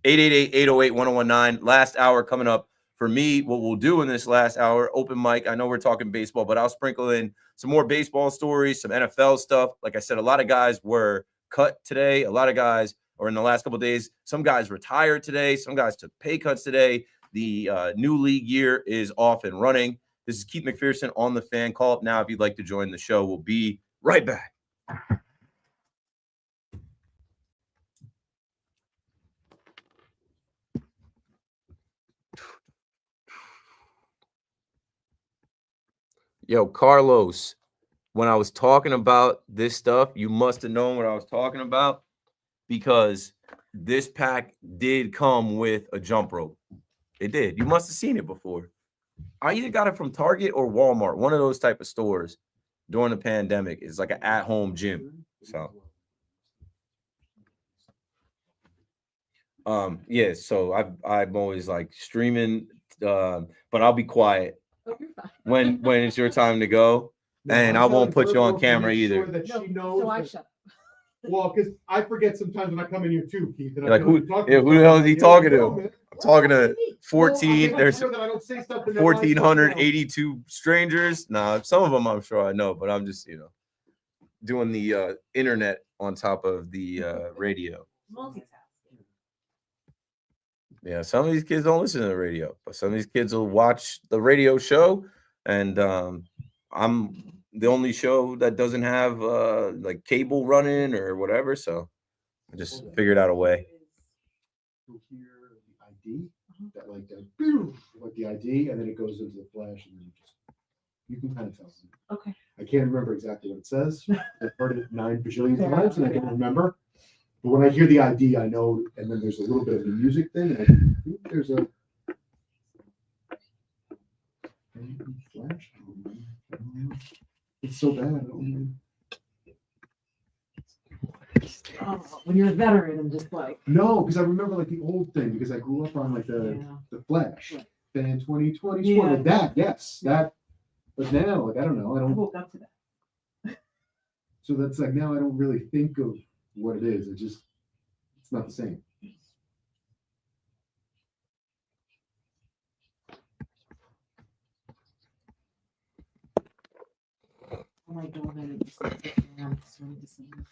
888-808-1019. Last hour coming up for me. What we'll do in this last hour, open mic. I know we're talking baseball, but I'll sprinkle in some more baseball stories, some NFL stuff. Like I said, a lot of guys were cut today. A lot of guys, or in the last couple of days, some guys retired today. Some guys took pay cuts today. The new league year is off and running. This is Keith McPherson on The Fan. Call up now if you'd like to join the show. We'll be right back. Yo, Carlos, when I was talking about this stuff, you must have known what I was talking about, because this pack did come with a jump rope. It did. You must have seen it before. I either got it from Target or Walmart, one of those type of stores during the pandemic. It's like an at-home gym. So, yeah, so I'm always like streaming, but I'll be quiet when it's your time to go. And I won't put you on camera either. That she knows So I that- shut. Well, because I forget sometimes when I come in here too, Keith. And I Like, feel who you're talking the to hell is he talking man. to? I'm talking to 14. Well, There's sure that I don't say something that I don't know. 1,482 strangers. Nah, some of them I'm sure I know, but I'm just, doing the internet on top of the radio. Multitask. Yeah, some of these kids don't listen to the radio, but some of these kids will watch the radio show, and I'm the only show that doesn't have like cable running or whatever, so I just figured out a way. You'll hear the ID, that like the ID, and then it goes into the flash, and then you can kind of tell. Okay. I can't remember exactly what it says. I've heard it 9 bajillion times, and I can't remember. But when I hear the ID, I know, and then there's a little bit of the music thing, and I think there's a flash. It's so bad. I don't know. Oh, when you're a veteran and just like. No, because I remember like the old thing, because I grew up on like the Flash, Fan 2020 Yeah. like that. Yes, that. But now, like I don't know, I I don't. woke up to that. So that's like now I don't really think of what it is. It's not the same. Oh my God, I need to see it. I'm so need to see it.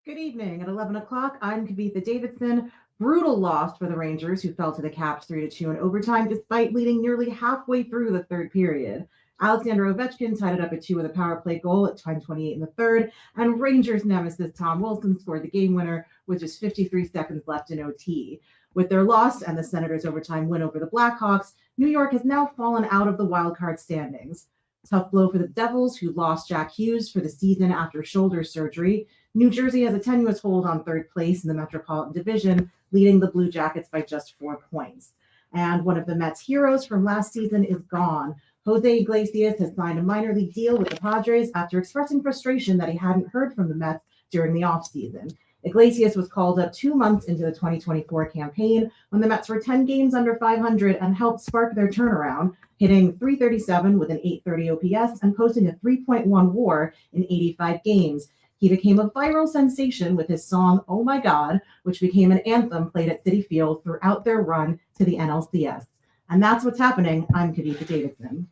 Good evening. At 11 o'clock, I'm Kavitha Davidson, Brutal loss for the Rangers, who fell to the Caps 3-2 in overtime, despite leading nearly halfway through the third period. Alexander Ovechkin tied it up at 2 with a power play goal at time 28 in the third, and Rangers nemesis Tom Wilson scored the game winner with just 53 seconds left in OT. With their loss and the Senators' overtime win over the Blackhawks, New York has now fallen out of the wildcard standings. Tough blow for the Devils, who lost Jack Hughes for the season after shoulder surgery. New Jersey has a tenuous hold on third place in the Metropolitan Division, leading the Blue Jackets by just 4 points. And one of the Mets' heroes from last season is gone. Jose Iglesias has signed a minor league deal with the Padres after expressing frustration that he hadn't heard from the Mets during the offseason. Iglesias was called up 2 months into the 2024 campaign when the Mets were 10 games under 500 and helped spark their turnaround, hitting .337 with an .830 OPS and posting a 3.1 WAR in 85 games. He became a viral sensation with his song "Oh My God," which became an anthem played at Citi Field throughout their run to the NLCS. And that's what's happening. I'm Kavitha Davidson.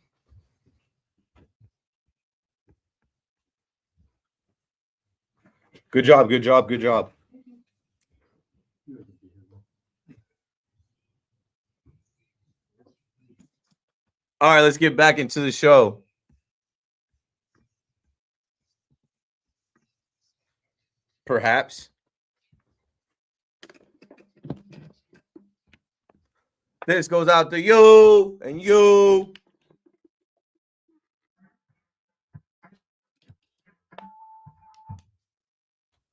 Good job, good job, good job. All right, let's get back into the show. Perhaps. This goes out to you and you.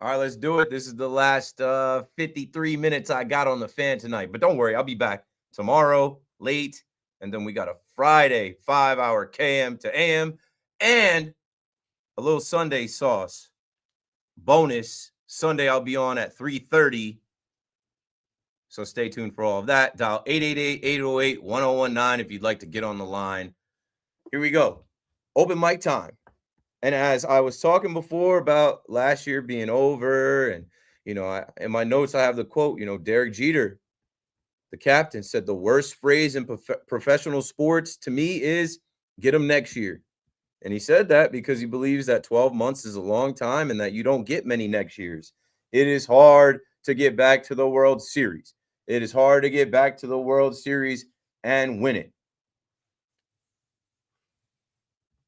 All right, let's do it. This is the last 53 minutes I got on the fan tonight. But don't worry, I'll be back tomorrow late. And then we got a Friday 5-hour KM to AM and a little Sunday sauce. Bonus. Sunday, I'll be on at 3:30. So stay tuned for all of that. Dial 888-808-1019 if you'd like to get on the line. Here we go. Open mic time. And as I was talking before about last year being over, and, in my notes, I have the quote, Derek Jeter, the captain, said the worst phrase in professional sports to me is get them next year. And he said that because he believes that 12 months is a long time and that you don't get many next years. It is hard to get back to the World Series. It is hard to get back to the World Series and win it.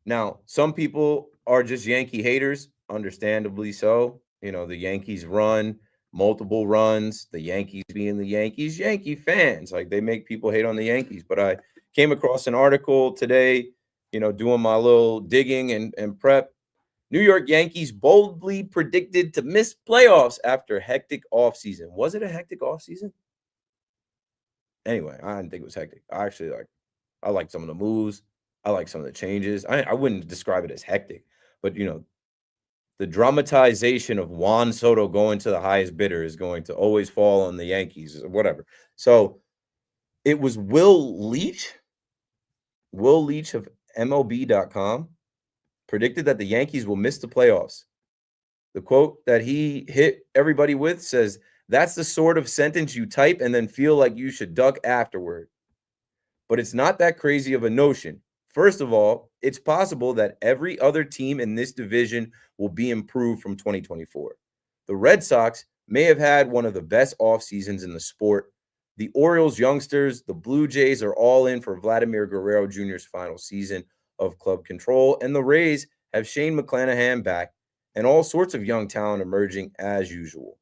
Now, some people are just Yankee haters, understandably so. The Yankees run multiple runs, the Yankees being the Yankees, Yankee fans, like they make people hate on the Yankees. But I came across an article today, doing my little digging and prep. New York Yankees boldly predicted to miss playoffs after hectic offseason. Was it a hectic offseason? Anyway, I didn't think it was hectic. I like some of the moves. I like some of the changes. I wouldn't describe it as hectic, but the dramatization of Juan Soto going to the highest bidder is going to always fall on the Yankees or whatever. So it was Will Leach of MLB.com predicted that the Yankees will miss the playoffs. The quote that he hit everybody with says, "That's the sort of sentence you type and then feel like you should duck afterward. But it's not that crazy of a notion. First of all, it's possible that every other team in this division will be improved from 2024. The Red Sox may have had one of the best off seasons in the sport. The Orioles youngsters, the Blue Jays are all in for Vladimir Guerrero Jr.'s final season of club control, and the Rays have Shane McClanahan back and all sorts of young talent emerging as usual."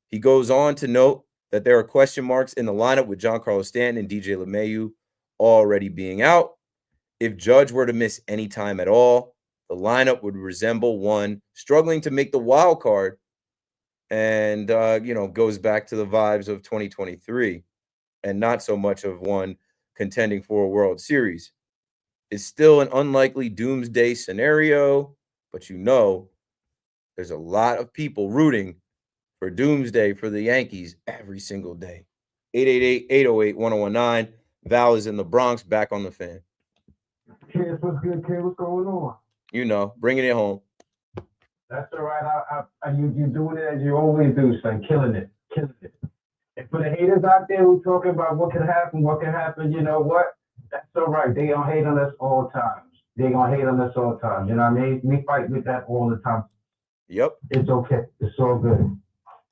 He goes on to note that there are question marks in the lineup with Giancarlo Stanton and DJ LeMahieu already being out. If Judge were to miss any time at all, the lineup would resemble one struggling to make the wild card and, goes back to the vibes of 2023 and not so much of one contending for a World Series. It's still an unlikely doomsday scenario, but there's a lot of people rooting for doomsday for the Yankees every single day. 888-808-1019. Val is in the Bronx, back on the fan. Kids, what's good, kid? What's going on? Bringing it home. That's all right. You doing it as you always do, son. Killing it. And for the haters out there who talking about what can happen, you know what? That's all right. They gonna hate on us all times. You know what I mean? We fight with that all the time. Yep. It's okay. It's all good.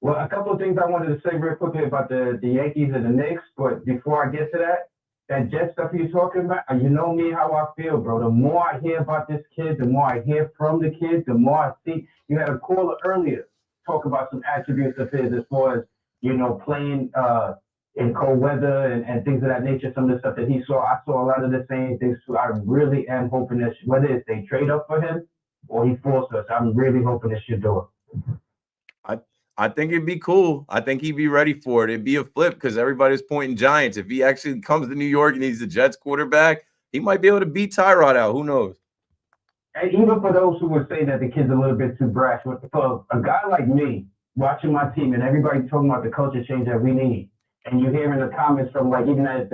Well, a couple of things I wanted to say real quickly about the Yankees and the Knicks, but before I get to that Jet stuff you're talking about, you know me how I feel, bro. The more I hear about this kid, the more I hear from the kid, the more I see. You had a caller earlier talk about some attributes of his as far as, playing in cold weather and things of that nature, some of the stuff that he saw. I saw a lot of the same things too. I really am hoping that whether it's they trade up for him or he forces us, I'm really hoping this should do it. I think it'd be cool. I think he'd be ready for it. It'd be a flip because everybody's pointing Giants. If he actually comes to New York and he's the Jets quarterback, he might be able to beat Tyrod out. Who knows? And even for those who would say that the kid's a little bit too brash, for a guy like me watching my team and everybody talking about the culture change that we need, and you hear in the comments from like even that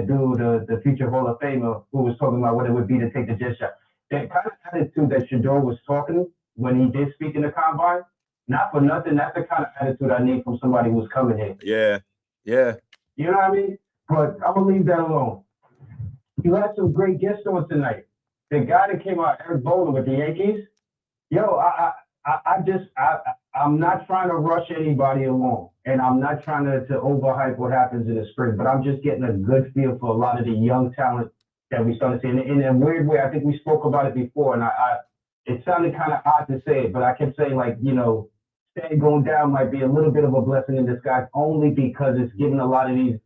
dude, the future Hall of Famer, who was talking about what it would be to take the jet shot. That kind of attitude that Shador was talking when he did speak in the combine, not for nothing, that's the kind of attitude I need from somebody who's coming here. Yeah. You know what I mean? But I'm gonna leave that alone. You had some great guests on tonight. The guy that came out, Eric Bowler with the Yankees. Yo, I'm not trying to rush anybody along, and I'm not trying to overhype what happens in the spring, but I'm just getting a good feel for a lot of the young talent that we started seeing. In a weird way, I think we spoke about it before, and it sounded kind of odd to say it, but I kept saying Stan going down might be a little bit of a blessing in disguise, only because it's giving a lot of these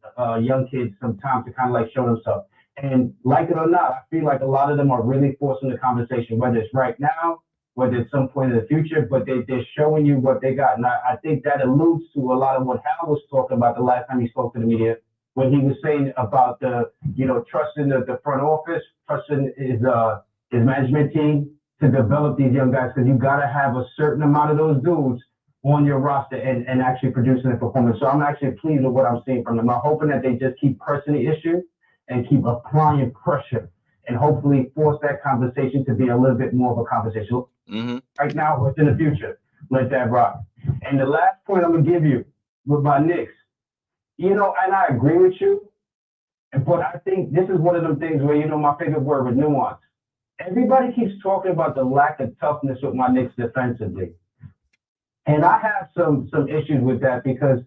young kids some time to kind of show themselves. And like it or not, I feel like a lot of them are really forcing the conversation, whether it's right now, whether it's some point in the future, but they're showing you what they got. And I think that alludes to a lot of what Hal was talking about the last time he spoke to the media, when he was saying about trusting the front office, trusting his management team to develop these young guys, because you got to have a certain amount of those dudes on your roster and actually producing a performance. So I'm actually pleased with what I'm seeing from them. I'm hoping that they just keep pressing the issue and keep applying pressure and hopefully force that conversation to be a little bit more of a conversation. Right now, what's in the future? Let that rock. And the last point I'm going to give you with my Knicks, and I agree with you, but I think this is one of them things where, my favorite word was nuance. Everybody keeps talking about the lack of toughness with my Knicks defensively. And I have some issues with that because,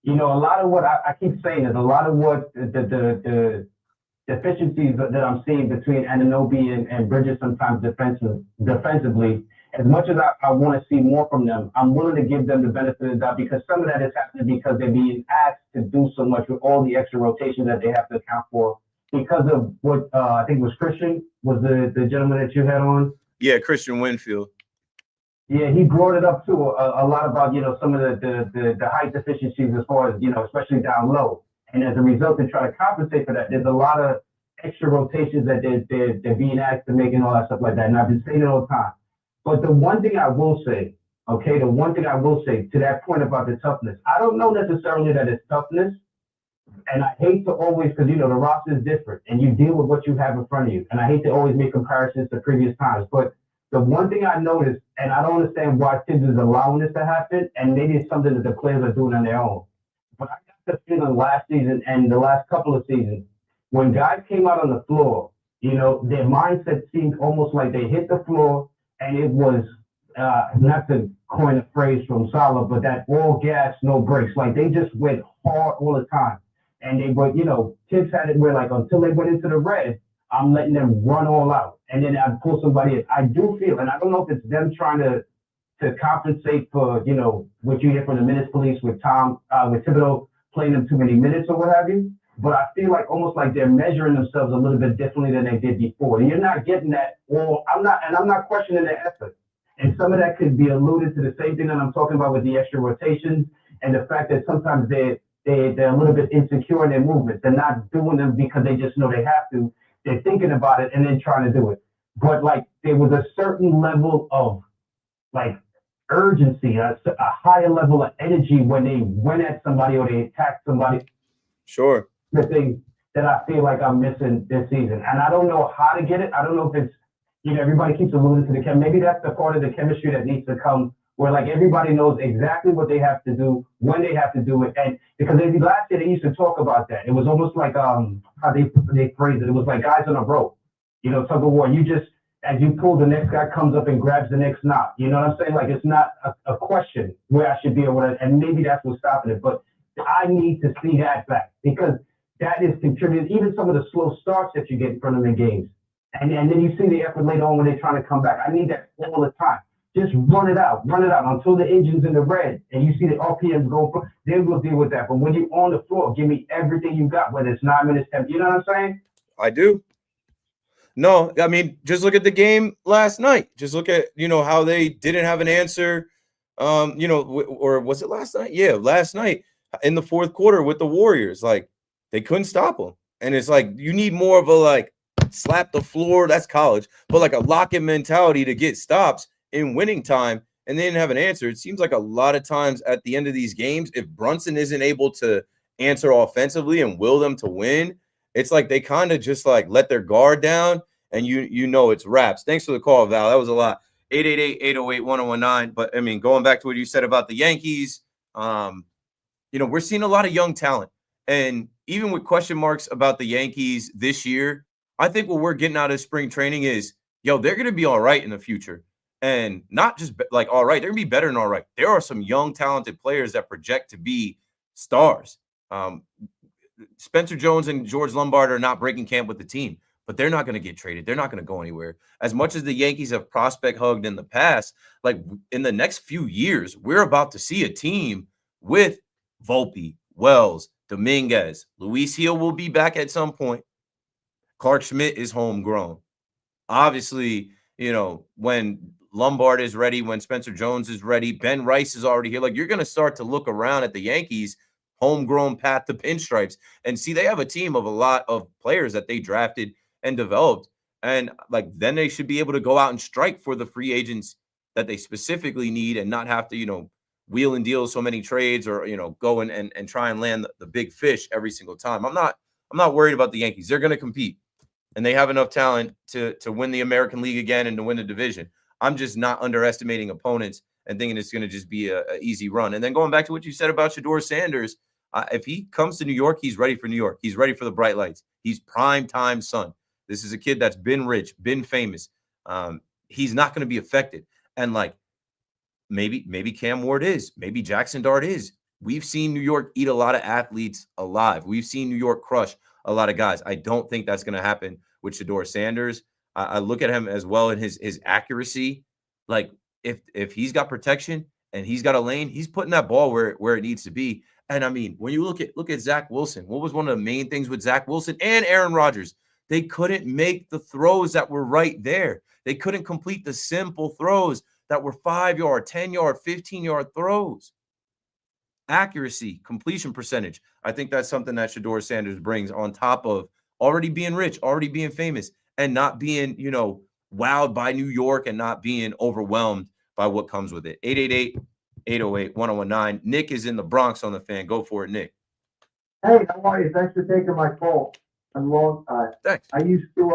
a lot of what I keep saying is a lot of what the deficiencies that I'm seeing between Anunoby and Bridges sometimes defensively, as much as I want to see more from them, I'm willing to give them the benefit of the doubt because some of that is happening because they're being asked to do so much with all the extra rotations that they have to account for because of what I think was Christian, was the gentleman that you had on. Yeah, Christian Winfield. Yeah, he brought it up too a lot about, some of the height deficiencies as far as, especially down low. And as a result, to try to compensate for that, there's a lot of extra rotations that they're being asked to make and all that stuff like that. And I've been saying it all the time. But the one thing I will say, to that point about the toughness, I don't know necessarily that it's toughness. And I hate to always, because, the roster is different and you deal with what you have in front of you. And I hate to always make comparisons to previous times. But the one thing I noticed, and I don't understand why Tibbs is allowing this to happen, and maybe it's something that the players are doing on their own. But I got the feeling last season and the last couple of seasons, when guys came out on the floor, their mindset seemed almost like they hit the floor and it was, not to coin a phrase from Salah, but that all gas, no brakes. Like they just went hard all the time. And they were, Tibbs had it where until they went into the red, I'm letting them run all out. And then I'd pull somebody in. I do feel, and I don't know if it's them trying to compensate for, what you hear from the minutes police with Thibodeau playing them too many minutes or what have you. But I feel like almost like they're measuring themselves a little bit differently than they did before. You're not getting that, I'm not questioning their effort. And some of that could be alluded to the same thing that I'm talking about with the extra rotations and the fact that sometimes they're a little bit insecure in their movements. They're not doing them because they just know they have to. They're thinking about it and then trying to do it. But there was a certain level of urgency, a higher level of energy when they went at somebody or they attacked somebody. Sure. The thing that I feel like I'm missing this season. And I don't know how to get it. I don't know if it's, everybody keeps alluding to the chem. Maybe that's the part of the chemistry that needs to come where everybody knows exactly what they have to do, when they have to do it. And because last year they used to talk about that. It was almost like how they phrased it. It was like guys on a rope, tug of war. as you pull, the next guy comes up and grabs the next knot. You know what I'm saying? Like, it's not a question where I should be able to, and maybe that's what's stopping it. But I need to see that back because that is contributing. Even some of the slow starts that you get from them in games. And then you see the effort later on when they're trying to come back. I need that all the time. Just run it out until the engine's in the red and you see the RPMs go for, then we'll deal with that. But when you're on the floor, give me everything you got, whether it's 9 minutes, 10, you know what I'm saying? I do. No, I mean, just look at the game last night. Just look at, how they didn't have an answer. Or was it last night? Yeah, last night in the fourth quarter with the Warriors. Like, they couldn't stop them. And it's like, you need more of a, like, slap the floor. That's college. But, like, a lock-in mentality to get stops in winning time. And they didn't have an answer. It seems like a lot of times at the end of these games, if Brunson isn't able to answer offensively and will them to win, it's like they kind of just like let their guard down and it's wraps. Thanks for the call, Val. That was a lot. 888-808-1019. But I mean, going back to what you said about the Yankees, we're seeing a lot of young talent. And even with question marks about the Yankees this year, I think what we're getting out of spring training is, they're going to be all right in the future. And not just like all right, they're going to be better than all right. There are some young, talented players that project to be stars. Spencer Jones and George Lombard are not breaking camp with the team, but they're not going to get traded. They're not going to go anywhere. As much as the Yankees have prospect hugged in the past, like in the next few years, we're about to see a team with Volpe, Wells, Dominguez. Luis Hill will be back at some point. Clark Schmidt is homegrown. Obviously, when Lombard is ready, when Spencer Jones is ready, Ben Rice is already here. Like, you're going to start to look around at the Yankees homegrown path to pinstripes and see they have a team of a lot of players that they drafted and developed. And like, then they should be able to go out and strike for the free agents that they specifically need and not have to, wheel and deal so many trades or, go and try and land the big fish every single time. I'm not worried about the Yankees. They're going to compete and they have enough talent to win the American League again and to win the division. I'm just not underestimating opponents and thinking it's going to just be a easy run. And then going back to what you said about Shedeur Sanders, if he comes to New York, he's ready for New York. He's ready for the bright lights. He's prime time son. This is a kid that's been rich, been famous. He's not going to be affected. And like, maybe Cam Ward is. Maybe Jackson Dart is. We've seen New York eat a lot of athletes alive. We've seen New York crush a lot of guys. I don't think that's going to happen with Shedeur Sanders. I look at him as well in his accuracy. Like, if he's got protection and he's got a lane, he's putting that ball where it needs to be. And I mean, when you look at Zach Wilson, what was one of the main things with Zach Wilson and Aaron Rodgers? They couldn't make the throws that were right there. They couldn't complete the simple throws that were 5-yard, 10-yard, 15-yard throws. Accuracy, completion percentage. I think that's something that Shedeur Sanders brings on top of already being rich, already being famous, and not being, wowed by New York and not being overwhelmed by what comes with it. 888-808-1019. Nick is in the Bronx on the Fan. Go for it, Nick. Hey, how are you? Thanks for taking my call. I'm long. Thanks. I used to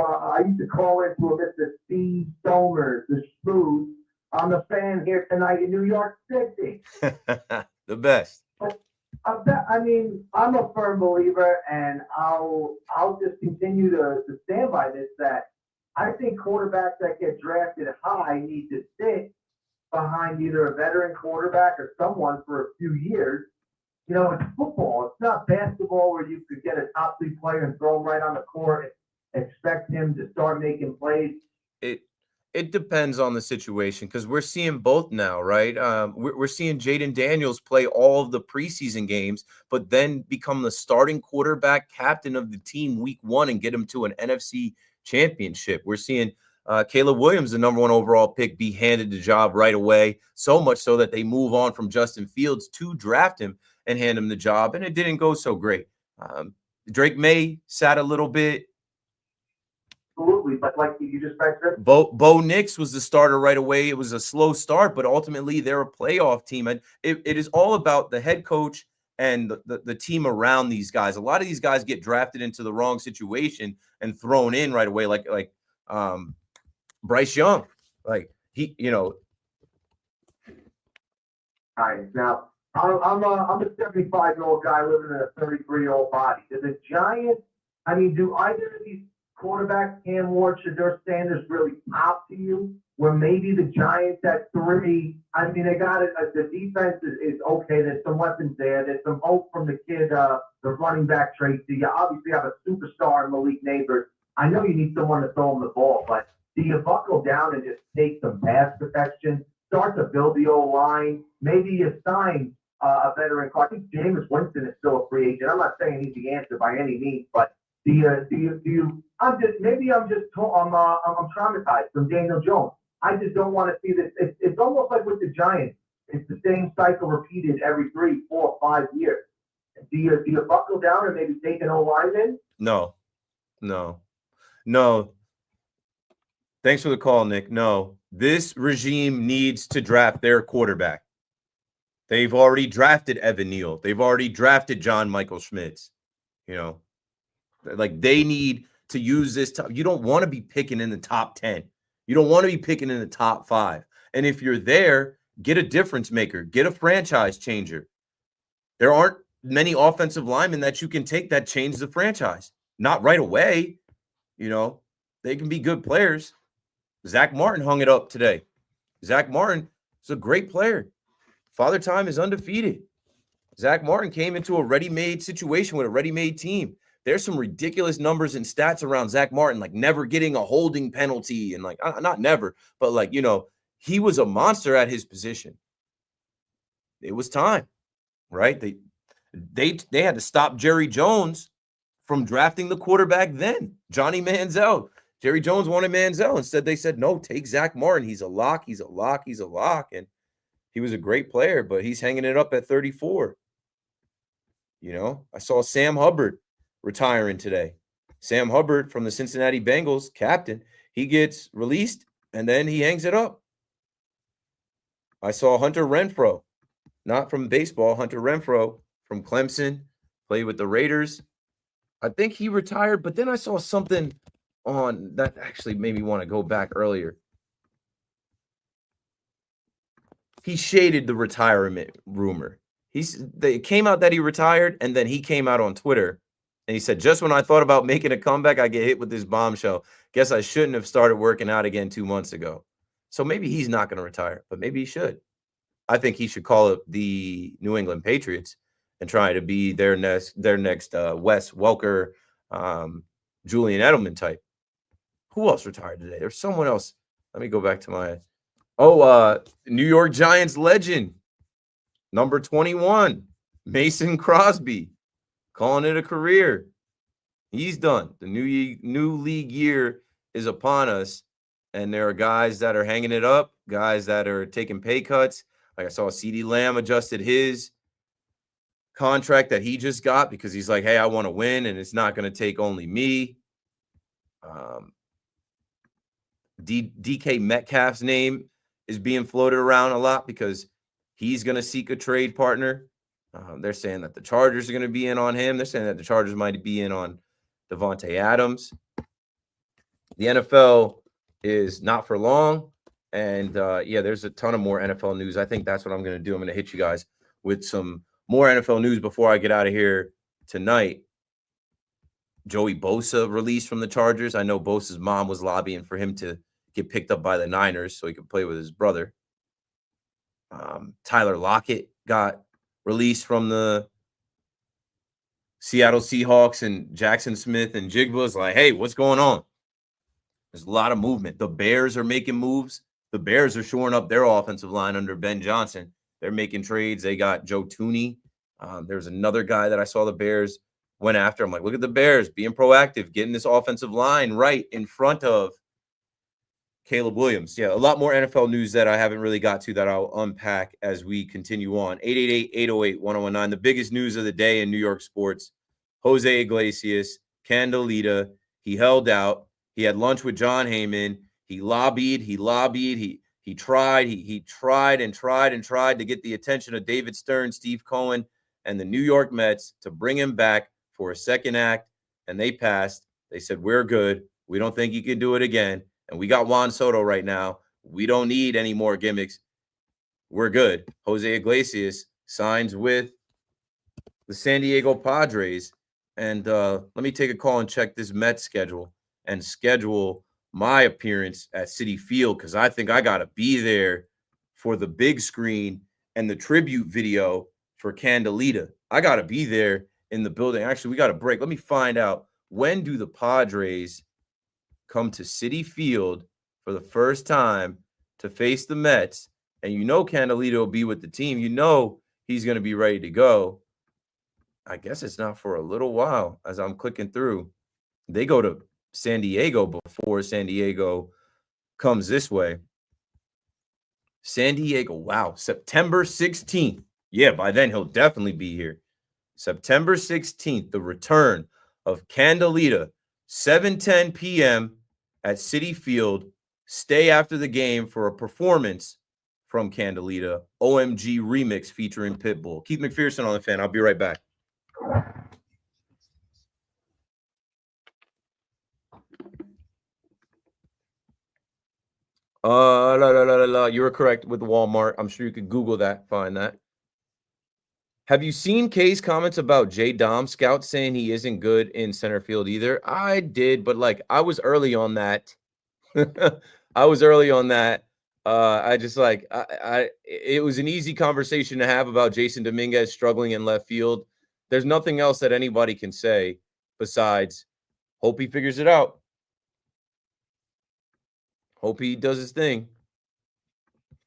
call into a Mr. Steve Stoner, the Smooth, on the Fan here tonight in New York City. The best. I mean, I'm a firm believer, and I'll just continue to stand by this, that I think quarterbacks that get drafted high need to sit behind either a veteran quarterback or someone for a few years. It's football. It's not basketball where you could get a top 3 player and throw him right on the court and expect him to start making plays. It depends on the situation because we're seeing both now, right? We're seeing Jaden Daniels play all of the preseason games, but then become the starting quarterback captain of the team week 1 and get him to an NFC championship. We're seeing Caleb Williams, the number 1 overall pick, be handed the job right away, so much so that they move on from Justin Fields to draft him and hand him the job, and it didn't go so great. Drake May sat a little bit. Absolutely, but like you just mentioned, Bo Nix was the starter right away. It was a slow start, but ultimately they're a playoff team. And it is all about the head coach and the team around these guys. A lot of these guys get drafted into the wrong situation and thrown in right away, like Bryce Young. Like he. All right, now I'm a 75-year-old guy living in a 33-year-old body. Do the Giants? I mean, do either of these quarterbacks, Cam Ward, Shedeur Sanders really pop to you? Where maybe the Giants at 3, I mean, they got it. The defense is okay. There's some weapons there. There's some hope from the kid, the running back Tracy. You obviously have a superstar in Malik Neighbors. I know you need someone to throw him the ball, but do you buckle down and just take some pass protection, start to build the O-line? Maybe you sign a veteran. I think Jameis Winston is still a free agent. I'm not saying he's the answer by any means, but do you? I'm traumatized from Daniel Jones. I just don't want to see this. It's almost like with the Giants. It's the same cycle repeated every 3, 4, 5 years. Do you buckle down and maybe take an O-lineman? No. Thanks for the call, Nick. No, this regime needs to draft their quarterback. They've already drafted Evan Neal. They've already drafted John Michael Schmitz. You know, like they need to use this. You don't want to be picking in the top 10. You don't want to be picking in the top 5. And if you're there, get a difference maker, get a franchise changer. There aren't many offensive linemen that you can take that change the franchise. Not right away. You know, they can be good players. Zach Martin hung it up today. Zach Martin is a great player. Father Time is undefeated. Zach Martin came into a ready-made situation with a ready-made team. There's some ridiculous numbers and stats around Zach Martin, like never getting a holding penalty and like, not never, but like, you know, he was a monster at his position. It was time, right? They had to stop Jerry Jones from drafting the quarterback then, Johnny Manziel. Jerry Jones wanted Manziel. Instead, they said, no, take Zach Martin. He's a lock. He's a lock. He's a lock. And he was a great player, but he's hanging it up at 34. You know, I saw Sam Hubbard retiring today. Sam Hubbard from the Cincinnati Bengals, captain, he gets released and then he hangs it up. I saw Hunter Renfrow, not from baseball, Hunter Renfrow from Clemson, played with the Raiders. I think he retired, but then I saw something on that actually made me want to go back earlier. He shaded the retirement rumor. It came out that he retired, and then he came out on Twitter and he said, just when I thought about making a comeback, I get hit with this bombshell. Guess I shouldn't have started working out again 2 months ago. So maybe he's not going to retire, but maybe he should. I think he should call up the New England Patriots and try to be their next Wes Welker, Julian Edelman type. Who else retired today? There's someone else. Let me go back to my New York Giants legend, number 21, Mason Crosby, calling it a career. He's done. The new league year is upon us, and there are guys that are hanging it up, guys that are taking pay cuts. Like I saw CeeDee Lamb adjusted his contract that he just got because he's like, hey, I want to win, and it's not going to take only me. DK Metcalf's name is being floated around a lot because he's going to seek a trade partner. They're saying that the Chargers are going to be in on him. They're saying that the Chargers might be in on Devontae Adams. The NFL is not for long. And, there's a ton of more NFL news. I think that's what I'm going to do. I'm going to hit you guys with some more NFL news before I get out of here tonight. Joey Bosa released from the Chargers. I know Bosa's mom was lobbying for him to get picked up by the Niners so he could play with his brother. Tyler Lockett got released from the Seattle Seahawks, and Jackson Smith and Jigba's like, hey, what's going on? There's a lot of movement. The Bears are making moves. The Bears are shoring up their offensive line under Ben Johnson. They're making trades. They got Joe Thuney. There's another guy that I saw the Bears went after. I'm like, look at the Bears being proactive, getting this offensive line right in front of Caleb Williams. Yeah, a lot more NFL news that I haven't really got to that I'll unpack as we continue on. 888-808-1019. The biggest news of the day in New York sports. Jose Iglesias, Candelita. He held out. He had lunch with John Heyman. He lobbied. He tried to get the attention of David Stern, Steve Cohen, and the New York Mets to bring him back for a second act, and they passed. They said, we're good. We don't think you can do it again. And we got Juan Soto right now. We don't need any more gimmicks. We're good. Jose Iglesias signs with the San Diego Padres. And let me take a call and check this Mets schedule. and schedule my appearance at Citi Field because I think I got to be there for the big screen and the tribute video for Candelita. I got to be there in the building. Actually, we got a break. Let me find out, when do the Padres come to Citi Field for the first time to face the Mets? And you know Candelita will be with the team. You know he's going to be ready to go. I guess it's not for a little while as I'm clicking through. They go to San Diego before San Diego comes this way. San Diego, wow, September 16th. Yeah, by then he'll definitely be here. September 16th, the return of Candelita, 7:10 p.m. at Citi Field. Stay after the game for a performance from Candelita, OMG remix featuring Pitbull. Keith McPherson on the Fan. I'll be right back. You were correct with Walmart. I'm sure you could Google that, find that. Have you seen Kay's comments about Jay Dom Scout saying he isn't good in center field either? I did, but like I was early on that. I was early on that. I just like it was an easy conversation to have about Jason Dominguez struggling in left field. There's nothing else that anybody can say besides hope he figures it out. Hope he does his thing.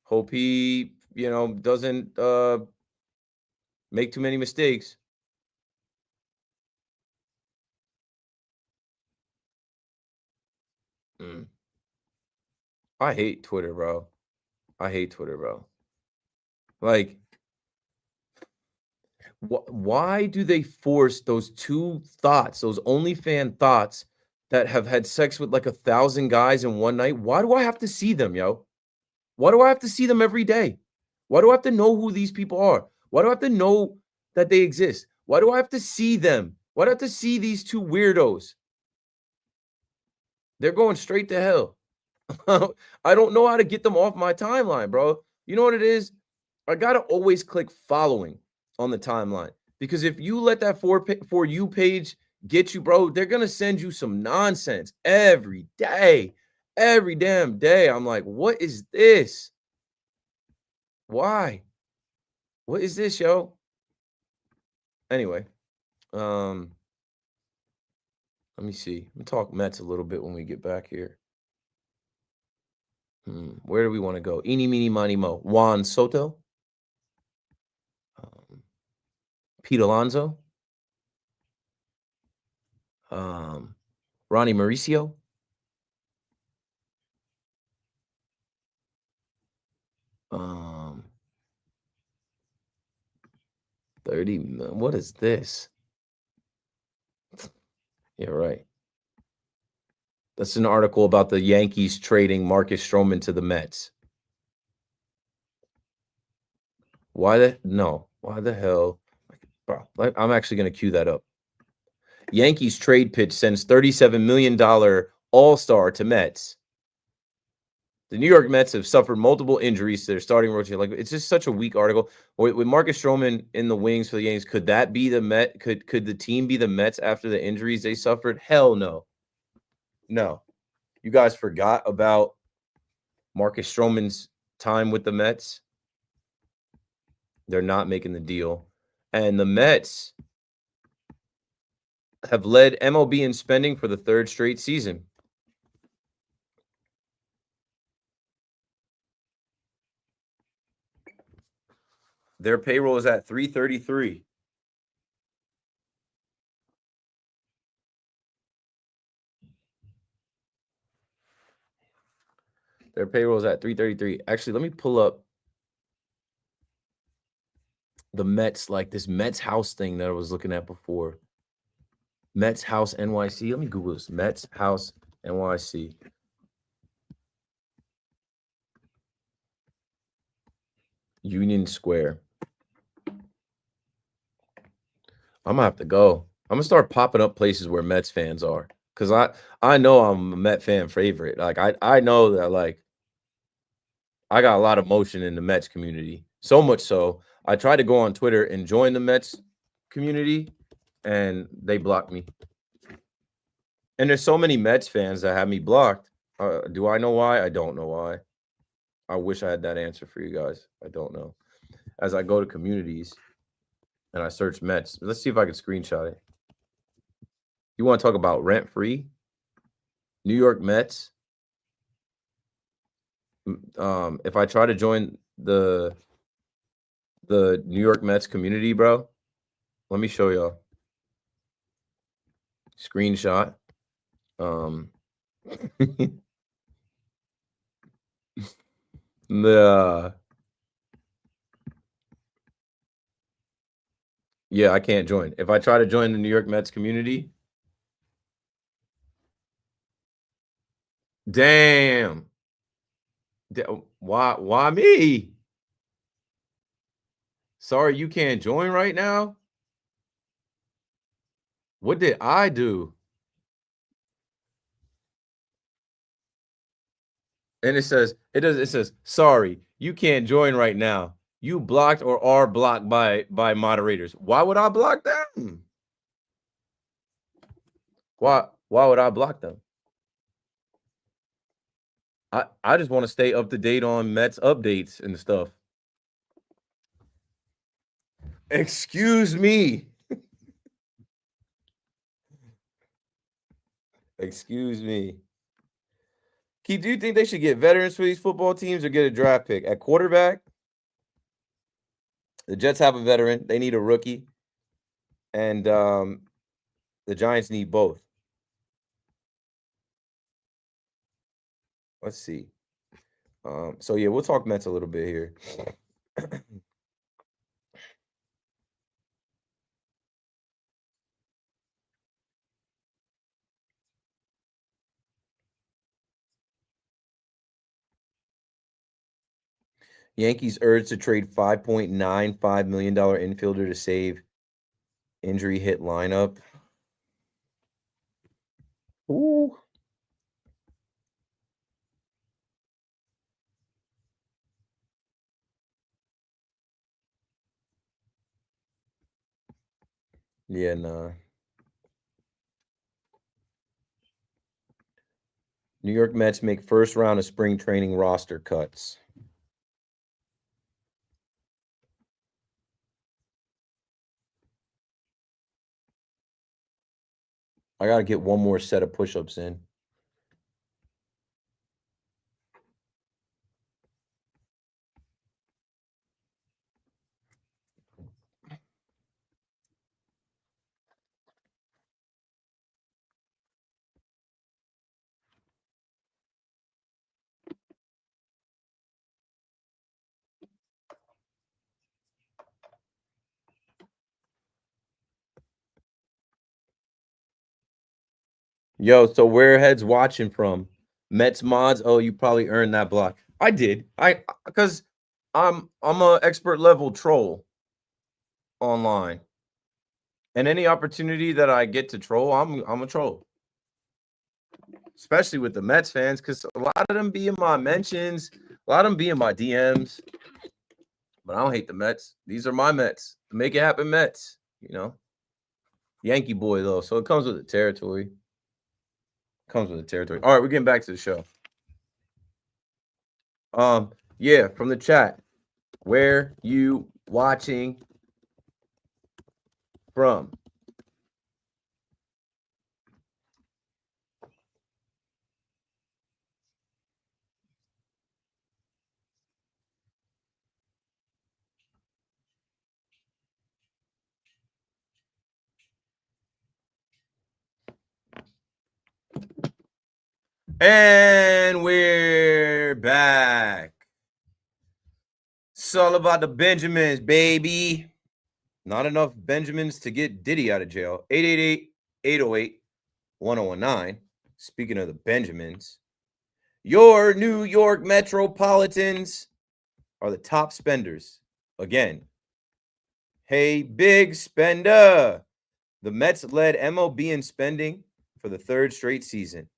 Hope he, doesn't make too many mistakes. I hate Twitter, bro. Like, why do they force those two thoughts, those OnlyFans thoughts that have had sex with like 1,000 guys in one night? Why do I have to see them, yo? Why do I have to see them every day? Why do I have to know who these people are? Why do I have to know that they exist? Why do I have to see them? Why do I have to see these two weirdos? They're going straight to hell. I don't know how to get them off my timeline, bro. You know what it is? I got to always click following on the timeline, because if you let that for you page get you, bro, they're going to send you some nonsense every day, every damn day. I'm like, what is this? Why? What is this, yo? Anyway, let me see. We'll talk Mets a little bit when we get back here. Where do we want to go? Eeny, meeny, miny, mo. Juan Soto. Pete Alonso. Ronnie Mauricio. Um, 30. What is this? Yeah, right. That's an article about the Yankees trading Marcus Stroman to the Mets. Why the hell? Bro, I'm actually going to cue that up. Yankees trade pitch sends $37 million all-star to Mets. The New York Mets have suffered multiple injuries to their starting rotation. Like, it's just such a weak article. With Marcus Stroman in the wings for the Yankees, could that be the Met? Could the team be the Mets after the injuries they suffered? Hell no. No. You guys forgot about Marcus Stroman's time with the Mets. They're not making the deal. And the Mets have led MLB in spending for the third straight season. Their payroll is at $333. Their payroll is at $333. Actually, let me pull up the Mets, like this Mets house thing that I was looking at before. Mets House NYC. Let me Google this. Mets House NYC. Union Square. I'm gonna have to go. I'm gonna start popping up places where Mets fans are, because I know I'm a Met fan favorite. Like I know that, like, I got a lot of motion in the Mets community. So much so, I tried to go on Twitter and join the Mets community, and they blocked me. And there's so many Mets fans that have me blocked. Do I know why? I don't know why. I wish I had that answer for you guys. I don't know. As I go to communities and I search Mets, let's see if I can screenshot it. You want to talk about rent free? New York Mets. If I try to join the New York Mets community, bro, let me show y'all. Screenshot. Yeah, I can't join. If I try to join the New York Mets community, damn. Why me? Sorry, you can't join right now. What did I do? And it says, sorry, you can't join right now. You blocked or are blocked by moderators. Why would I block them? Why would I block them? I just want to stay up to date on Mets updates and stuff. Excuse me. Excuse me. Keith, do you think they should get veterans for these football teams or get a draft pick? At quarterback, the Jets have a veteran. They need a rookie. And the Giants need both. Let's see. So, yeah, we'll talk Mets a little bit here. Yankees urged to trade $5.95 million infielder to save injury hit lineup. Ooh. Yeah, nah. New York Mets make first round of spring training roster cuts. I got to get one more set of push-ups in. Yo, so where heads watching from? Mets mods? Oh, you probably earned that block. I did. Because I'm a expert level troll online. And any opportunity that I get to troll, I'm a troll. Especially with the Mets fans, because a lot of them be in my mentions, a lot of them be in my DMs. But I don't hate the Mets. These are my Mets. Make it happen, Mets. You know, Yankee boy though, so it comes with the territory. All right, we're getting back to the show. Yeah, from the chat, where you watching from? And we're back. It's all about the Benjamins, baby. Not enough Benjamins to get Diddy out of jail. 888-808-1019. Speaking of the Benjamins, your New York Metropolitans are the top spenders. Again, hey, big spender. The Mets led MLB in spending for the third straight season.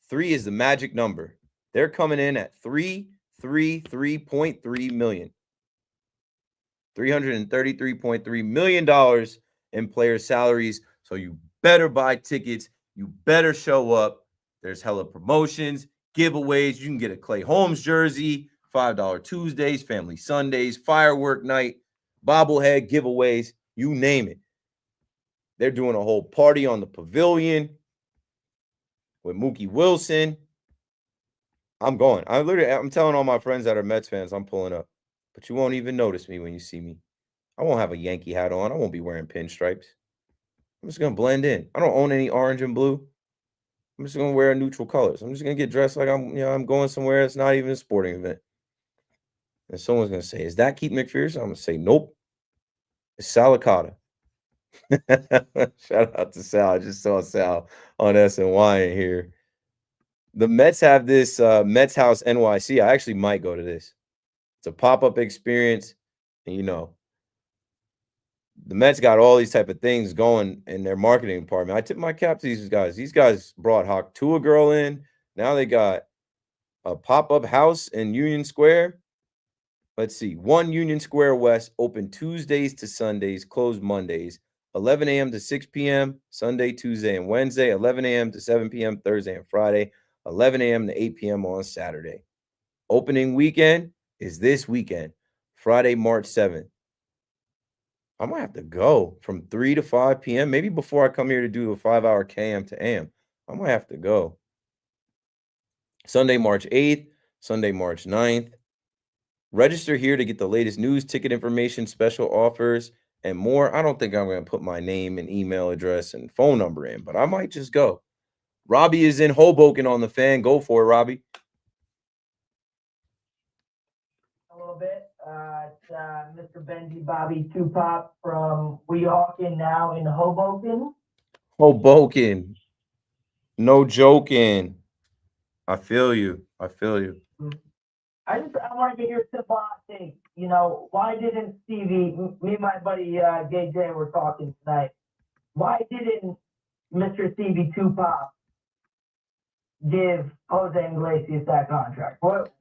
3 is the magic number. They're coming in at $333.3 million. $333.3 million in player salaries. So you better buy tickets. You better show up. There's hella promotions, giveaways. You can get a Clay Holmes jersey, $5 Tuesdays, Family Sundays, firework night, bobblehead giveaways, you name it. They're doing a whole party on the pavilion with Mookie Wilson. I'm going. I'm telling all my friends that are Mets fans, I'm pulling up. But you won't even notice me when you see me. I won't have a Yankee hat on. I won't be wearing pinstripes. I'm just going to blend in. I don't own any orange and blue. I'm just going to wear neutral colors. I'm just going to get dressed like I'm going somewhere. It's not even a sporting event. And someone's going to say, is that Keith McPherson? I'm going to say, nope. It's Sal Licata. Shout out to Sal. I just saw Sal on SNY in here. The Mets have this Mets House NYC. I actually might go to this. It's a pop-up experience. And, you know, the Mets got all these type of things going in their marketing department. I tip my cap to these guys. These guys brought Hawk Tua Girl in. Now they got a pop-up house in Union Square. Let's see. 1 Union Square West, open Tuesdays to Sundays, closed Mondays, 11 a.m. to 6 p.m., Sunday, Tuesday, and Wednesday, 11 a.m. to 7 p.m., Thursday and Friday, 11 a.m. to 8 p.m. on Saturday. Opening weekend is this weekend, Friday, March 7th. I might have to go from 3 to 5 p.m. Maybe before I come here to do a 5-hour KM to AM. I might have to go. Sunday, March 8th, Sunday, March 9th. Register here to get the latest news, ticket information, special offers, and more. I don't think I'm going to put my name and email address and phone number in, but I might just go. Robbie is in Hoboken on the Fan. Go for it, Robbie. A little bit. It's Mr. Benji Bobby Tupop from Weehawken, now in Hoboken. Hoboken. No joking. I feel you. I feel you. I wanted to hear simple thing. You know, why didn't Stevie, me and my buddy JJ were talking tonight, why didn't Mr. Stevie Tupop give Jose Iglesias that contract? What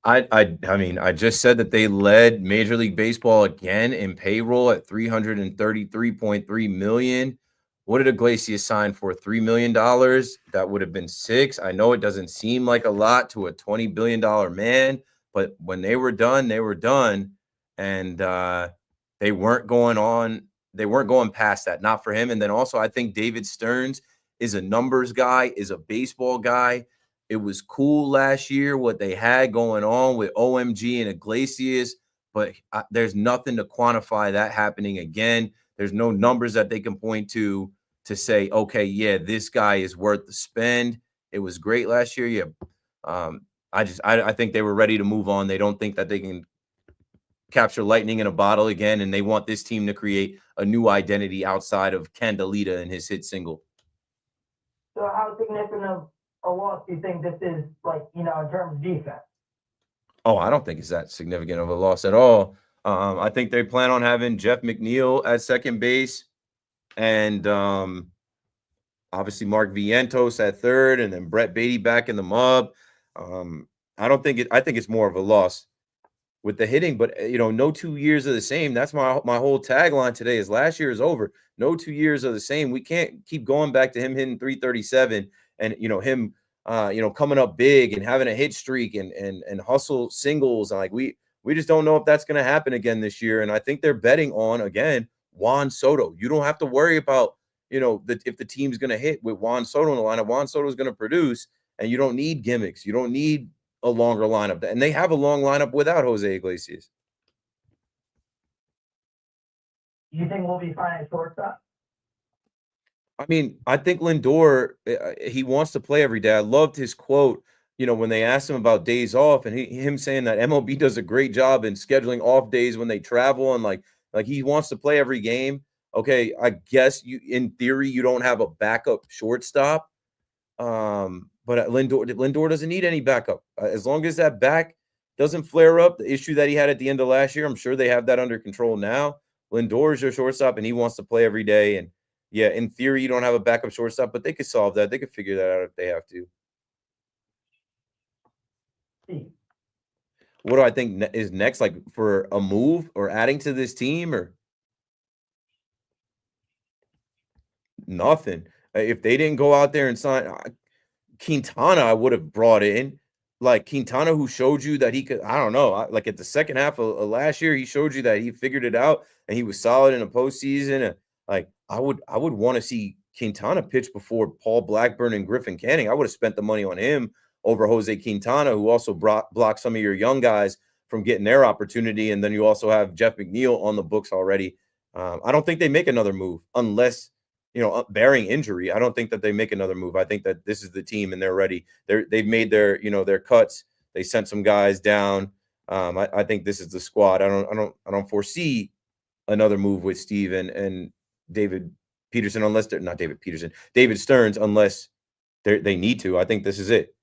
I mean, I just said that they led Major League Baseball again in payroll at $333.3 million. What did Iglesias sign for? $3 million? That would have been $6 million. I know it doesn't seem like a lot to a $20 billion man, but when they were done, they were done. And they weren't going past that, not for him. And then also, I think David Stearns is a numbers guy, is a baseball guy. It was cool last year what they had going on with OMG and Iglesias, but there's nothing to quantify that happening again. There's no numbers that they can point to say, okay, yeah, this guy is worth the spend. It was great last year. Yeah. I think they were ready to move on. They don't think that they can capture lightning in a bottle again, and they want this team to create a new identity outside of Candelita and his hit single. So how significant of a loss do you think this is, like, you know, in terms of defense? Oh, I don't think it's that significant of a loss at all. I think they plan on having Jeff McNeil at second base and obviously Mark Vientos at third, and then Brett Beatty back in the mob. I think it's more of a loss with the hitting, but you know, no 2 years are the same. That's my whole tagline today is last year is over. No 2 years are the same. We can't keep going back to him hitting 337 and you know him coming up big and having a hit streak and hustle singles. Like we just don't know if that's going to happen again this year. And I think they're betting on again Juan Soto. You don't have to worry about if the team's going to hit with Juan Soto in the lineup. Juan Soto is going to produce, and you don't need gimmicks. You don't need a longer lineup, and they have a long lineup without Jose Iglesias. You think we'll be fine at shortstop? I mean, I think Lindor, he wants to play every day. I loved his quote, when they asked him about days off, and him saying that MLB does a great job in scheduling off days when they travel, and like he wants to play every game. Okay, I guess in theory, you don't have a backup shortstop. But Lindor doesn't need any backup. As long as that back doesn't flare up, the issue that he had at the end of last year, I'm sure they have that under control now. Lindor is your shortstop, and he wants to play every day. And yeah, in theory, you don't have a backup shortstop, but they could solve that. They could figure that out if they have to. What do I think is next? Like for a move or adding to this team or nothing? If they didn't go out there and sign Quintana, I would have brought in. Like Quintana, who showed you that he could, I don't know, like at the second half of last year, he showed you that he figured it out and he was solid in the postseason. And like I would want to see Quintana pitch before Paul Blackburn and Griffin Canning. I would have spent the money on him over Jose Quintana, who also blocked some of your young guys from getting their opportunity. And then you also have Jeff McNeil on the books already. I don't think they make another move unless, bearing injury. I don't think that they make another move. I think that this is the team and they're ready. They've made their, their cuts. They sent some guys down. I think this is the squad. I don't foresee another move with Steve and David Peterson, unless they're not David Peterson, David Stearns, unless they need to. I think this is it.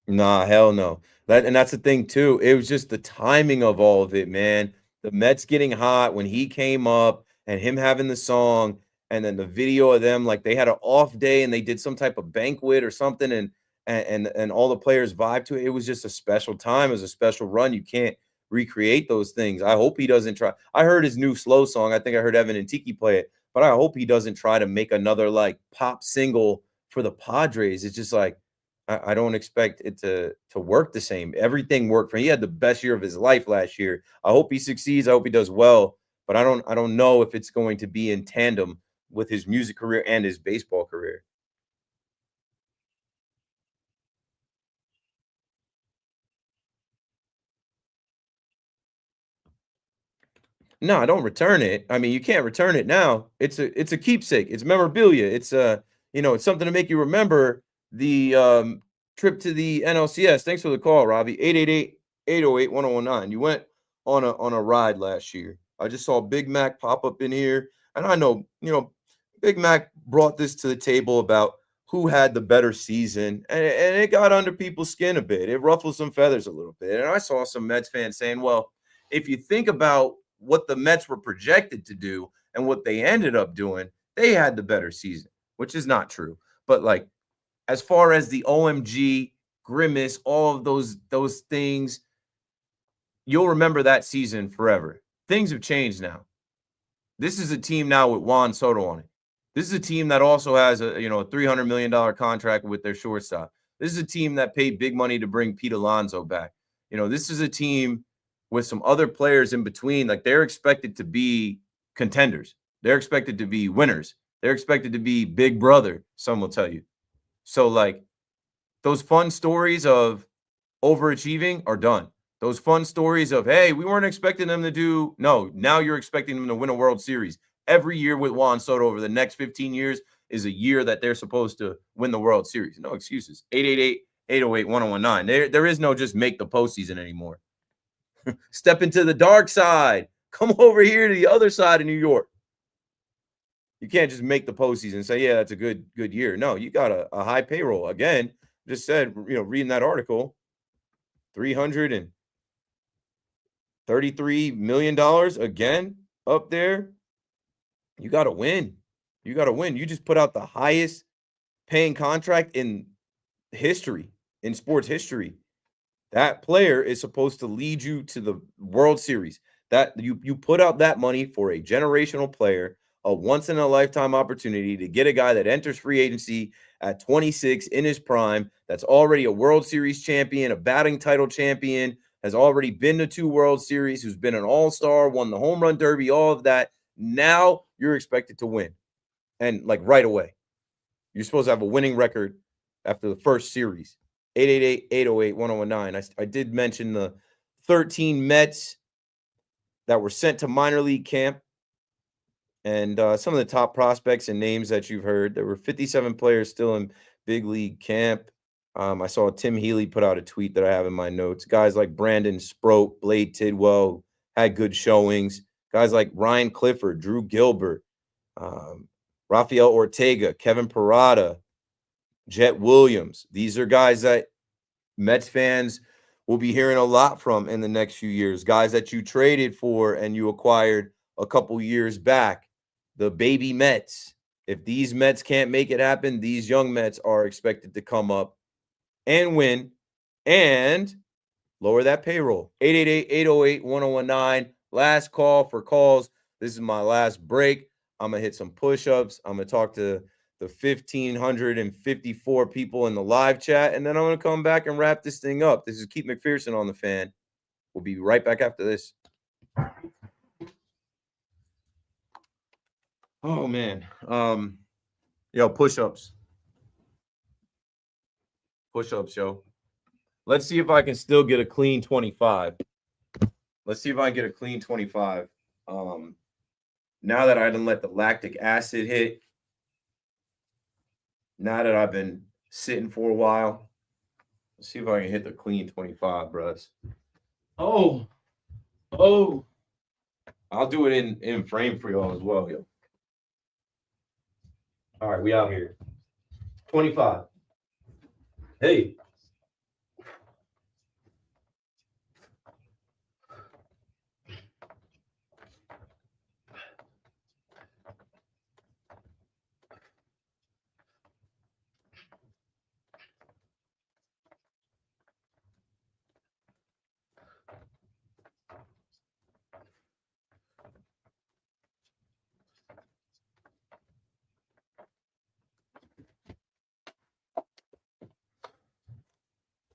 Nah, hell no. That's the thing too. It was just the timing of all of it, man. The Mets getting hot when he came up and him having the song and then the video of them like they had an off day and they did some type of banquet or something and all the players vibe to it. It was just a special time. It was a special run. You can't recreate those things. I hope he doesn't try. I heard his new slow song. I think I heard Evan and Tiki play it, but I hope he doesn't try to make another like pop single for the Padres. It's just like I don't expect it to work the same. Everything worked for him. He had the best year of his life last year. I hope he succeeds. I hope he does well, but I don't know if it's going to be in tandem with his music career and his baseball career. No, don't return it. I mean, you can't return it now. It's a keepsake. It's memorabilia. It's it's something to make you remember the trip to the NLCS. Thanks for the call, Robbie. 888-808-1019. You went on a ride last year. I just saw Big Mac pop up in here, and I know, Big Mac brought this to the table about who had the better season, and it got under people's skin a bit. It ruffled some feathers a little bit. And I saw some Mets fans saying, well, if you think about what the Mets were projected to do and what they ended up doing, they had the better season, which is not true. But like, as far as the OMG, grimace, all of those things, you'll remember that season forever. Things have changed now. This is a team now with Juan Soto on it. This is a team that also has a $300 million contract with their shortstop. This is a team that paid big money to bring Pete Alonso back. This is a team with some other players in between. Like, they're expected to be contenders. They're expected to be winners. They're expected to be big brother, some will tell you. So, like, those fun stories of overachieving are done. Those fun stories of, hey, we weren't expecting them to do. No, now you're expecting them to win a World Series. Every year with Juan Soto over the next 15 years is a year that they're supposed to win the World Series. No excuses. 888-808-1019. There is no just make the postseason anymore. Step into the dark side. Come over here to the other side of New York. You can't just make the postseason and say, yeah, that's a good year. No, you got a high payroll. Again, just said, reading that article, $333 million again up there. You got to win. You got to win. You just put out the highest paying contract in history, in sports history. That player is supposed to lead you to the World Series. That you put out that money for a generational player, a once in a lifetime opportunity to get a guy that enters free agency at 26 in his prime, that's already a World Series champion, a batting title champion, has already been to 2 World Series, who's been an all-star, won the home run derby, all of that. Now you're expected to win. And like right away. You're supposed to have a winning record after the first series. 888-808-1019. I did mention the 13 Mets that were sent to minor league camp and some of the top prospects and names that you've heard. There were 57 players still in big league camp. I saw Tim Healy put out a tweet that I have in my notes. Guys like Brandon Sproat, Blade Tidwell had good showings. Guys like Ryan Clifford, Drew Gilbert, Rafael Ortega, Kevin Parada, Jet Williams. These are guys that Mets fans will be hearing a lot from in the next few years. Guys that you traded for and you acquired a couple years back. The baby Mets. If these Mets can't make it happen, these young Mets are expected to come up and win and lower that payroll. 888-808-1019. Last call for calls. This is my last break. I'm going to hit some push-ups. I'm going to talk to the 1,554 people in the live chat, and then I'm going to come back and wrap this thing up. This is Keith McPherson on The Fan. We'll be right back after this. Oh, man. Yo, push-ups. Push-ups, yo. Let's see if I can still get a clean 25. Let's see if I can get a clean 25. Now that I didn't let the lactic acid hit, now that I've been sitting for a while, let's see if I can hit the clean 25, bros. Oh. I'll do it in frame for y'all as well, yo. All right, we out here. 25. Hey.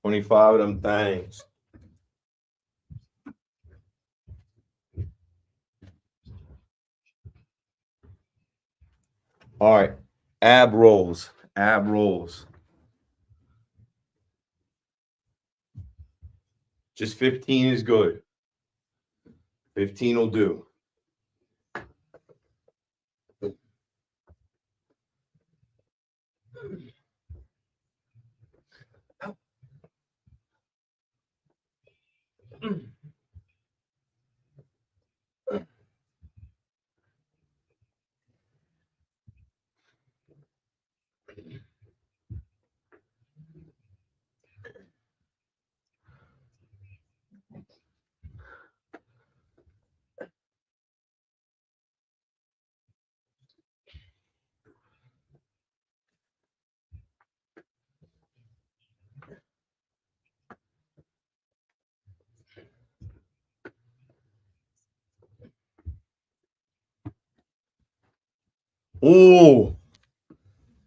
$25 of them things. All right. Ab rolls. Ab rolls. Just 15 is good. 15 will do. Oh,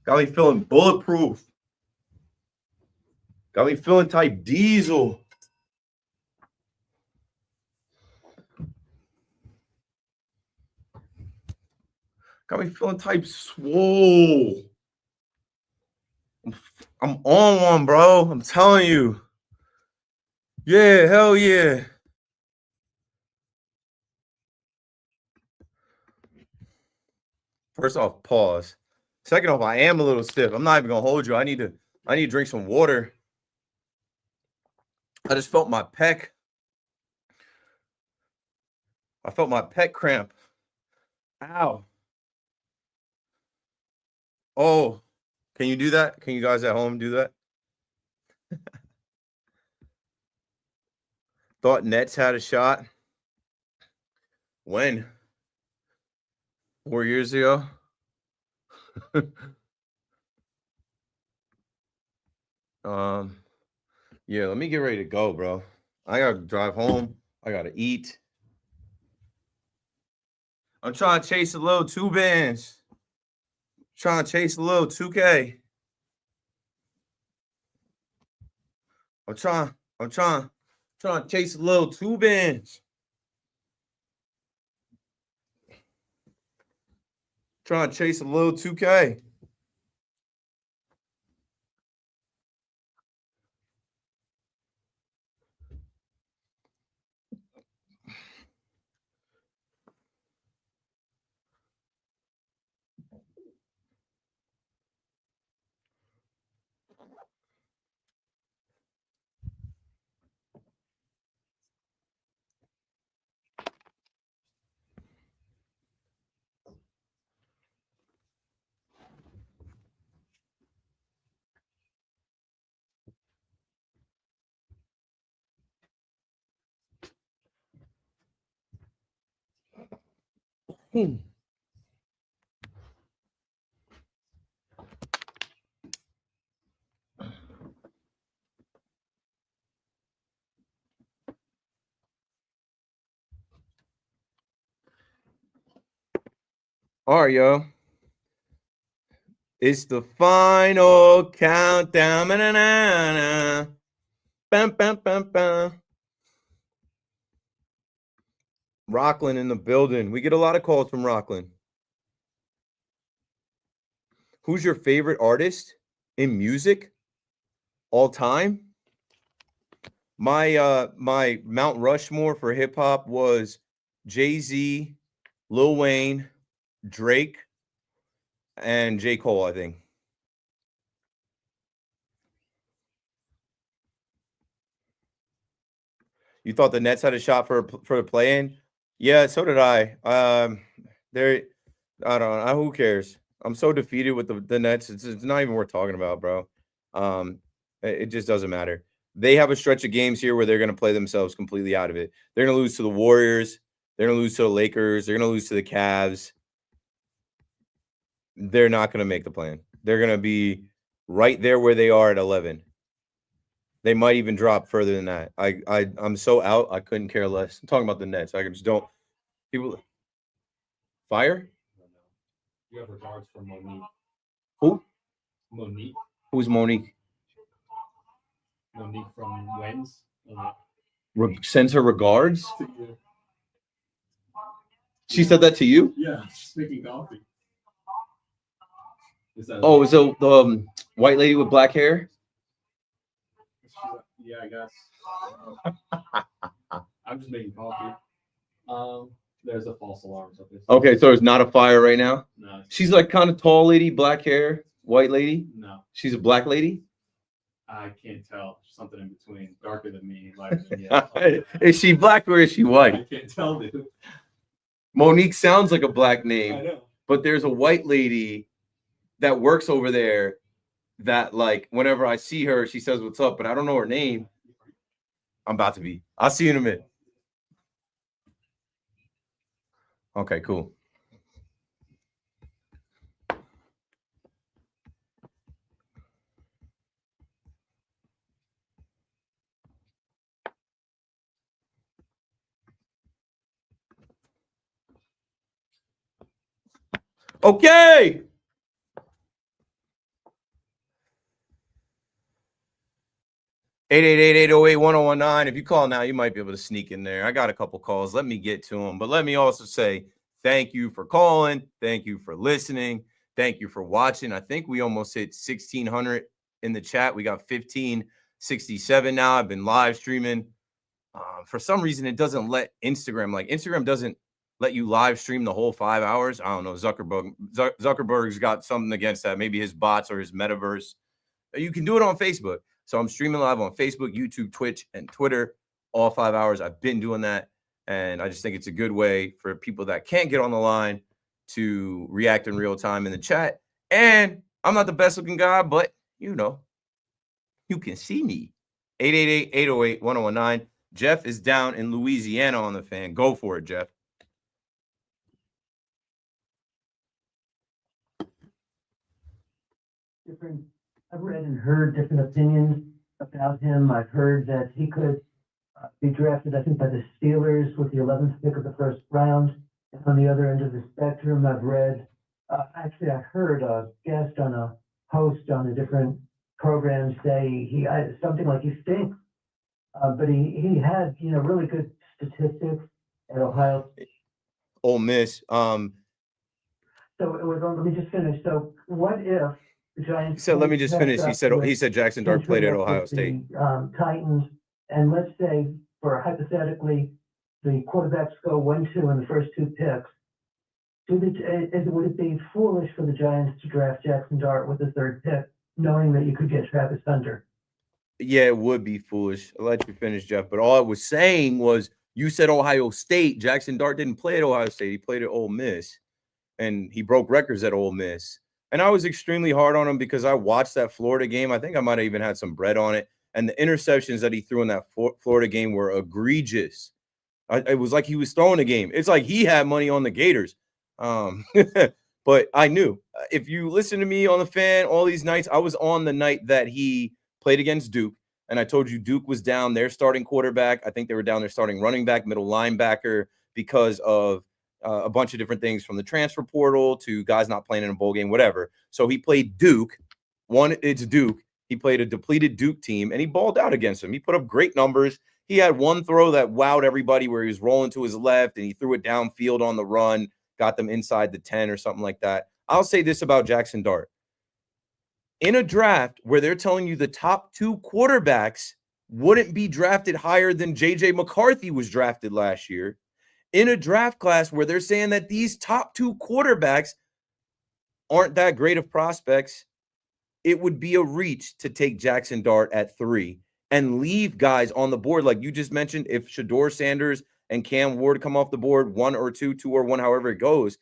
got me feeling bulletproof. Got me feeling type diesel. Got me feeling type swole. I'm on one, bro. I'm telling you. Yeah, hell yeah. First off, pause. Second off, I am a little stiff. I'm not even gonna hold you. I need to drink some water. I just felt my pec. I felt my pec cramp. Ow. Oh, can you do that? Can you guys at home do that? Thought Nets had a shot. When? 4 years ago? Yeah, let me get ready to go, bro. I gotta drive home. I gotta eat. I'm trying to chase a little 2 bands. Trying to chase a little 2K. I'm trying to chase a little 2 bands. Trying to chase a little 2K. All right, yo. It's the final countdown. Na-na-na-na. Bam, bam, bam, bam. Rockland in the building. We get a lot of calls from Rockland. Who's your favorite artist in music all time? My Mount Rushmore for hip hop was Jay-Z, Lil Wayne, Drake, and J. Cole, I think. You thought the Nets had a shot for the play-in? Yeah, so did I. I don't know. Who cares? I'm so defeated with the Nets. It's not even worth talking about, bro. It just doesn't matter. They have a stretch of games here where they're going to play themselves completely out of it. They're going to lose to the Warriors. They're going to lose to the Lakers. They're going to lose to the Cavs. They're not going to make the plan. They're going to be right there where they are at 11. They might even drop further than that. I'm so out. I couldn't care less. I'm talking about the Nets. I just don't. People. Fire? You have regards for Monique. Who? Monique. Who's Monique? Monique from Wens. Sends her regards? She said that to you? Yeah, she's making coffee. Is the white lady with black hair? Yeah, I guess. I'm just making coffee. There's a false alarm. Okay, so it's not a fire right now? No. She's like kind of tall lady, black hair, white lady? No. She's a black lady? I can't tell. Something in between. Darker than me, lighter than me. Is she black or is she white? I can't tell, dude. Monique sounds like a black name. I know. But there's a white lady that works over there that, like, whenever I see her, she says what's up, but I don't know her name. I'm about to be. I'll see you in a minute. Okay, cool. Okay. Eight 888-808-1019. If you call now, you might be able to sneak in there. I got a couple calls. Let me get to them. But let me also say thank you for calling. Thank you for listening. Thank you for watching. I think we almost hit 1,600 in the chat. We got 1,567 now. I've been live streaming. For some reason, it doesn't let Instagram doesn't let you live stream the whole 5 hours. I don't know. Zuckerberg's got something against that. Maybe his bots or his metaverse. You can do it on Facebook. So I'm streaming live on Facebook, YouTube, Twitch, and Twitter all 5 hours. I've been doing that. And I just think it's a good way for people that can't get on the line to react in real time in the chat. And I'm not the best looking guy, but you can see me. 888-808-1019. Jeff is down in Louisiana on the fan. Go for it, Jeff. I've read and heard different opinions about him. I've heard that he could be drafted, I think, by the Steelers with the 11th pick of the first round. And on the other end of the spectrum, I've read, I heard a guest on a host on a different program say something like he stinks. But he had, really good statistics at Ohio. Ole Miss. So let me just finish. So what if the Giants? He said, "Let me just finish." He said Jackson Dart played at Ohio State. Titans, and let's say, for hypothetically, the quarterbacks go 1-2 in the first two picks. Would it be foolish for the Giants to draft Jackson Dart with the third pick, knowing that you could get Travis Hunter? Yeah, it would be foolish. I'll let you finish, Jeff. But all I was saying was, you said Ohio State. Jackson Dart didn't play at Ohio State. He played at Ole Miss, and he broke records at Ole Miss. And I was extremely hard on him because I watched that Florida game. I think I might have even had some bread on it. And the interceptions that he threw in that Florida game were egregious. It was like he was throwing the game. It's like he had money on the Gators. But I knew. If you listen to me on the fan all these nights, I was on the night that he played against Duke. And I told you Duke was down their starting quarterback. I think they were down their starting running back, middle linebacker, because of a bunch of different things from the transfer portal to guys not playing in a bowl game, whatever. So he played Duke. It's Duke. He played a depleted Duke team, and he balled out against them. He put up great numbers. He had one throw that wowed everybody where he was rolling to his left, and he threw it downfield on the run, got them inside the 10 or something like that. I'll say this about Jackson Dart. In a draft where they're telling you the top 2 quarterbacks wouldn't be drafted higher than J.J. McCarthy was drafted last year, in a draft class where they're saying that these top 2 quarterbacks aren't that great of prospects, it would be a reach to take Jackson Dart at 3 and leave guys on the board. Like you just mentioned, if Shedeur Sanders and Cam Ward come off the board, 1 or 2, 2 or 1, however it goes,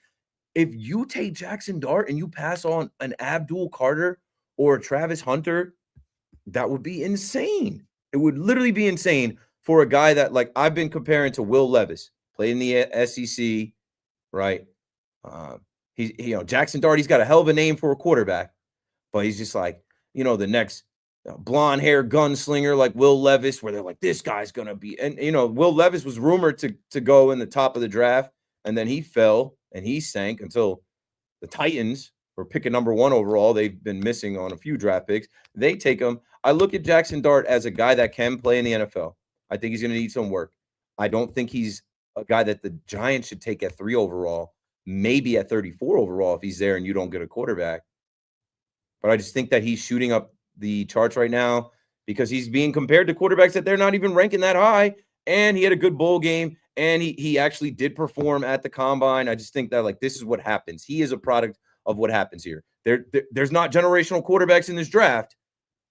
if you take Jackson Dart and you pass on an Abdul Carter or a Travis Hunter, that would be insane. It would literally be insane for a guy that, like, I've been comparing to Will Levis, played in the SEC, right? Jackson Dart, he's got a hell of a name for a quarterback, but he's just like, the next blonde hair gunslinger like Will Levis, where they're like, this guy's going to be, and, Will Levis was rumored to go in the top of the draft, and then he fell and he sank until the Titans were picking number 1 overall. They've been missing on a few draft picks. They take him. I look at Jackson Dart as a guy that can play in the NFL. I think he's going to need some work. I don't think he's a guy that the Giants should take at 3 overall, maybe at 34 overall if he's there and you don't get a quarterback. But I just think that he's shooting up the charts right now because he's being compared to quarterbacks that they're not even ranking that high. And he had a good bowl game, and he actually did perform at the combine. I just think that, like, this is what happens. He is a product of what happens here. There's not generational quarterbacks in this draft,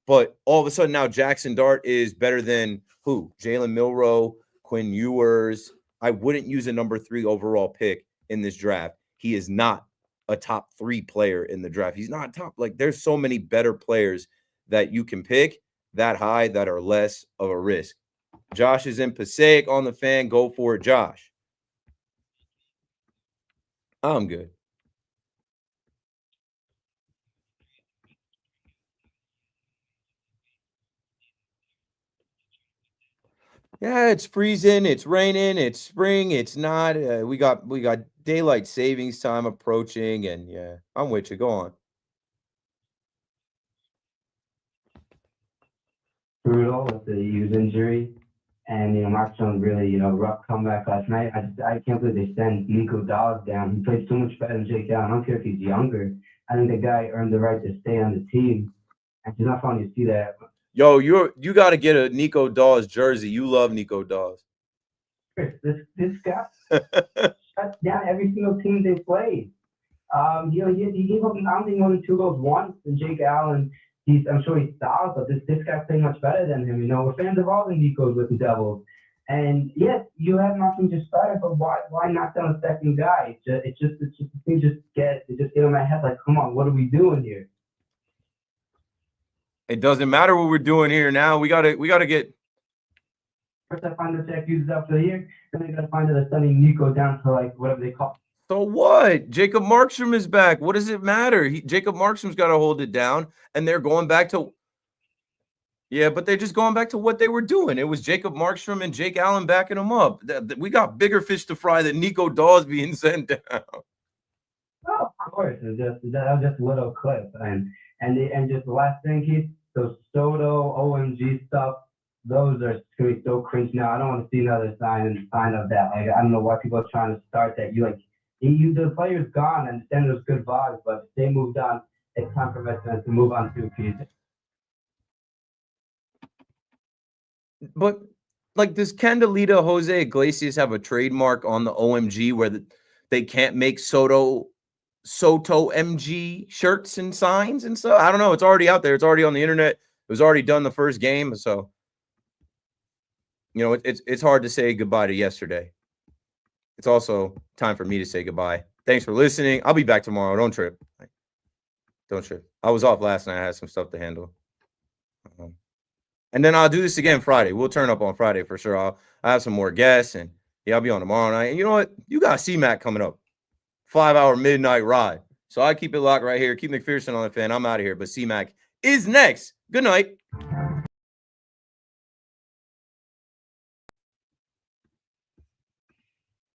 but all of a sudden now Jackson Dart is better than who? Jalen Milroe, Quinn Ewers. I wouldn't use a number 3 overall pick in this draft. He is not a top 3 player in the draft. He's not top. Like, there's so many better players that you can pick that high that are less of a risk. Josh is in Passaic on the Fan. Go for it, Josh. I'm good. Yeah, it's freezing, it's raining, it's spring, it's not. We got daylight savings time approaching, and yeah, I'm with you. Go on. Brutal with the Hughes injury, and Mark Jones really rough comeback last night. I can't believe they sent Nico Dawes down. He played so much better than Jake Allen. I don't care if he's younger. I think the guy earned the right to stay on the team, and it's not funny to see that. Yo, you got to get a Nico Dawes jersey. You love Nico Dawes. This guy shuts down every single team they played. He gave up, I don't think, more than 2 goals once. And Jake Allen, I'm sure he's solid, but this guy's playing much better than him. We're fans of all the Nicos with the Devils. And yes, you have an option to start, but why knock down a second guy? It just get in my head like, come on, what are we doing here? It doesn't matter what we're doing here now. We gotta get. First, I find the Jack Hughes out for the year, then they gotta find they're sending Nico down to like whatever they call. So what? Jacob Markstrom is back. What does it matter? Jacob Markstrom's got to hold it down, and they're going back to. Yeah, but they're just going back to what they were doing. It was Jacob Markstrom and Jake Allen backing them up. We got bigger fish to fry than Nico Dawes being sent down. Oh, of course, that was just a little clip, and just the last thing, Keith, those Soto OMG stuff, those are going to be so cringe now. I don't want to see another sign of that. Like, I don't know why people are trying to start that. The player's gone, and then there's good vibes, but if they moved on, it's time for veterans to move on to Keith. But, like, does Candelita Jose Iglesias have a trademark on the OMG where they can't make Soto MG shirts and signs and stuff? I don't know. It's already out there. It's already on the internet. It was already done the first game. So, it's hard to say goodbye to yesterday. It's also time for me to say goodbye. Thanks for listening. I'll be back tomorrow. Don't trip. Don't trip. I was off last night. I had some stuff to handle. And then I'll do this again Friday. We'll turn up on Friday for sure. I'll have some more guests, and I'll be on tomorrow night. And you know what? You got C-Mac coming up. 5-hour midnight ride. So I keep it locked right here. Keep McPherson on the Fan. I'm out of here. But C-Mac is next. Good night.